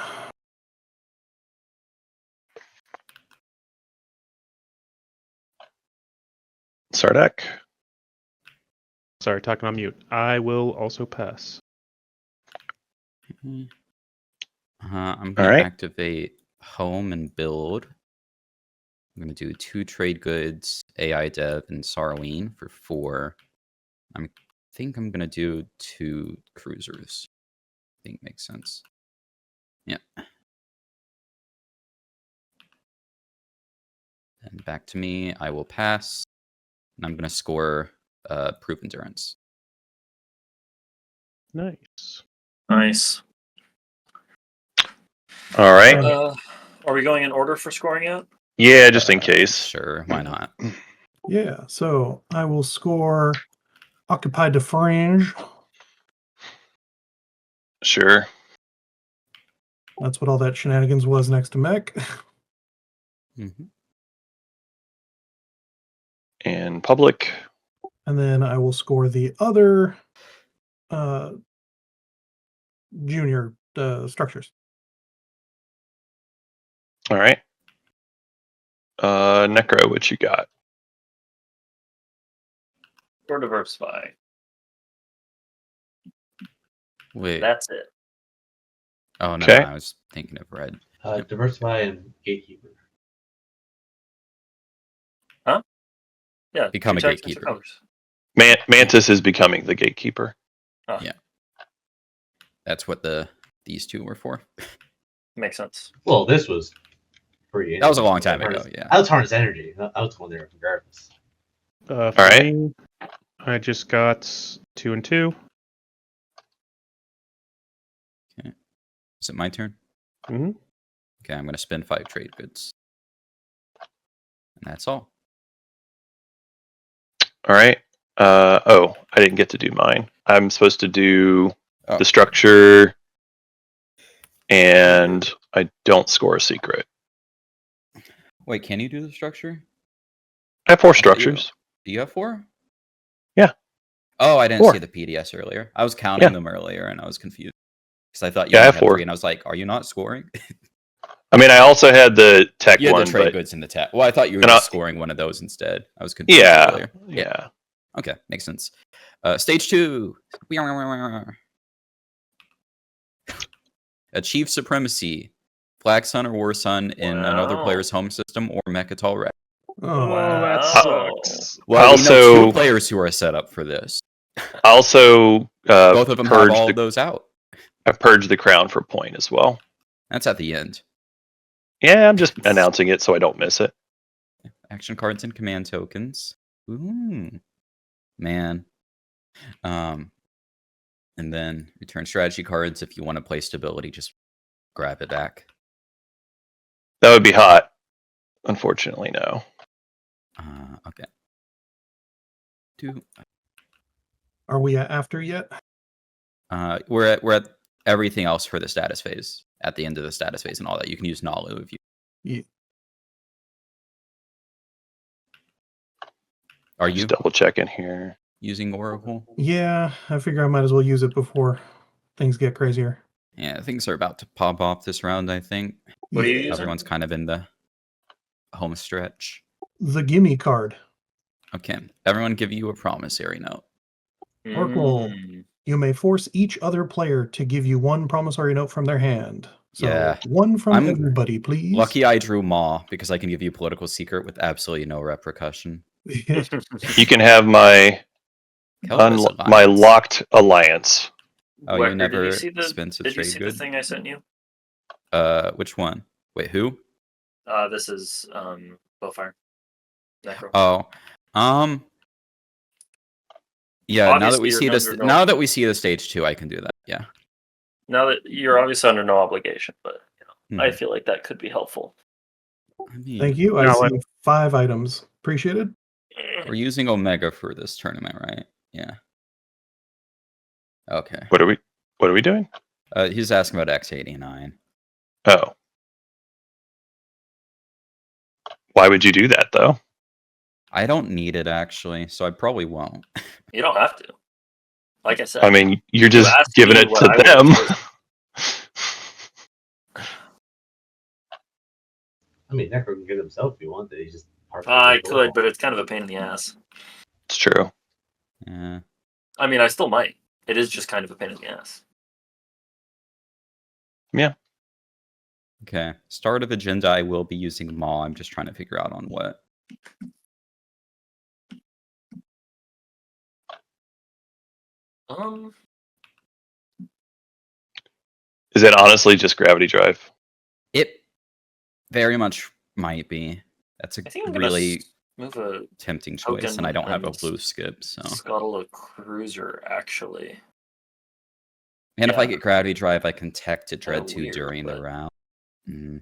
Sardak. Sorry, talking on mute. I will also pass. I'm going All to right. activate Home and Build. I'm going to do 2 trade goods, AI Dev, and Sarween for 4. I think I'm going to do 2 cruisers. I think makes sense. Yeah. And back to me. I will pass. And I'm going to score Proof Endurance. Nice. Nice. All right. Are we going in order for scoring yet? Yeah, just in case. Sure, why not? Yeah, so I will score Occupied to Fringe. Sure. That's what all that shenanigans was next to mech. Mm-hmm. And public. And then I will score the other junior structures. All right. Necro, what you got? Or diversify. Wait. That's it. Oh, no, Okay. I was thinking of red. Diversify and Gatekeeper. Yeah. Become a 2 texts and 2 gatekeeper. colors. Mantis is becoming the gatekeeper. Yeah. That's what these 2 were for. Makes sense. Well, this was pretty. That was a long time ago, yeah. I was harness energy. I was going there regardless. For right. me, I just got 2 and 2. Okay. Is it my turn? Mm-hmm. Okay, I'm going to spend 5 trade goods. And that's all. All right. I didn't get to do mine. I'm supposed to do Oh. the structure, and I don't score a secret. Wait, can you do the structure? I have 4 I thought structures. Do you have 4? Yeah. Oh, I didn't 4. see the PDS earlier. I was counting Yeah. them earlier, and I was confused. Because I thought you Yeah, I only have had 4. 3, and I was like, are you not scoring? I mean, I also had the tech You had one, the trade but goods in the tech. Well, I thought you were And just I- scoring one of those instead. I was confused yeah, earlier. yeah. Okay, makes sense. Stage 2. Achieve supremacy. Black Sun or War Sun in another Wow. player's home system or Mechatol Red. Oh, Wow. sucks. Well, we know Also- 2 players who are set up for this. I also Both of them have all purged of those out. I purged the crown for point as well. That's at the end. Yeah, I'm just announcing it so I don't miss it. Action cards and command tokens. Ooh, man. And then return strategy cards. If you want to play stability, just grab it back. That would be hot. Unfortunately, no. Okay. 2. are we after yet? We're at everything else for the status phase. At the end of the status phase and all that, you can use Nalu if you. Yeah. Are Just you double checking here. using Oracle? Yeah, I figure I might as well use it before things get crazier. Yeah, things are about to pop off this round. I think What are you Yeah. using? everyone's kind of in the home stretch. The gimme card. Okay, everyone give you a promissory note. Oracle. You may force each other player to give you 1 promissory note from their hand. So Yeah. one from I'm everybody, please. Lucky I drew Maw because I can give you political secret with absolutely no repercussion. You can have my Kelvis my Alliance. locked alliance. Oh, Wecker, you never did you see the spent a Did you trade see good? the thing I sent you? Which one? Wait, who? This is Bowfire. Necro. Oh, yeah. Obviously, you're under no- now that we see the stage 2, I can do that. Yeah. Now that you're obviously under no obligation, but I Hmm. feel like that could be helpful. I mean, Thank you. I No, see 5 items. Appreciated. we're using Omega for this tournament, right? Yeah. Okay. What are we doing? He's asking about X89. Oh. Why would you do that though? I don't need it actually, so I probably won't. You don't have to. Like I said, I mean, you're just asked giving me it what to I would them. have chosen. I mean, Necro can get himself if he wanted. He's just hard. I could, but it's kind of a pain in the ass. It's true. Yeah. I mean, I still might. It is just kind of a pain in the ass. Yeah. Okay. Start of agenda, I will be using Maw. I'm just trying to figure out on what. Is it honestly just gravity drive? It very much might be. That's a I think I'm gonna really move a tempting choice, token and I don't have a and blue skip, so. scuttle a cruiser, actually. And if I Yeah. get gravity drive, I can tech to Dread 2 weird, during the but- round. Mhm.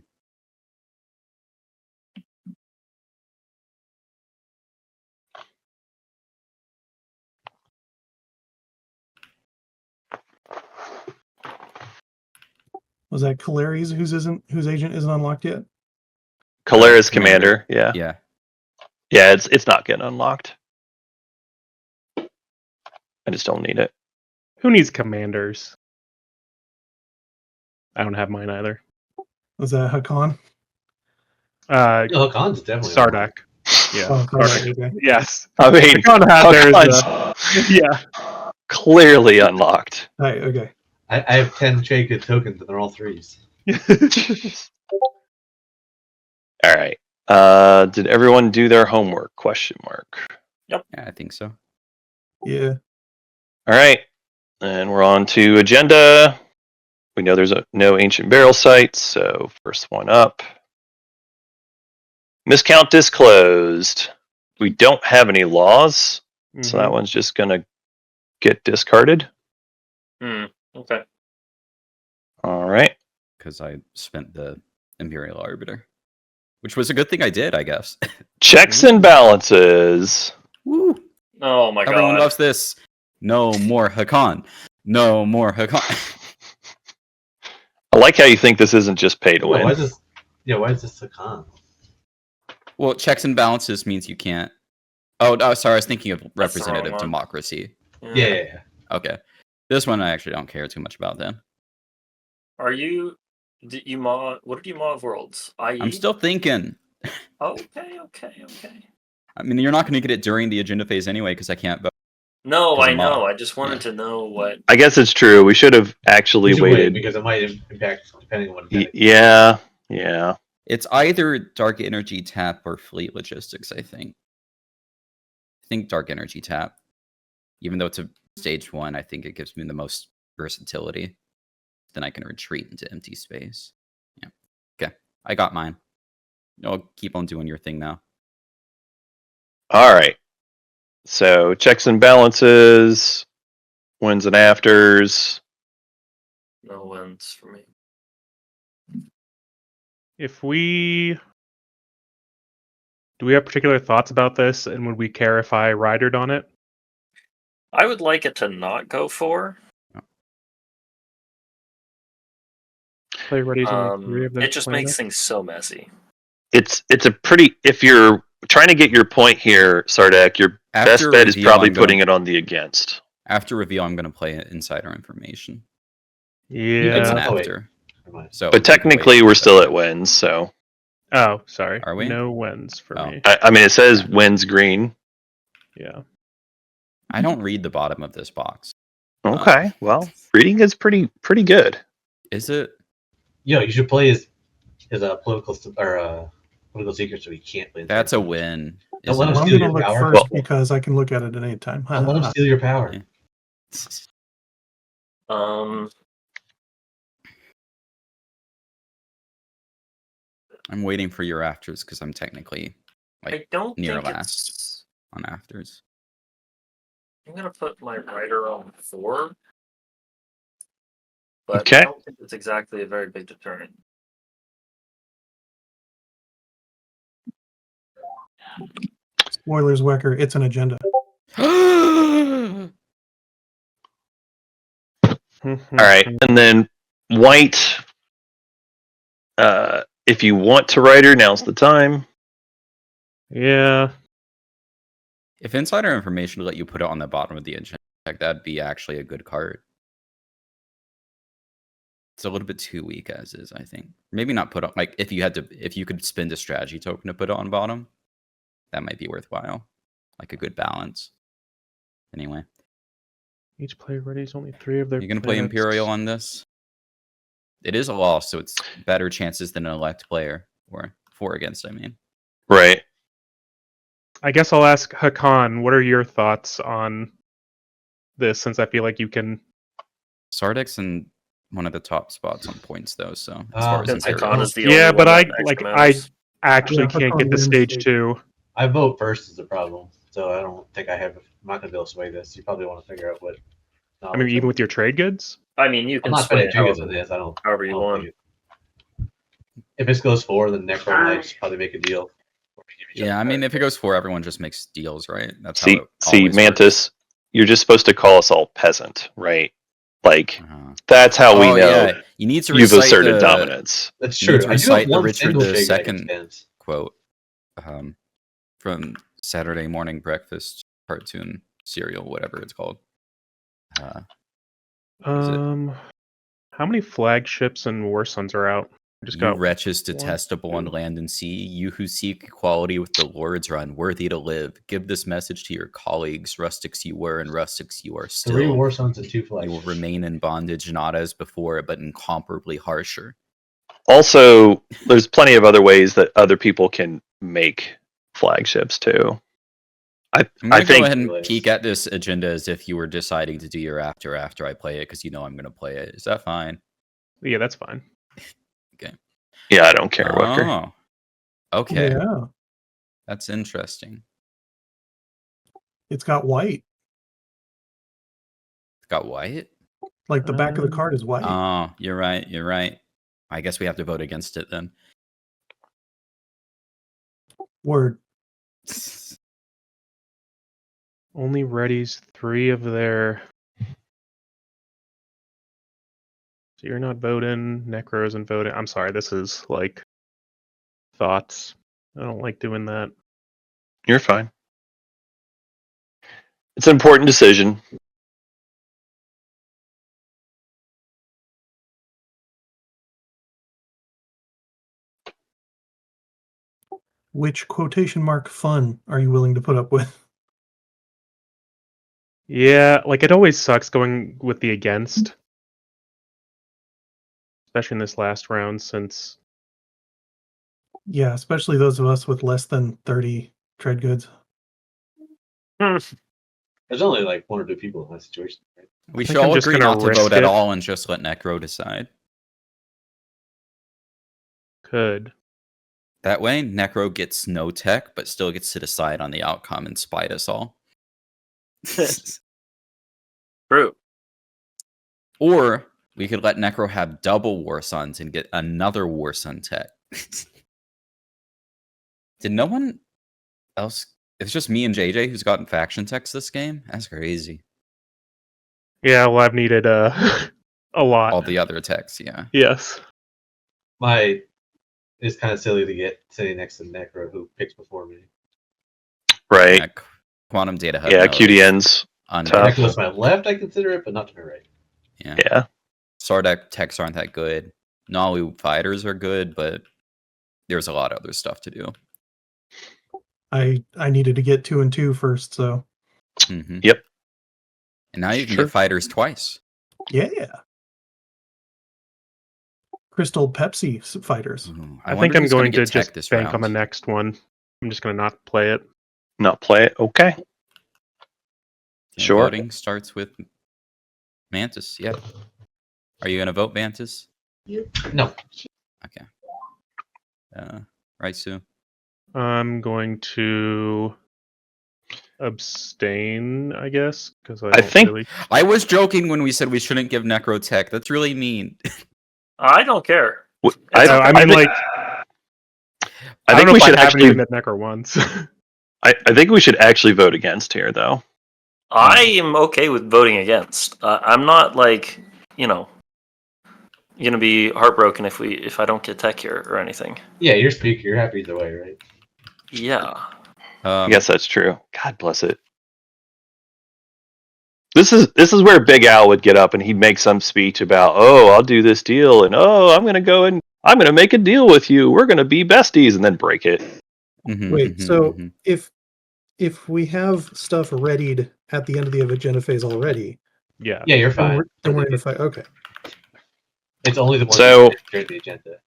Was that Caleri's whose agent isn't unlocked yet? Calera's commander. Yeah. Yeah. Yeah, it's not getting unlocked. I just don't need it. Who needs commanders? I don't have mine either. Was that Hakan? No, Khan's definitely Sardak. Yeah. Oh, Sardak. okay. Yes. I mean, Hakan had theirs. Hakan's Yeah. clearly unlocked. Right, okay. I have 10 traded tokens and they're all 3s. All right. Did everyone do their homework? Question mark. Yeah, I think so. Yeah. All right. And we're on to agenda. We know there's no ancient burial sites, so first one up. Miscount disclosed. We don't have any laws, so that one's just going to get discarded. Okay. All right. Because I spent the Imperial Arbiter. Which was a good thing I did, I guess. Checks and balances. Woo! Oh my Everyone god. loves this. No more Hakan. No more Hakan. I like how you think this isn't just pay to win. Why is this? Yeah, why is this a con? Well, checks and balances means you can't. Oh, no, sorry. I was thinking of That's the wrong representative one. democracy. Yeah. Okay. This one I actually don't care too much about then. Are you? Did you mod? What did you mod of worlds? IE? I'm still thinking. Okay. I mean, you're not going to get it during the agenda phase anyway because I can't vote. No, 'Cause I of know. mod. I just wanted to know what. I guess it's true. We should have actually We should wait waited. because it might impact depending on what. Yeah. Yeah. It's either Dark Energy Tap or Fleet Logistics, I think. I think Dark Energy Tap. Even though it's a stage 1, I think it gives me the most versatility. Then I can retreat into empty space. Yeah. Okay. I got mine. I'll keep on doing your thing now. All right. So checks and balances, wins and afters. No wins for me. Do we have particular thoughts about this, and would we care if I ridered on it? I would like it to not go 4. Play ready on 3 of the It just makes planet? things so messy. It's a pretty. If you're trying to get your point here, Sardak, your best bet is probably putting it on the against. After reveal, I'm going to play insider information. Yeah. It's an Oh, wait. after. Never mind. So But technically, we're still at wins. So Oh, sorry. Are we? No wins for Oh. me. I mean, it says wins green. Yeah. I don't read the bottom of this box. Okay. Well, reading is pretty good. Is it? You should play his political political secret, so he can't play. That's a win. Don't let him Well, I'm steal gonna your look power. first Well- because I can look at it at any time. Don't let him steal your power. Yeah. I'm waiting for your afters because I'm technically I don't near think last it's. on afters. I'm gonna put my rider on 4, but Okay. I don't think it's exactly a very big deterrent. Spoilers, Wecker. It's an agenda. All right, and then white. If you want to rider, now's the time. Yeah. If insider information let you put it on the bottom of the agenda, that'd be actually a good card. It's a little bit too weak as is, I think. Maybe not put on like if you could spend a strategy token to put it on bottom, that might be worthwhile. Like a good balance. Anyway. Each player readies only 3 of their You gonna play planets. Imperial on this? It is a loss, so it's better chances than an elect player. Or 4 against, I mean. Right. I guess I'll ask Hakan, what are your thoughts on this, since I feel like you can... Sardek's in one of the top spots on points though, so as Ah, far as because Imperial. Icon is the Yeah, only but one I that actually like matters. actually Yeah, can't Hakan get to wins stage stage. 2. I vote first is the problem, so I don't think I have. I'm not gonna be able to sway this. You probably want to figure out what. I mean, even with your trade goods? I mean, you I'm can not sway playing it triggers however, with this. I don't. however I you don't want. think if this goes 4, then Necro and I just probably make a deal. Where we give each Yeah, other I mean, cards. if it goes 4, everyone just makes deals, right? That's See, how it always Mantis, you're just supposed to call us all peasant, right? Like works. Uh-huh. that's how we Oh, know yeah. You need to you've recite asserted the dominance. That's you need true. to I do have recite the one Richard single II trade I can spend. quote from Saturday Morning Breakfast cartoon serial, whatever it's called. Is it? How many flagships and war sons are out? I just You got wretches one, detestable on 2. land and sea, you who seek equality with the lords are unworthy to live. Give this message to your colleagues. Rustics you were, and rustics you are 3 still. war sons and 2 You flagships. will remain in bondage, not as before, but incomparably harsher. Also, there's plenty of other ways that other people can make flagships too. I'm I gonna go think ahead and Anyways. peek at this agenda as if you were deciding to do your after I play it, because you know I'm gonna play it. Is that fine? Yeah, that's fine. yeah, I don't care, Walker. Oh, okay. Yeah, That's interesting. it's got white. It's got white. Like the back of the card is white. Oh, you're right. You're right. I guess we have to vote against it then. Word. Only readies 3 of their... So you're not voting, Necro isn't voting. I'm sorry, this is like thoughts. I don't like doing that. You're fine. It's an important decision. Which quotation mark fun are you willing to put up with? Yeah, like it always sucks going with the against. Especially in this last round, since Yeah, especially those of us with less than 30 trade goods. There's only like 1 or 2 people in that situation. Right? We I should think I'm all just agree gonna not to risk vote at it. all and just let Necro decide. could. That way, Necro gets no tech, but still gets to decide on the outcome and spite us all. True. Or we could let Necro have double War Suns and get another War Sun tech. Did no one else? It's just me and JJ who's gotten faction techs this game? That's crazy. Yeah, well, I've needed a lot. All the other techs, yeah. Yes. It's kind of silly to get sitting next to Necro, who picks before me. Right. Yeah, Quantum Data Hub. Yeah, knows. QDN's If Tough. Necro goes to my left, I consider it, but not to my right. Yeah. yeah. Sardek techs aren't that good. Nolly fighters are good, but there's a lot of other stuff to do. I needed to get 2 and 2 first, so Mm-hmm. Yep. And now you can Sure. get fighters twice. yeah. Crystal Pepsi fighters. Ooh, I think wonder I'm who's gonna going to get tech just this bank on the round. next one. I'm just going to not play it. Not play it. Okay. Okay, Sure. Voting starts with Mantis. Yeah. Are you gonna vote Mantis? No. Okay. Right, Sue. I'm going to abstain, I guess, because I I don't think- really. I was joking when we said we shouldn't give Necro tech. That's really mean. I don't care. I, I mean, think, like, I don't think know we if should I haven't actually. even met Necro once. I think we should actually vote against here, though. I am okay with voting against. I'm not like, gonna be heartbroken if I don't get tech here or anything. Yeah, you're speaker. You're happy either way, right? Yeah. I guess that's true. God bless it. This is where Big Al would get up and he'd make some speech about, oh, I'll do this deal, and oh, I'm gonna make a deal with you. We're gonna be besties, and then break it. Wait, so if we have stuff readied at the end of the agenda phase already, Yeah. Yeah, you're then fine. we're in a fight. Okay. It's only the ones So- that during the agenda.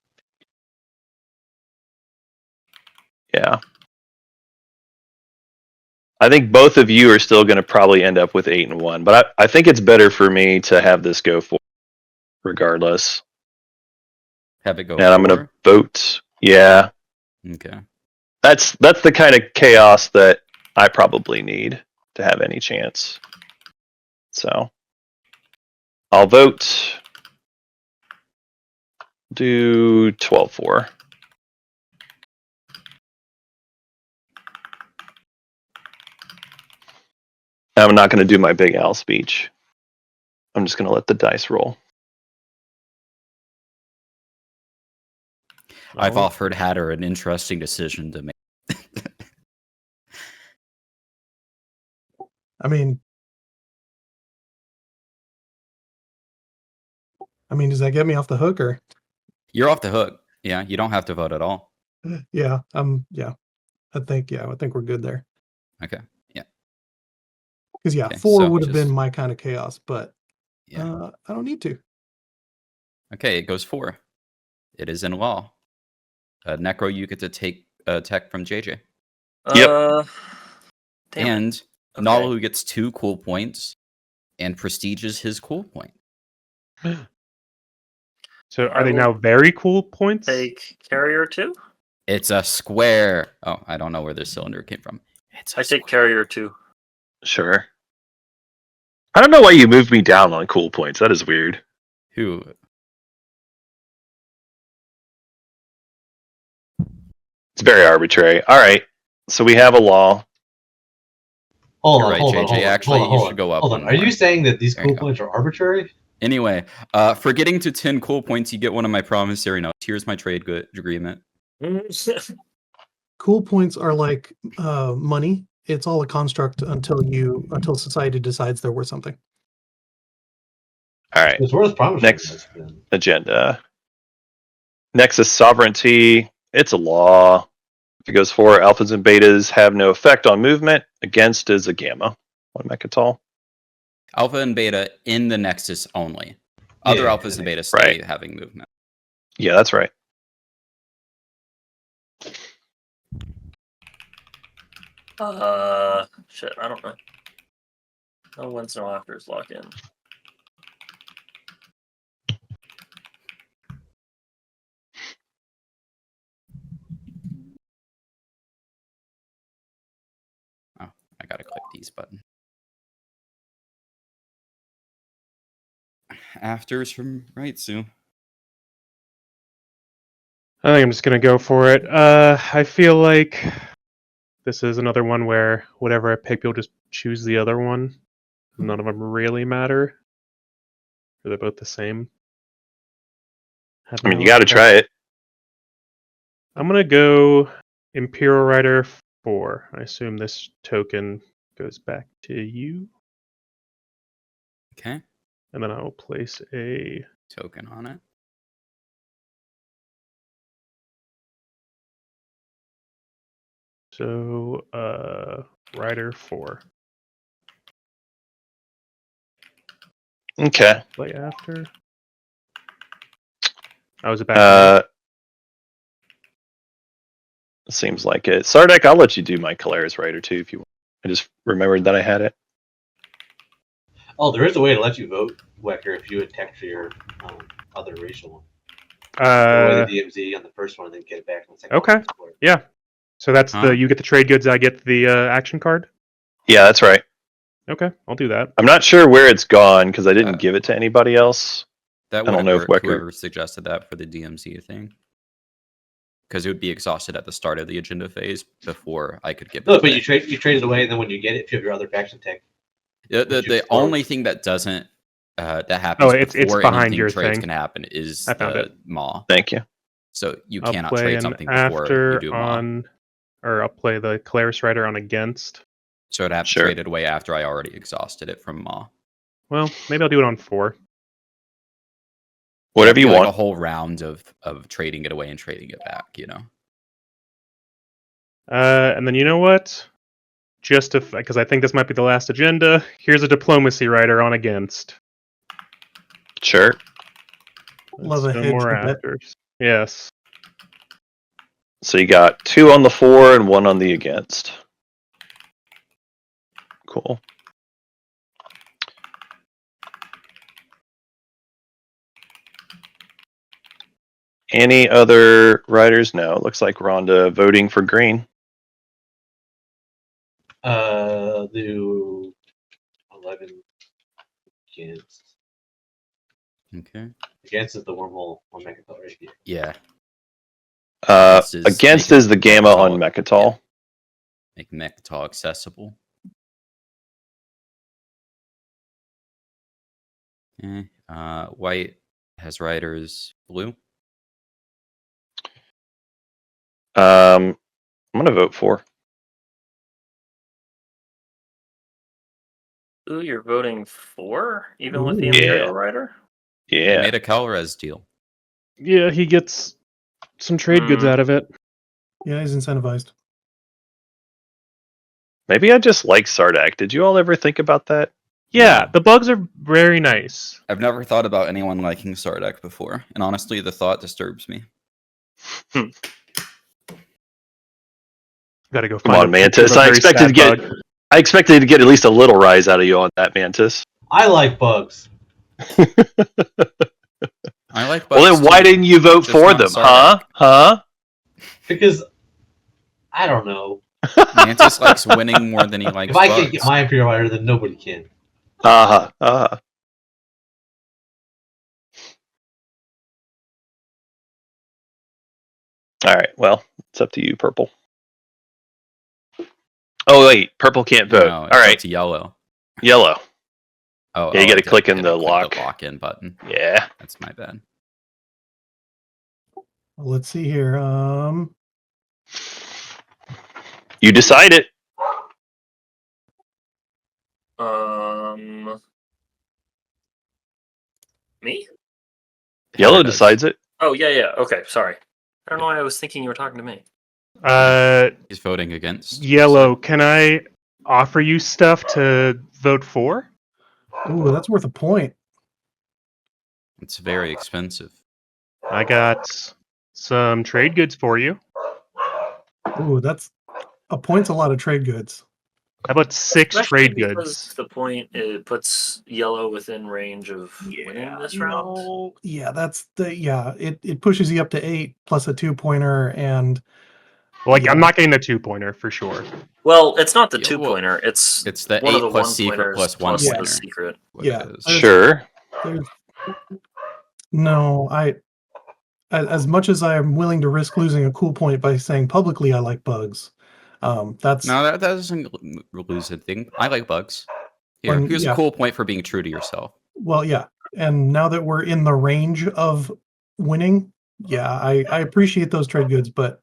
Yeah. I think both of you are still going to probably end up with 8 and 1, but I think it's better for me to have this go for regardless. Have it go. And I'm going to vote. Yeah, Okay. that's the kind of chaos that I probably need to have any chance. So I'll vote. Do 12-4. I'm not going to do my Big Al speech. I'm just going to let the dice roll. I've offered Hatter an interesting decision to make. I mean, does that get me off the hook or? You're off the hook. Yeah, you don't have to vote at all. Yeah, yeah. I think we're good there. Okay. Yeah. Because yeah, Okay, 4 so would have been just- my kind of chaos, but Yeah. I don't need to. Okay, it goes 4. It is in law. Necro, you get to take tech from JJ. Yep. Damn. And Okay. Nalu gets 2 cool points, and Prestige is his cool point. So I are they will now very cool points? Take carrier 2. It's a square. Oh, I don't know where this cylinder came from. It's a I take square. carrier 2. Sure. I don't know why you moved me down on cool points. That is weird. Who? It's very arbitrary. All right. So we have a law. Hold You're on, right, hold on, JJ. hold on, Actually, hold on, you hold should on. go up Hold on. one Are you more. saying that these There you cool go. points are arbitrary? Anyway, for getting to 10 cool points, you get one of my promissory notes. Here's my trade agreement. Cool points are like money. It's all a construct until society decides they're worth something. All right. It's worth promising. Next. This, then. Agenda. Nexus sovereignty. It's a law. If it goes for alphas and betas have no effect on movement. Against is a gamma. One mechatol. Alpha and beta in the Nexus only. Other Yeah, alphas and betas stay having movement. Yeah, that's right. Shit, I don't know. No wins, no afters lock in. Oh, I gotta click these button. Afters from right, Sue. I think I'm just gonna go for it. I feel like this is another one where whatever I pick, you'll just choose the other one. None of them really matter. Or they're both the same. I mean, you got to try it. I'm gonna go Imperial Rider 4. I assume this token goes back to you, Okay. and then I will place a Token on it. Rider 4. Okay. Play after. I was back. Seems like it. Sardek, I'll let you do my Calaris Rider too if you want. I just remembered that I had it. Oh, there is a way to let you vote, Wecker, if you would text your other racial one. Go away the DMZ on the first one and then get it back on the second Okay. one. Yeah. So that's Huh? you get the trade goods, I get the action card? Yeah, that's right. Okay, I'll do that. I'm not sure where it's gone because I didn't give it to anybody else. That I don't wouldn't know if work. Wecker- Whoever suggested that for the DMZ thing, because it would be exhausted at the start of the agenda phase before I could give it. No, but away. you trade it away, and then when you get it, if you have your other faction tech. The only thing that doesn't that happens it's before behind anything your trades thing. can happen is I found the it. maw. Thank you. So you I'll cannot play trade an something before after you do maw. I'll play the Calaris Rider on against. So I'd have to Sure. trade it away after I already exhausted it from maw. Well, maybe I'll do it on 4. Whatever you Like want. a whole round of trading it away and trading it back. And then you know what? Just because I think this might be the last agenda, here's a Diplomacy Rider on against. Sure. Love a No hedge more to bet. afters. Yes. So you got 2 on the for and 1 on the against. Cool. Any other riders? No. It looks like Rhonda voting for green. Do 11 against. Okay. Against is the wormhole on Mechathol right here. Yeah. Against is the gamma on Mechatol. Make Mechatol accessible. Okay. White has riders blue. I'm gonna vote for. Who you're voting for, even with the Ooh. Imperial Yeah. Rider? They Yeah. made a Calrez deal. Yeah, he gets some trade goods out of it. Yeah, he's incentivized. Maybe I just like Sardak. Did you all ever think about that? Yeah, No. the bugs are very nice. I've never thought about anyone liking Sardek before, and honestly, the thought disturbs me. Gotta go Come find on, a picture of Mantis. a I very expected sad to get bug. I expected to get at least a little rise out of you on that, Mantis. I like bugs. I like bugs Well, then why too, didn't you vote just for not them, Sardek. huh? Because I don't know. Mantis likes winning more than he likes If I bugs. can't get my Imperial Rider, then nobody can. Uh-huh. Uh-huh. All right. Well, it's up to you, Purple. Oh wait, Purple can't vote. No, All it's up right, to yellow. Yellow. Oh, Yeah, you gotta I click in gotta the click lock. the lock-in button. Yeah. That's my bad. Let's see here. You decide it. Me? Yellow Heather does. decides it. Oh yeah. Okay, sorry. I don't know why I was thinking you were talking to me. He's voting against. Yellow, can I offer you stuff to vote for? Ooh, that's worth a point. It's very expensive. I got some trade goods for you. Ooh, that's a point's a lot of trade goods. How about 6 Especially trade because goods? the point it puts yellow within range of winning this round. No, yeah, that's it pushes you up to 8 plus a 2-pointer and Like, yeah. I'm not getting a 2-pointer for sure. Well, it's not the Yeah, 2-pointer. It's the one of 8 the plus secret 1-pointers plus 1 plus pointer. the secret. What Yeah. it is. Sure. there's no, as much as I am willing to risk losing a cool point by saying publicly I like bugs. That's No, that doesn't lose a thing. I like bugs. Here, here's yeah. a cool point for being true to yourself. Well, yeah. And now that we're in the range of winning, yeah, I appreciate those trade goods, but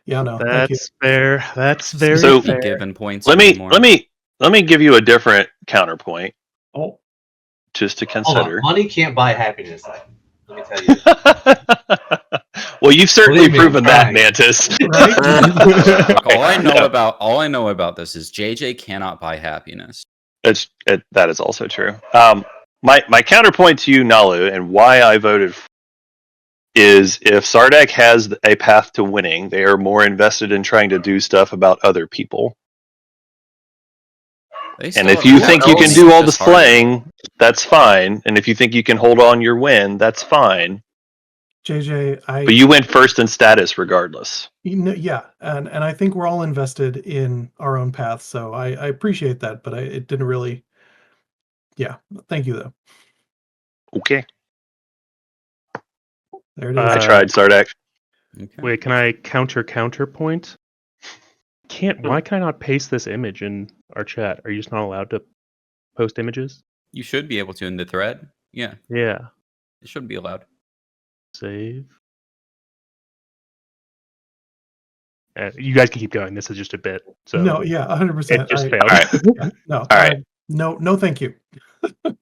yeah, no, thank you. That's fair. That's Just very So- be fair. given points Let anymore. me give you a different counterpoint Oh, just to Hold on. consider. Money can't buy happiness. Let me tell you. Well, you've certainly Believe me, I'm proven that, trying. Mantis. right? Look, all I know No. about this is JJ cannot buy happiness. That is also true. My counterpoint to you, Nalu, and why I voted is if Sardak has a path to winning, they are more invested in trying to do stuff about other people. They And still if have you a lot think of you can enemies, do all which the is harder. slaying, that's fine. And if you think you can hold on your win, that's fine. JJ, But you went first in status regardless. yeah, and I think we're all invested in our own paths, so I appreciate that, but it didn't really. Yeah, thank you though. Okay. There it is. I tried, Sardak. Okay. Wait, can I counterpoint? Why can I not paste this image in our chat? Are you just not allowed to post images? You should be able to in the thread. Yeah, Yeah. it should be allowed. Save. You guys can keep going. This is just a bit. So No, yeah, 100%. it just failed. All right. Yeah, no, All right. no, thank you. All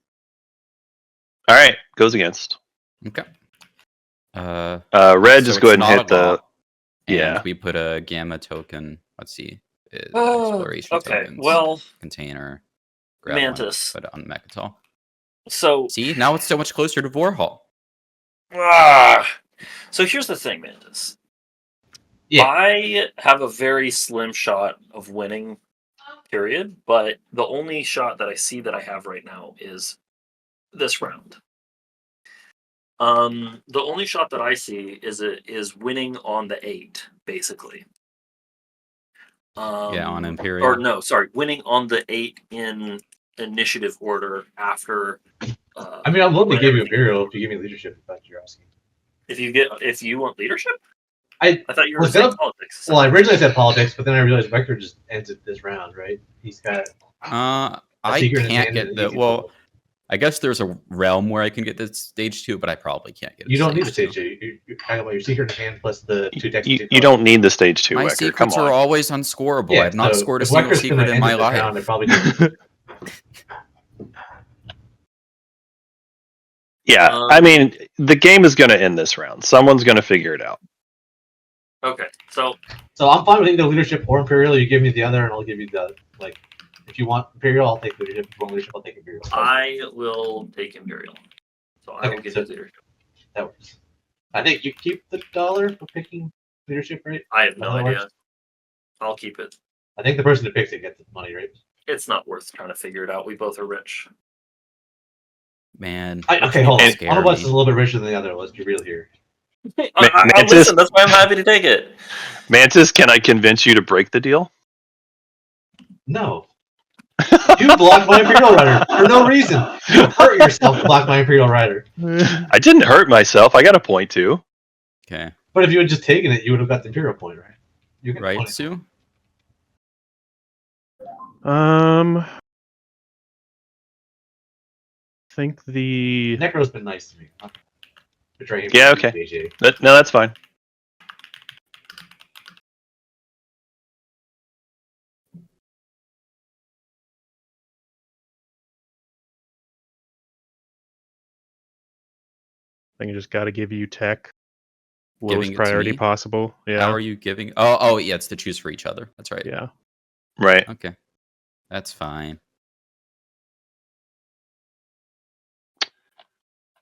right. Goes against. Okay. Red, So just go it's ahead and not hit a law, the. and Yeah. we put a gamma token. Let's see. Exploration Okay, tokens. well, Container. Grab Mantis. one. Put it on Mechatol. So, See, now it's so much closer to Vorhal. so here's the thing, Mantis. Yeah. I have a very slim shot of winning, period. But the only shot that I see that I have right now is this round. The only shot that I see is winning on the 8, basically. Yeah, on Or Imperium. no, sorry, winning on the 8 in initiative order after. I mean, I'm willing to when give you everything- Imperial if you give me leadership, if that's what you're asking. if you want leadership, I thought you were was saying gonna- politics. Well, I originally said politics, but then I realized Vector just ends it this round, right? He's got I secret in his can't hand get and the easy well. pull. I guess there's a realm where I can get the stage 2, but I probably can't get. You don't need the stage stage 2. You're talking about your secret in hand plus the 2 decks. You don't need the stage 2, My Wecker. Come secrets on. are always unscorable. Yeah, I've not so scored a if single Wecker's gonna secret in end my it this round, I life. probably do. Yeah, I mean, the game is going to end this round. Someone's going to figure it out. Okay, so So I'm fine with either leadership or Imperial. You give me the other, and I'll give you the like. If you want Imperial, I'll take leadership. If you want leadership, I'll take Imperial. I will take Imperial. So I will Okay, give so- you leadership. That works. I think you keep the dollar for picking leadership, right? I have no That idea. works. I'll keep it. I think the person that picks it gets the money, right? It's not worth trying to figure it out. We both are rich. Man. Okay, hold on. Scare One of us me. is a little bit richer than the other. Let's be real here. Mantis- Listen, that's why I'm happy to take it. Mantis, can I convince you to break the deal? No. You blocked my Imperial Rider for no reason. You hurt yourself to block my Imperial Rider. I didn't hurt myself. I got a point too. Okay. But if you had just taken it, you would have got the Imperial point, right? You get the Right, point. Sue? I think the Necro's been nice to me. Betraying him. Yeah, okay. JJ. No, that's fine. I think I just got to give you tech Giving lowest it to priority me? possible. Yeah. How are you giving? Oh, yeah, it's to choose for each other. That's right. Yeah. Right. Okay. That's fine.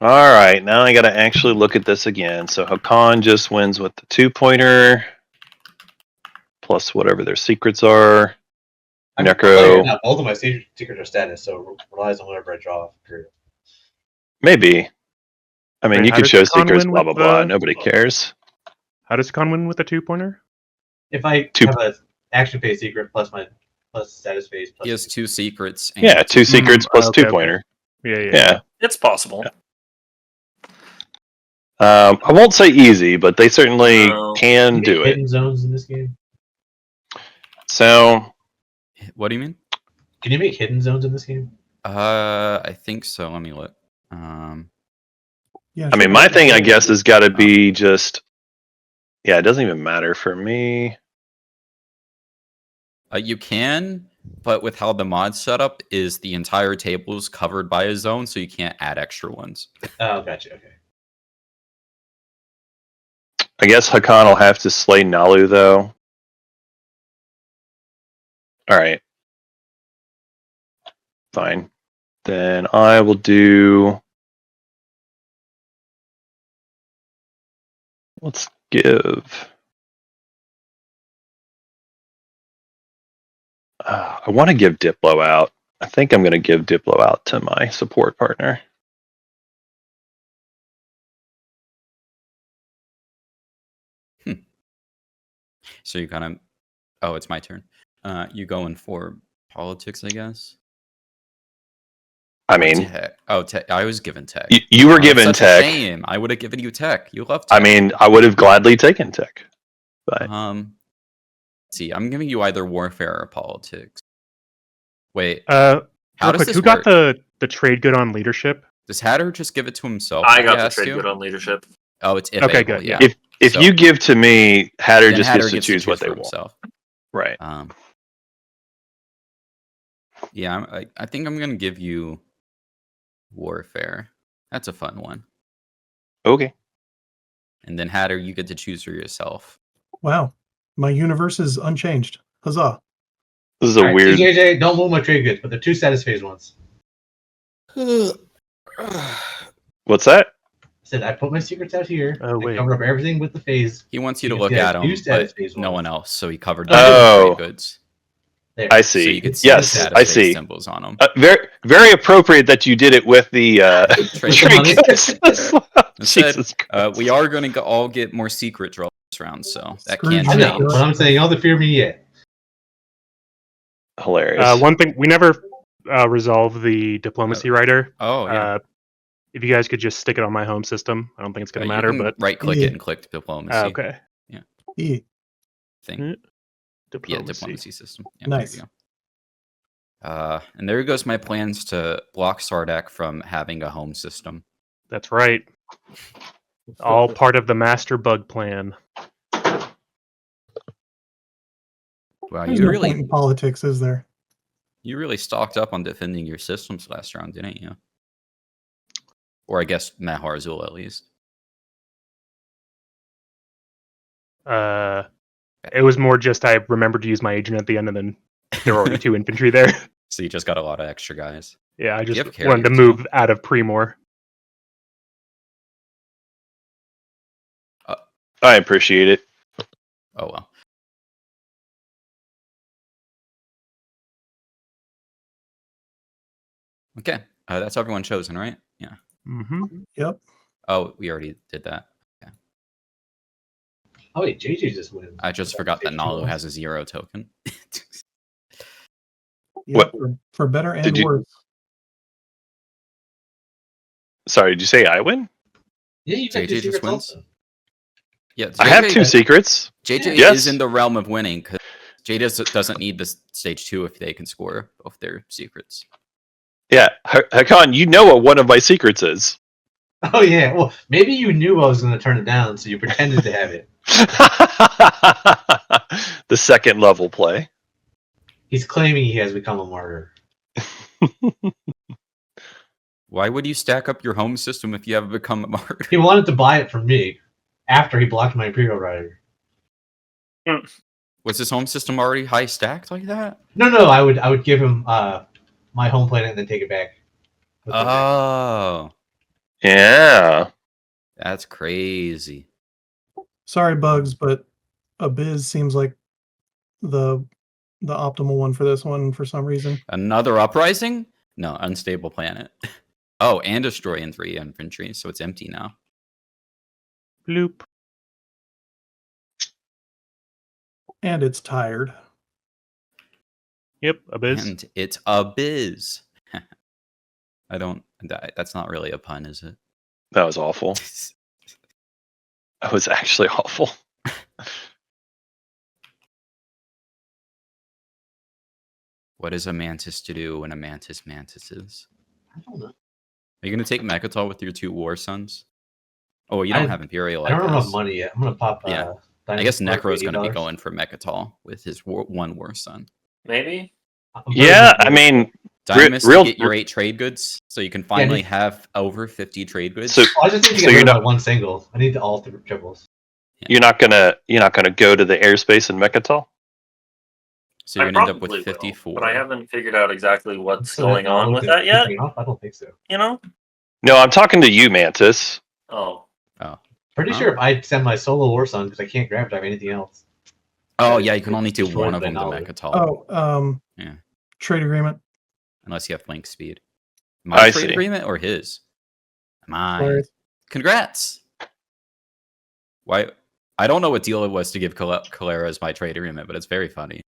All right. Now I got to actually look at this again. So Hakan just wins with the 2-pointer plus whatever their secrets are. I'm gonna Necro. tell you now, both of my secrets are status, so it relies on whatever I draw. Period. Maybe. I mean, Wait, you how could does show Hakan secrets, win blah, with blah, blah. the- Nobody cares. How does Con win with a 2-pointer? If I Two- have a action phase secret plus status phase plus He has 2 secrets. And Yeah, 2 secrets plus okay, 2-pointer. Yeah. Yeah. It's possible. I won't say easy, but they certainly No. can Make do it. hidden zones in this game. So, What do you mean? Can you make hidden zones in this game? I think so. Let me look. Yeah, I mean, sure. my thing, I guess, has got to be just. Yeah, it doesn't even matter for me. You can, but with how the mod's set up, is the entire table is covered by a zone, so you can't add extra ones. Oh, gotcha. Okay. I guess Hakan will have to slay Nalu, though. Alright. Fine. Then I will do. Let's give. I want to give Diplo out. I think I'm going to give Diplo out to my support partner. So you kind of. Oh, it's my turn. You going for politics, I guess. I mean, tech. Oh, tech. I was given tech. You were Oh, given that's tech. Such a shame. I would have given you tech. You love tech. I mean, I would have gladly taken tech. But Let's see, I'm giving you either warfare or politics. Wait. How does quick, this who work? got the trade good on leadership? Does Hatter just give it to himself? I if got he the has trade to? good on leadership. Oh, it's if Okay, able, good, yeah. if So, you give to me, Hatter then just Hatter gets to choose what they want. himself. Right. Yeah, I think I'm gonna give you warfare. That's a fun one. Okay. And then Hatter, you get to choose for yourself. Wow. My universe is unchanged. Huzzah. This is a Alright, weird. TJJ, don't move my trade goods, but they're 2 status phase ones. What's that? I said I put my secrets out here. Oh, I wait. covered up everything with the phase. He wants you to You look can at see I have them, 2 status but phase no ones. one else. So he covered Oh. trade goods. There. I So see. you can see Yes, the status I phase see. symbols on them. Very, very appropriate that you did it with the Trade money. Instead, Jesus Christ. we are going to all get more secret draws this round, so that Scrooge can I know, change. but I'm saying, you don't have to fear me yet. Hilarious. One thing, we never resolved the diplomacy writer. Oh, yeah. If you guys could just stick it on my home system, I don't think it's going to You matter, can but right-click Yeah. it and click diplomacy. okay. Yeah. Thing. Diplomacy. Yeah, diplomacy system. Yeah, Nice. There you go. And there goes my plans to block Sardak from having a home system. That's right. All part of the master bug plan. Wow, There's you no point really in politics, is there? stocked up on defending your systems last round, didn't you? Or I guess Mahar Azul at least. It was more just I remembered to use my agent at the end, and then there were already 2 infantry there. So you just got a lot of extra guys. Yeah, I You just have wanted to carriers, move out of Primor. I appreciate it. Oh well. Okay, that's everyone chosen, right? Yeah. Mm-hmm. Yep. Oh, we already did that. Oh wait, JJ just went. I just forgot that Nalu has a 0 token. Yep. For better and Did you- worse. Sorry, did you say I win? Yeah, you got JJ 2 just secrets wins? also. Yeah, I have 2 secrets. JJ Yes. is in the realm of winning because JJ doesn't need the stage 2 if they can score both their secrets. Yeah, Hakan, you know what one of my secrets is. Oh yeah, well maybe you knew I was going to turn it down, so you pretended to have it. The second level play. He's claiming he has become a martyr. Why would you stack up your home system if you haven't become a martyr? He wanted to buy it from me after he blocked my Imperial Rider. Was his home system already high stacked like that? No, I would give him my home planet and then take it back. Oh, Yeah. that's crazy. Sorry, Bugs, but Abyss seems like the optimal one for this one for some reason. Another uprising? No, unstable planet. Oh, and destroy in 3 infantry, so it's empty now. Bloop. And it's tired. Yep, Abyss. And it's a biz. I don't. That's not really a pun, is it? That was awful. That was actually awful. What is a mantis to do when a mantis mantises? I don't know. Are you going to take Mechatol with your 2 war sons? Oh, you don't have Imperial. I don't have guess. enough money yet. I'm gonna pop. Yeah. I guess Necro's going to be going for Mechatol with his 1 war son. Maybe. Yeah, I mean, Dynamis real- to get your 8 trade goods, so you can finally have over 50 trade goods. So I just need to So get you're rid of not- my 1 single. I need all 3 triples. you're not gonna go to the airspace in Mechatol? So you're I going to end up probably with will, 54. but I haven't figured out exactly what's So going on with that yet. I don't think so. You know? No, I'm talking to you, Mantis. Oh, pretty sure if I send my solo war song, because I can't grab drive anything else. Oh It- yeah, you can it only do destroys one of my them to knowledge. Mechatol. Oh, trade agreement. Unless you have blink speed. I My trade see. agreement or his? Mine. Sorry. Congrats. Why? I don't know what deal it was to give Calera as my trade agreement, but it's very funny.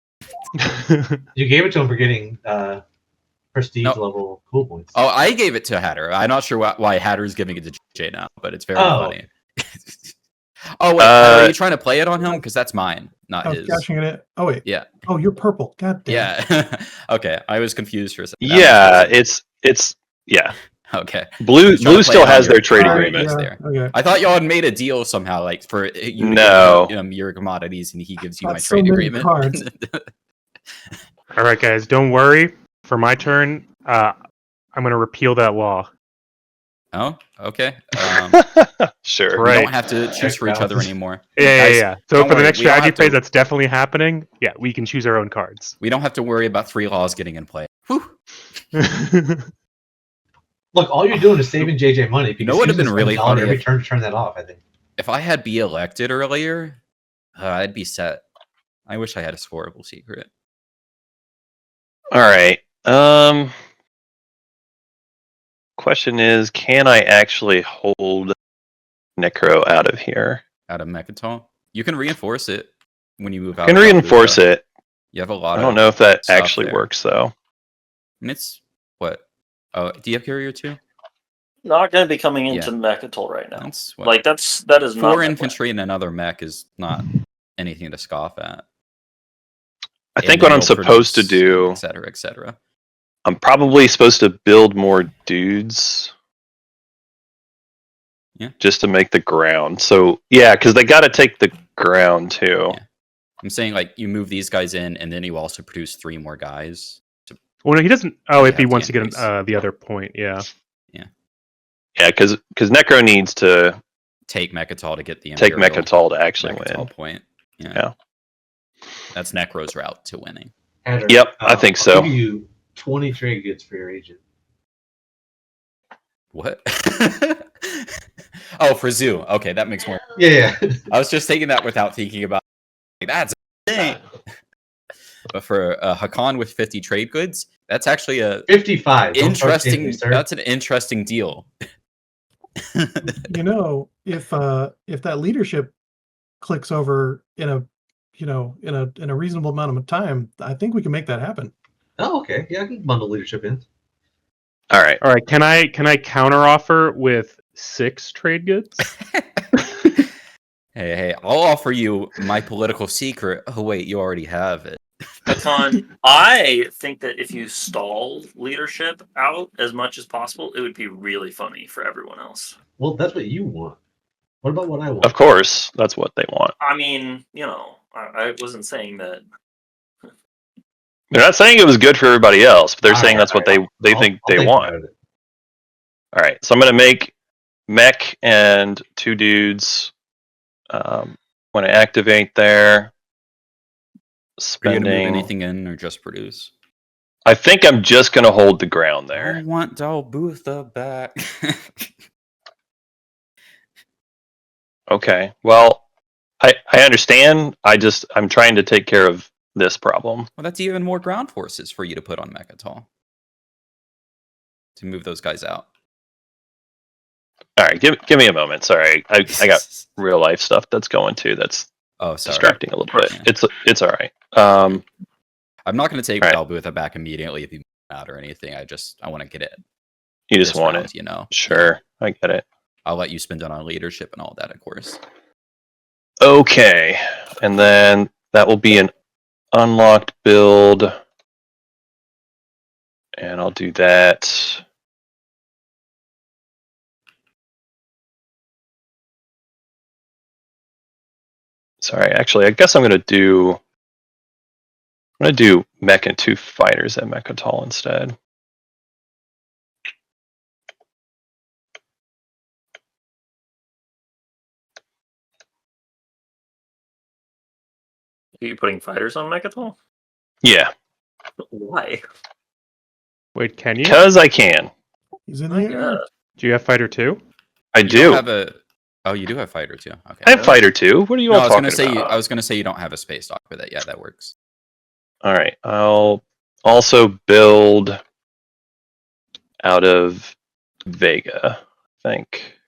You gave it to him for getting prestige No. level cool points. Oh, I gave it to Hatter. I'm not sure why Hatter's giving it to JJ now, but it's very Oh. funny. Oh wait, Hatter, are you trying to play it on him? Because that's mine, not I was his. cashing it in. Oh wait. Yeah. Oh, you're purple. God damn. Yeah. Okay, I was confused for a second. Yeah, it's yeah. Okay. Blue Trying to play still it on has your their trade Alright, agreement. there. Okay. I thought y'all had made a deal somehow, like for you to No. give me your commodities, and he gives you That's my so trade many agreement. cards. All right, guys, don't worry. For my turn, I'm going to repeal that law. Oh, okay. Sure. Right. We don't have to choose for each other anymore. Guys, Yeah. So don't for the worry, next we don't strategy have to- phase, that's definitely happening. Yeah, we can choose our own cards. We don't have to worry about 3 laws getting in play. Whew. Look, all you're doing is saving JJ money. If you know just what use would've been this really $1 funny every if- turn to turn that off, I think. If I had be elected earlier, I'd be set. I wish I had a scoreable secret. All right. Question is, can I actually hold Necro out of here? Out of Mechatol, you can reinforce it when you move out. Can of reinforce Galbuta. it. You have a lot. I don't know if that stuff actually there. works though. And it's what? Oh, do you have Courier too? Not going to be coming into Yeah. Mechatol right now. That's what, Like that is not 4 my plan. infantry and another mech is not anything to scoff at. I And think then what I'm you'll supposed to produce, do, et cetera, et cetera. I'm probably supposed to build more dudes. Yeah. Just to make the ground. So yeah, because they got to take the ground too. Yeah. I'm saying like you move these guys in, and then you also produce 3 more guys. Well, no, he doesn't. Oh, You if he have to wants to get increase. the other point, yeah. Yeah, because Necro needs to Take Mechatol to get the take Imperial Mechatol to actually Mechatol win. point. Yeah. That's Necro's route to winning. Hatter, Yep, I think so. I'll give you 20 trade goods for your agent. What? Oh, for Zoo. Okay, that makes more. Yeah. I was just taking that without thinking about. Like, that's insane. But for Hakan with 50 trade goods, that's actually a 55. Don't start interesting. chasing me, sir. That's an interesting deal. You know, if that leadership clicks over in a in a reasonable amount of time, I think we can make that happen. Oh, okay. Yeah, I can bundle leadership in. All right. All right, can I counteroffer with 6 trade goods? Hey, I'll offer you my political secret. Oh wait, you already have it. Hakan, I think that if you stall leadership out as much as possible, it would be really funny for everyone else. Well, that's what you want. What about what I want? Of course, that's what they want. I mean, I wasn't saying that. They're not saying it was good for everybody else, but they're All saying right, that's what all they I'll- think I'll they think want. about it. All right, so I'm gonna make mech and 2 dudes. When I activate there, Are you gonna move spending. anything in or just produce? I think I'm just gonna hold the ground I there. want Dalbutha back. Okay. Well, I understand. I'm trying to take care of this problem. Well, that's even more ground forces for you to put on Mechatol to move those guys out. All right, give me a moment. Sorry, I got real life stuff that's going too. That's Oh, sorry. distracting a little bit. Yeah. It's all right. I'm not going to take All right. Dalbutha back immediately if you move out or anything. I want to get it. You just this want round, it. you know. Sure, I get it. I'll let you spend it on leadership and all that, of course. Okay, and then that will be an unlocked build, and I'll do that. Sorry, actually, I guess I'm gonna do mech and 2 fighters at Mechatol instead. Are you putting fighters on Mechatol? Yeah, Why? Wait, can you? because I can. He's in I the air. guess. Do you have fighter 2? I You do. don't have a. Oh, you do have fighter too. Okay. I have fighter too. What are you No, all I was talking gonna say about? I was gonna say you don't have a space dock for that. Yeah, that works. All right. I'll also build out of Vega, I think.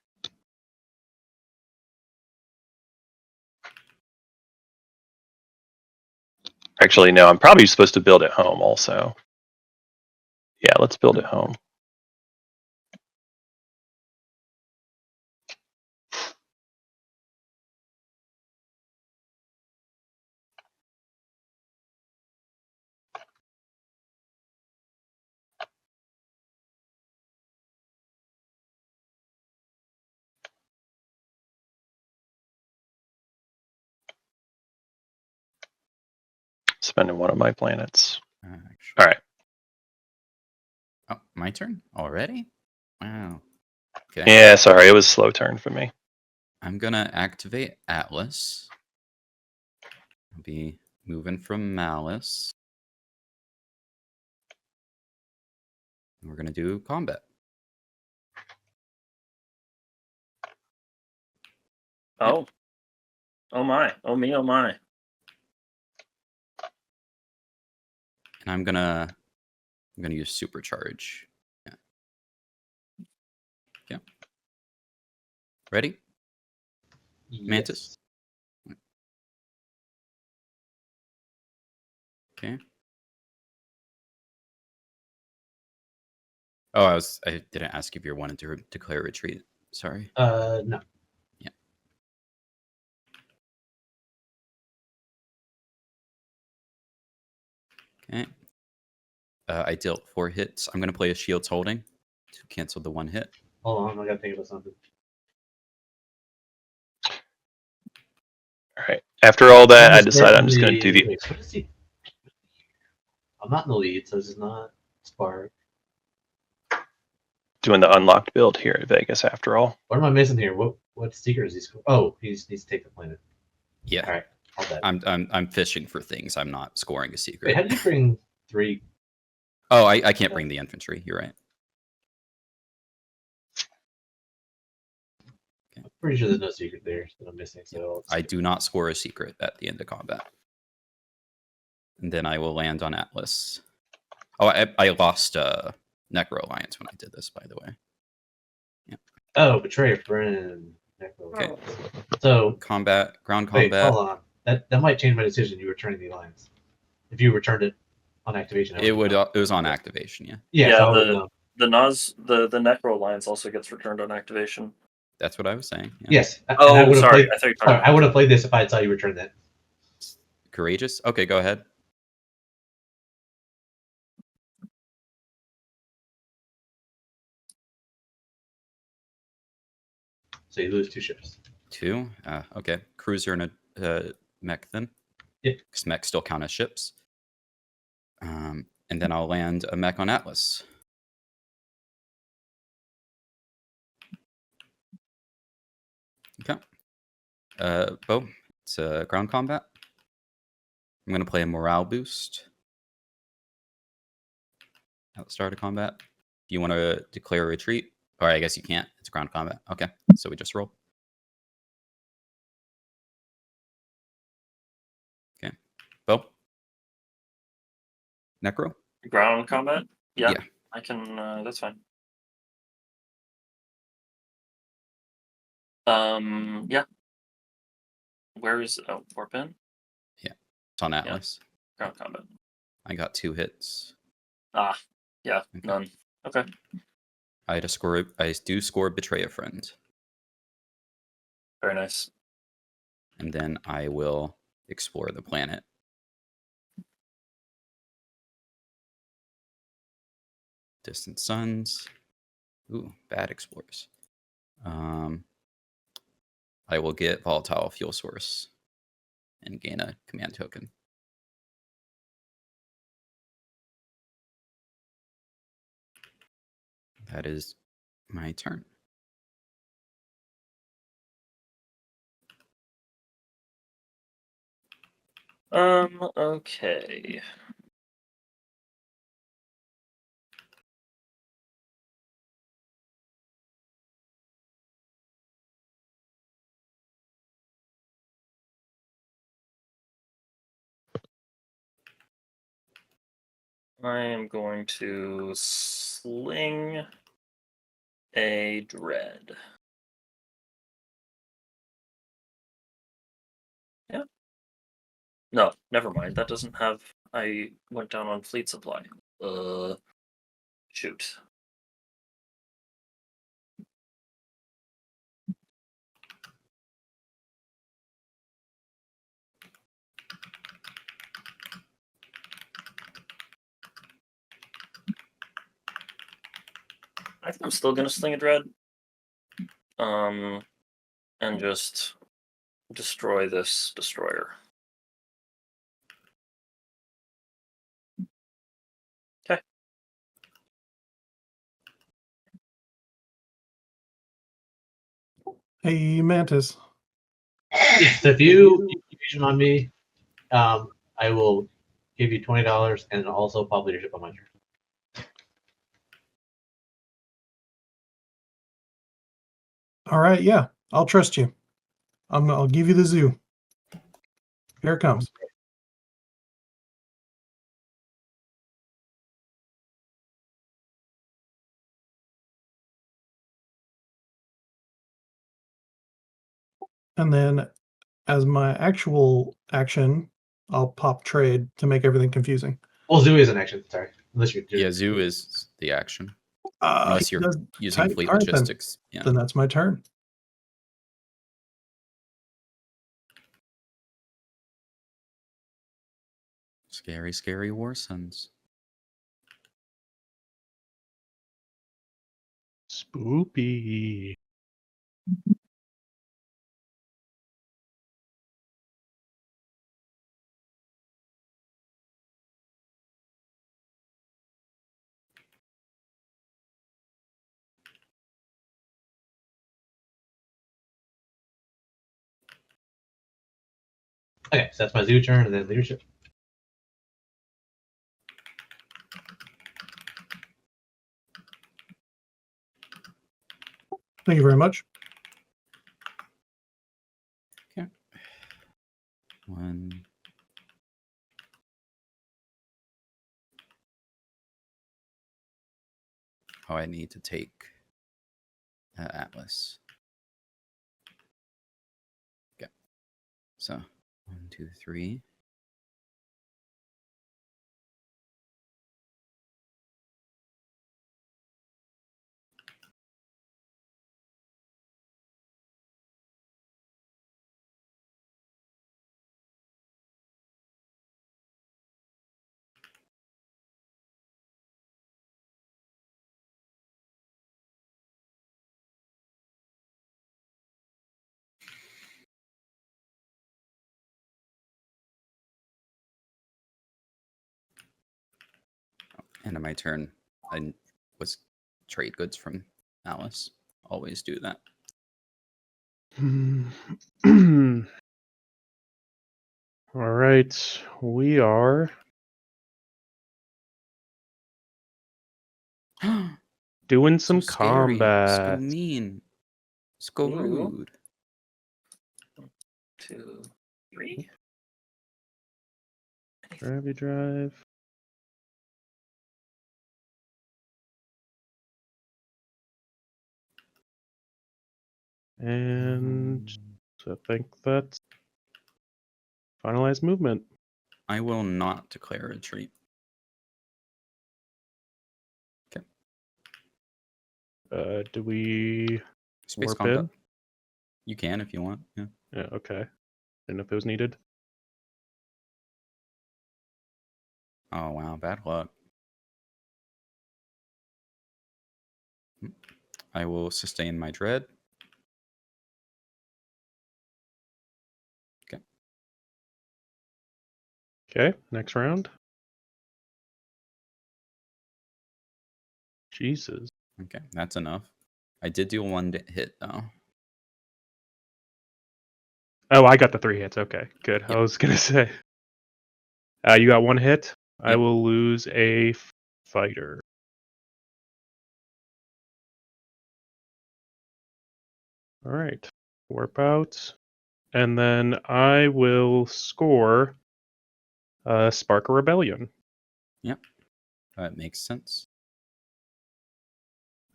Actually, no, I'm probably supposed to build at home also. Yeah, let's build at home. Spending one of my planets. Actually. All right. Oh, my turn already? Wow. Okay. Yeah, sorry, it was a slow turn for me. I'm gonna activate Atlas. I'll be moving from Malice. And we're gonna do combat. Oh. Oh my. Oh me. Oh my. And I'm gonna use supercharge. Yeah. Yeah. Ready? Mantis? Yes. Okay. Oh, I didn't ask if you wanted to declare retreat. Sorry. No. Yeah. Okay. I dealt 4 hits. I'm gonna play a Shield's Holding to cancel the 1 hit. Hold on, I gotta think about something. All right. After all that, I decided I'm just going to do the. Wait, what is he? I'm not in the lead, so this is not Spark. Doing the unlocked build here at Vegas. After all, What am I missing here? What secret is he scoring? Oh, he needs to take the planet. Yeah. All right, I'll bet. I'm fishing for things. I'm not scoring a secret. Wait, how did you bring 3? Oh, I can't bring the infantry. You're right. I'm pretty sure there's no secret there that I'm missing. So I do not score a secret at the end of combat. And then I will land on Atlas. Oh, I lost Necro Alliance when I did this, by the way. Oh, betray a friend. Okay. So Combat, ground wait, combat. hold on. That might change my decision. You returning the alliance. If you returned it on activation, It was on activation, yeah. Yeah, Yeah, so I would, the Necro Alliance also gets returned on activation. That's what I was saying. Yeah. yes. Oh, and I would have sorry. played. I thought you were Sorry, talking I would have about played this if I saw you return that. Courageous? Okay, go ahead. So you lose 2 ships. 2. Okay. Cruiser and a mech then. Yeah. Because mechs still count as ships. And then I'll land a mech on Atlas. Okay. Bo, it's ground combat. I'm going to play a morale boost at the start of combat. If you want to declare a retreat, or I guess you can't. It's ground combat. Okay, so we just roll. Okay. Bo? Necro? ground combat. Yeah, Yeah. I can. That's fine. Yeah. Where is Warpin? It's on Atlas. Ground combat. I got 2 hits. Ah, yeah, Okay. none. Okay. I do score Betray a Friend. Very nice. And then I will explore the planet. Distant suns. Ooh, bad explorers. I will get volatile fuel source and gain a command token. That is my turn. Okay. I am going to sling a dread. Yeah. No, never mind. That doesn't have. I went down on fleet supply. Shoot. I think I'm still gonna sling a dread. And just destroy this destroyer. Okay. Hey, Mantis. So if you fusion on me, I will give you $20 and also pop leadership on my turn. All right, yeah, I'll trust you. I'll give you the zoo. Here it comes. And then as my actual action, I'll pop trade to make everything confusing. Well, zoo is an action. Sorry, unless you're Yeah, zoo is the action. He Unless you're does using type- fleet all right, logistics. Yeah. Then that's my turn. Scary, scary war sons. Spoopy. okay. So that's my zoo turn, and then leadership. Thank you very much. One. Oh, I need to take Atlas. Okay. So 1, 2, 3. End of my turn. I was trade goods from Alice. Always do that. All right, we are doing some So scary, so combat. mean. So Ooh. rude. 2, 3. Gravity drive. And so I think that's finalized movement. I will not declare a retreat. Do we Space warp combat. in? You can if you want. Yeah. Yeah, okay. Didn't know if it was needed. Oh wow, bad luck. I will sustain my dread. Okay. Okay, next round. Jesus. Okay, that's enough. I did do one hit though. Oh, I got the 3 hits. Okay, good. Yep. I was gonna say. You got 1 hit. I Yep. will lose a fighter. All right, warp out, and then I will score Spark a Rebellion. Yep. That makes sense.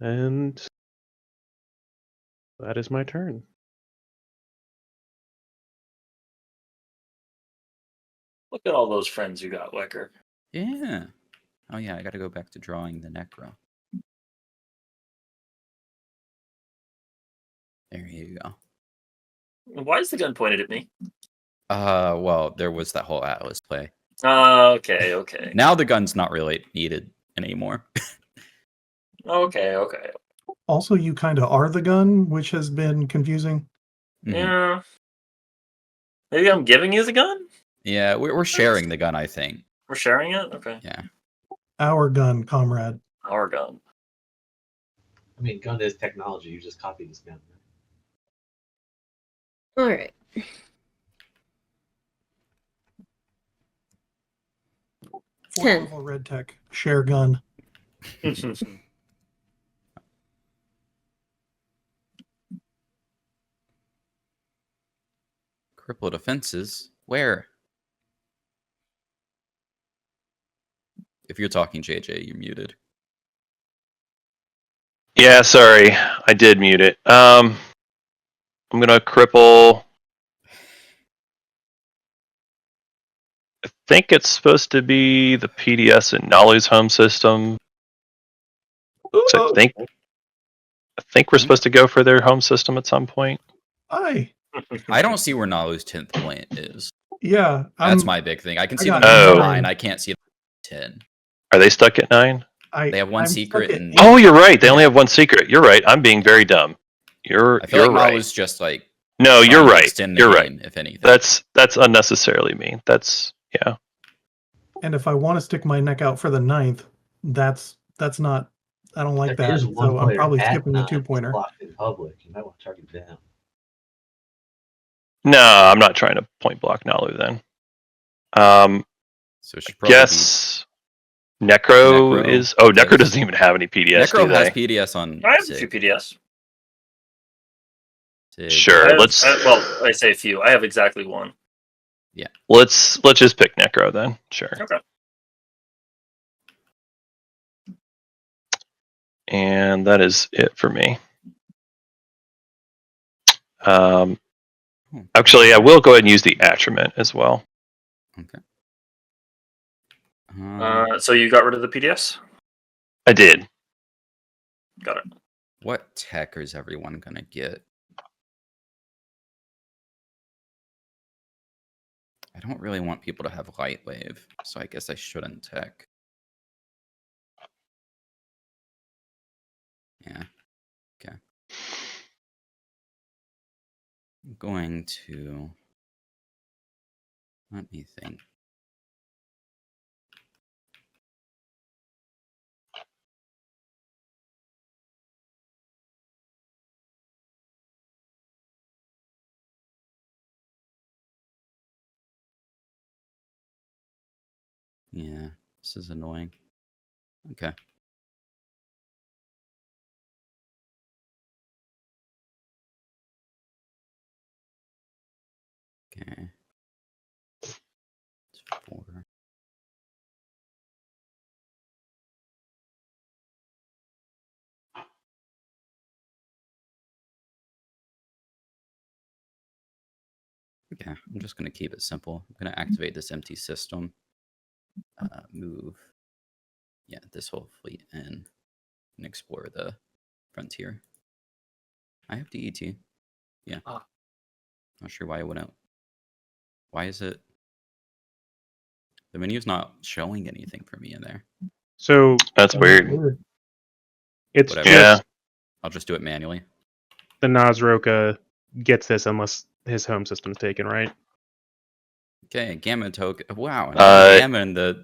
And that is my turn. Look at all those friends you got, Wecker. Yeah. Oh yeah, I got to go back to drawing the necro. There you go. Why is the gun pointed at me? Well, there was that whole Atlas play. Okay. Now the gun's not really needed anymore. Okay. Also, you kind of are the gun, which has been confusing. Mhm. Yeah. Maybe I'm giving you the gun? Yeah, we're sharing the gun, I think. We're sharing it? Okay. Yeah. Our gun, comrade. Our gun. I mean, gun is technology. You just copy this gun. All right. Fourth 10. level red tech. Share gun. Crippled offenses? Where? If you're talking, JJ, you're muted. Yeah, sorry, I did mute it. I'm gonna cripple. I think it's supposed to be the PDS in Nalu's home system. So I think we're supposed to go for their home system at some point. Aye. I don't see where Nalu's 10th point is. Yeah. That's my big thing. I can see got the Oh. 9. I can't see the 10. Are they stuck at 9? They have one I'm secret stuck at and- eight. Oh, you're right. They only have one secret. You're right. I'm being very dumb. You're I feel like right. Nalu's just like No, trying you're to right. extend the You're right. game, if anything. That's unnecessarily mean. That's yeah. And if I want to stick my neck out for the 9th, that's not. I don't like that. There's one So I'm player probably at skipping the 9 2-pointer. blocked in public. You might want to target them. No, I'm not trying to point block Nalu then. So it should probably Guess Necro Necro, is. Oh, Necro because- doesn't even have any be... PDS. Necro do has they? PDS on I have a 6. few PDS. Sure. Let's I say a few. I have exactly one. let's just pick Necro then. Sure. Okay. And that is it for me. Actually, I will go ahead and use the attriment as well. Okay. So you got rid of the PDS? I did. Got it. What tech is everyone gonna get? I don't really want people to have light wave, so I guess I shouldn't tech. Yeah. Okay. I'm going to let me think. Yeah, this is annoying. Okay. Okay. It's 4. Okay, I'm just going to keep it simple. I'm going to activate this empty system. Move. Yeah, this whole fleet in and explore the frontier. I have DET. Yeah. Ah. Not sure why it went out. Why is it? The menu's not showing anything for me in there. So That's weird. it's Whatever. Yeah. just I'll just do it manually. the Nazroka gets this unless his home system's taken, right? Okay, gamma token. Wow, gamma in the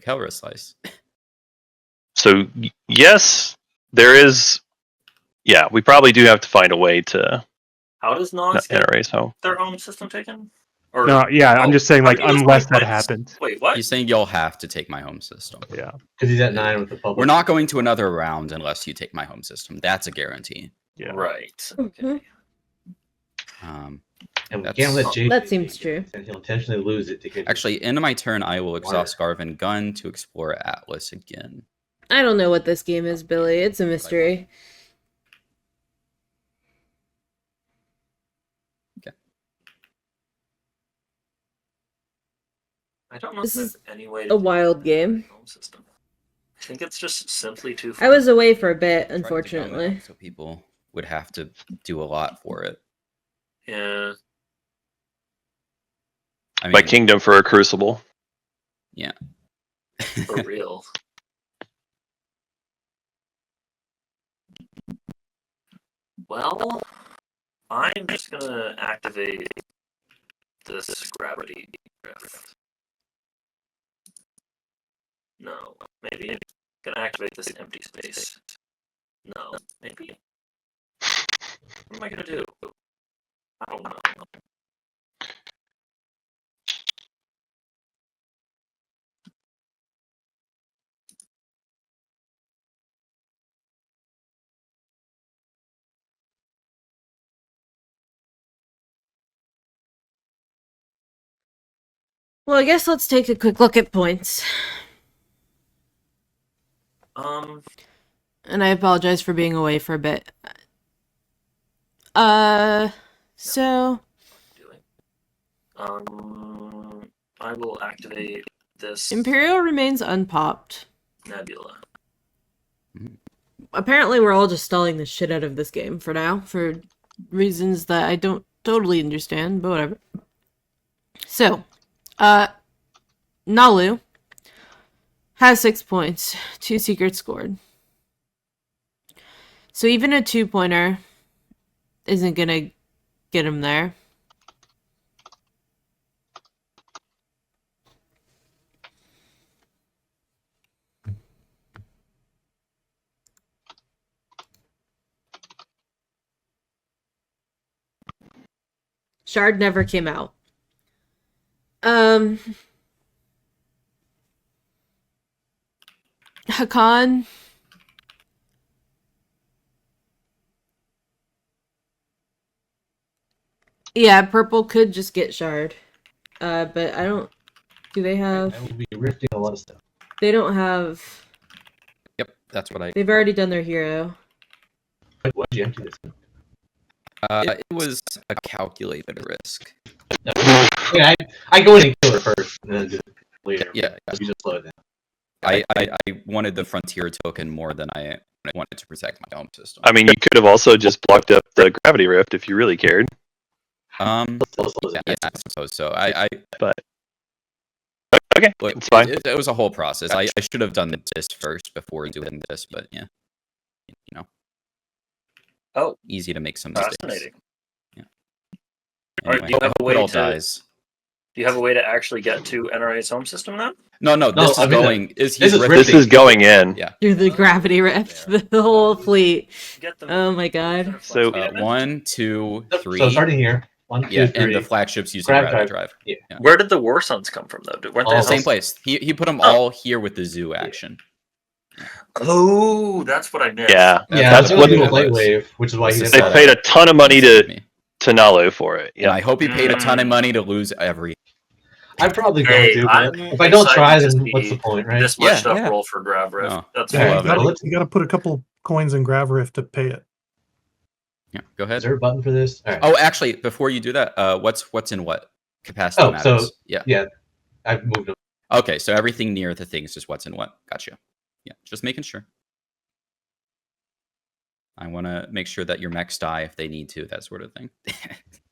Kelra slice. So yes, there is. Yeah, we probably do have to find a way to How does Nos get erase home. their home system taken? Or, No, yeah, I'm just saying, like, I mean, unless that wait, happened. Wait, what? He's saying you'll have to take my home system. Yeah. Because he's at 9 with the public. We're not going to another round unless you take my home system. That's a guarantee. Yeah. Right. Mhm. Okay. And we That's- can't let Jake. That seems true. And he'll intentionally lose it to get. Actually, end of my turn, I will exhaust Water. Garvin Gun to explore Atlas again. I don't know what this game is, Billy. It's a mystery. I don't know This if is there's any way a to wild game. home system. I think it's just simply too. I was away for a bit, Tried to gum it unfortunately. up so people would have to do a lot for it. Yeah. I mean, My kingdom for a crucible. yeah. For real. Well, I'm just gonna activate this gravity drift. No, maybe. Gonna activate this empty space. No, maybe. What am I gonna do? I don't know. Well, I guess let's take a quick look at points. And I apologize for being away for a bit. So Doing. I will activate this Imperial remains unpopped. nebula. Apparently, we're all just stalling the shit out of this game for now, for reasons that I don't totally understand, but whatever. So, Nalu has 6 points, 2 secrets scored. So even a 2-pointer isn't gonna get him there. Shard never came out. Hakan. Yeah, purple could just get Shard. But I don't... Do they have... I will be rifting a lot of stuff. They don't have... Yep, that's what I. They've already done their hero. Why'd you empty this? It was a calculated risk. Yeah, I go in and kill her first, and then do it later. Yeah, You just slow it down. I wanted the frontier token more than I wanted to protect my home system. I mean, you could have also just blocked up the gravity rift if you really cared. Yeah, I suppose so. But okay, Look, it's fine. It was a whole process. I should have done this first before doing this, but yeah, you know. Oh, easy to make some mistakes. fascinating. Yeah. Alright, do you I have a hope way it all to- dies. Do you have a way to actually get to NRA's home system now? No, this I is mean, going. this is rifting. This is going in. Yeah. Through the gravity rift, the whole fleet. Get them. Oh my god. So- 1, 2, 3. So starting here, 1, 2, Yeah, 3. and the flagships using Gravity gravity drive. drive. Yeah. Where did the War Suns come from, though? Weren't they Oh, Same place. He put them all here with the zoo action. Oh, that's what I missed. Yeah, Yeah, that's that's what what it light was. wave, which is why he This has is they all paid a ton of money to Me. Nalu for it. And I Yeah, hope he paid a ton of money to lose every. I'm probably Hey, going to, I'm but if I don't try, excited to then see what's the point, right? This much Yeah, stuff yeah. roll for Grab Rift. Oh, That's I Yeah, love fun. it. you gotta put a couple coins in Gravrift to pay it. Yeah, go ahead. Is there a button for this? All right. Oh, actually, before you do that, what's in what capacity Oh, so- matters? Yeah. I've moved them. Okay, so everything near the thing is just what's in what. Gotcha. Yeah, just making sure. I want to make sure that your mechs die if they need to, that sort of thing.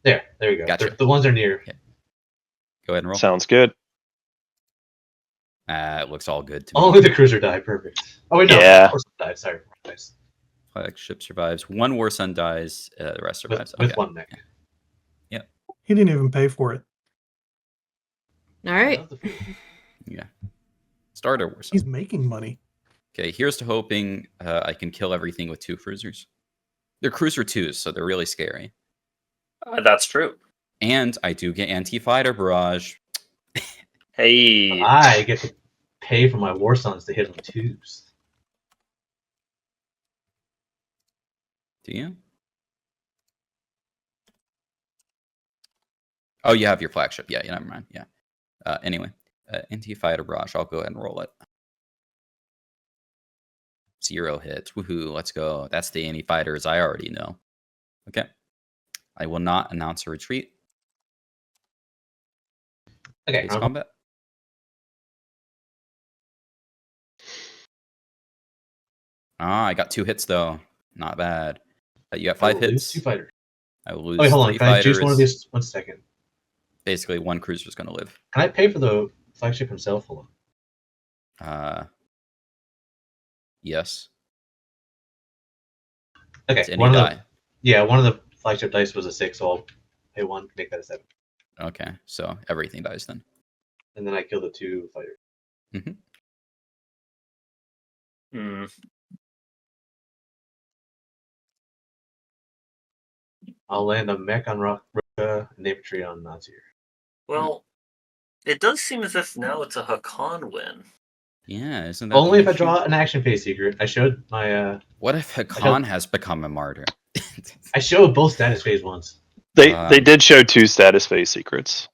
There we go. Gotcha. The ones are near. Okay. Go ahead and roll. sounds good. It looks all good to me. Only the cruiser died. Perfect. Oh wait, no. Yeah. Of course it died. Sorry. Nice. Flagship survives. One War Sun dies. The rest survives. With Okay. one mech. He didn't even pay for it. Alright. Yeah. Starter War Sun. He's making money. Okay, here's to hoping I can kill everything with 2 cruisers. They're cruiser 2s, so they're really scary. That's true. And I do get anti-fighter barrage. Hey. I get to pay for my War Sons to hit on 2s. Do you? Oh, you have your flagship. Yeah, never mind. Yeah. Anyway, anti-fighter barrage. I'll go ahead and roll it. 0 hits. Woohoo! Let's go. That's the anti-fighters I already know. Okay. I will not announce a retreat. Okay. Face combat. I got 2 hits though. Not bad. You got 5 lose hits. 2 fighters. I will lose Wait, hold on. 3 Can I choose fighters. one of these? 1 second. Basically, 1 cruiser is going to live. Can I pay for the flagship himself? Hold on. Yes. Okay. It's any die. One of the flagship dice was a 6, so I'll pay 1, make that a 7. Okay, so everything dies then. And then I kill the 2 fighters. Hmm. I'll land a mech on Ruka and infantry on Nazir. Well, it does seem as if now it's a Hakan win. Yeah, isn't that Only the if I issue? draw an action phase secret. I showed my What if Hakan has become a martyr? I showed both status phase ones. They did show 2 status phase secrets.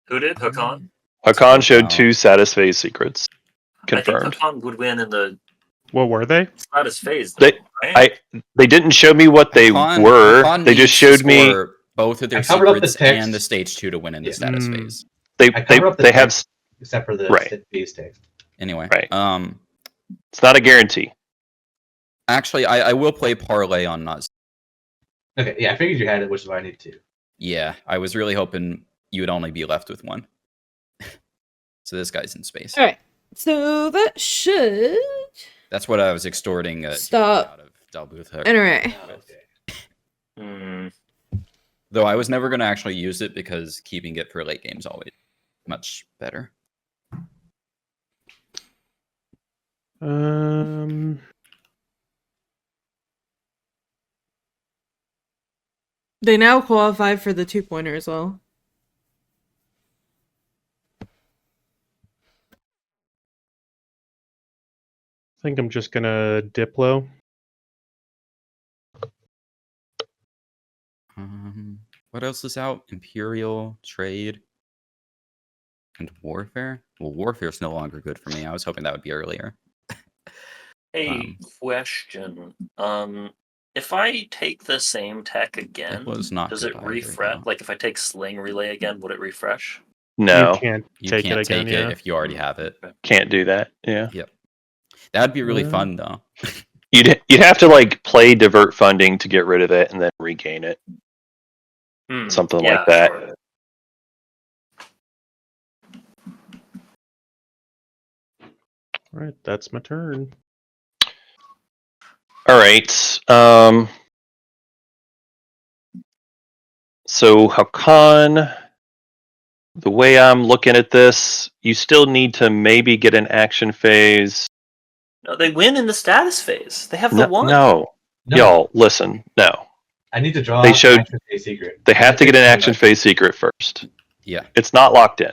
Who did? Hakan? Hakan showed now. 2 status phase secrets. I think Confirmed. Hakan would win in the What were they? status phase, though, They- right? They didn't show me what they Hakan- were. Hakan They just needs to showed me score both of their I covered up the secrets text. and the stage 2 to win in the Yeah. status Mm. phase. they I covered up the they have text, except for the Right. phase text. Anyway, Right. It's not a guarantee. actually, I will play parlay on Naz. Okay, yeah, I figured you had it, which is why I need 2. Yeah, I was really hoping you would only be left with 1. So this guy's in space. All right. So that should That's what I was extorting Stop. out of Dalbutha. all right. Hmm. Though I was never going to actually use it because keeping it for late games always much better. They now qualify for the 2-pointer as well. I think I'm just gonna Diplo. What else is out? Imperial, Trade, and Warfare? Well, Warfare is no longer good for me. I was hoping that would be earlier. Hey, question. If I take the same tech again, It was not does good it either, refresh? though. Like if I take Sling Relay again, would it refresh? No, You can't You take can't it again. take Yeah. it if you already have it. can't do that. Yeah. That'd be really Yeah. fun, though. You'd have to like play divert funding to get rid of it and then regain it. Something like that. Sure. All right, that's my turn. All right. So Hakan, the way I'm looking at this, you still need to maybe get an action phase. No, they win in the status phase. They have the one. No, y'all, listen. No, I need to draw They showed- an action phase secret. they have to get an action phase secret first. Yeah. It's not locked in.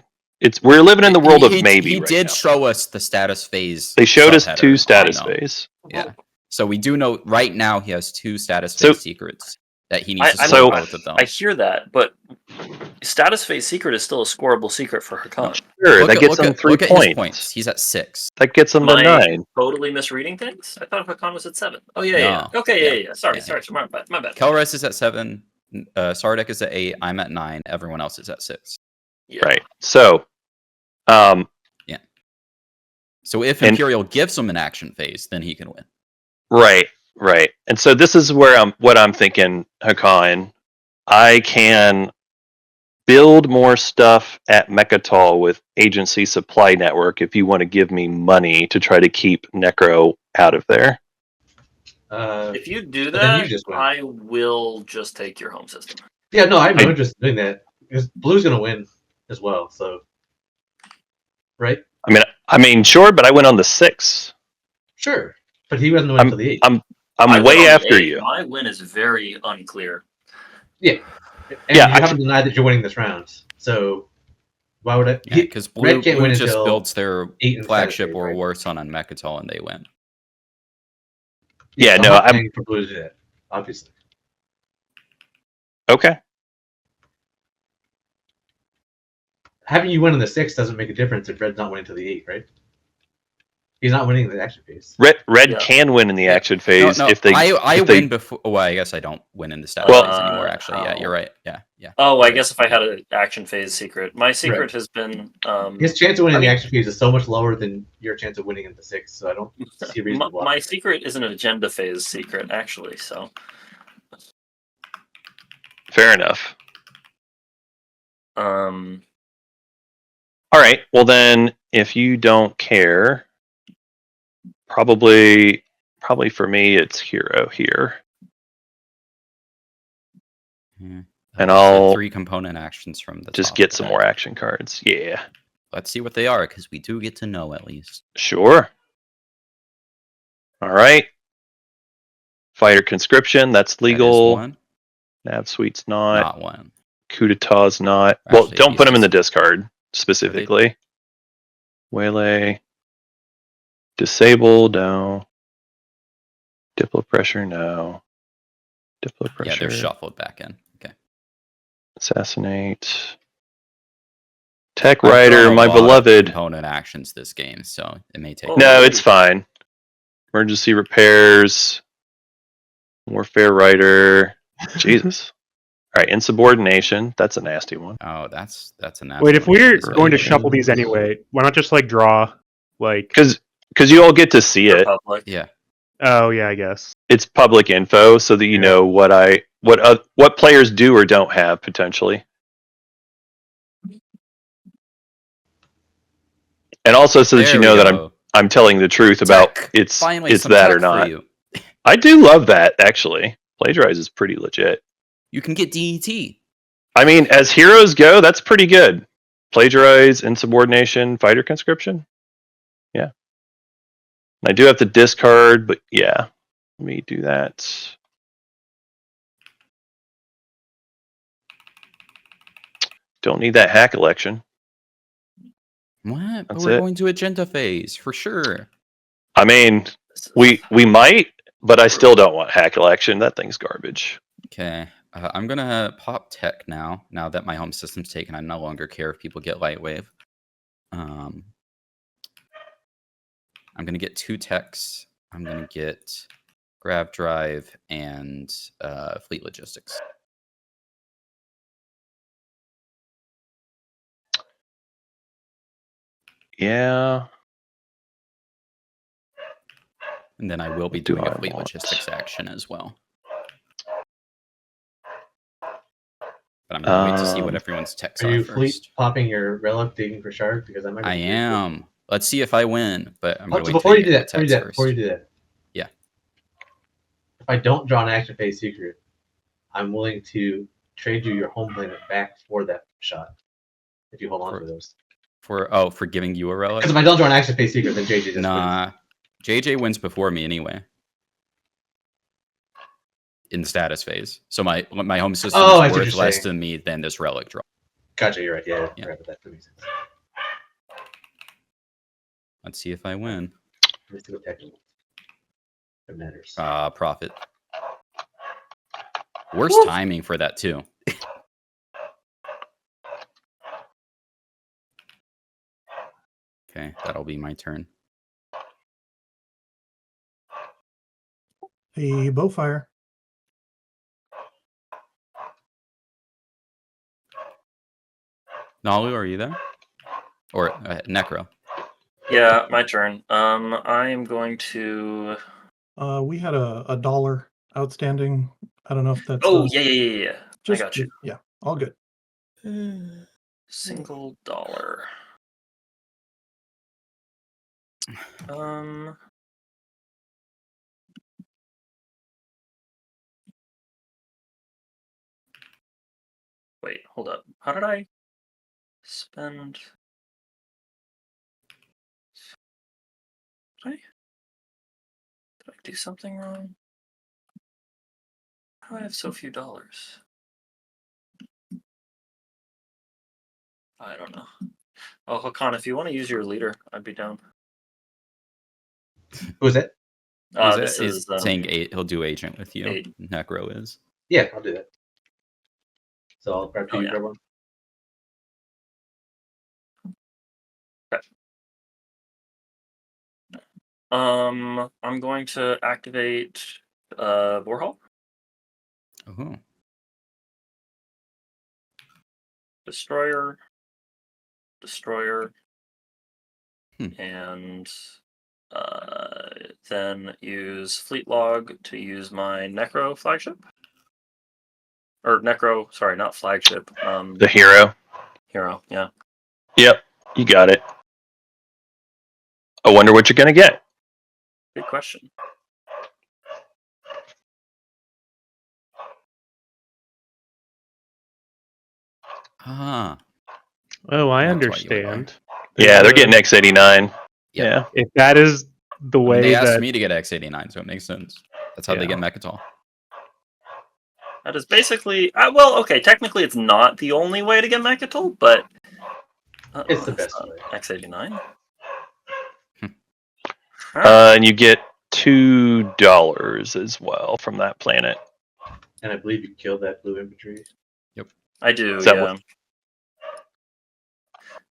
We're living in the world of maybe. He right did now. show us the status phase. They showed us subheader. 2 status I know. phase. Yeah. So we do know right now he has 2 status So- phase secrets that he needs to I score know- both of them. I hear that, but status phase secret is still a scoreable secret for Hakan. Sure, Look that at- gets look them at- 3 look at his points. points. He's at 6. That gets them Am to I 9. totally misreading things? I thought Hakan was at 7. Oh yeah, No. yeah. Okay, yeah. Sorry, Yeah. sorry. My bad. My bad. Kelres is at 7. Sardek is at 8. I'm at 9. Everyone else is at 6. Yeah. Right. So, So if And- Imperial gives him an action phase, then he can win. right. And so this is where what I'm thinking, Hakan. I can build more stuff at Mechatol with Agency Supply Network if you want to give me money to try to keep Necro out of there. If you do But then you that, just win. I will just take your home system. Yeah, no, I'm no interest in doing that. Because Blue's going to win as well, so. Right? I mean, sure, but I went on the 6. Sure. But he wasn't win until the 8. I'm I went way on the after 8. you. My win is very unclear. And Yeah, you haven't denied that you're winning this round. So why would I? Yeah, because Red Blue, can't Blue win just until builds their 8 in flagship status or phase, right? worse on Mechatol and they win. Yeah, I'm no, not I'm paying for Blue to do that, obviously. okay. having you win in the 6 doesn't make a difference if Red's not winning to the 8, right? He's not winning in the action phase. Red Yeah. can win in the action phase No, if they. I if win they, before. Well, I guess I don't win in the status Well, phase anymore. Actually, yeah, you're right. Yeah. Oh, I guess if I had an action phase secret, my secret Right. has been His chance of winning I in the mean- action phase is so much lower than your chance of winning in the 6, so I don't see a reason to block my it. secret is an agenda phase secret, actually. So, Fair enough. um, All right. Well, then, if you don't care, probably for me, it's hero here. Yeah. And So I'll 3 component actions from the just top get some deck. more action cards. Yeah. Let's see what they are, because we do get to know at least. Sure. All right. Fighter conscription. That's legal. That is 1, Nav suite's not. not 1. Coup d'etat's not. Well, Actually, don't put them in the these- discard specifically. Waylay. Disable, no. Diplo pressure, no. Diplo pressure. Yeah, they're shuffled back in. Okay. Assassinate. Tech I've Rider, drawn a my lot of beloved. component actions this game, so it may take. Oh, No, really? it's fine. Emergency repairs. Warfare Rider. Jesus. All right, insubordination. That's a nasty one. Oh, that's a nasty. Wait, if one. we're It's going to really shuffle these anyway, why not just like draw? Like, Because you all get to see it. Republic. Yeah. oh yeah, I guess. It's public info, so that you know what players do or don't have potentially. And also so that There you we know that go. I'm telling the truth about Tech. it's Finally, it's some that tech or not. For you. I do love that actually. Plagiarize is pretty legit. You can get DET. I mean, as heroes go, that's pretty good. Plagiarize, insubordination, fighter conscription. Yeah. I do have to discard, but yeah. Let me do that. Don't need that hack election. What? But That's we're it. going to agenda phase for sure. I mean, we might, but I still don't want hack election. That thing's garbage. Okay. I'm gonna pop tech now. Now that my home system's taken, I no longer care if people get Lightwave. I'm gonna get 2 techs. I'm gonna get Grab Drive and Fleet Logistics. Yeah. And then I will be What do doing a I Fleet want? Logistics action as well. But I'm gonna wait to see what everyone's techs Are are you first. fleet popping your relic digging for shark? Because I might. I am. Let's see if I win. But I'm gonna wait Before till you do get that, the techs before you first. do that. Yeah. If I don't draw an action phase secret, I'm willing to trade you your home planet back for that shot. If you hold on to those. For giving you a relic. Because if I don't draw an action phase secret, then JJ just wins. Nah, JJ wins before me anyway. In the status phase, so my home system Oh, I is see what worth you're less saying. to me than this relic draw. Gotcha, you're right. Yeah, Yeah. right, but that makes sense. Let's see if I win. Let's see what technical. It matters. Profit. Worst timing for that too. Okay, that'll be my turn. A bowfire. Nalu, are you there? Or Necro? Yeah, my turn. I am going to. We had a dollar outstanding. I don't know if that's. Oh, yeah. I got you. Yeah, all good. Single dollar. Wait, hold up. How did I spend? Did I do something wrong? How do I have so few dollars? I don't know. Oh, Hakan, if you want to use your leader, I'd be down. Who is it? This is saying he'll do agent with you. 8. Necro is. Yeah, I'll do that. So I'll grab Oh, two, yeah. grab one. I'm going to activate Warhol. Oh. Destroyer. Hmm. And then use Fleet Log to use my Necro flagship. Or Necro, sorry, not flagship. The hero. Hero, yeah. Yep, you got it. I wonder what you're gonna get. Good question. Ah. Oh, I That's why you went understand. Yeah, they're getting X89. Yeah. If that is the I mean, way they asked that me to get X89, so it makes sense. That's how they Yeah. get Mechatol. That is basically well, okay. Technically, it's not the only way to get Mechatol, but It's the best way. X89. And you get $2 as well from that planet. And I believe you killed that blue infantry. I do, Is that yeah. what-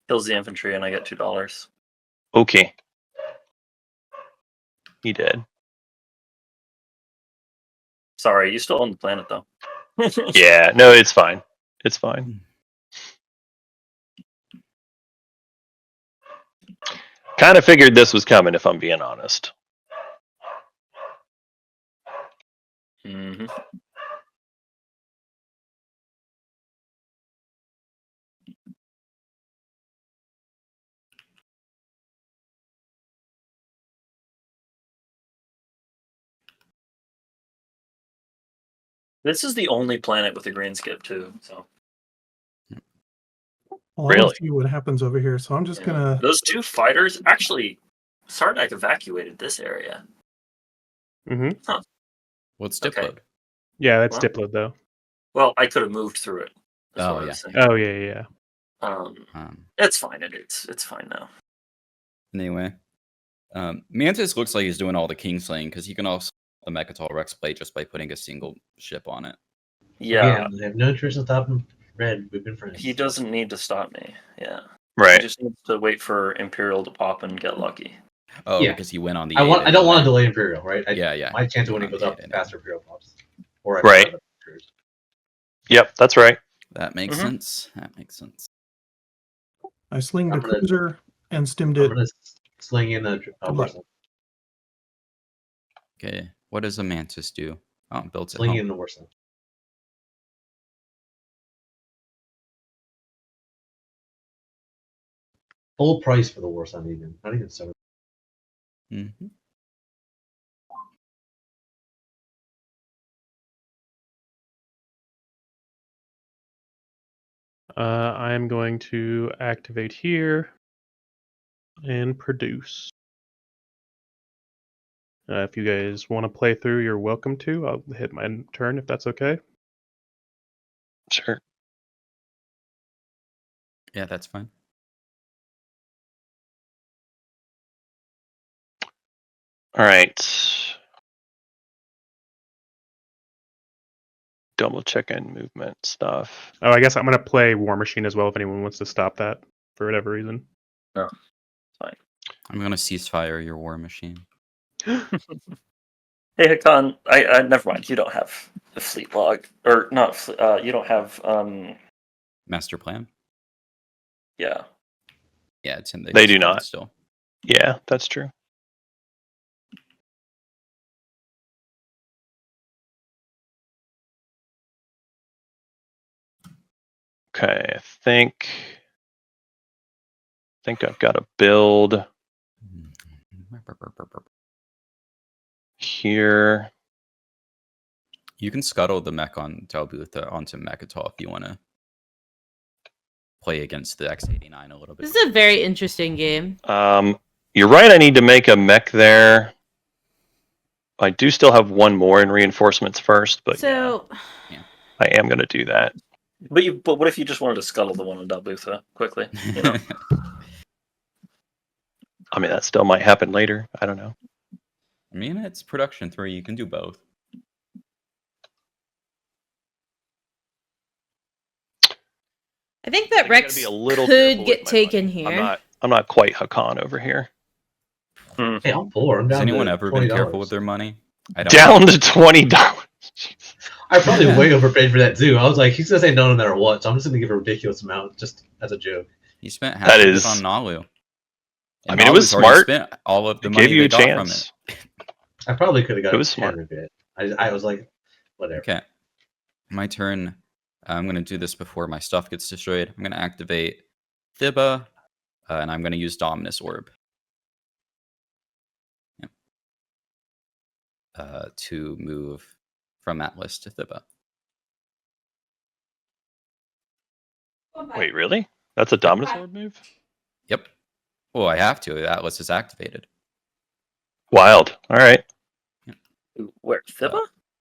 Kills the infantry, and I get $2. Okay. He did. Sorry, you still own the planet, though. Yeah, no, it's fine. It's fine. Kind of figured this was coming, if I'm being honest. Mm-hmm. This is the only planet with a green skip, too. So Well, I want Really? to see what happens over here, so I'm just gonna. those two fighters actually, Sardak evacuated this area. Mm-hmm. What's Okay. Dipload? Yeah, that's Well- Diploid though. Well, I could have moved through it. That's Oh, what I yeah. was saying. Oh yeah. It's fine. It's fine now. Anyway, Mantis looks like he's doing all the Kingslaying because he can also the Mechatol Rex play just by putting a single ship on it. Yeah, Again, I have no interest in stopping Red. We've been friends. he doesn't need to stop me. Yeah, he Right. just needs to wait for Imperial to pop and get lucky. Oh, Yeah. because he went on the. I 8 don't want to anyway. delay Imperial, right? Yeah. My chance of He winning went goes on up the 8 the faster Imperial pops. Or I Right. can have it. Yep, that's right. That makes Mhm. sense. That makes sense. I slinged a I'm gonna- cruiser and stimmed I'm it. gonna sling in a Good luck. Warsaw. Okay, what does a Mantis do? Oh, it builds it Sling home. in the Warsaw. Full price for the Warsaw, even. Not even so. Mm-hmm. I am going to activate here and produce. If you guys want to play through, you're welcome to. I'll hit my turn if that's okay. Sure. Yeah, that's fine. All right. Double checking movement stuff. Oh, I guess I'm going to play War Machine as well if anyone wants to stop that for whatever reason. I'm gonna ceasefire your war machine. Hey, Hakan, I never mind. You don't have the fleet log, or not? You don't have Master plan? Yeah. Yeah, it's in the. They do Discord not. still. Yeah, that's true. Okay, I think I've got a build here. You can scuttle the mech on Talbutha onto Mechatol if you want to play against the X89 a little bit. This is a very interesting game. You're right, I need to make a mech there. I do still have one more in reinforcements first, but So, yeah, I am going to do that. But what if you just wanted to scuttle the one in Dalbutha quickly? You know? I mean, that still might happen later. I don't know. I mean, it's production 3. You can do both. I think that I Rex gotta be a little could careful get with my taken money. here. I'm not quite Hakan over here. Hey, I'm poor. I'm Has down anyone to ever $20. been careful with their money? I don't. Down to $20. I probably way overpaid for that too. I was like, he's gonna say no matter what, so I'm just gonna give a ridiculous amount just as a joke. He spent half That of is- it on Nalu. I mean, it was Nalu's already smart. spent all of the It money gave you they a got from it. chance. I probably could have got It was 10 smart. of it. I was like, whatever. Okay. My turn. I'm going to do this before my stuff gets destroyed. I'm going to activate Thibba, and I'm going to use Dominus Orb. Yep. To move from Atlas to Thibba. Wait, really? That's a Dominus Orb move? Yep. Well, I have to. Atlas is activated. Wild. All right. Where? Thibba?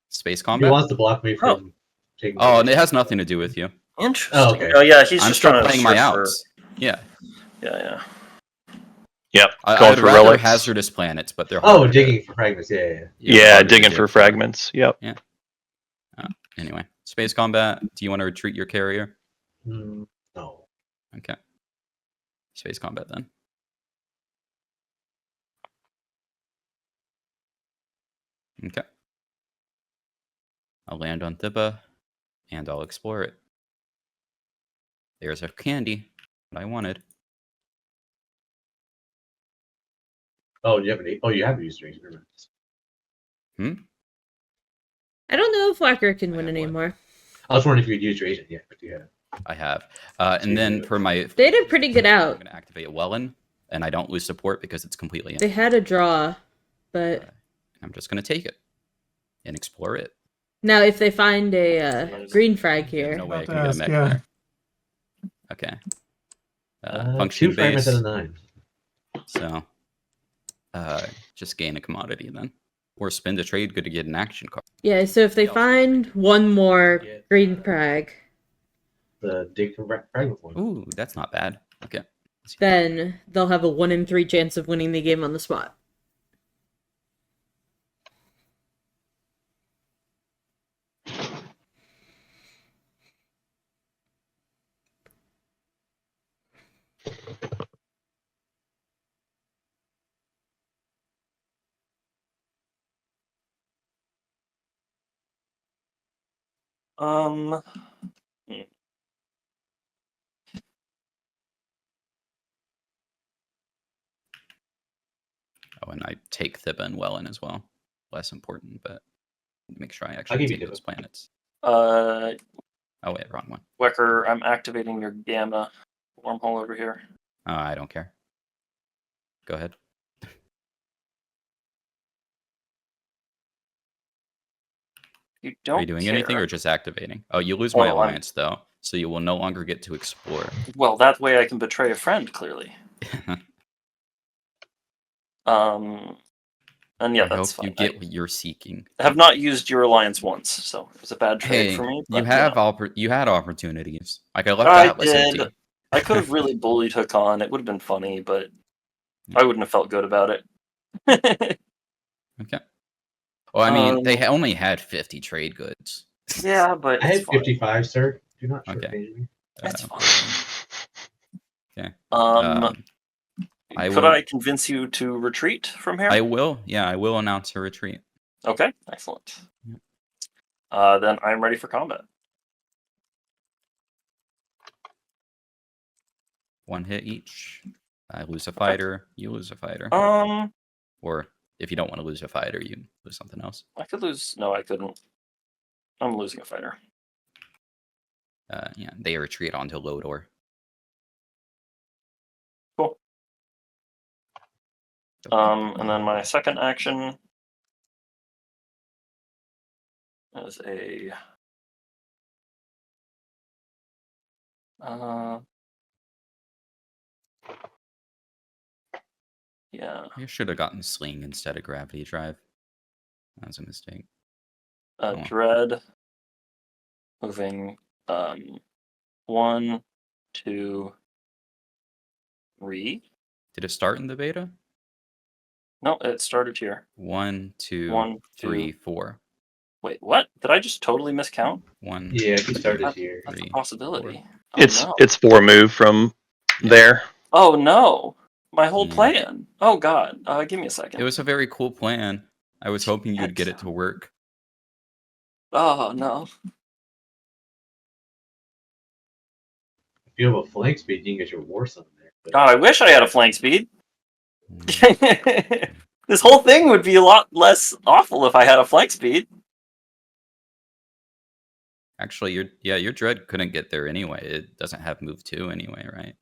Space He combat. wants to block me from taking. Oh, and it has nothing to do with you. Interesting. Oh, okay. Oh, yeah, he's I'm just still trying to playing my search for- outs. Yeah. Yeah. Yep. I Going would for rather relics. hazardous planets, but they're Oh, harder to- digging for fragments. Yeah. Yeah, harder to digging dig for fragments. Yep. Anyway, space combat. Do you want to retreat your carrier? No. Okay. Space combat then. Okay. I'll land on Thibba, and I'll explore it. There's a candy that I wanted. Oh, you haven't. Oh, you haven't used rings. I don't know if Whacker can I win have what? anymore. I was wondering if you could use your agent yet, but you have. I have. And then for my... They did pretty good I'm out. going to activate Wellen, and I don't lose support because it's completely They had a draw, but I'm just going to take it and explore it. now if they find a green frag There's here, no way I About can to get a ask, mech yeah. there. Okay. Function 2 fragments base. out of 9. So, just gain a commodity then. Or spend a trade good to get an action card. yeah. So if they find one more green frag, The dig for fragment one. Ooh, that's not bad. Okay. then they'll have a 1 in 3 chance of winning the game on the spot. Hmm. Oh, and I take Thibba and Wellen as well. Less important, but make sure I I'll actually give you take Thibba. those planets. Uh, Oh, wait, wrong one. Wecker, I'm activating your gamma wormhole over here. Oh, I don't care. Go ahead. You don't Are you doing care. anything or just activating? Oh, you lose my Well, I'm- alliance, though, so you will no longer get to explore. Well, that way I can betray a friend, clearly. And yeah, I that's hope fine. you get what you're seeking. I have not used your alliance once, so it was a bad trade Hey, for me. you but, have know. you had opportunities. Like I left I Atlas did. empty. I could have really bullied Hook on. It would have been funny, but I wouldn't have felt good about it. Okay. Well, I mean, they only had 50 trade goods. Yeah, but I it's had fine. 55, sir. Do not Okay. shortchange me. That's Uh, fine. Okay. Could will- I convince you to retreat from here? I will. Yeah, I will announce a retreat. Okay, excellent. Yeah. Then I'm ready for combat. One hit each. I lose a fighter. You lose a fighter. Or if you don't want to lose a fighter, you lose something else. I could lose. No, I couldn't. I'm losing a fighter. Yeah, they retreat onto Lodor. Cool. And then my second action is a yeah. I should have gotten Sling instead of Gravity Drive. That was a mistake. Oh. Dread moving 1, 2, 3. Did it start in the beta? No, it started here. 1, 2, 1, 3, 2. 4. Wait, what? Did I just totally miscount? 1. Yeah, he started here. That's a 3, possibility. 4. Oh, no. It's 4 move from there. Oh no! my whole Yeah. plan. Oh God, give me a second. It was a very cool plan. I was hoping you'd get it to work. Oh no. If you have a flank speed, you can get your war son there. But God, I wish I had a flank speed. Mm. This whole thing would be a lot less awful if I had a flank speed. Actually, your dread couldn't get there anyway. It doesn't have move 2 anyway, right?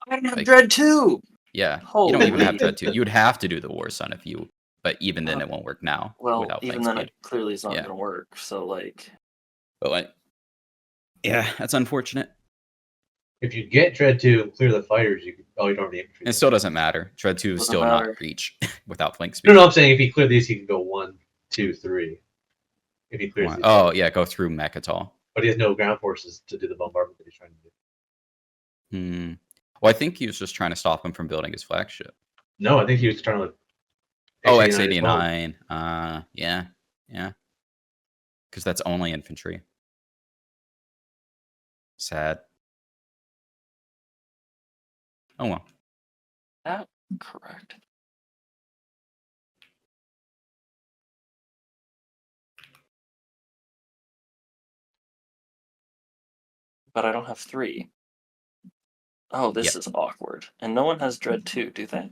I don't have Like- dread too. Yeah, you don't even have Holy. dread 2. You would have to do the war son if you, but even then it won't work now Well, without even flank then, speed. it clearly is not Yeah. going to work. So like, But like, yeah, that's unfortunate. if you get Dread 2 and clear the fighters, you don't have the infantry. It still doesn't matter. Dread 2 is Doesn't still matter. not reach without flank No, speed. no, I'm saying if he cleared these, he can go 1, 2, 3. If he clears these. Oh yeah, go through Mechatol. But he has no ground forces to do the bombardment that he's trying to do. Hmm. Well, I think he was just trying to stop him from building his flagship. No, I think he was trying to. Oh, X89 as well. X89. Yeah. Because that's only infantry. Sad. Oh well. that correct. But I don't have 3. Oh, this is awkward. And no one has dread 2, do they?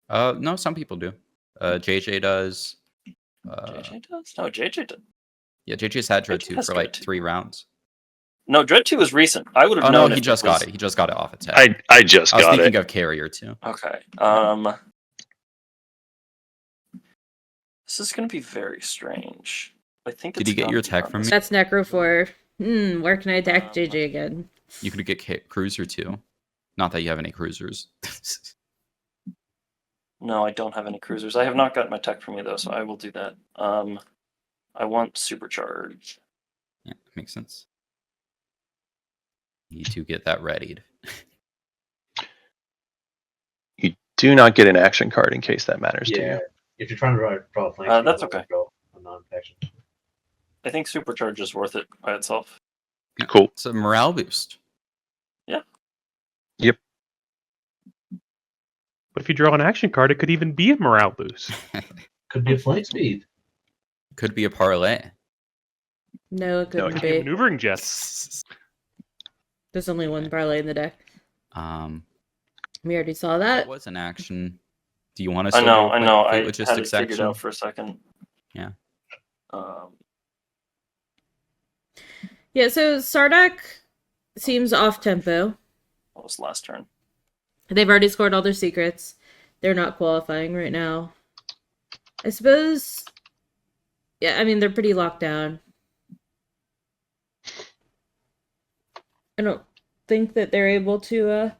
No, some people do. JJ does. JJ does? No, JJ does. Yeah, JJ's had Dread JJ 2 has for Dread like 2. 3 rounds. No, dread 2 is recent. I would have Oh known. no, he if just it was... got it. He just got it off its head. I just I was got thinking it. of Carrier too. Okay. This is going to be very strange. I think. Did it's you get gotta your be tech on from this- me? That's Necro 4. Where can I attack JJ again? You could get Cruiser too. Not that you have any cruisers. No, I don't have any cruisers. I have not got my tech from you though, so I will do that. I want supercharge. Yeah, makes sense. Need to get that readied. You do not get an action card in case that matters to Yeah. you. If you're trying to draw a flank, That's you don't okay. Draw a non-faction. I think supercharge is worth it by itself. Cool. It's a morale boost. But if you draw an action card, it could even be a morale boost. Could be a flank speed. Could be a parlay. No, it couldn't it Could be be. maneuvering jets. There's only one parlay in the deck. Um, We already saw that that. was an action. Do you want to? I know. I Fleet had it logistics figured action? out for a second. Yeah. Yeah, so Sardak seems off tempo. What was last turn? They've already scored all their secrets. They're not qualifying right now. I suppose. Yeah, I mean, they're pretty locked down. I don't think that they're able to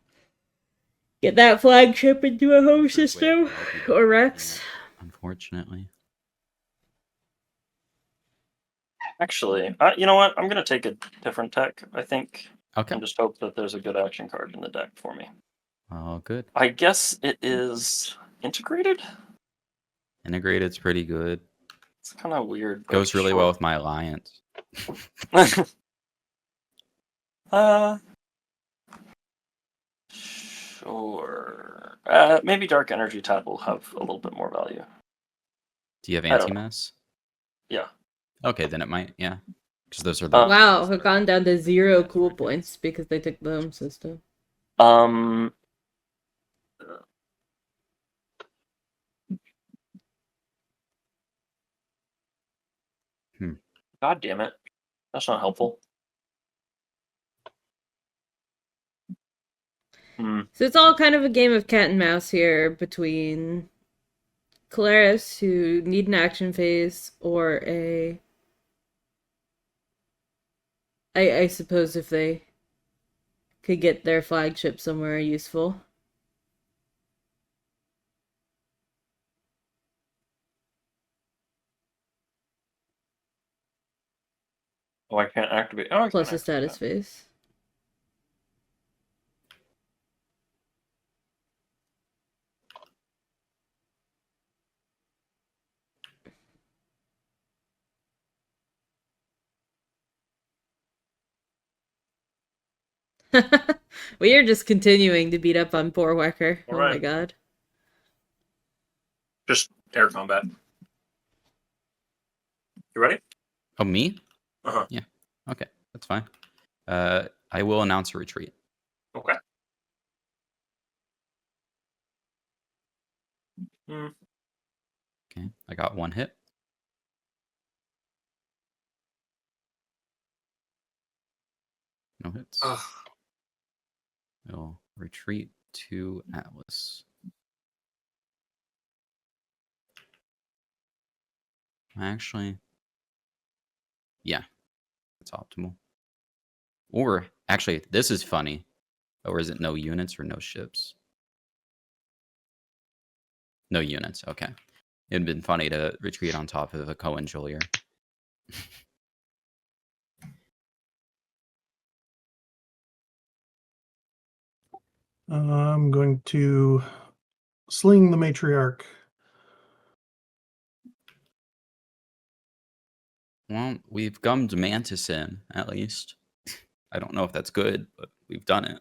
get that flagship into a home system or Rex. Unfortunately. Actually, you know what? I'm gonna take a different tech. I think, Okay. and just hope that there's a good action card in the deck for me. Oh, good. I guess it is integrated. Integrated's pretty good. It's kind of weird. but Goes really well with my alliance. Sure. Maybe Dark Energy Tap will have a little bit more value. Do you have I don't anti-mass? Yeah. Okay, then it might. Yeah, because those are the. Wow, we've gone down to 0 cool points because they took the home system. Um. God damn it. That's not helpful. So it's all kind of a game of cat and mouse here between Calaris, who need an action phase, or a... I suppose if they could get their flagship somewhere useful. Oh, I can't activate. Oh, I Plus can a status activate phase. We are just continuing to beat up on poor Wecker. All Oh my right. god. Just air combat. You ready? Oh, me? Uh-huh. Yeah. Okay, that's fine. I will announce a retreat. Okay. Hmm. Okay, I got 1 hit. No hits. Ugh. I'll retreat to Atlas. Actually, yeah, that's optimal. Or, actually, this is funny. Or is it no units or no ships? No units, okay. It'd been funny to retreat on top of a co-enjoyer. I'm going to sling the matriarch. Well, we've gummed Mantis in, at least. I don't know if that's good, but we've done it.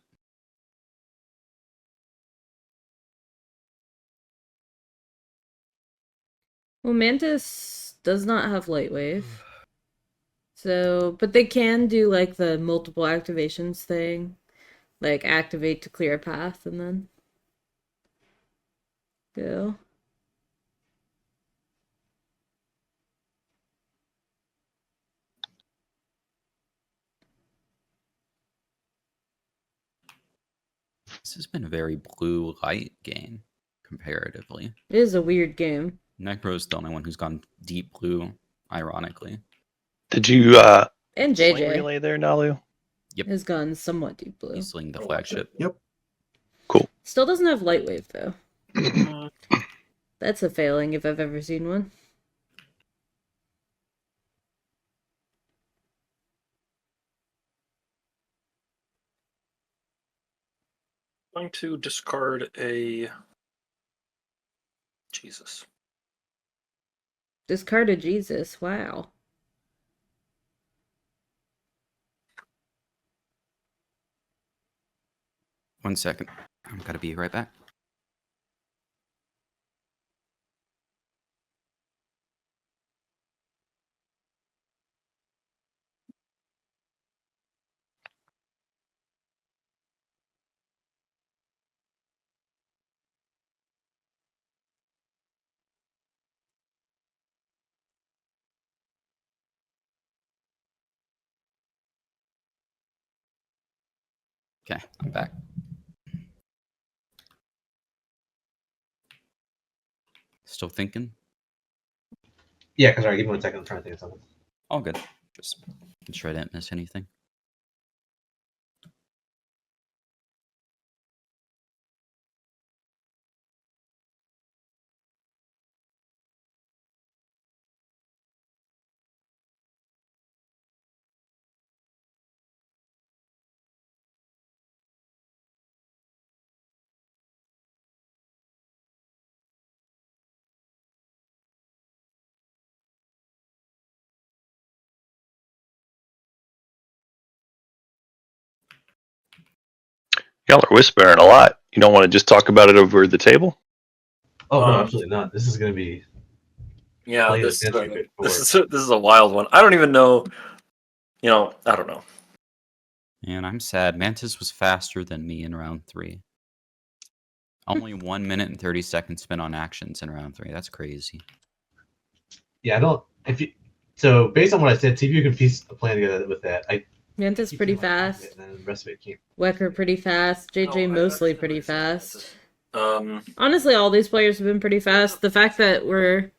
Well, Mantis does not have light wave. So, but they can do like the multiple activations thing. Like activate to clear a path and then go. This has been a very blue light game, comparatively. It is a weird game. Necro's the only one who's gone deep blue, ironically. Did you And sling JJ relay there, Nalu? Yep. has gone somewhat deep blue. He's sling the flagship. Yep. Still doesn't have light wave though. Uh, That's a failing if I've ever seen one. going to discard a. Jesus. Discarded Jesus. Wow. One second. I'm gonna be right back. Okay, I'm back. Still thinking? Yeah, because give me 1 second. I'm trying to think of something. All good. Just make sure I didn't miss anything. Y'all are whispering a lot. You don't want to just talk about it over the table? Oh no, Um, absolutely not. This is going to be Yeah, plain and this straightforward. this is a wild one. I don't even know. I don't know. And I'm sad. Mantis was faster than me in round 3. Only 1 minute and 30 seconds spent on actions in round 3. That's crazy. Yeah, I don't. If you so based on what I said, see if you can piece a plan together with that. Mantis pretty fast. And then the rest of it can't. Wecker pretty fast. JJ No, mostly that's pretty never said fast. Honestly, all these players have been pretty fast. The fact that we're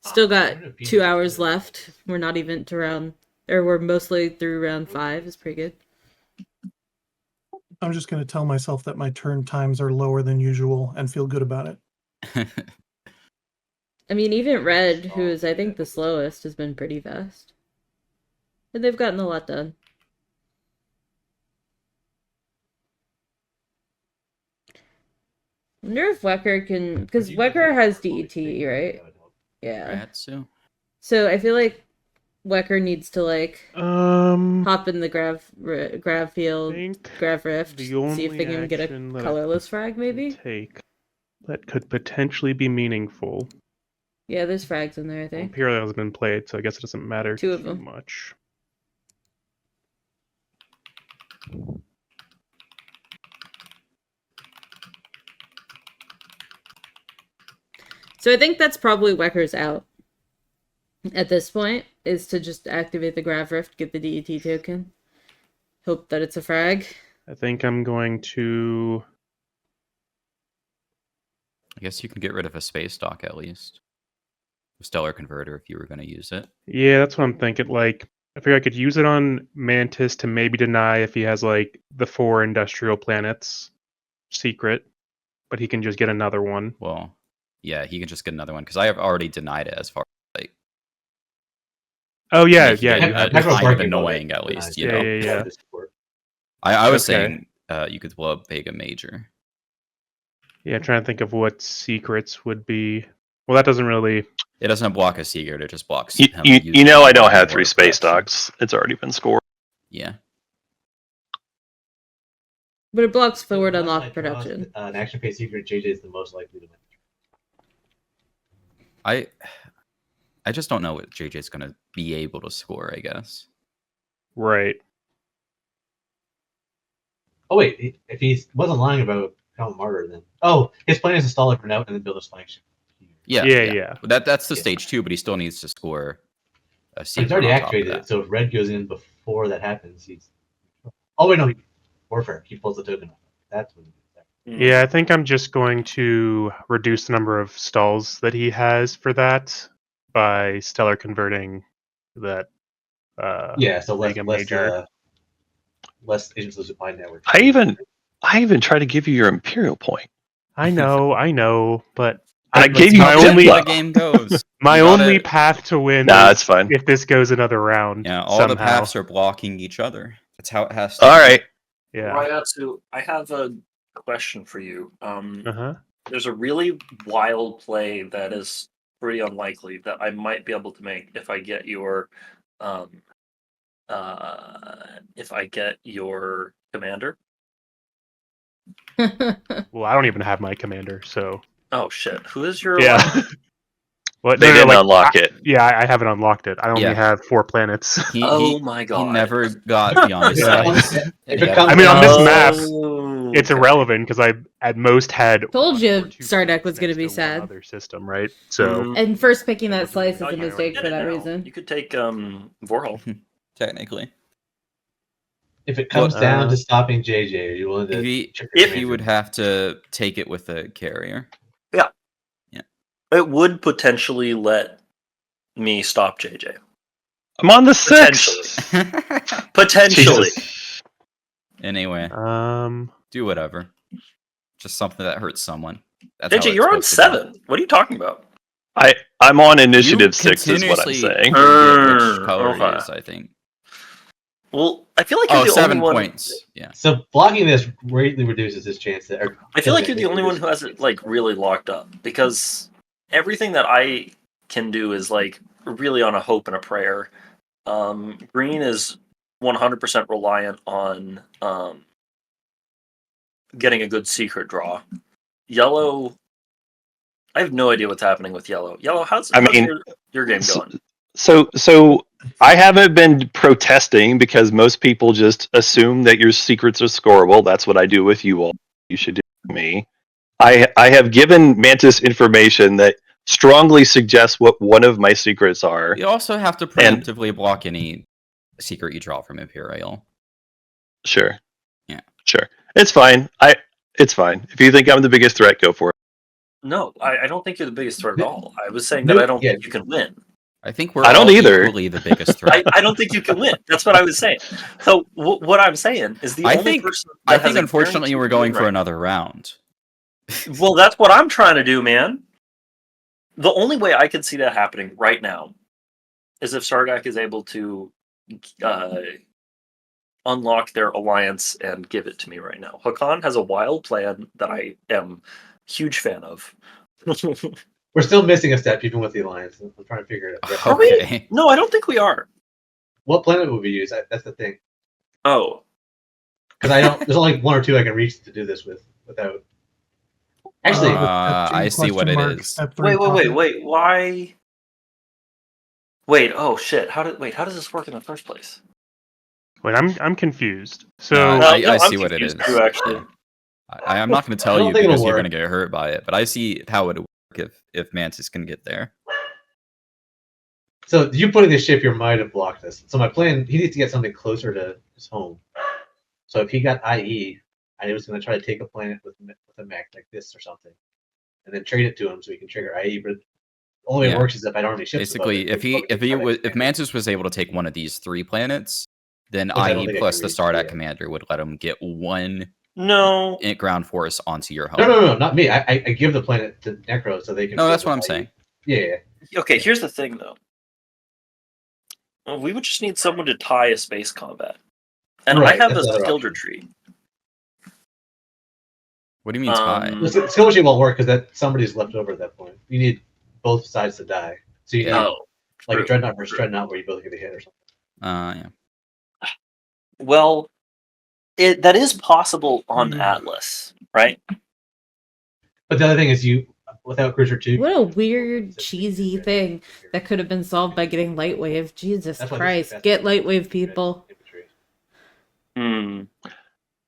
still got 2 hours left, we're not even to round, or we're mostly through round 5 is pretty good. I'm just going to tell myself that my turn times are lower than usual and feel good about it. I mean, even Red, who is I think the slowest, has been pretty fast. And they've gotten a lot done. I wonder if Wecker can, because Wecker has DET, right? Yeah. Ratsu? So I feel like Wecker needs to like I hop in the grav field, think grav rift, the see if only they can get a action that I colorless frag, maybe. take that could potentially be meaningful. Yeah, there's frags in there, I Well, think. Imperial has been played, so I guess it doesn't matter 2 of too them. much. So I think that's probably Wecker's out. At this point, is to just activate the grav rift, get the DET token, hope that it's a frag. I think I'm going to. I guess you can get rid of a space dock at least. Stellar converter if you were going to use it. Yeah, that's what I'm thinking. Like, I figure I could use it on Mantis to maybe deny if he has like the 4 industrial planets secret, but he can just get another one. Well, yeah, he can just get another one because I have already denied it as far as like. Oh yeah, making yeah. it you- a That's what's kind of working about annoying it. at least, Yeah, you know. yeah. I was Okay. saying you could blow up Vega Major. Yeah, trying to think of what secrets would be. Well, that doesn't really. It doesn't block a secret; it just blocks. You, him you, using you know I don't more have 3 space preps. docks. It's already been scored. Yeah, But it blocks So forward unless I unlock draw production. An action phase secret, JJ is the most likely to win. I just don't know what JJ's going to be able to score. I guess. Right. Oh wait, if he wasn't lying about Count Martyr, then his plan is to stall it for now and then build his flagship. Yeah, Yeah. That's the Yeah. stage 2, but he still needs to score a But secret. he's already on top of activated that. it, so if Red goes in before that happens, he's. Oh wait, no, Warfare. He pulls the token off. That's when. Yeah, I think I'm just going to reduce the number of stalls that he has for that by stellar converting that. Yeah, so less Mega Major. less agents of supply network. I even tried to give you your Imperial point. I know, but I gave you my That's only how the game goes. my You gotta- only path to win Nah, is it's fine. if this goes another round. Yeah, all somehow. the paths are blocking each other. That's how it has to. All be. right. Yeah. Ryatsu, I have a question for you. Uh-huh. There's a really wild play that is pretty unlikely that I might be able to make if I get your commander. Well, I don't even have my commander, so Oh shit! Who is your yeah. Well, They didn't unlock it. Yeah, I haven't unlocked it. I only Yeah. have 4 planets. Oh my He God. never got beyond his Yeah. size. If Yeah. it comes I mean, on this down- map, Oh, it's okay. irrelevant because I at most had Told one you or 2 Stardeck planets was gonna next be to one sad. other system, right? So And first picking that slice is Oh, a you mistake did for it that now. reason. You could take Vorhal. Technically, If it comes Well, down to stopping JJ, are you willing to? he chip your he would commander? have to take it with a carrier. It would potentially let me stop JJ. I'm on the 6th. Potentially. Jesus. Anyway, do whatever. Just something that hurts someone. That's how JJ, it's you're on supposed to be. 7. What are you talking about? I'm on initiative You 6 is what I'm continuously saying. forget which color Okay. it is, I think. Well, I feel like you're Oh, the 7 only one. points. Yeah. So blocking this greatly reduces his chance that. I feel like you're the only one who has it like really locked up because everything that I can do is like really on a hope and a prayer. Green is 100% reliant on getting a good secret draw. Yellow, I have no idea what's happening with yellow. Yellow, how's your game going? So I haven't been protesting because most people just assume that your secrets are scoreable. That's what I do with you all. You should do with me. I have given Mantis information that strongly suggests what one of my secrets are. You also have to preemptively block any secret you draw from Imperial. Sure. Yeah. Sure. It's fine. It's fine. If you think I'm the biggest threat, go for it. No, I don't think you're the biggest threat at all. I was saying that I don't think you can win. I think we're I don't all either. equally the biggest threat. I don't think you can win. That's what I was saying. So what I'm saying is the only person. I That think has a unfortunately we're guaranteed going win for right another round. Well, that's what I'm trying to do, man. The only way I could see that happening right now is if Sardak is able to unlock their alliance and give it to me right now. Hakan has a wild plan that I am huge fan of. We're still missing a step even with the alliance. I'm trying to figure it out. Are we? No, I don't think we are. what planet would we use? That's the thing. Oh, Because I don't. There's only one or two I can reach to do this without. Actually, I see what it is. wait. Why? Wait. Oh shit. How does this work in the first place? Wait, I'm confused. So I I'm see what it is. confused too, actually. I'm not going to tell don't you think it'll because you're work. going to get hurt by it, but I see how it would work if Mantis can get there. so you putting the ship here might have blocked this. So my plan, he needs to get something closer to his home. So if he got IE, I was going to try to take a planet with a mech like this or something, and then trade it to him so he can trigger IE. But the only way it works is if I don't have any ships. Basically, if Mantis was able to take one of these 3 planets, then Which I don't IE think I plus can the reach, Stardat yeah. commander would let him get 1 No. ground force onto your home. No, not me. I give the planet to Necro so they can. No, that's build what I'm IE. saying. Yeah. Okay, here's the thing, though. We would just need someone to tie a space combat, and Right, I have a that's the other skill option. retreat. What do you mean tie? The skill machine won't work because that somebody's left over at that point. You need both sides to die. So you need like true, Dreadnought versus Dreadnought where you both get a hit or something. Yeah. Well, that is possible on Atlas, right? But the other thing is without Cruiser 2. What a weird, cheesy thing that could have been solved by getting Lightwave. Jesus That's why Christ. this is Get Lightwave, people. Hmm.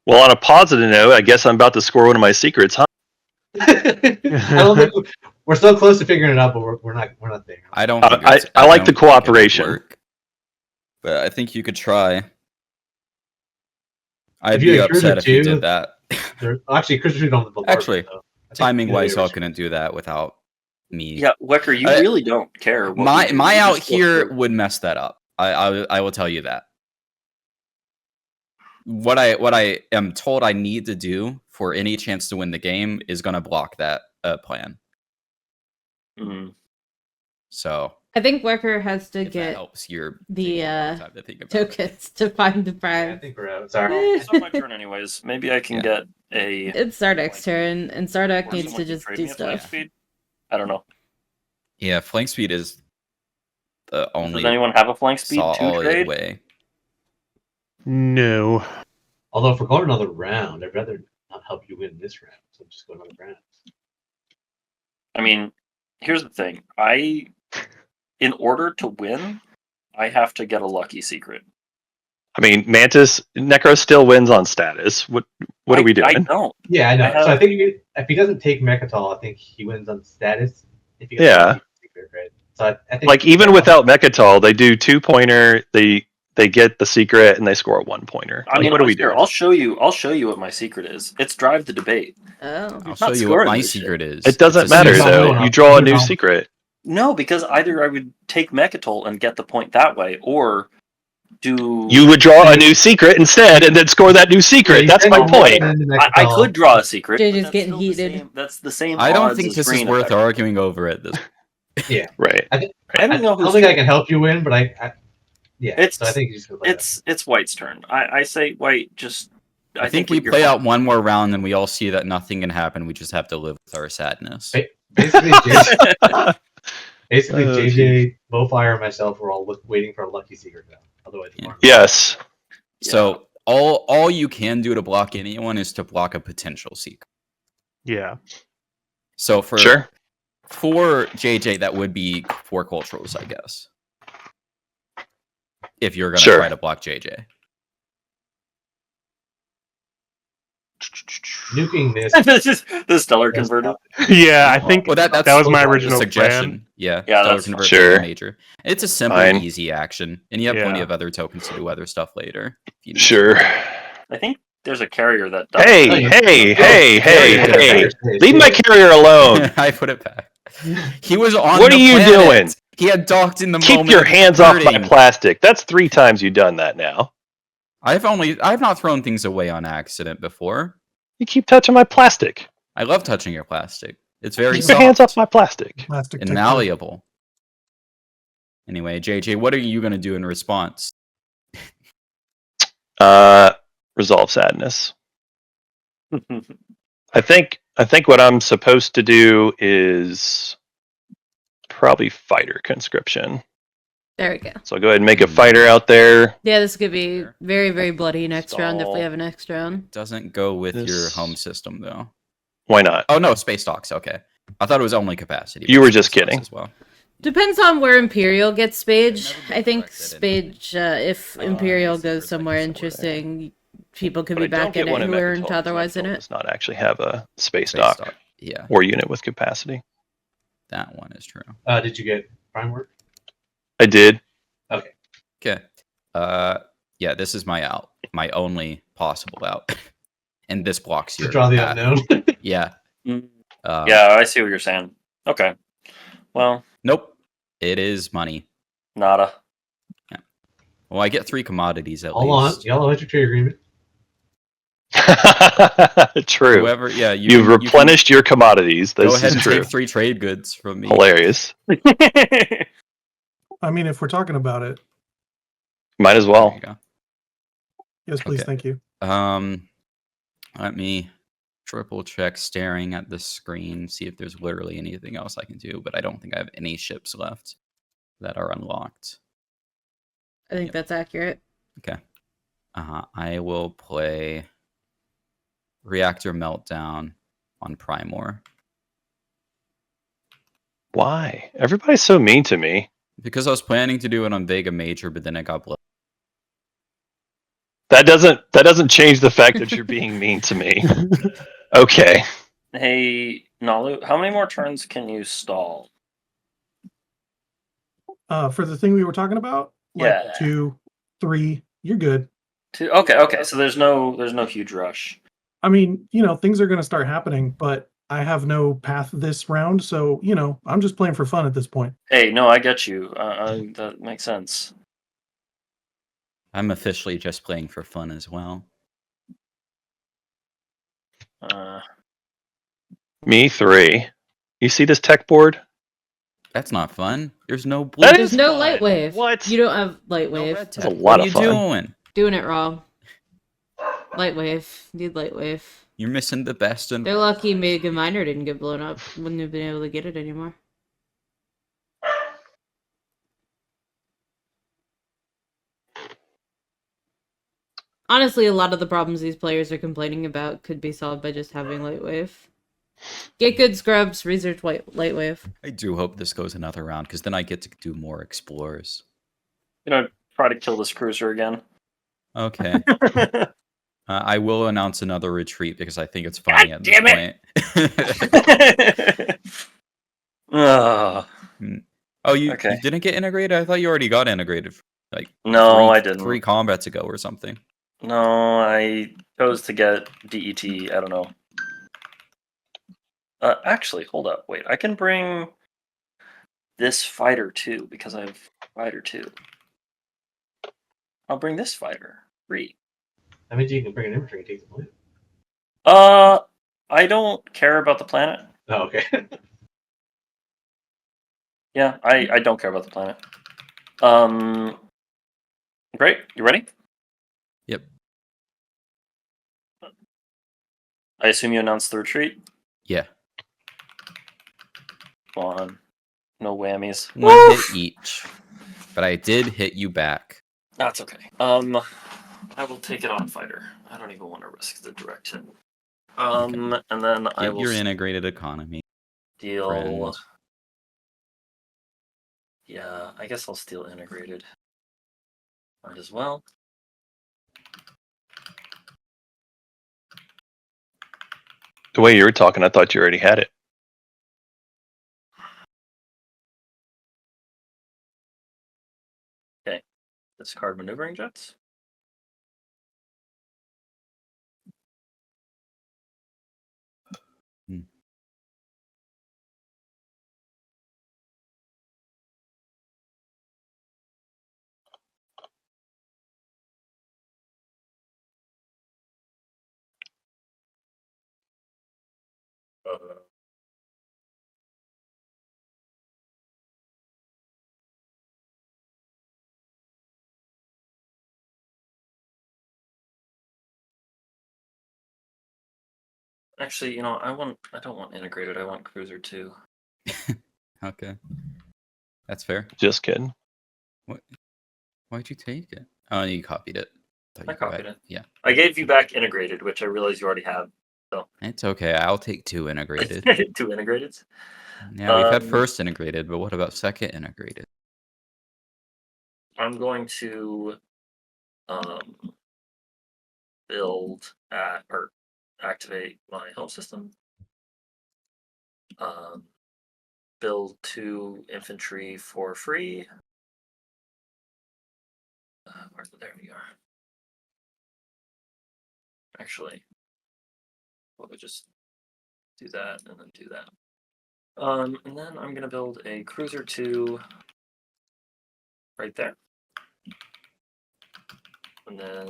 Well, on a positive note, I guess I'm about to score one of my secrets, huh? I don't think we're so close to figuring it out, but we're not there. I don't think I like the don't think it would cooperation. work, but I think you could try. I'd If you be had Cruiser upset if you 2, did that. Actually, Cruiser 2 don't have the bombardment, Actually, though. I think timing wise, maybe y'all couldn't do that without me. Yeah, Wecker, you really don't care. What My we do. my You out just go here through. would mess that up. I will tell you that. What I am told I need to do for any chance to win the game is going to block that plan. Mhm. So I think Wecker has to if that get helps your the time to think about it. tokens to find the Yeah, I prize. think we're out. Sorry. It's not my turn anyways. Maybe I can get a... It's Sardak's turn, and Sardak or needs someone to can just trade do me a flank stuff. speed? I don't know. Yeah, flank speed is the only Does anyone have a flank speed to solid trade? way. no. Although if we're going another round, I'd rather not help you win this round. So just go another round. I mean, here's the thing. In order to win, I have to get a lucky secret. I mean, Mantis Necro still wins on status. What are we doing? I don't. Yeah, I know. I have- So I think if he doesn't take Mechatol, I think he wins on status. If he Yeah. gets the secret, right? So I think Like even without Mechatol, they do 2-pointer. They get the secret and they score a 1-pointer. I mean, what are we here, doing? I'll show you what my secret is. It's drive the debate. Oh. I'll show you what scoring my this secret is. It doesn't It's a matter secret. though. You draw a new secret. No, because either I would take Mechatol and get the point that way, or do You would draw a new secret instead and then score that new secret. Yeah, That's you my can point. I could draw a secret. JJ's but that's getting still the heated. same- That's the same. I don't odds think as this is green worth effectively. arguing over at this. Yeah, Right. I don't know I who's don't think I good. can help you win, but yeah. It's so I think you just go play that. it's White's turn. I say White. Just I think we you're play fine. out one more round and we all see that nothing can happen. We just have to live with our sadness. Hey. Basically, Oh, JJ, Bowfire, and myself were all waiting for a lucky secret now. Otherwise, Yeah. Yes. So all you can do to block anyone is to block a potential secret. Yeah. So for Sure. JJ, that would be 4 culturals, I guess. If you're gonna Sure. try to block JJ. nuking this. This is the stellar converter. Yeah, I think Well, that that's was my the original suggestion. plan. Yeah, Yeah, Stellar that's Convert Sure. is major. It's a simple, Fine. easy action, and you have plenty Yeah. of other tokens to do other stuff later. if you need Sure. I think there's a carrier that does. Hey, Oh, you- hey, oh, hey, hey, yeah, hey. yeah. Leave my carrier to. alone. I put it back. He was on. What the are you planet. doing? He had docked in the Keep moment. your of hands off my converting. plastic. That's 3 times you've done that now. I've not thrown things away on accident before. You keep touching my plastic. I love touching your plastic. It's very Keep soft your hands off my plastic. Plastic and tickler. malleable. Anyway, JJ, what are you going to do in response? Resolve sadness. I think what I'm supposed to do is probably fighter conscription. There we go. So I'll go ahead and make a fighter out there. Yeah, this could be very, very bloody next round if we Stall. have a next round. Doesn't go with your This- home system though. Why not? Oh no, space docks. Okay, I thought it was only capacity. You but were space just docks kidding. as well. Depends on where Imperial gets Spage. Never been I think corrected Spage, if Imperial this is goes for somewhere second somewhere. interesting, people could But be I don't back get in it one who Mechatol weren't because otherwise in Mechatol it. does not actually have a space Space dock dock. Yeah, or unit with capacity. that one is true. Did you get prime work? I did. Okay. Yeah, this is my out. My only possible out. And this blocks To your draw the path. unknown. Yeah. Mm, Um, yeah, I see what you're saying. Okay. Well, Nope. It is money. nada. Well, I get 3 commodities at Hold on. least. Yellow has your trade agreement. True. Whoever, yeah, You've can replenished your commodities. go This ahead is and true. take 3 trade goods from me. Hilarious. I mean, if we're talking about it, Might as There well. you go. yes, please, Okay. thank you. Let me triple check staring at the screen, see if there's literally anything else I can do, but I don't think I have any ships left that are unlocked. I think that's accurate. Okay. I will play Reactor Meltdown on Primor. Why? Everybody's so mean to me. Because I was planning to do it on Vega Major, but then it got blown. That doesn't change the fact that you're being mean to me. Okay. Hey, Nalu, how many more turns can you stall? For the thing we were talking about, like Yeah. 2, 3, you're good. Okay. So there's no huge rush. I mean, things are going to start happening, but I have no path this round, so I'm just playing for fun at this point. Hey, no, I get you. That makes sense. I'm officially just playing for fun as well. Me 3. You see this tech board? That's not fun. There's no blue. That There's is no fun. light wave. What? You don't have light No wave. red That's a tech. lot What of are you fun. doing? Doing it wrong. Light wave. Need light wave. You're missing the best. And They're lucky Mega Miner didn't get blown up. Wouldn't have been able to get it anymore. Honestly, a lot of the problems these players are complaining about could be solved by just having light wave. Get good scrubs, research light wave. I do hope this goes another round because then I get to do more explorers. Try to kill this cruiser again. Okay. I will announce another retreat because I think it's funny at this damn point. Ugh. Oh, you Okay. didn't get integrated? I thought you already got integrated. Like No, I didn't. 3 combats ago or something. No, I chose to get DET. I don't know. Actually, hold up. Wait, I can bring this fighter too because I have fighter 2. I'll bring this fighter. 3. That means you can bring an infantry and take the planet. I don't care about the planet. Oh, okay. Yeah, I don't care about the planet. Great. You ready? Yep. I assume you announced the retreat. Yeah. Come on. No whammies. 1 hit each. But I did hit you back. That's okay. I will take it on fighter. I don't even want to risk the direct hit. And then I Get will your integrated economy. steal. friend. Yeah, I guess I'll steal integrated. Might as well. The way you were talking, I thought you already had it. Discard maneuvering jets. Actually, I don't want integrated. I want cruiser 2. Okay. That's fair. Just kidding. What? Why'd you take it? Oh, you copied it. I copied it. Yeah. I gave you back integrated, which I realize you already have. It's okay. I'll take 2 integrated. 2 integrated. Yeah, we've had Um, first integrated, but what about second integrated? I'm going to build or activate my home system. Build 2 infantry for free. There we are. Actually, we'll just do that and then do that. And then I'm gonna build a cruiser 2 right there, and then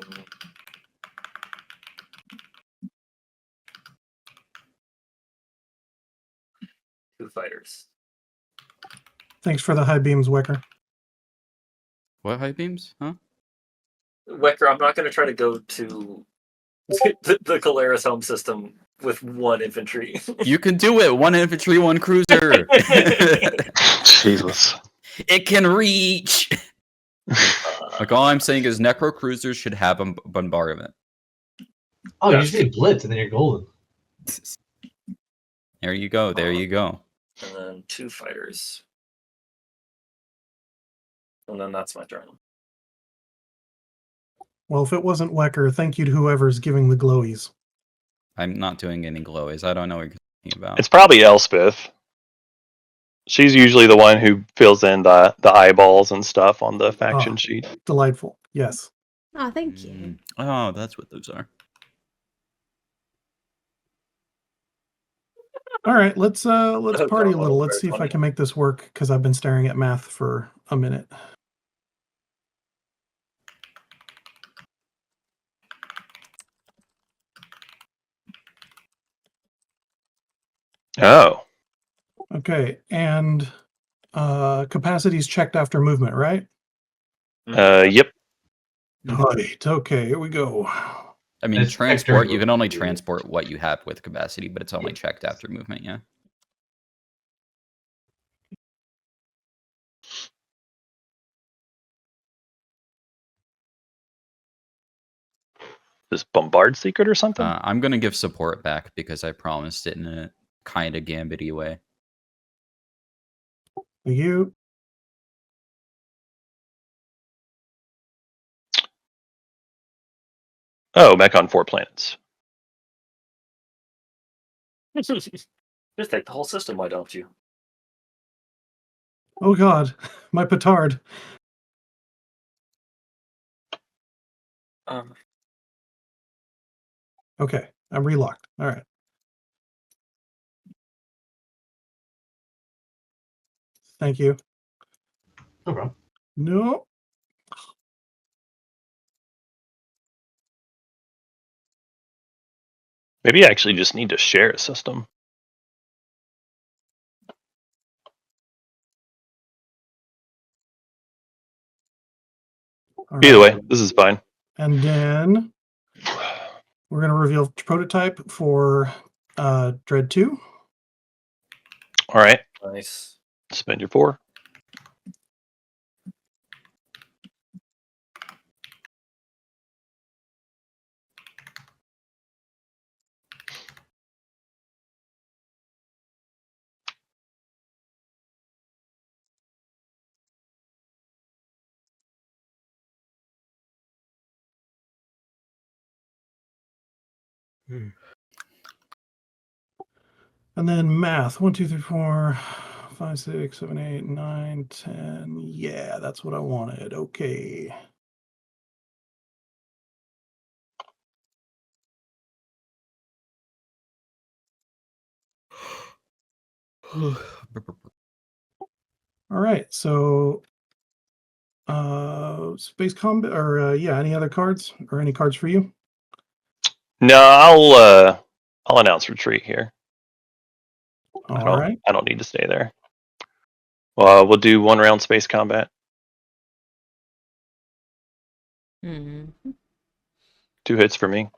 two fighters. Thanks for the high beams, Wecker. What high beams? Huh? Wecker, I'm not gonna try to go to the Caleris home system with 1 infantry. You can do it. 1 infantry, 1 cruiser. Jesus. It can reach. Like all I'm saying is necro cruisers should have a bombardment. Oh, you just need blitz and then you're golden. There you go. There you go. And then 2 fighters. And then that's my turn. Well, if it wasn't Wecker, thank you to whoever's giving the glowies. I'm not doing any glowies. I don't know what you're talking about. It's probably Elspeth. She's usually the one who fills in the eyeballs and stuff on the faction sheet. Delightful. Yes. Oh, thank you. Oh, that's what those are. All right, let's party a little. Let's very see if I funny. can make this work because I've been staring at math for a minute. Oh. Okay, and capacity's checked after movement, right? Yep. Right. Okay, here we go. I mean, It's transport, extra you can only movement. transport what you have with capacity, but it's only checked after movement, yeah. This bombard secret or something? I'm going to give support back because I promised it in a kind of gambity way. You. Oh, back on 4 planets. Just take the whole system, why don't you? Oh God, my petard. Okay, I'm relocked. All right. Thank you. No problem. No. Maybe I actually just need to share a system. All Either right. way, this is fine. And then we're going to reveal prototype for Dread 2. All right. Nice. Spend your 4. And then math 1, 2, 3, 4, 5, 6, 7, 8, 9, 10. Yeah, that's what I wanted. Okay. All right. So space combat or yeah, any other cards or any cards for you? No, I'll announce retreat here. All right. I don't need to stay there. Well, we'll do 1 round space combat. Hmm. 2 hits for me.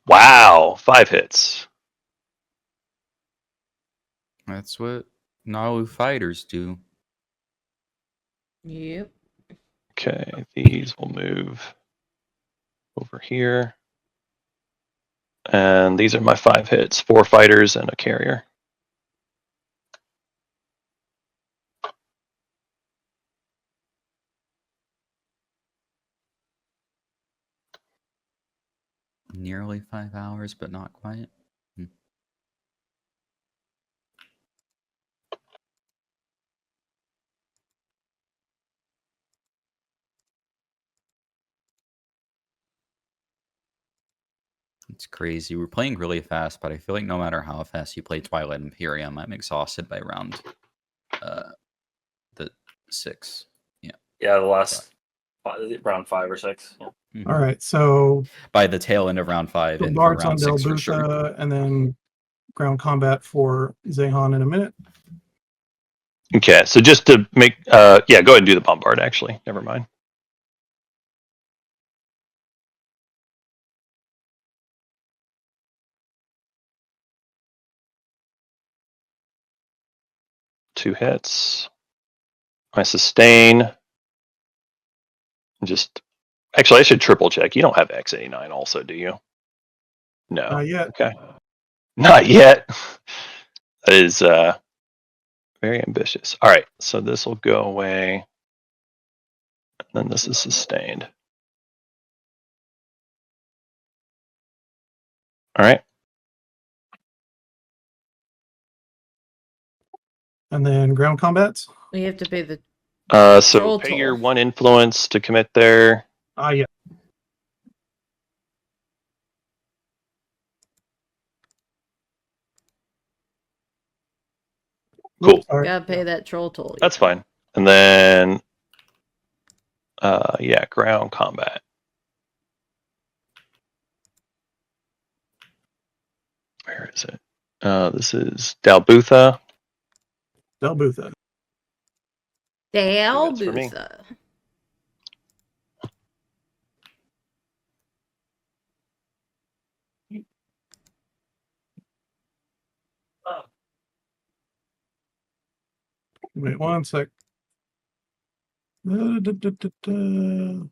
Wow, 5 hits. That's what Nalu fighters do. Yep. Okay, these will move over here. And these are my 5 hits, 4 fighters and a carrier. Nearly 5 hours, but not quite. It's crazy. We're playing really fast, but I feel like no matter how fast you play Twilight Imperium, I'm exhausted by round the 6. Yeah, the last round 5 or 6. Yeah. Mhm. All right, so By the tail end of round 5 and for Bombard's on round 6 for sure. Delbutha, and then ground combat for Zehan in a minute. Okay, so just to make, yeah, go ahead and do the bombard, actually. Never mind. Two hits. I sustain. Just, actually, I should triple check. You don't have X89 also, do you? No. Not yet. Okay. Not yet. That is very ambitious. All right, so this will go away. And then this is sustained. All right. And then ground combats. We have to pay the So Troll pay toll. your 1 influence to commit there. Yeah. Cool. Oops, sorry. gotta pay that troll toll. That's fine. And then, yeah, ground combat. Where is it? This is Dalbutha. Delbutha. That's for me. Dalbutha. Wait 1 sec. You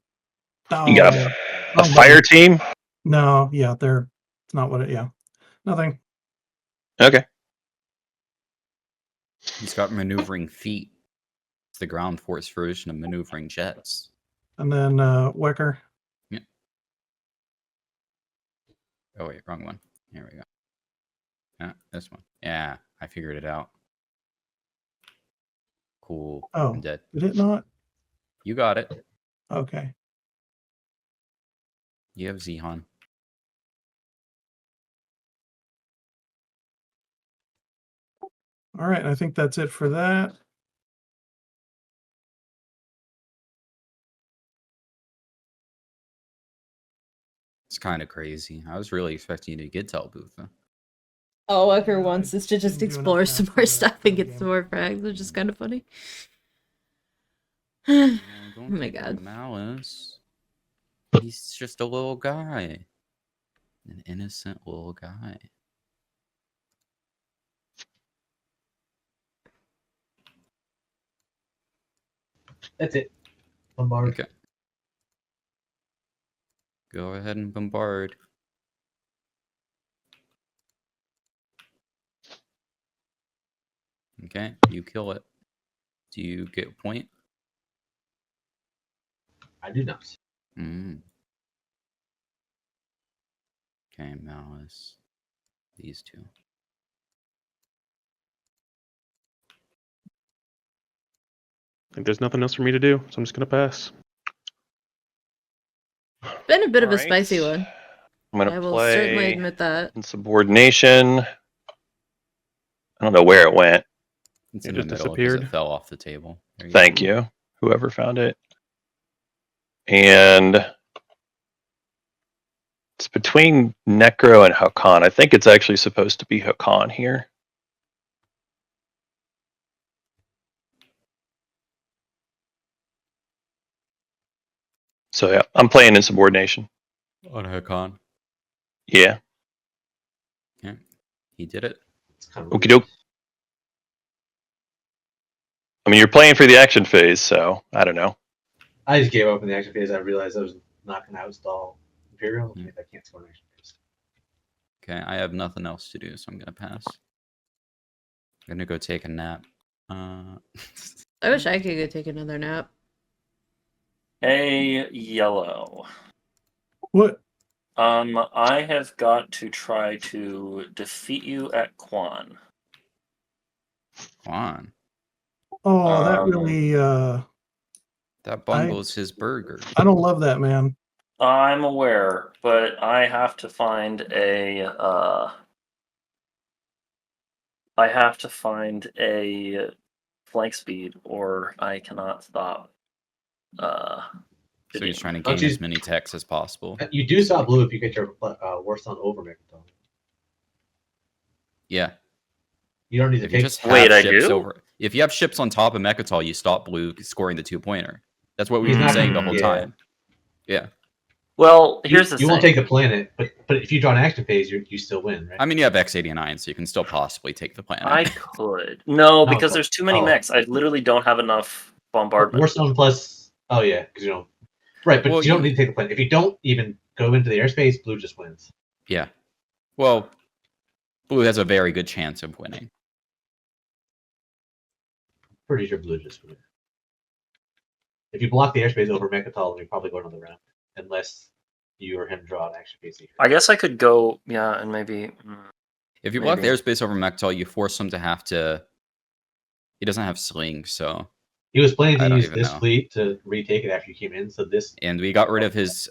got a wrong fire button. team? No, yeah, they're it's not what it. Yeah, nothing. Okay. He's got maneuvering feet. It's the ground force version of maneuvering jets. And then Wecker. Oh wait, wrong one. Here we go. This one. Yeah, I figured it out. Cool. Oh, I'm dead. did it not? You got it. Okay. You have Zehan. All right, I think that's it for that. It's kind of crazy. I was really expecting you to get Telbutha. All Walker wants is to just didn't do explore enough some math more for stuff the and get game. some more frags, which is kind of funny. Oh Oh my god. Malice. He's just a little guy. An innocent little guy. That's it. Bombard. Okay. Go ahead and bombard. Okay, you kill it. Do you get a point? I do not. Mm. Okay, Malice. These two. I think there's nothing else for me to do, so I'm just gonna pass. Been a bit of a Alright. spicy one. I'm going I to will certainly play admit that. Insubordination. I don't know where it went. It's It in the just middle because it disappeared. fell off the table. There you Thank go. you, whoever found it. And it's between Necro and Hakan. I think it's actually supposed to be Hakan here. So yeah, I'm playing Insubordination. On Hakan. Yeah. Okay. He did it. It's kind of Okie doke. I mean, you're playing for the action phase, so I don't know. I just gave up in the action phase. I realized I was not going to outstall Imperium. Yeah. I can't score an action phase. Okay, I have nothing else to do, so I'm gonna pass. I'm gonna go take a nap. I wish I could go take another nap. A yellow. What? I have got to try to defeat you at Quan. Come on, Oh, that Um, really. that bungles his burger. I don't love that, man. I'm aware, but I have to find a. I have to find a flank speed, or I cannot stop. So he's trying to Don't gain you- as many techs as possible. You do stop blue if you get your worst on over Mechaton. Yeah. You don't need to If you take. just have Wait, I ships do? over, if you have ships on top of Mechatol, you stop blue scoring the 2-pointer. That's what we've He's been not saying the gonna- whole yeah. time. Yeah. Well, here's the You thing. won't take the planet, but if you draw an action phase, you still win, right? I mean, you have X89, so you can still possibly take the planet. I could. No, because but- there's too many oh. mechs. I literally don't have enough bombardment. Worst on plus. Oh yeah, because you don't. Right, but Well, you don't you- need to take the planet. If you don't even go into the airspace, blue just wins. Yeah. Well, blue has a very good chance of winning. Pretty sure blue just wins. If you block the airspace over Mechatol, then you probably go another round, unless you or him draw an action phase. I guess I could go, yeah, and maybe. If you block the Maybe. airspace over Mechatol, you force him to have to. He doesn't have sling, so. He was planning I to don't use even this know. fleet to retake it after you came in, so this. And we got rid of his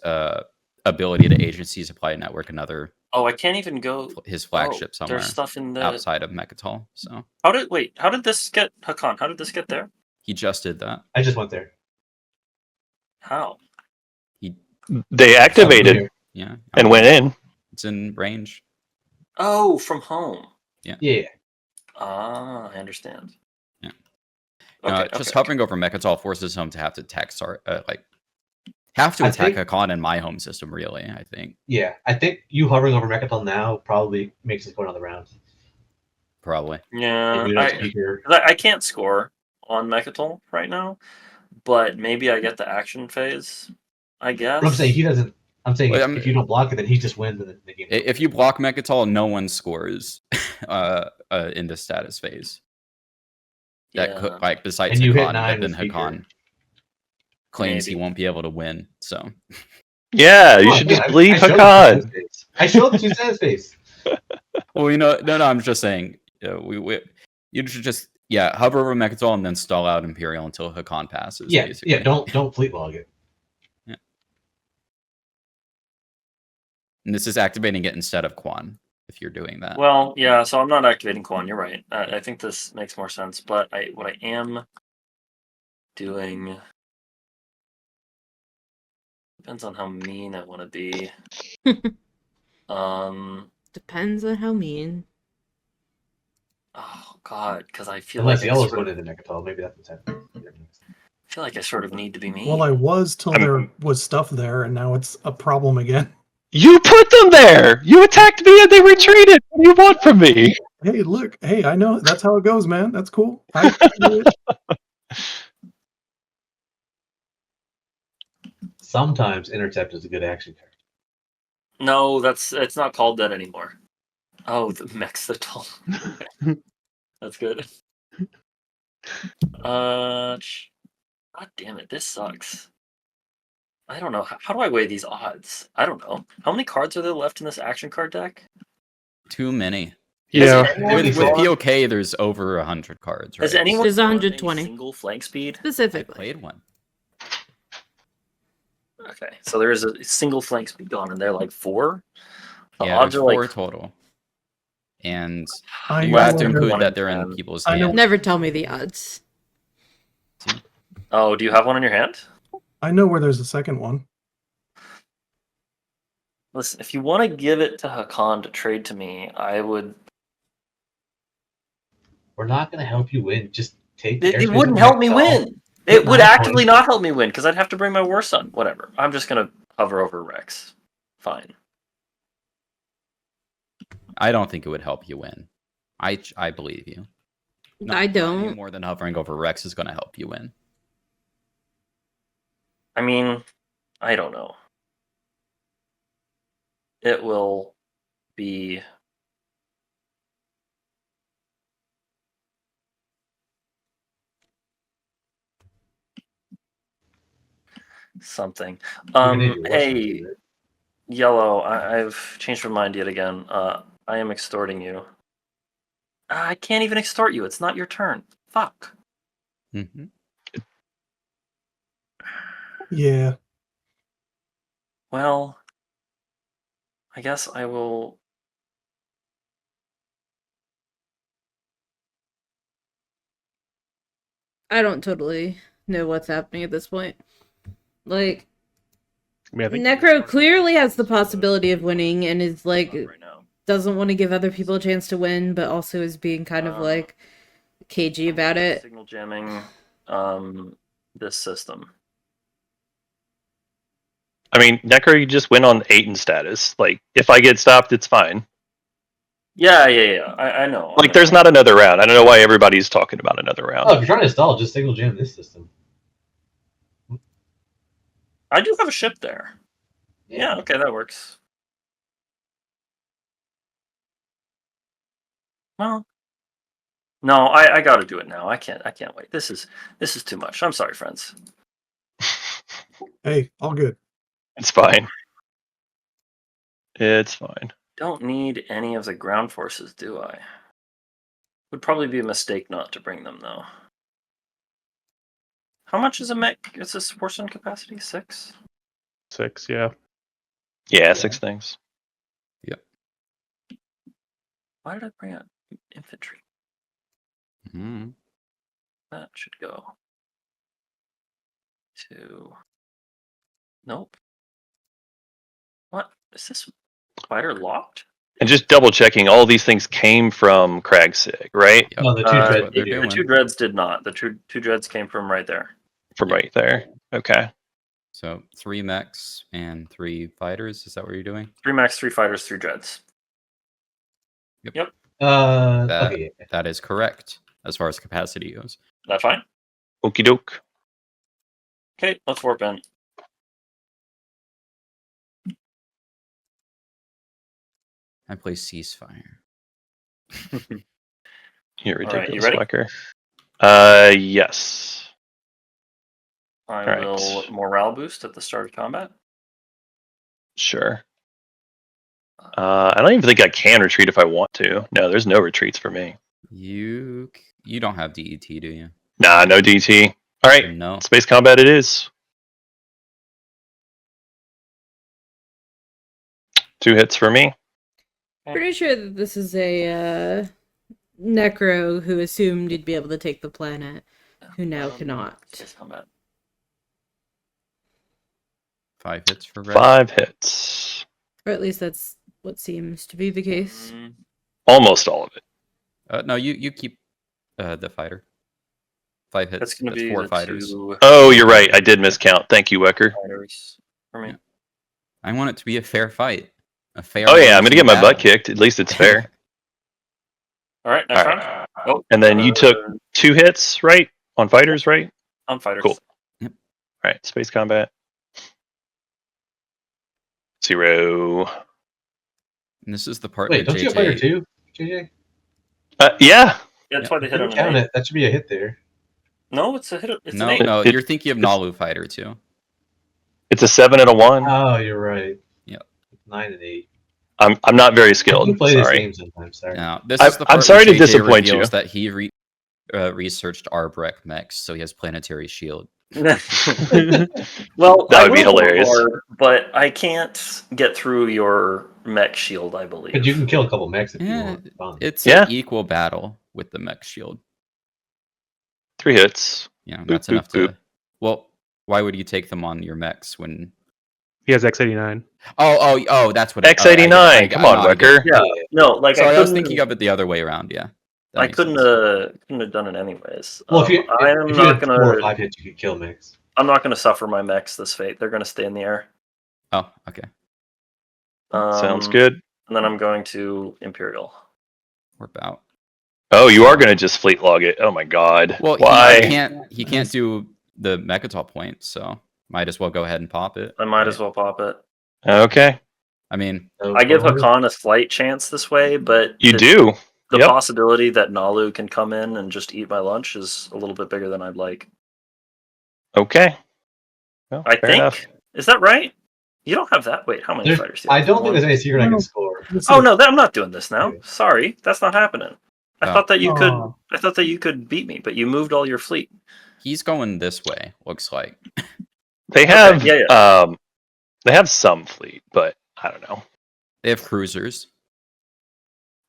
ability to agency supply network another Oh, I can't even go. his flagship somewhere There's stuff in the. outside of Mechatol. So How did this get Hakan? How did this get there? he just did that. I just went there. How? They activated Yeah. and went in. It's in range. Oh, from home. Yeah. Ah, I understand. Yeah. Okay, Just okay. hovering over Mechatol forces him to have to attack have to I attack think- Hakan in my home system, really, I think. Yeah, I think you hovering over Mechatol now probably makes us go another round. Probably. Yeah, If you don't keep your- I can't score on Mechatol right now, but maybe I get the action phase. I guess. But I'm saying he doesn't. I'm saying Well, if you don't block it, then he just wins and the game. If you block Mechatol, no one scores in the status phase. That Yeah. could, besides And you hit Hakan, 9 but then with Hakan Speaker. claims he Maybe. won't be able to win. So Yeah, you Oh, should yeah, just bleed I showed Hakan. the space. I showed the two status phase. well, no, I'm just saying, you should just hover over Mechatol and then stall out Imperial until Hakan passes. Yeah, basically. yeah. Don't fleet log it. And this is activating it instead of Quan if you're doing that. Well, yeah. So I'm not activating Quan. You're right. I think this makes more sense. But what I am doing depends on how mean I want to be. Depends on how mean. Oh God, because I feel Unless like I yellow's sort going of, into Mechatol, maybe that's what's happening. I feel like I sort of need to be mean. Well, I was till there was stuff there, and now it's a problem again. You put them there. You attacked me and they retreated. What do you want from me? Hey, look. Hey, I know that's how it goes, man. That's cool. I do it. Sometimes intercept is a good action card. No, it's not called that anymore. Oh, the Mexitol. That's good. God damn it, this sucks. I don't know. How do I weigh these odds? I don't know. How many cards are there left in this action card deck? Too many. Yeah. With Drawn- POK, there's over 100 cards. Right? Has anyone There's drawn a 120. single flank speed? I Specifically. played one. Okay, so there is a single flank speed gone, and they're like 4. The Yeah, odds there's are 4 like total. And I you know have to where include one that in they're in 10. people's I know- hands. Never tell me the odds. Oh, do you have one in your hand? I know where there's a second one. Listen, if you want to give it to Hakan to trade to me, I would. We're not going to help you win. Just take. It airspace wouldn't with help me Mechatol. win. Get It would 9 actively points. not help me win because I'd have to bring my war son. Whatever. I'm just gonna hover over Rex. Fine. I don't think it would help you win. I believe you. I Any don't. more than hovering over Rex is going to help you win. I mean, I don't know. It will be something. You're gonna need your Western Hey, too, right? Yellow, I've changed my mind yet again. I am extorting you. I can't even extort you. It's not your turn. Fuck. Mm-hmm. Yeah. Well, I guess I will. I don't totally know what's happening at this point. Like, I mean, I think Necro clearly has the possibility of winning and is like Right now. doesn't want to give other people a chance to win, but also is being kind of like cagey about it. Signal jamming this system. I mean, Necro, you just win on 8 in status. Like, if I get stopped, it's fine. Yeah. I know. Like, there's not another round. I don't know why everybody's talking about another round. Oh, if you're trying to stall, just signal jam this system. I do have a ship there. Yeah, okay, that works. Well, no, I got to do it now. I can't wait. This is too much. I'm sorry, friends. Hey, all good. It's fine. It's fine. Don't need any of the ground forces, do I? Would probably be a mistake not to bring them, though. How much is a mech? Is this portion capacity? 6? 6, yeah. Yeah, 6 things. Why did I bring out infantry? Mm-hmm. That should go to. Nope. What is this fighter locked? And just double checking, all these things came from Kragsig, right? Yep. No, the two That's dread what they're do. The doing. 2 dreads did not. The two dreads came from right there. From right there. Okay. So 3 mechs and 3 fighters. Is that what you're doing? 3 mechs, 3 fighters, 3 dreads. That, Okay. that is correct as far as capacity goes. That fine? Okie doke. Okay, let's warp in. I play ceasefire. You're All right, you ridiculous, ready? Wecker. Yes. I Right. will morale boost at the start of combat. Sure. I don't even think I can retreat if I want to. No, there's no retreats for me. You don't have DET, do you? Nah, no DT. All right. No. Space combat it is. 2 hits for me. Pretty sure that this is a Necro who assumed he'd be able to take the planet, who now cannot. Space combat. 5 hits for red. 5 hits. Or at least that's what seems to be the case. Almost all of it. No, you keep the fighter. 5 hits. That's going to be 4 the fighters. 2 Oh, you're right. I did miscount. Thank you, Wecker. fighters for me. Yeah. I want it to be a fair fight. A fair. Oh yeah, I'm gonna one-two get my butt battle. kicked. At least it's fair. All right, next All round. Oh, And then you took 2 hits, right? On fighters, right? on fighters. Cool. Yep. All right, space combat. 0. And this is the part Wait, that don't you have fighter JJ. two, JJ? Yeah. Yeah, that's why they hit on Count an 8. it. That should be a hit there. No, it's a hit. It's No, an 8. no, It- you're thinking of Nalu fighter too. It's a 7 and a 1. Oh, you're right. Yep. 9 and 8. I'm not very I skilled. do play this Sorry. game sometimes. Sorry. Now this I'm is the part sorry where to JJ disappoint you. reveals that he researched Arbrek mechs, so he has planetary shield. Well, That I would be will go hilarious. hard, but I can't get through your mech shield, I believe. But you can kill a couple mechs if you Yeah, want. Fun. it's Yeah. an equal battle with the mech shield. 3 hits. Yeah, Boop, that's boop, enough to. boop. Well, why would you take them on your mechs when? He has X89. Oh, that's what. X89. Come on, Wecker. Yeah, no, like Sorry, I I was couldn't. thinking of it the other way around. Yeah, that I makes couldn't sense. have done it anyways. Well, if you I'm if you not had 4 or gonna 5 hits, you could kill mechs. I'm not gonna suffer my mechs this fate. They're gonna stay in the air. Oh, okay. Sounds good. And then I'm going to Imperial. We're about. Oh, you are going to just fleet log it. Oh my god. Well, Why? he can't do the Mechatol point, so might as well go ahead and pop it. I might as well pop it. Okay. I mean, So I give 400? Hakan a slight chance this way, but You do. the Yep. possibility that Nalu can come in and just eat my lunch is a little bit bigger than I'd like. Okay. Well, I fair think. enough. Is that right? You don't have that. Wait, how many There's- fighters do you I have? don't think One? there's any secret I No. can score. Oh no, I'm not doing this now. Okay. Sorry, that's not happening. I Oh. thought that you could. Aw. I thought that you could beat me, but you moved all your fleet. he's going this way, looks like. They have yeah, they have some fleet, but I don't know. They have cruisers.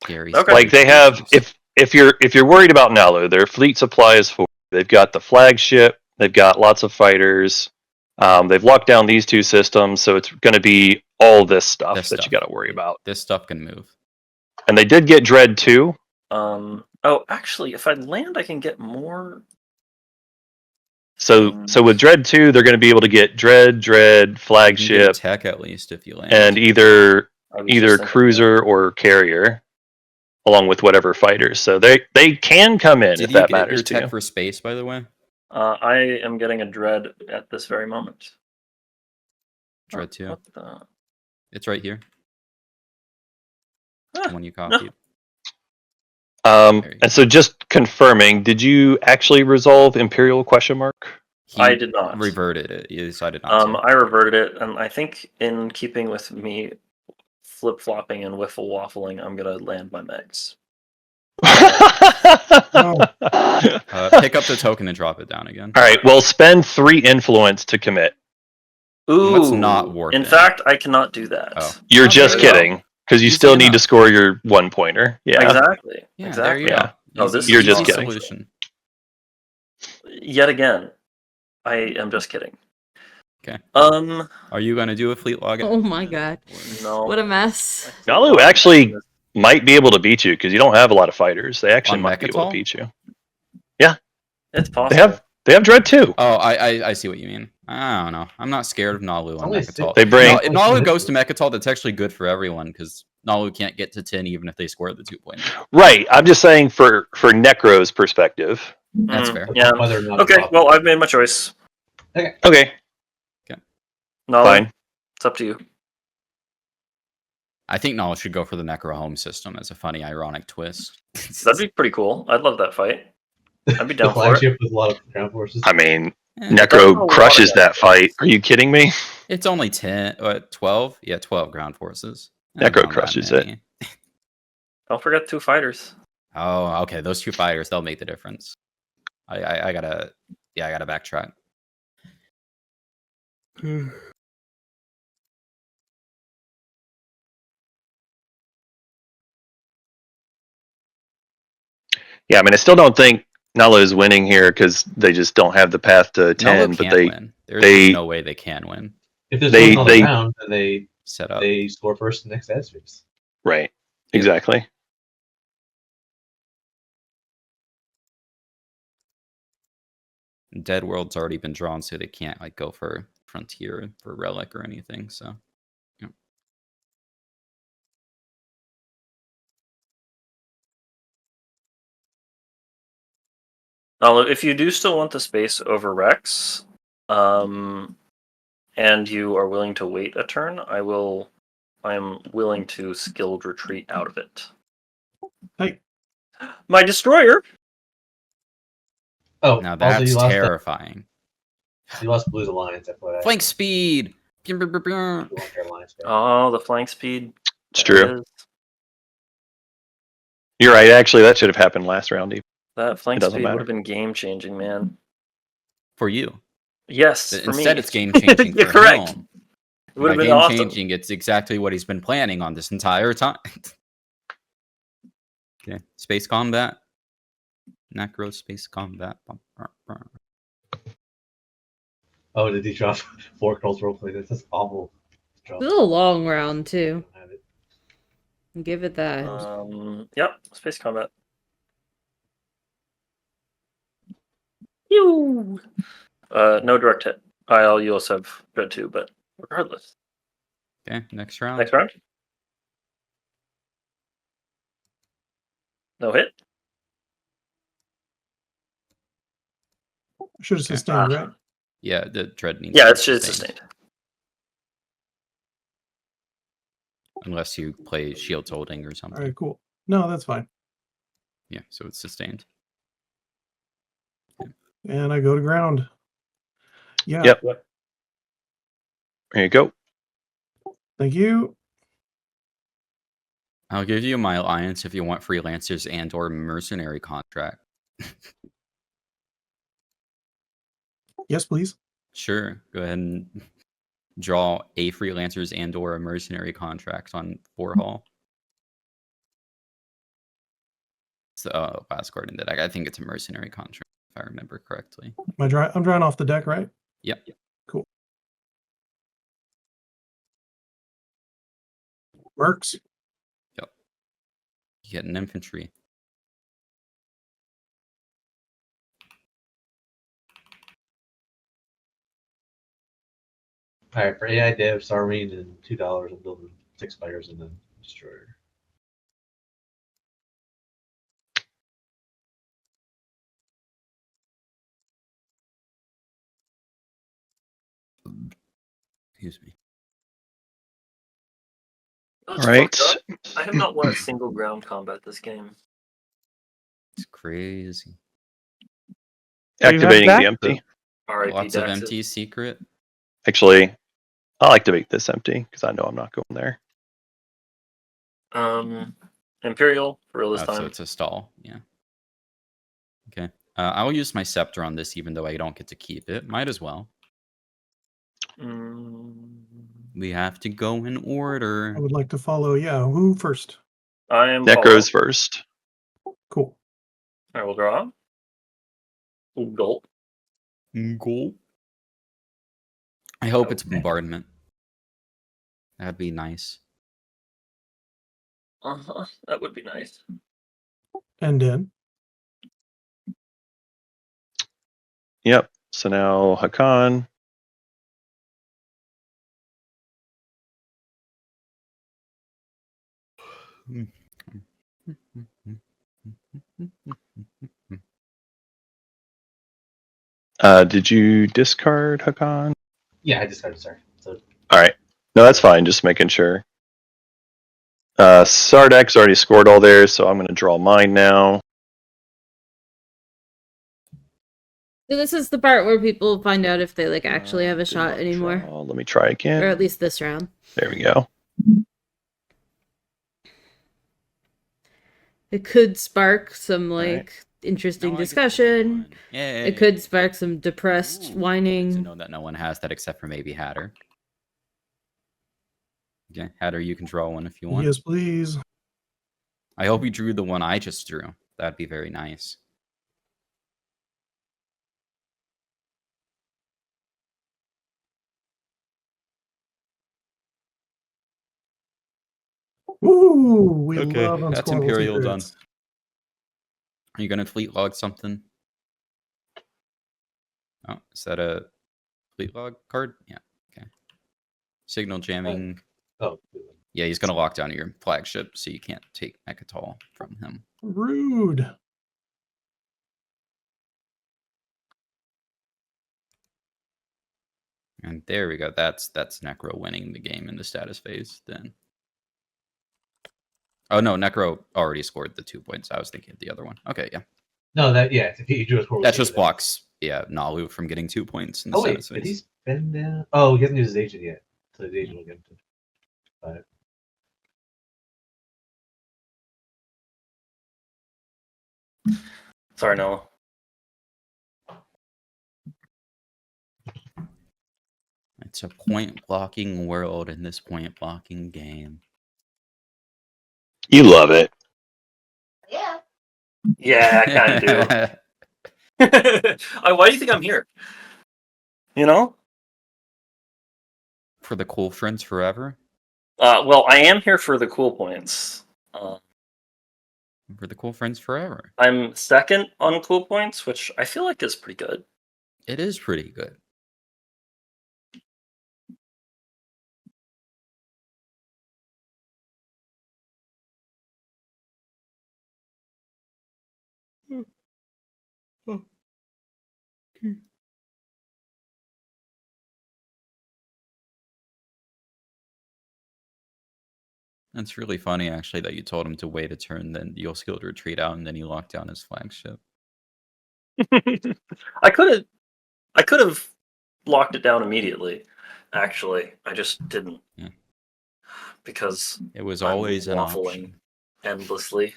Gary's Okay. Like they have if you're worried about Nalu, their fleet supply is full. They've got the flagship, they've got lots of fighters. They've locked down these two systems, so it's going to be all this stuff This that you stuff. got to worry about. This stuff can move. And they did get Dread too. Oh, actually, if I land, I can get more. So with Dread 2, they're going to be able to get Dread, You can get flagship, tech at least if you land. and either I was just thinking cruiser or carrier, along with whatever fighters. So they can come in Did if you that get your matters to tech you. for space, by the way? I am getting a dread at this very moment. Dread 2. What the? It's right here. Ah, The one you copied. And so just confirming, did you actually resolve Imperial question mark? He I did not. reverted it. He decided not to. I reverted it, and I think in keeping with me flip flopping and wiffle waffling, I'm gonna land my megs. Pick up the token and drop it down again. All right, well, spend 3 influence to commit. Ooh, Let's not warp In in. fact, I cannot do that. Oh. You're Oh, just there you go. kidding, because you Easy still need to enough. score your 1 pointer. Yeah. Exactly. Yeah, exactly. there you Yeah. go. Oh, this Easy- You're just easy kidding. solution. Yet again, I am just kidding. Okay. Um, Are you going to do a fleet log? Oh my god. no. What a mess. Nalu actually might be able to beat you because you don't have a lot of fighters. They actually On might be able to Mechatol? beat you. It's possible. They have Dread too. Oh, I see what you mean. I don't know. I'm not scared of Nalu on only Mechatol. They bring No, if Nalu goes to Mechatol, that's actually good for everyone because Nalu can't get to 10 even if they score the 2 point. right. I'm just saying for Necro's perspective. That's Mm, fair. Yeah. Whether or not Okay. it's Well, I've made my choice. Okay, No, fine. it's up to you. I think Nalu should go for the Necro home system as a funny, ironic twist. That'd be pretty cool. I'd love that fight. I'd be the down for it. flagship with a lot of ground forces. I mean, Eh, doesn't have a Necro lot crushes of that fight. Are you kidding me? It's only 12? Yeah, 12 ground forces. Necro Not that crushes it. many. Don't forget 2 fighters. Oh, okay. Those 2 fighters, they'll make the difference. I gotta backtrack. Yeah, I mean, I still don't think Nala is winning here because they just don't have the path to 10. Nalu But can't they win. There's they- no way they can win. If there's they- one on they- the ground, then Set up. they score first in the next edge phase. right, Yep. exactly. Dead World's already been drawn, so they can't like go for Frontier for Relic or anything. So Now, if you do still want the space over Rex, and you are willing to wait a turn, I am willing to skilled retreat out of it. Hey. My destroyer. Oh, now also that's you lost terrifying. you lost Blue's Alliance. FYI. Flank speed. You want your alliance back. Oh, the flank speed. It's There true. it is. You're right. Actually, that should have happened last round. Even. That flank doesn't speed would matter. have been game changing, man. For you. Yes, for Instead, me. it's game changing You're for correct. him. It would By have been game awesome. changing, it's exactly what he's been planning on this entire time. Okay, space combat. Necro space combat. Oh, did he drop 4 Curls roleplay? That's awful. Drop. This is a long round too. Have it. Give it that. Yep, space combat. You. No direct hit. You also have dread too, but regardless. Okay, next round. Next round. No hit. Should have Okay. sustained, right? Yeah, the dread needs. Yeah, to it's be sustained. Unless you play Shield's Holding or All something. right, cool. No, that's fine. Yeah, so it's sustained. And I go to ground. Yeah. Yep. There you go. Thank you. I'll give you my alliance if you want freelancers and or mercenary contract. Yes, please. Sure, go ahead and draw a freelancers and or a mercenary contract on 4 Hall. It's the last card in the deck. I think it's a mercenary contract, if I remember correctly. I'm drawing off the deck, right? Yep. Cool. Works. Yep. You get an infantry. All right, for AI Dev, Sarween, and $2, I'm building 6 fighters and then destroyer. Excuse me. That's Right. fucked up. I have not won a single ground combat this game. It's crazy. So you have Activating that? the empty. R.I.P. Lots of Daxus. empty secret. Actually, I'll activate this empty because I know I'm not going there. Imperial for real this So time. it's a stall. Yeah. Okay. I will use my scepter on this, even though I don't get to keep it. Might as well. We have to go in I order. would like to follow. Yeah, who first? I am Necros Paulo. first. Cool. I will draw. Gulp. Goal. I hope it's Okay. bombardment. That'd be nice. That would be nice. And then Yep. So now Hakan. Did you discard Hakan? Yeah, I discarded, sorry. So All right. No, that's fine. Just making sure. Sardak's already scored all theirs, so I'm going to draw mine now. So this is the part where people find out if they like actually have a Did shot not anymore, draw. Let me try again. or at least this round. There we go. It could spark some like Alright. interesting No, I get discussion. one. Yay. It could spark some depressed Ooh, good to whining. know that no one has that except for maybe Hatter. Okay, Hatter, you can draw one if you want. yes, please. I hope you drew the one I just drew. That'd be very nice. Woo! We Okay, love that's unscorable Imperial done. secrets. Are you gonna fleet log something? Oh, is that a fleet log card? Yeah. Okay. Signal jamming. oh, Yeah, he's gonna lock down your flagship, so you can't take Mechatol from him. Rude. And there we go. That's Necro winning the game in the status phase. Then. Oh no, Necro already scored the 2 points. I was thinking of the other one. Okay, yeah. no, if he drew a score. That just blocks, yeah, Nalu from getting 2 points in the Oh wait, status did he phase. spend down? Oh, he hasn't used his agent yet, so his agent will get him to 5. Sorry, Noah. It's a point blocking world in this point blocking game. You love it. Yeah, I kind of do. Why do you think I'm here? You know? For the cool friends forever. Well, I am here for the cool points. For the cool friends forever. I'm second on cool points, which I feel like is pretty good. It is pretty good. That's really funny, actually, that you told him to wait a turn, then you'll skilled retreat out, and then you lock down his flagship. I could have locked it down immediately. Actually, I just didn't. Yeah. Because It was I'm always an waffling option. endlessly.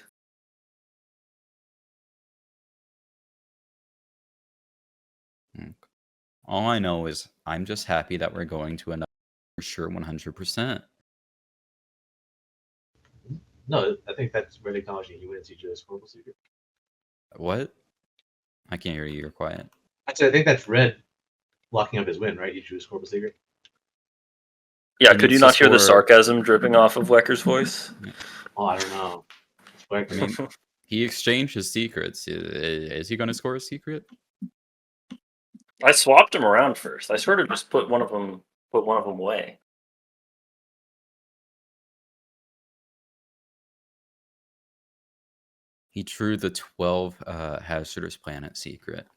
All I know is I'm just happy that we're going to another for sure 100%. No, I think that's Red acknowledging he wins. He chose Horrible Secret. What? I can't hear you. You're quiet. Actually, I think that's Red locking up his win, right? He chose Horrible Secret. Yeah, He could you needs to not hear the score- sarcasm dripping off of Wecker's voice? Oh, I don't know. It's I Wecker. mean, he exchanged his secrets. Is he going to score a secret? I swapped him around first. I sort of just put one of them away. He drew the 12 hazardous planet secret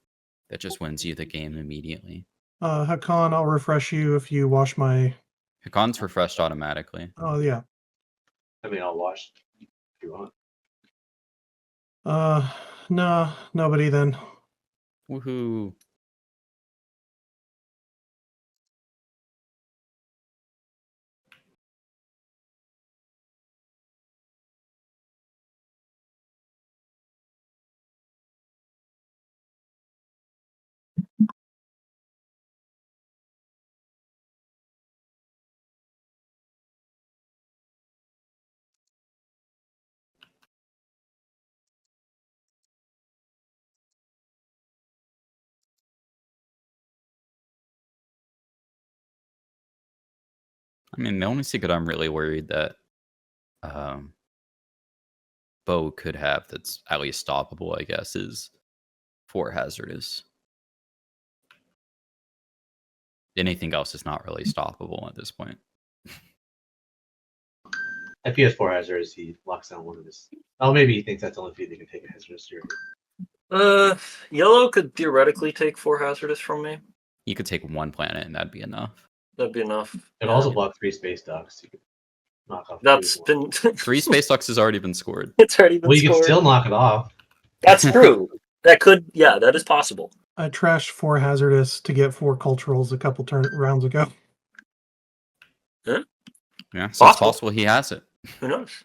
that just wins you the game immediately. Hakan, I'll refresh you if you wash my. Hakon's refreshed automatically. Oh yeah. I mean, I'll watch if you want. No, nobody then. Woohoo! I mean, the only secret I'm really worried that Bo could have that's at least stoppable, I guess, is 4 hazardous. Anything else is not really stoppable at this point. If he has 4 hazards, he locks down one of his. Oh, maybe he thinks that's the only feat he can take a hazardous here. Yellow could theoretically take 4 hazardous from me. You could take 1 planet and that'd be enough. That'd be enough. It also block 3 space docks. You could knock off. That's 2 as been 3 space ducks has already been scored. It's already been well, you scored. can still knock it off. That's true. That is possible. I trashed 4 hazardous to get 4 culturals a couple rounds ago. Yeah, so it's Possible. possible he has it. Who knows?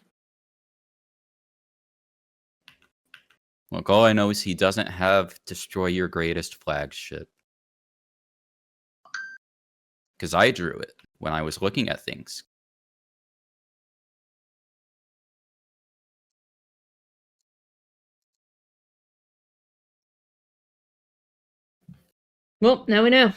Look, all I know is he doesn't have destroy your greatest flagship. Because I drew it when I was looking at things. Well, now we know.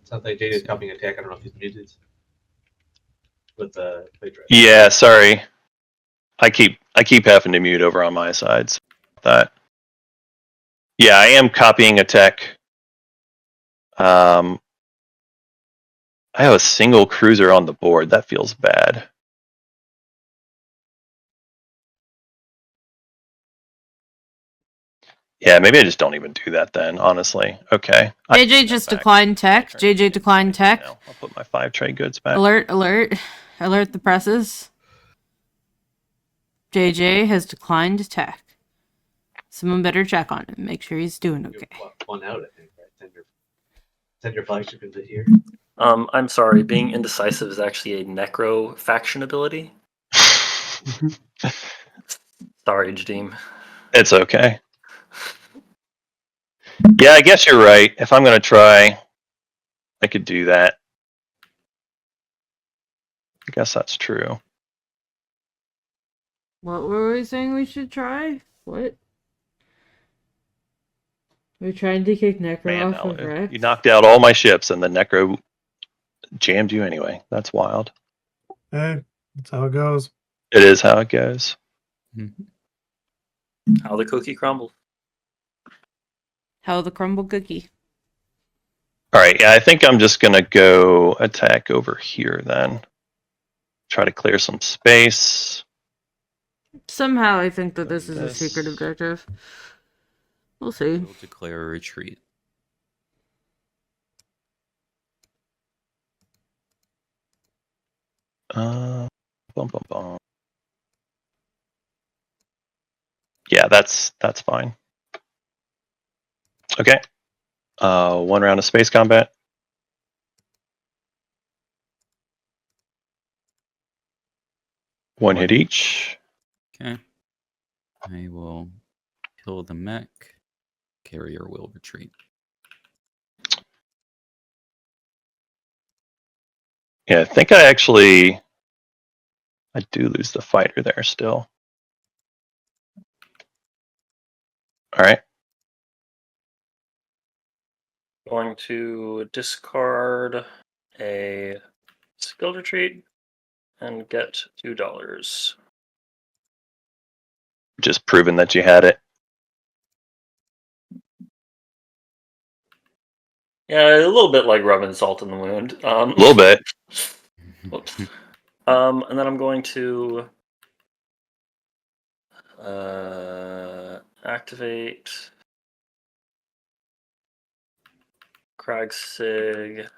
Sounds like Jade is copying attack. I don't know if he's muted. With the play drive. Yeah, sorry. I keep having to mute over on my side. So that. Yeah, I am copying a tech. I have a single cruiser on the board. That feels bad. Yeah, maybe I just don't even do that then, honestly. Okay. JJ just declined tech. JJ declined tech. I'll put my 5 trade goods back. Alert, alert. Alert the presses. JJ has declined tech. Someone better check on him. Make sure he's doing okay. You're 1 out, I think, right? Send your flagship into here. I'm sorry. Being indecisive is actually a necro faction ability. Sorry, Jadeem. It's okay. Yeah, I guess you're right. If I'm going to try, I could do that. I guess that's true. What were we saying we should try? What? We're trying to kick Necro Man, off of Nalu, Rex? you knocked out all my ships and the Necro jammed you anyway. That's wild. Hey, that's how it goes. It is how it goes. How the cookie crumbled. How the crumble cookie. All right, yeah, I think I'm just gonna go attack over here then. Try to clear some space. Somehow I think that this is a This. secret objective. We'll see. We'll declare a retreat. Bum, bum, bum. Yeah, that's fine. Okay. 1 round of space combat. One hit each. Okay. I will kill the mech. Carrier will retreat. Yeah, I think I do lose the fighter there still. All right. Going to discard a skill retreat and get $2. Just proving that you had it. Yeah, a little bit like rubbing salt in the wound. A little bit. Whoops. And then I'm going to activate Kragsig.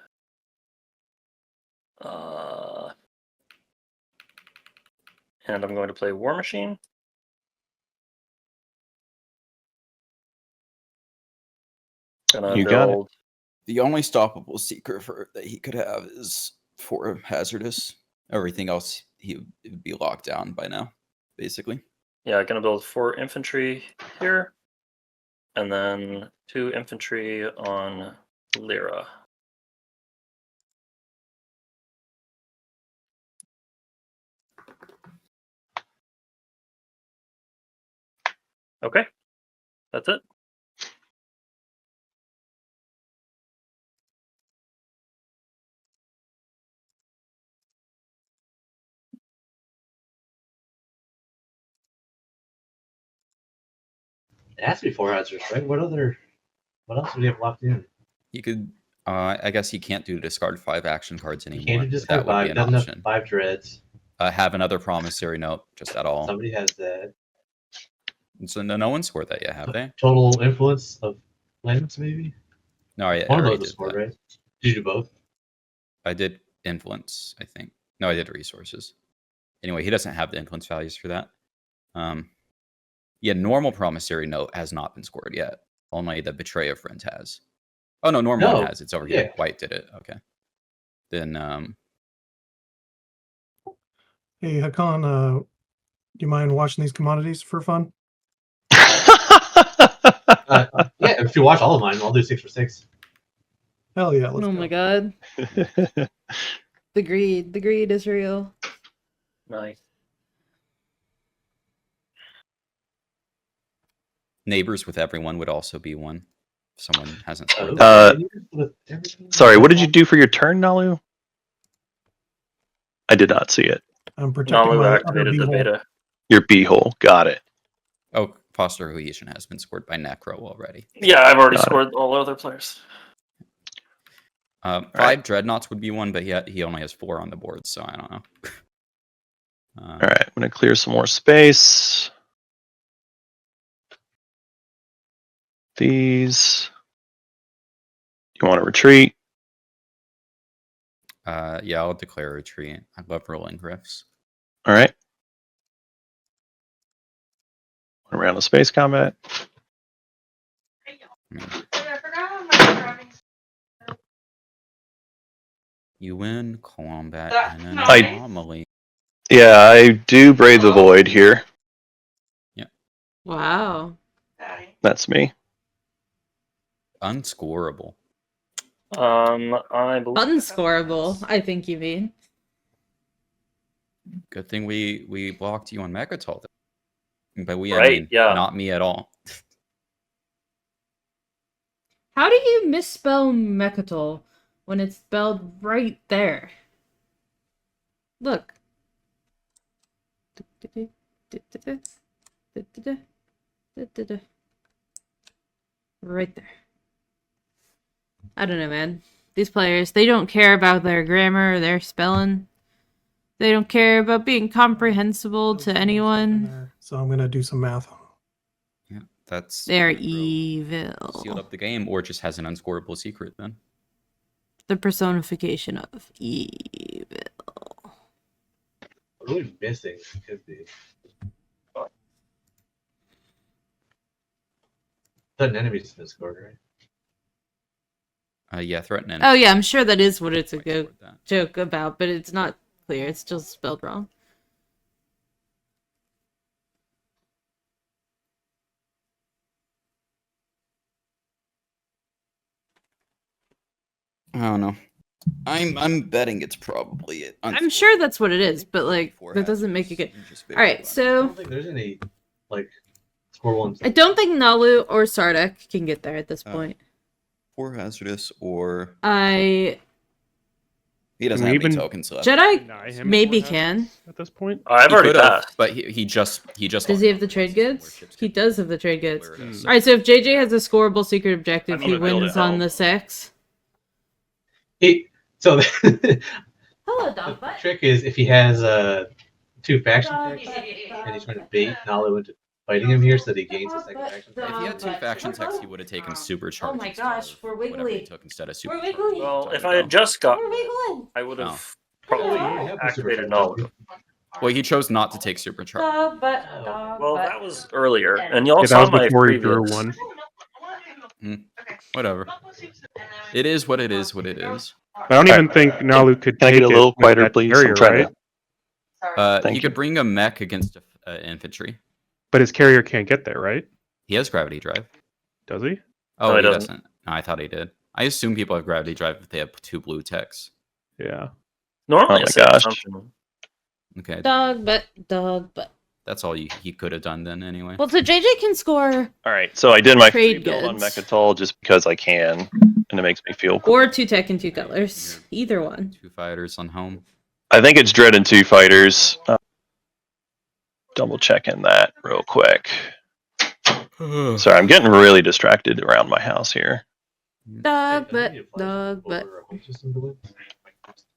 And I'm going to play War Machine. Gonna You got it. build. The only stoppable secret that he could have is 4 hazardous. Everything else he would be locked down by now, basically. Yeah, gonna build 4 infantry here, and then 2 infantry on Lyra. Okay, that's it. It has to be 4 hazards, right? What else would you have locked in? He could. I guess he can't do discard 5 action cards You anymore. can't but just that have would 5. be an Doesn't have option. 5 dreads. Have another promissory note, just at all. Somebody has that. So no one scored that yet, have they? Total influence of lands, maybe? No, I One of already those is did scored, that. right? Did you do both? I did influence, I think. No, I did resources. Anyway, he doesn't have the influence values for that. Yeah, normal promissory note has not been scored yet. Only the betray a friend has. Oh no, normal No, one has. It's over here. yeah. White did it. Okay. Then Hey, Hakan, do you mind watching these commodities for fun? Yeah, if you watch all of mine, I'll do 6 for 6. Hell yeah, let's Oh go. my god. The greed is real. Nice. neighbors with everyone would also be one. If someone hasn't scored Oh, that. Sorry, what did you do for your turn, Nalu? I did not see it. I'm protecting Nalu my other activated the beehole. beta. Your beehole. Got it. Oh, foster cohesion has been scored by Necro already. Yeah, I've already Got it. scored all other players. 5 right. dreadnoughts would be one, but he only has 4 on the board, so I don't know. All right, I'm going to clear some more space. These. You want to retreat? Yeah, I'll declare a retreat. I love rolling griffs. All right. 1 round of space combat. You win combat in an I- anomaly. Yeah, I do Brave the Void here. Wow. That's me. Unscorable. I believe Unscorable, I think you mean. Good thing we blocked you on Mechatol. But I Right, mean, yeah. not me at all. How do you misspell Mechatol when it's spelled right there? Look. Right there. I don't know, man. These players, they don't care about their grammar or their spelling. They don't care about being comprehensible to anyone. So I'm gonna do some math. Yeah, that's They're Necro sealed evil. up the game, or just has an unscorable secret. Then The personification of evil. What are we missing? Could be. An enemy's been scored, right? yeah, threaten and Oh yeah, I'm sure that is what it's a might good score that. joke about, but it's not clear. It's still spelled wrong. I don't know. I'm betting it's probably it. I'm sure that's what it is, but like Four that doesn't make hazards. it good. You just All right, I so don't think there's any like score ones. I don't think Nalu or Sardek can get there at this Oh. point. Four hazardous, or I he doesn't Can we have any even tokens left. Jedi Deny him maybe four can. hazards at this point. I've He already could've, passed. but he just Does he have the trade goods? He does have the trade goods. Clear it out. All right, so if JJ has a scoreable secret objective, I'm he gonna build wins it on out. the 6. So Hello, the trick is if he has two faction picks and he's trying to bait Nalu into fighting him here so that he gains a second faction pick. If he had two faction techs, he would have taken supercharge. Oh my instead gosh, of we're whatever he wiggly. took instead of We're supercharge. wiggly. Well, Time if to I had go. just We're gotten, wiggling. I would Oh. have Oh, you probably have the activated supercharge, Nalu. don't Well, he chose not to take supercharge. Dog butt, dog Well, butt. that was earlier, and y'all Yeah, that saw was my before he previous. drew one. Whatever. It is what it is. What it is. I don't even think Nalu could Can I take get a it little with quieter, that please? carrier, I'm trying right? to. He Thank could you. bring a mech against infantry. But his carrier can't get there, right? He has gravity drive. Does he? Oh, No, he he doesn't. doesn't. No, I thought he did. I assume people have gravity drive if they have two blue techs. Yeah. Normally, Oh a my safe gosh. assumption. Okay, Dog butt, dog butt. that's all he could have done then anyway. Well, so JJ can score All right, so I did my free Trade build on goods. Mechatol just because I can, and it makes me feel cool. or 2 tech and 2 colors. Either one. Two fighters on home. I think it's Dread and 2 fighters. Double checking that real quick. Sorry, I'm getting really distracted around my house here. Dog Hey, I butt, need a flash dog butt. over a home system to win.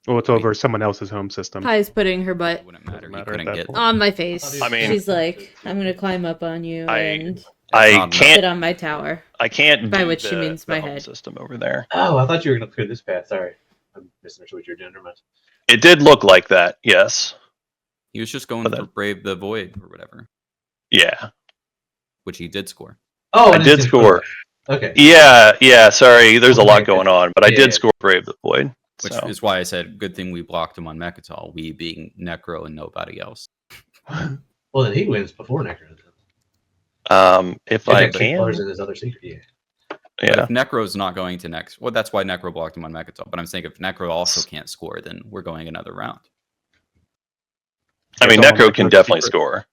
Well, it's over someone else's home system. Pi's putting her butt It wouldn't matter. Doesn't He matter at couldn't that get. point. on my face. I mean- She's like, I'm gonna climb up on you and I not sit can't. on my tower. I can't. By do which she the- means the my home head. system over there. Oh, I thought you were gonna clear this path. Sorry, I'm misunderstood what you're doing. Never mind. It did look like that. Yes. He was just going But for that- Brave the Void or whatever, Yeah. which he did score. Oh, I did score. Okay. Yeah. Sorry, there's a lot Okay, going on, but I yeah, did yeah. score Brave the Void. Which So. is why I said good thing we blocked him on Mechatol. We being Necro and nobody else. Well, then he wins before Necro. If If I that big colors can. in his other secret, yeah. But Yeah. if Necro's not going to next, well, that's why Necro blocked him on Mechatol. But I'm saying if Necro also can't score, then we're going another round. I mean, It's all Necro can Necro's definitely secret. score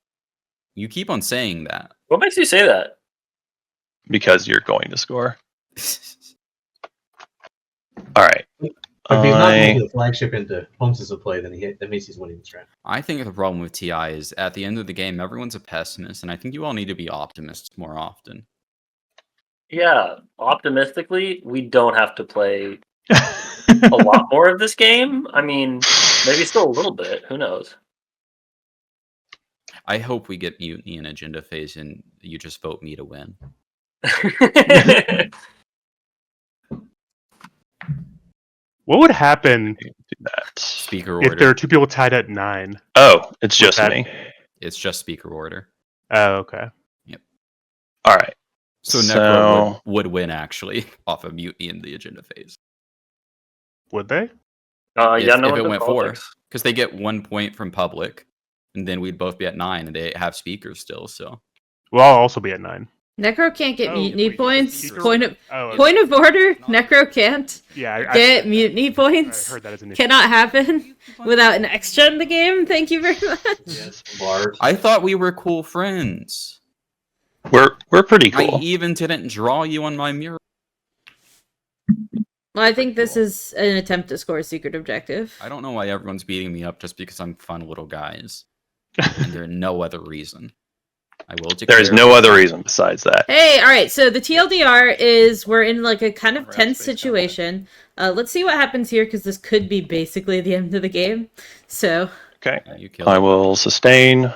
You keep on saying that. What makes you say that? because you're going to score. All right. If he's not I- moving the flagship into home system play, then that means he's winning this round. I think the problem with TI is at the end of the game, everyone's a pessimist, and I think you all need to be optimists more often. Yeah, optimistically, we don't have to play a lot more of this game. I mean, maybe still a little bit. Who knows? I hope we get Mutiny and Agenda Phase, and you just vote me to win. What would happen do that. Speaker if there are order. two people tied at 9? Oh, it's Would just that- me. It's just speaker order. Oh, okay. All right. So So- Necro would win actually off of Mutiny in the Agenda Phase. Would they? Yeah, if, no if one it did went politics. because they get 1 point from public, and then we'd both be at 9, and they have speakers still. So Well, I'll also be at 9. Necro can't get Oh, mutiny wait, points. Secret- Point of Oh, point of order. Necro can't yeah, get mutiny I points. heard that as an issue. Cannot happen without an extra in the game. Thank you very much. Yes, Bard. I thought we were cool friends. We're pretty I cool. even didn't draw you on my mural. Well, I think this is an attempt to score a secret objective. I don't know why everyone's beating me up just because I'm fun little guys. And there's no other reason. I will declare. There is no other reason besides that. Hey, all right. So the TLDR is we're in like a kind of We're tense outspace, situation. Let's see what happens here because this could be basically the end of the game. So Okay. Yeah, you killed I me. will sustain.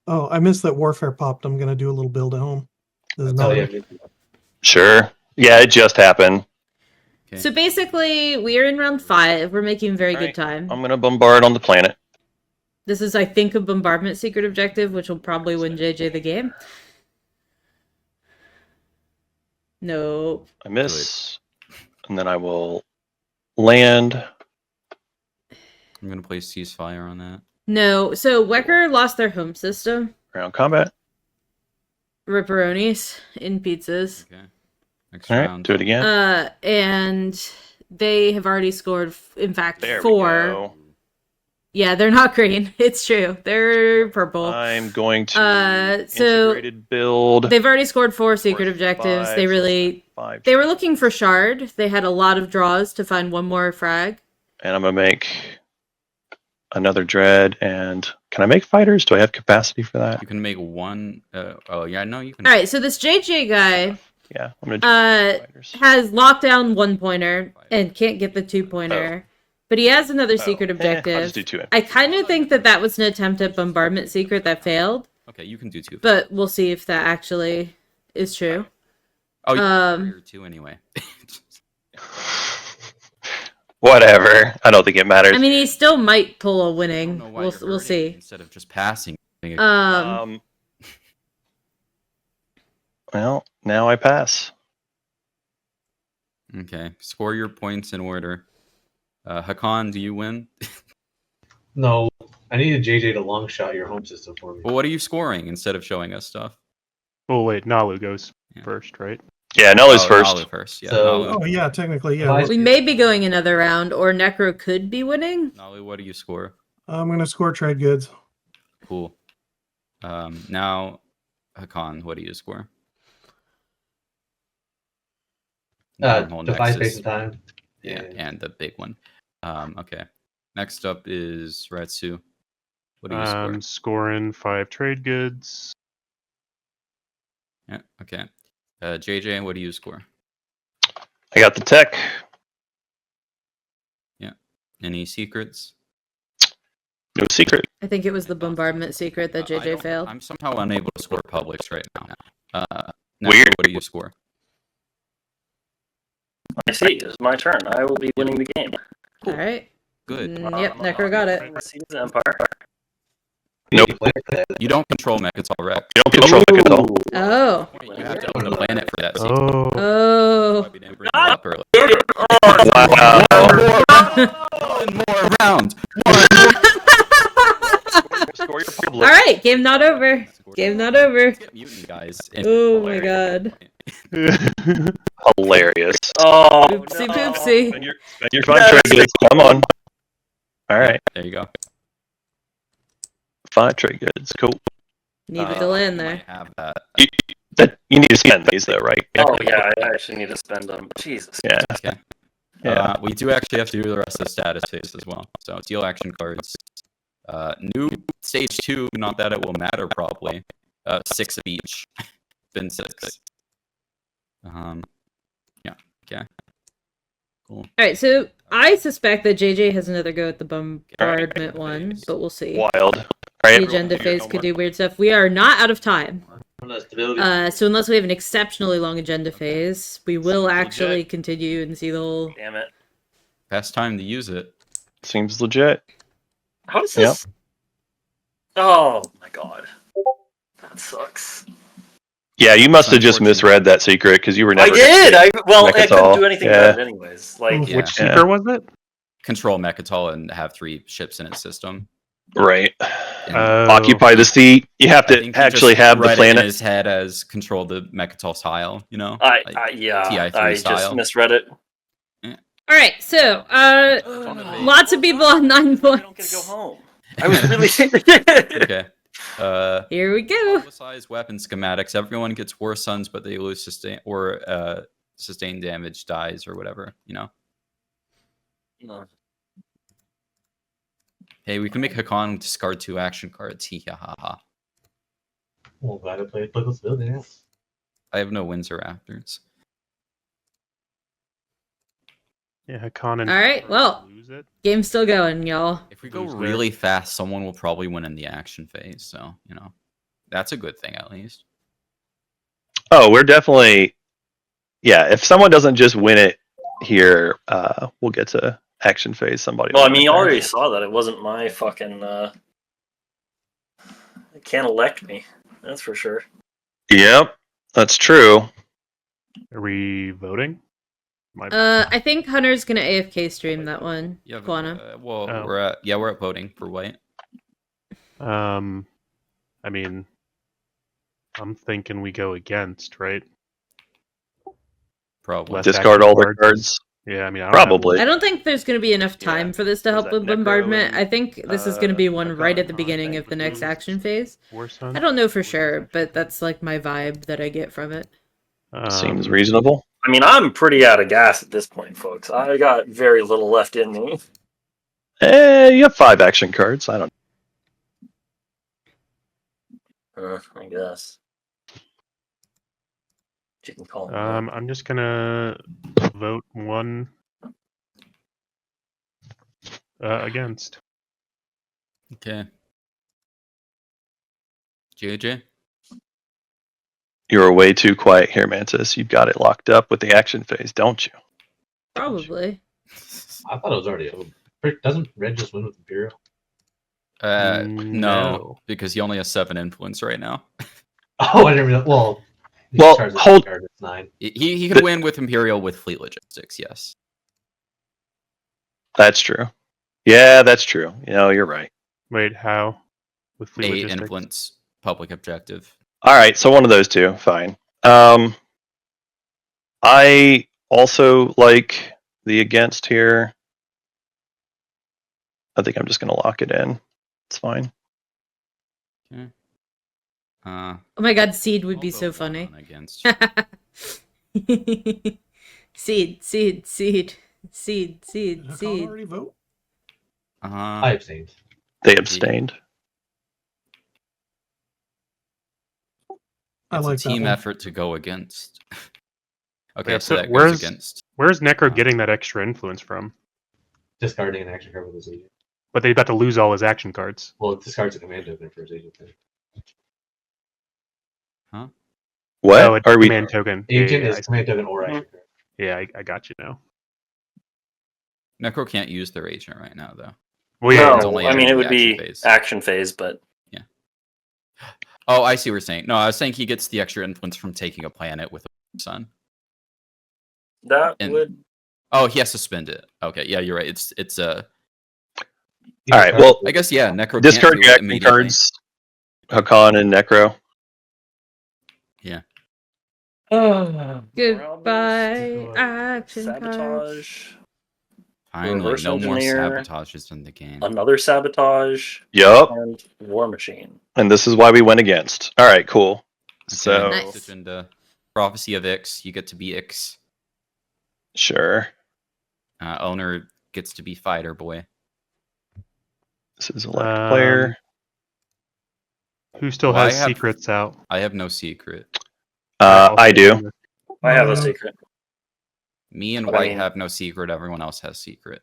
Oh, I missed that warfare popped. I'm gonna do a little build at home. This is Oh, not yeah. Sure. Yeah, it just happened. Okay. so basically we're in round 5. We're making very good Alright, time. I'm gonna bombard on the planet. This is, I think, a bombardment secret objective, which will probably win JJ the game. Nope. I miss, and then I will land. I'm gonna play ceasefire on that. No. So Wecker lost their home system. Ground combat. Ripperonis in pizzas. Okay. Next All right, round. do it again. And they have already scored, in fact, There we 4. go. Yeah, they're not green. It's true. They're purple. I'm going to so integrated build. They've already scored 4 secret 4, objectives. 5, They really 5, they were looking for shard. They had a lot of draws to find one more frag. and I'm gonna make another dread. And can I make fighters? Do I have capacity for that? You can make one. Oh yeah, no, you can. All right, so this JJ guy Yeah, I'm gonna do fighters. has locked down 1 pointer and can't get the 2 pointer. But he has another secret I'll objective. just do 2. I kind of think that that was an attempt at bombardment secret that failed, Okay, you can do 2. but we'll see if that actually is true. Oh, you um, can 2 anyway. Whatever. I don't think it matters. I mean, he still might pull a I don't winning. know why We'll you're we'll hurting see. instead of just passing. Well, now I pass. Okay, score your points in order. Hakan, do you win? No, I needed JJ to long shot your home system for me. Well, what are you scoring instead of showing us stuff? Oh wait, Nalu goes Yeah. first, right? Yeah, Nelly's Oh, first. Nalu first. Yeah, So- Nalu. Oh yeah, technically, yeah. Advise- We may be going another round, or Necro could be winning. Nalu, what do you score? I'm gonna score trade goods. Cool. Now, Hakan, what do you score? Wormhole Defy Nexus. space and time. Yeah, and- and the big one. Okay. Next up is Retsu. What do you score? I'm scoring 5 trade goods. Yeah, okay. JJ, what do you score? I got the tech. Any secrets? No secret. I think it was the bombardment secret that I JJ don't- failed. I'm somehow unable to score Publix right now. Weird. What do you score? I see. It's my turn. I will be winning the game. All right. Good. Yep, Necro got it. Seas Empire. Nope. You don't control Mechatol Rex. You don't control it at all. Oh. You have to own the planet for that. secret. Oh, Oh. Why we didn't bring it up early. Wow. One more round. Score your All public. right. Game not over. Game not over. Let's get mutant guys. Oh my god. Hilarious. Oh, Oopsie no. poopsie. Spend your fun trade goods. Come on. All right. There you go. 5 trade goods. Cool. Needed to land You there. might have that. You need to spend these though, right? Oh yeah, I actually need to spend them. Jesus. Yeah. Okay. Yeah. We do actually have to do the rest of the status phase as well. So deal action cards. New stage 2, not that it will matter probably. 6 of each. Been 6. Yeah. Okay. Cool. All right. So I suspect that JJ has another go at the bombardment one, but we'll see. Wild. All right. The agenda phase could do weird stuff. We are not out of time. Stability. So unless we have an exceptionally long agenda phase, we will actually continue and see the whole. Damn it. Best time to use it. Seems legit. How does this? Oh my god. That sucks. Yeah, you must have just misread that secret because you were never. I did. I Mechatol. couldn't do anything Yeah. about it anyways. Like Yeah. which secret was it? Control Mechatol and have 3 ships in its system. Right. And Occupy the seat. You have I to think he actually just have the read it in planet. his head as control the Mechatol style, you know? I Like yeah, TI3 I style. just misread it. All right, so lots of people on 9 I don't get to go points. home. I was really Okay. Here we go. Publicize weapon schematics. Everyone gets war suns, but they lose sustained damage, dies, or whatever, you know? No. Hey, we can make Hakan discard 2 action cards. Hee ha ha ha. Well, glad I played this building. Yeah. I have no wins or afters. Yeah, Hakan and All right, well. lose it. Game's still going, y'all. If we go Lose there. really fast, someone will probably win in the action phase. So, you know, that's a good thing at least. Oh, we're definitely. Yeah, if someone doesn't just win it here, we'll get to action phase. Somebody. Well, I will mean, win you there. already saw that. It wasn't my fucking. It can't elect me. That's for sure. Yep, that's true. Are we voting? I think Hunter's gonna AFK stream that one. Yeah, Quana. well, Oh. we're at voting for white. I mean, I'm thinking we go against, right? Probably. Less Discard action all the cards. Yeah, I mean, I don't have Probably. I don't think there's gonna be enough time Yeah. for this to Was help that with Necro bombardment. and, I think this is gonna be one Hakan right at the on beginning of the next Boost? action phase. War Sun? I don't know for sure, but that's like my vibe that I get from it. Seems reasonable. I mean, I'm pretty out of gas at this point, folks. I got very little left in me. You have 5 action cards. I don't. I guess. You can call it. I'm just gonna vote 1 against. Okay. JJ? You were way too quiet here, Mantis. You've got it locked up with the action phase, don't you? Probably. I thought it was already over. Doesn't Red just win with Imperium? No, No. because he only has 7 influence right now. Oh, I didn't realize. Well, Well, Charizard hold- card, it's 9. He can win with Imperial with fleet logistics, yes. That's true. Yeah, that's true. You know, you're right. Wait, how? With fleet 8 logistics? influence, public objective. All right, so one of those two, fine. I also like the against here. I think I'm just gonna lock it in. It's fine. Okay. Oh my god, Seed would be I'll so vote funny. one against. Seed. Did Hakan Seed. already vote? I abstained. They abstained. I It's like a team that one. effort to go against. Okay, Yeah, so so that goes where's- against. Where's Necro getting that extra influence from? Discarding an action card with his agent. But they got to lose all his action cards. Well, it discards a command token for his agent. What Oh, it's are we? command token. Agent yeah, is command token or action card. yeah, I got you now. Necro can't use their agent right now, though. Well, yeah, it's No, only I mean, in it would the be action phase. action phase, but Oh, I see what you're saying. No, I was saying he gets the extra influence from taking a planet with a sun. that And- would. Oh, he has to spend it. Okay, yeah, you're right. It's All right. Well, I guess yeah. Necro discard can't do your it action immediately. cards. Hakan and Necro. Goodbye, action cards. Sabotage. Finally, Reverse no more engineer. sabotages in the game. Another sabotage. Yup. And War Machine. And this is why we went against. All right, cool. Okay, So next Nice. agenda. Prophecy of Ix. You get to be Ix. sure, Owner gets to be Fighter Boy. this is elect player. Who still Well, has I have- secrets out? I have no secret. I do. I have a Uh, secret. Me and But I White mean- have no secret. Everyone else has secret.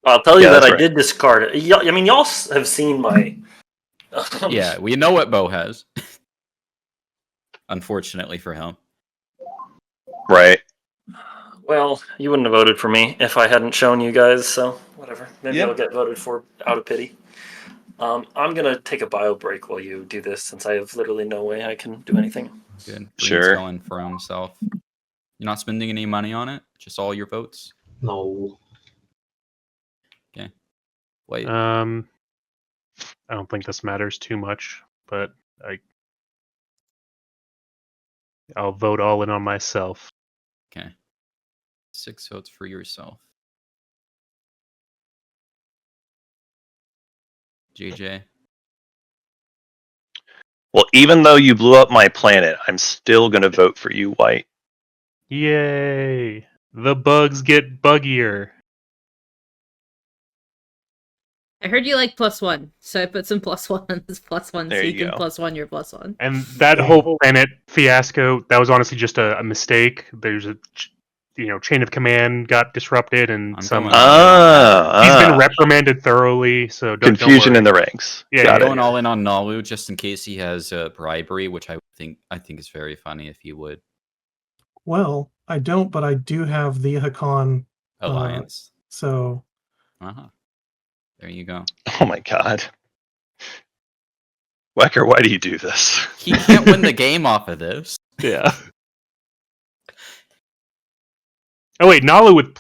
I'll tell you Yeah, that that's I right. did discard it. I mean, y'all have seen my. Yeah, we know what Bo has. Unfortunately for him. Right. Well, you wouldn't have voted for me if I hadn't shown you guys, so whatever. Maybe Yeah. I'll get voted for out of pity. I'm gonna take a bio break while you do this, since I have literally no way I can do anything. Good. Sure. Breed's going for himself. You're not spending any money on it? Just all your votes? No. Wait, I don't think this matters too much, but I'll vote all in on myself. okay. 6 votes for yourself. JJ. Well, even though you blew up my planet, I'm still going to vote for you, White. Yay! The bugs get buggier. I heard you like +1, so I put some +1s, +1, There so you you can go. +1 your +1. And that whole planet fiasco, that was honestly just a mistake. There's a chain of command got disrupted, and I'm some going all in on that. he's been reprimanded thoroughly. So don't Confusion worry. in the ranks. Yeah, Got I'm it. going all in on Nalu just in case he has bribery, which I think is very funny if he would. Well, I don't, but I do have the Hakan, Alliance. so Uh-huh. There you go. Oh my god. Wecker, why do you do this? He can't win the game off of this. Yeah. Oh wait, Nalu with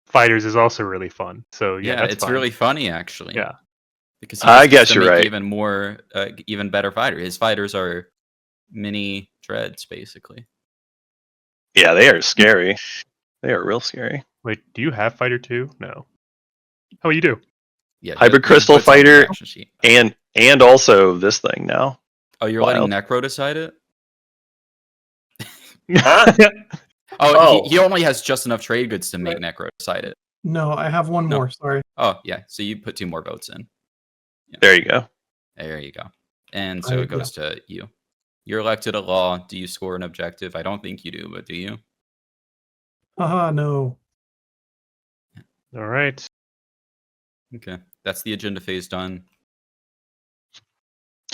fighters is also really fun. So yeah, that's it's fine. really funny actually. Yeah. Because he I just gets guess to you're make right. even more, even better fighter. His fighters are mini dreads, basically. Yeah, they are scary. They are real scary. Wait, do you have fighter 2? No. Oh, you do. Yeah, Hybrid he Crystal puts on the Fighter faction sheet. and also this thing now. Oh, you're Wild. letting Necro decide it? Huh? Oh, Oh. He only has just enough trade goods to make Necro decide it. no, I have one No. more. Sorry. Oh, yeah. So you put 2 more votes in. There you go. There you go. And so I- it goes to you. You're elected at law. Do you score an objective? I don't think you do, but do you? Haha, no. All right. Okay. That's the agenda phase done.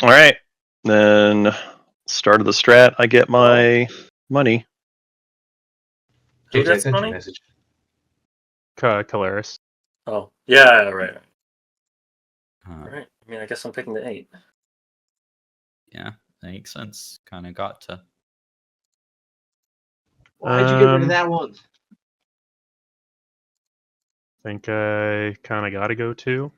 All right. Then start of the strat, I get my money. Dude, Jose, I that's sent you a funny. message. Calaris. Oh, yeah, right. Uh, Right. I mean, I guess I'm picking the 8. Yeah, that makes sense. Kind of got to. Why'd you get rid of Um, that one? Think I kind of got to go too.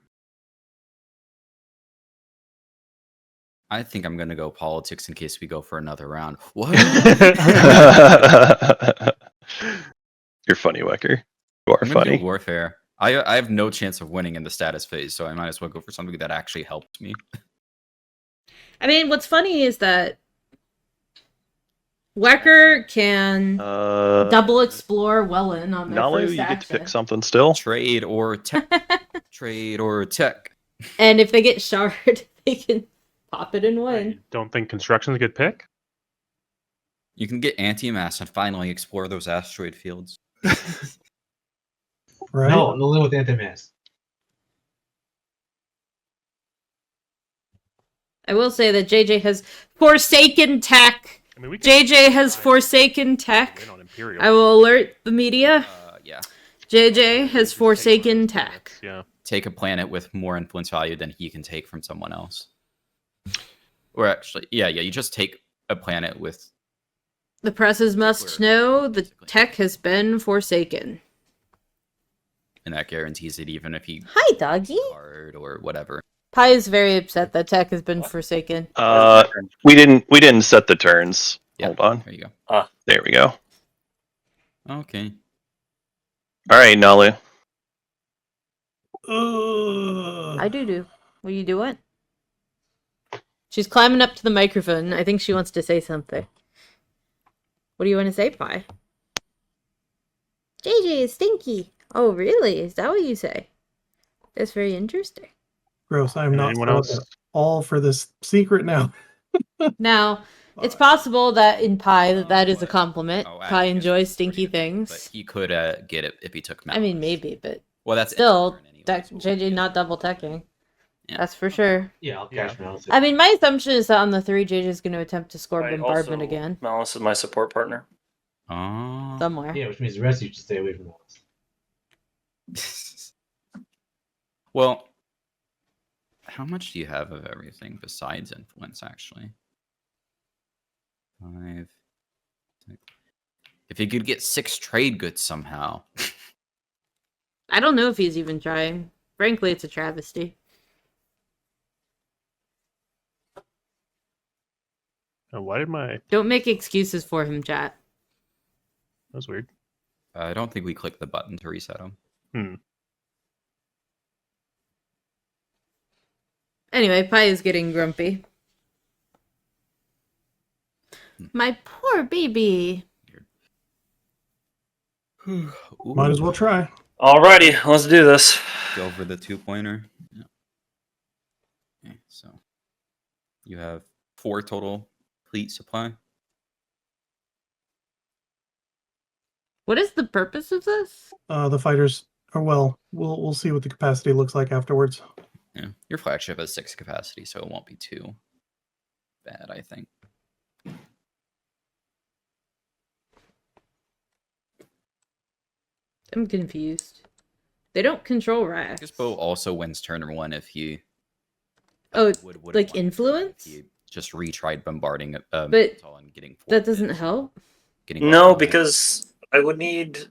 I think I'm gonna go politics in case we go for another round. What? You're funny, Wecker. You are I'm gonna funny. do warfare. I have no chance of winning in the status phase, so I might as well go for something that actually helps me. I mean, what's funny is that Wecker can double explore Wellen on their Nalu, first you get to action. pick something still. Trade or tech. Trade or tech. And if they get shard, they can pop it and I win. don't think construction's a good pick. You can get anti-mass and finally explore those asteroid fields. Right? No, no with Antimass. I will say that JJ has forsaken tech. I mean, we JJ has forsaken tech. win on Imperium. I will alert the media. Yeah. JJ has forsaken tech. Yeah. Take a planet with more influence value than he can take from someone else. Or actually, yeah, you just take a planet with... The presses must know the tech has been forsaken. And that guarantees it even if he... Hi, doggy. ...hard or whatever. Pi is very upset that tech has been forsaken. We didn't set the turns. Yeah, Hold on. there you go. There we go. Okay. All right, Nalu. I do. What are you doing? She's climbing up to the microphone. I think she wants to say something. What do you want to say, Pi? JJ is stinky. Oh, really? Is that what you say? That's very interesting. Gross. I'm not Anyone sold else? at all for this secret now. Now, it's possible that in Pi that is a What? compliment. Oh, Pi Atticus enjoys is stinky pretty good, But things. he could get it if he took I mean, Malice. maybe, but Well, that's still, its turn anyway, so JJ not double teching. Yeah. That's for sure. Yeah, I'll cash my own. I mean, my assumption is that on the 3, JJ is going to attempt to score Right, bombardment also, again. Malice is my support partner. Oh. Somewhere. Yeah, which means the rest of you should stay away from those. Well, how much do you have of everything besides influence, actually? 5. 6. If you could get 6 trade goods somehow. I don't know if he's even trying. Frankly, it's a travesty. Oh, why did my... Don't make excuses for him, chat. That was weird. I don't think we clicked the button to reset him. Hmm. Anyway, Pi is getting grumpy. My poor baby. Might as well try. Alrighty, let's do this. Go for the 2-pointer. Yeah. Okay, so you have 4 total fleet supply. What is the purpose of this? The fighters are we'll see what the capacity looks like afterwards. Yeah, your flagship has 6 capacity, so it won't be too bad, I think. I'm confused. They don't control I racks. guess Bo also wins turn 1 if he Oh, would like want to, influence? if he just retried bombarding But Mental and getting 4 that doesn't hits. help. Getting No, both of them. because I would need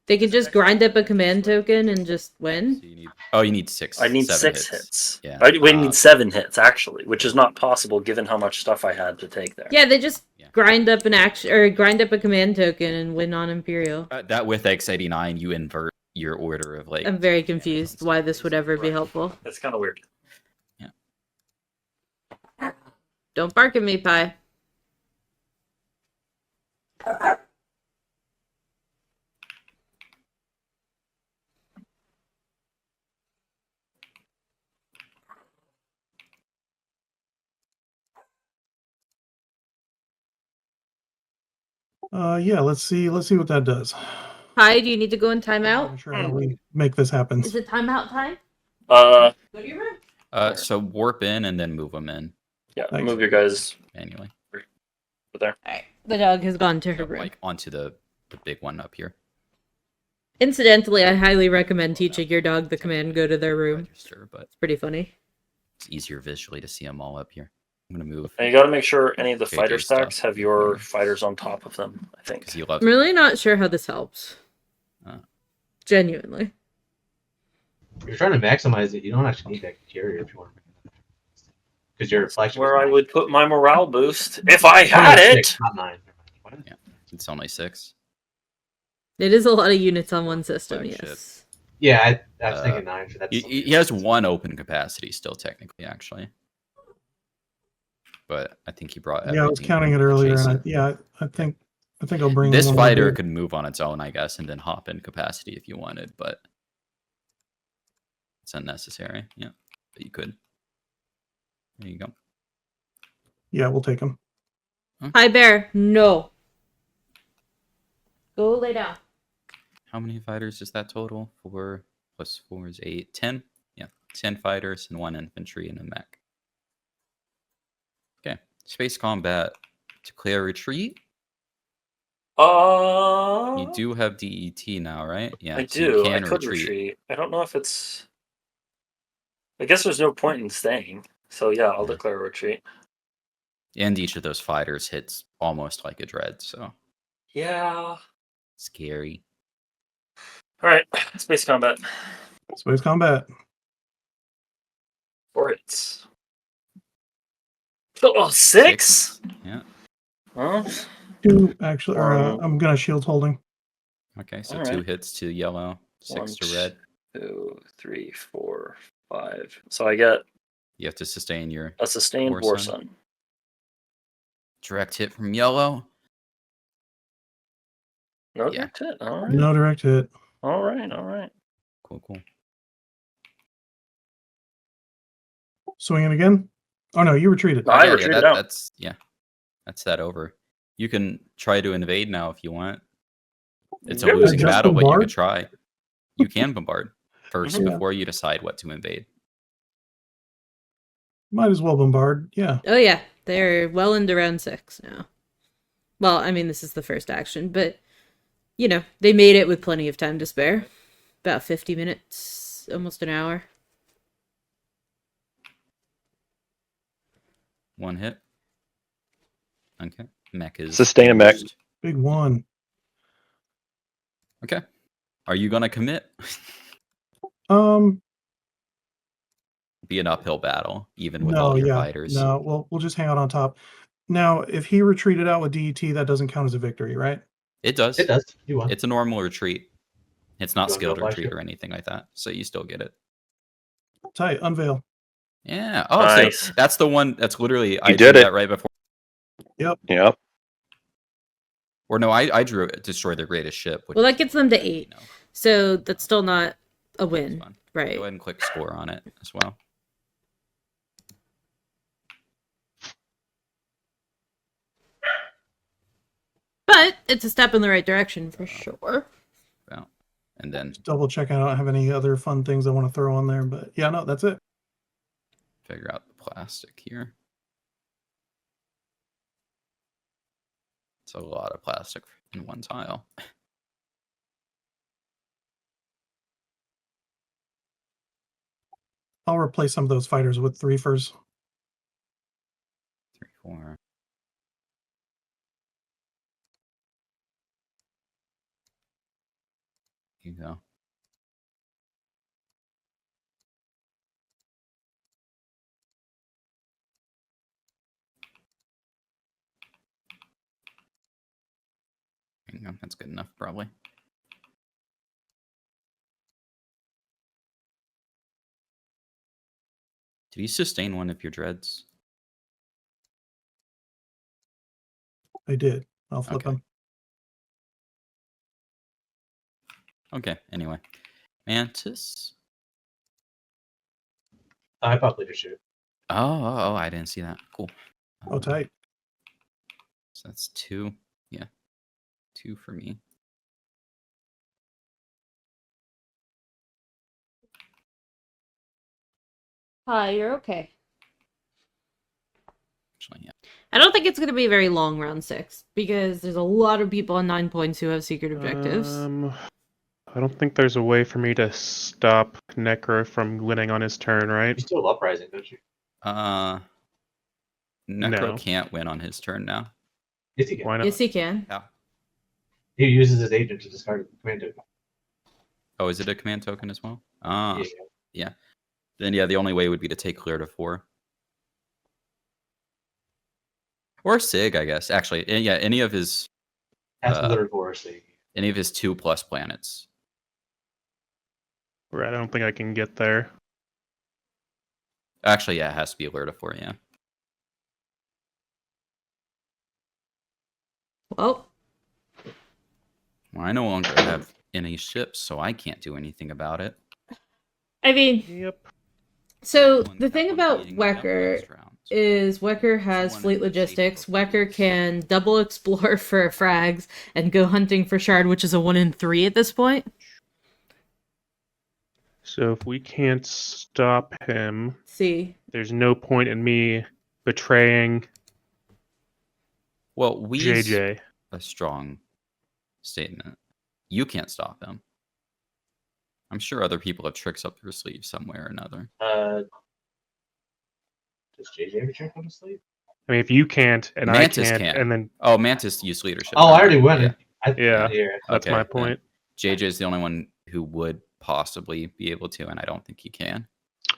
They could just grind up a command token and just So win. you need 6. I need 7 6 hits. Yeah. We need 7 hits actually, which is not possible given how much stuff I had to take there. Yeah, they just Yeah. grind up an action or grind up a command token and win on Imperial. That with X89, you invert your order of like. I'm very confused why this would ever be Right. helpful. It's kind of weird. Don't bark at me, Pi. Yeah, let's see what that does. Pi, do you need to go in I'm timeout? not sure how we make this happen. Is it timeout time? Uh, Go to your room. So warp in and then move them in yeah, Thanks. move your guys manually. over there. Alright. The dog has gone to her room. Like onto the big one up here. Incidentally, I highly recommend teaching your dog the command go to their room. Register, but It's pretty funny. it's easier visually to see them all up here. I'm gonna move And you got to make sure any of the JJ fighter stuff. stacks have your fighters on top of them. I think. because he loves. I'm really not sure how this helps. Genuinely. If you're trying to maximize it, you don't actually need that carrier if you want to. Because your flagship. Where is I 9. would put my morale boost if I Oh, no, had it's it. 6, not 9. What? Yeah. It's only 6. It is a lot of units on one system, Flagship. yes. Yeah, I was thinking 9 for that. He has 1 open capacity still, technically, actually. But I think he brought. Yeah, I was everything counting it to earlier, chase and it. I think I'll bring This one over fighter here. could move on its own, I guess, and then hop in capacity if you wanted, but it's unnecessary. Yeah, but you could. There you go. Yeah, we'll take him. Hi, Bear. No. Go lay down. How many fighters is that total? 4 plus 4 is 8. 10? Yeah, 10 fighters and 1 infantry and a mech. Okay, space combat. Declare retreat. You do have DET now, right? Yeah, I so you do. I can could retreat. I don't know if it's. I guess there's no point in staying. So yeah, I'll declare a retreat. And each of those fighters hits almost like a dread, so Yeah. scary. All right. Space combat. Space combat. 4 hits. Oh, 6? Yeah. Well, 2 actually, or One. I'm gonna shield holding. Okay, so All 2 right. hits to yellow, 6 to red. 2, 3, 4, 5. So I get You have to sustain your a sustained War War Sun. Sun. direct hit from yellow. No Yeah. direct hit. All right. No direct hit. All right. All right. Cool, cool. Swinging again. Oh no, you retreated. I retreated out. That's that over. You can try to invade now if you want. It's a Yeah, losing just battle, but you bombard? could try. You can bombard first Yeah. before you decide what to invade. Might as well bombard. Yeah. Oh, yeah. They're well into round 6 now. Well, I mean, this is the first action, but, you know, they made it with plenty of time to spare. About 50 minutes, almost an hour. 1 hit. Okay. Mech is Sustain a mech. finished. Big one. Okay. Are you gonna commit? Um, Be an uphill battle, even with no, all your yeah, fighters. no. We'll just hang out on top. Now, if he retreated out with DET, that doesn't count as a victory, right? It does. It does. You won. It's a normal retreat. It's not You wanna go skilled retreat flagship? or anything like that, so you still get it. Tight. Unveil. Yeah. Oh, Nice. so that's the one. That's literally I did drew it. that right before. Yep. Or no, I drew Destroy the Greatest Ship. Which Well, that is gets them to you 8. know, So that's still not a that's win. fun. Right. Go ahead and click score on it as well. But it's a step in the right direction for sure. Well, and then Double check. I don't have any other fun things I want to throw on there, but yeah, no, that's it. figure out the plastic here. It's a lot of plastic in one tile. I'll replace some of those fighters with threefers. 3, 4. You go. Hang on, that's good enough, probably. Did you sustain one of your dreads? I did. I'll flip Okay. them. Okay, anyway. Mantis. I popped leadership. Oh, I didn't see that. Cool. Oh, tight. So that's 2. Yeah. 2 for me. Hi, you're okay. Actually, yeah. I don't think it's going to be a very long round 6 because there's a lot of people on 9 points who have secret objectives. I don't think there's a way for me to stop Necro from winning on his turn, right? You still have uprising, don't you? Necro No. can't win on his turn now. Yes, he can. Why not? Yes, he can. Yeah. He uses his agent to discard the command token. Oh, is it a command token as well? Ah, Yeah. then yeah, the only way would be to take clear to 4. Or Sig, I guess. Actually, yeah, any of his Has to lure for us. any of his 2+ planets. Right, I don't think I can get there. Actually, yeah, it has to be alert of 4, yeah. Well, Well, I no longer have any ships, so I can't do anything about it. I mean, Yep. so One the kept thing on about beating me up Wecker next round. is Wecker has Someone fleet in the logistics. Facebook Wecker groups. can double explore for frags and go hunting for shard, which is a 1 in 3 at this point. So if we can't stop him, See, there's no point in me betraying Well, we JJ. a strong statement. You can't stop him. I'm sure other people have tricks up their sleeve somewhere or another. Does JJ ever check on his sleep? I mean, if you can't and Mantis I can't, can't. and then Oh, Mantis used leadership. Oh, I already Yeah. went. Yeah. that's Okay, my then point. JJ is the only one who would possibly be able to, and I don't think he can.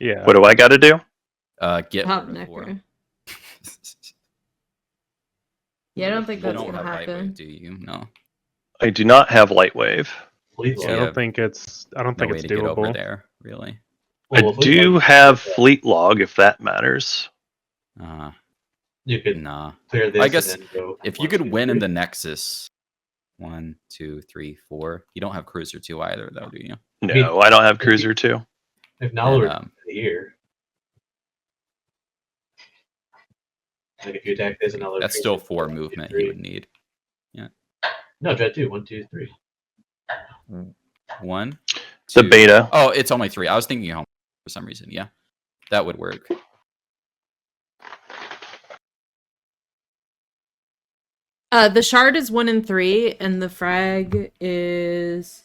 Yeah. What do I got to do? Get top rid of 4. Necker. Yeah, I don't think You that's don't gonna have happen. Lightweight, do you? No. I do not have Lightwave. Fleet Yeah, log. I Yeah. don't think it's. I don't No think way it's to get over doable. there, really. Well, I fleet do log- have Fleet Log if that matters. You could Nah. clear this. I guess and then go if you 1, could 2, win in 3. the Nexus, 1, 2, 3, 4. You don't have Cruiser 2 either, though, do you? No, I don't have Cruiser 2. If Nala were And, here, like if you attack this and Nala, that's still 4 movement you would need. No, dread 2, 1, 2, 3. 1. The 2. beta. Oh, it's only 3. I was thinking home for some reason. Yeah, that would work. The shard is 1 in 3, and the frag is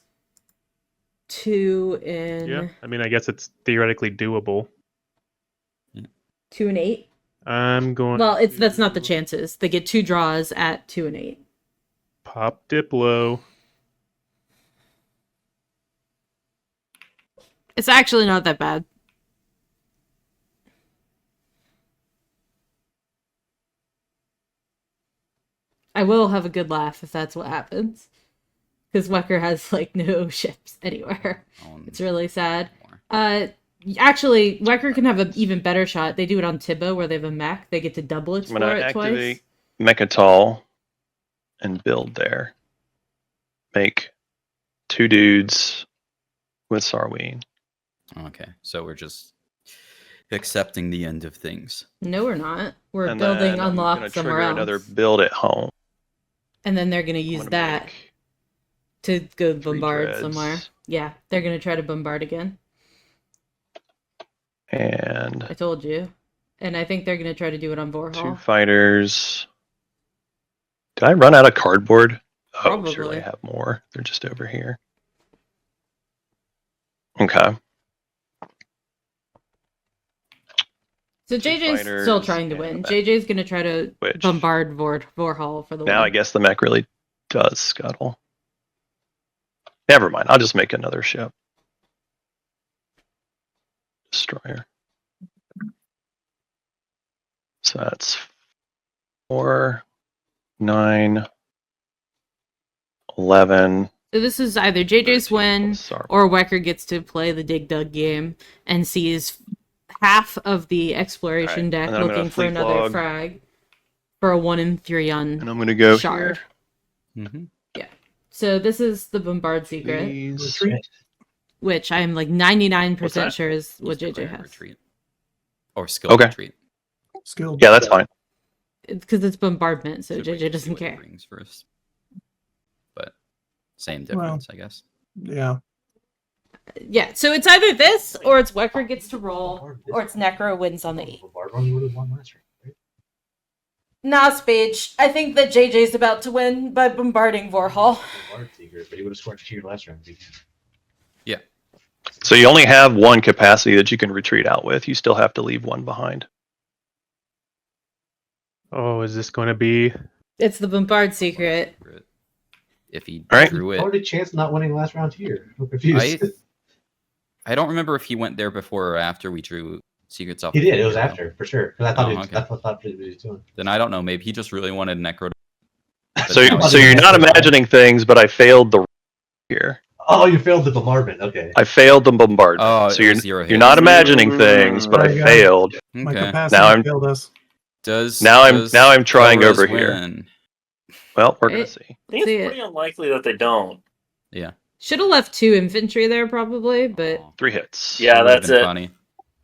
2 in Yeah. I mean, I guess it's theoretically doable. 2 and 8. I'm going. Well, that's not the to chances. They get 2 draws at 2 and 8. Pop Diplo. It's actually not that bad. I will have a good laugh if that's what happens. Because Wecker has, like, no ships anywhere. It's really sad. Actually, Wecker can have an even better shot. They do it on Tibbo, where they have a mech. They get to double its I'm for gonna it activate twice. Mechatol and build there. Make 2 dudes with Sarween. Okay, so we're just accepting the end of things. No, we're not. We're And building then I'm unlock gonna somewhere trigger else. another build at home. And then they're going to I'm use gonna that make to go 3 bombard dreads. somewhere. Yeah, they're going to try to bombard again. And I told you. And I think they're going to try to do it on 2 Vorhal. fighters. Did I run out of cardboard? Oh, Probably. surely I have more. They're just over here. Okay. So 2 JJ's still fighters trying to and win. a mech. JJ's going to try to Which- bombard Vorhal for the Now I win. guess the mech really does scuttle. Never mind. I'll just make another ship. Destroyer. So that's 4, 9, 11. So this is either JJ's 13 win plus Sarween. or Wecker gets to play the Dig Dug game and sees half of the exploration Alright, deck and then I'm looking gonna for fleet another log. frag for a 1 in 3 on And I'm gonna go Shard. here. Mm-hmm. So this is the Bombard secret, Please. Retreat. which I am like 99% What's that? sure is what JJ Declare has. retreat. Or skill Okay. retreat. Skilled. Yeah, that's fine. Because it's bombardment, so Should wait JJ to see doesn't what it care. brings first. But same Well. difference, I guess. Yeah. Yeah, so it's either this, or it's Wecker gets to roll, or it's Necro wins on the 8. Barbara would have won last round, right? Nah, Spage. I think that JJ's about to win by bombarding Vorhal. Bombard secret, but he would have scored 2 last round. Yeah. So you only have 1 capacity that you can retreat out with. You still have to leave 1 behind. Oh, is this going to be? It's the Bombard secret. If he All right. drew How it. did Chance not winning last round here? I'm confused. I don't remember if he went there before or after we drew secrets off. He the did. It was field. after, for sure. Because I thought Oh, he was, okay. that's what I thought he was doing. Then I don't know. Maybe he just really wanted Necro. So, now so he's you're not gonna- imagining things, but I failed the here. Oh, you failed the bombardment. Okay. I failed the bombardment. Oh, so it you're was 0 hits. you're not imagining things, but There I you go. failed. My Okay. capacity Now I'm- failed us. Now I'm trying Torres over here. win? Well, we're gonna It- see. I think See it's it. pretty unlikely that they don't. Yeah. Should have left 2 infantry there, probably, but... Oh, 3 hits. Yeah, would've that's been it. Funny.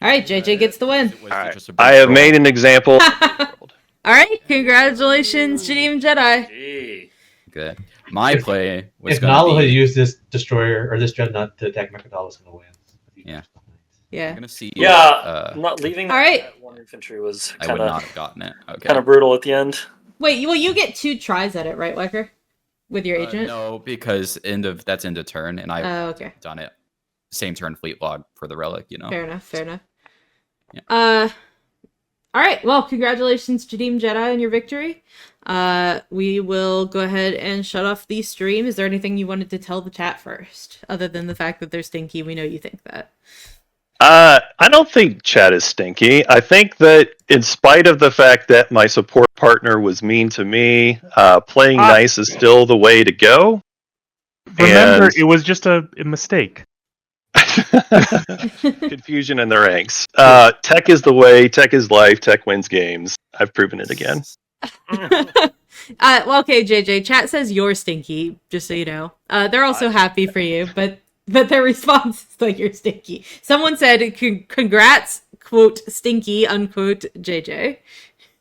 Alright, JJ gets the win. Was it Alright. just a big I have roll? made an example. Alright, congratulations, Jadeem Jedi. Gee. Good. My If- play was If going Nalo to had be. used this destroyer or this dreadnought to attack Mechatol, was going to win. Yeah. I'm Yeah. going to see. Yeah, not leaving All right. that 1 infantry was I kind would not of have gotten it. Okay. brutal at the end. Wait, well, you get 2 tries at it, right, Wecker? With your agent? No, because that's end of turn, and I've Oh, okay. done it. Same turn fleet log for the relic, Fair enough, fair enough. Yeah. Alright, well, congratulations, Jadeem Jedi, on your victory. We will go ahead and shut off the stream. Is there anything you wanted to tell the chat first? Other than the fact that they're stinky, we know you think that. I don't think chat is stinky. I think that in spite of the fact that my support partner was mean to me, playing nice is still the way to go. Remember, And- it was just a mistake. Confusion in the ranks. Tech is the way. Tech is life. Tech wins games. I've proven it again. Well, okay, JJ, chat says you're stinky, just so you know. They're also happy for you, but their response is like you're stinky. Someone said, congrats, quote, stinky, unquote, JJ.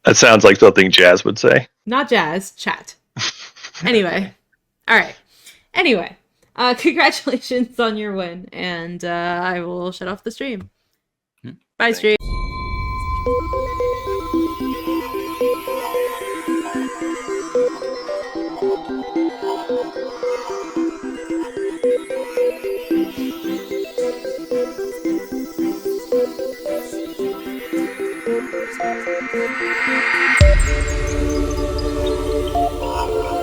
That sounds like something Jazz would say. Not Jazz, chat. Anyway. Alright. Anyway. Congratulations on your win, and I will shut off the stream. Bye, stream. Thank you.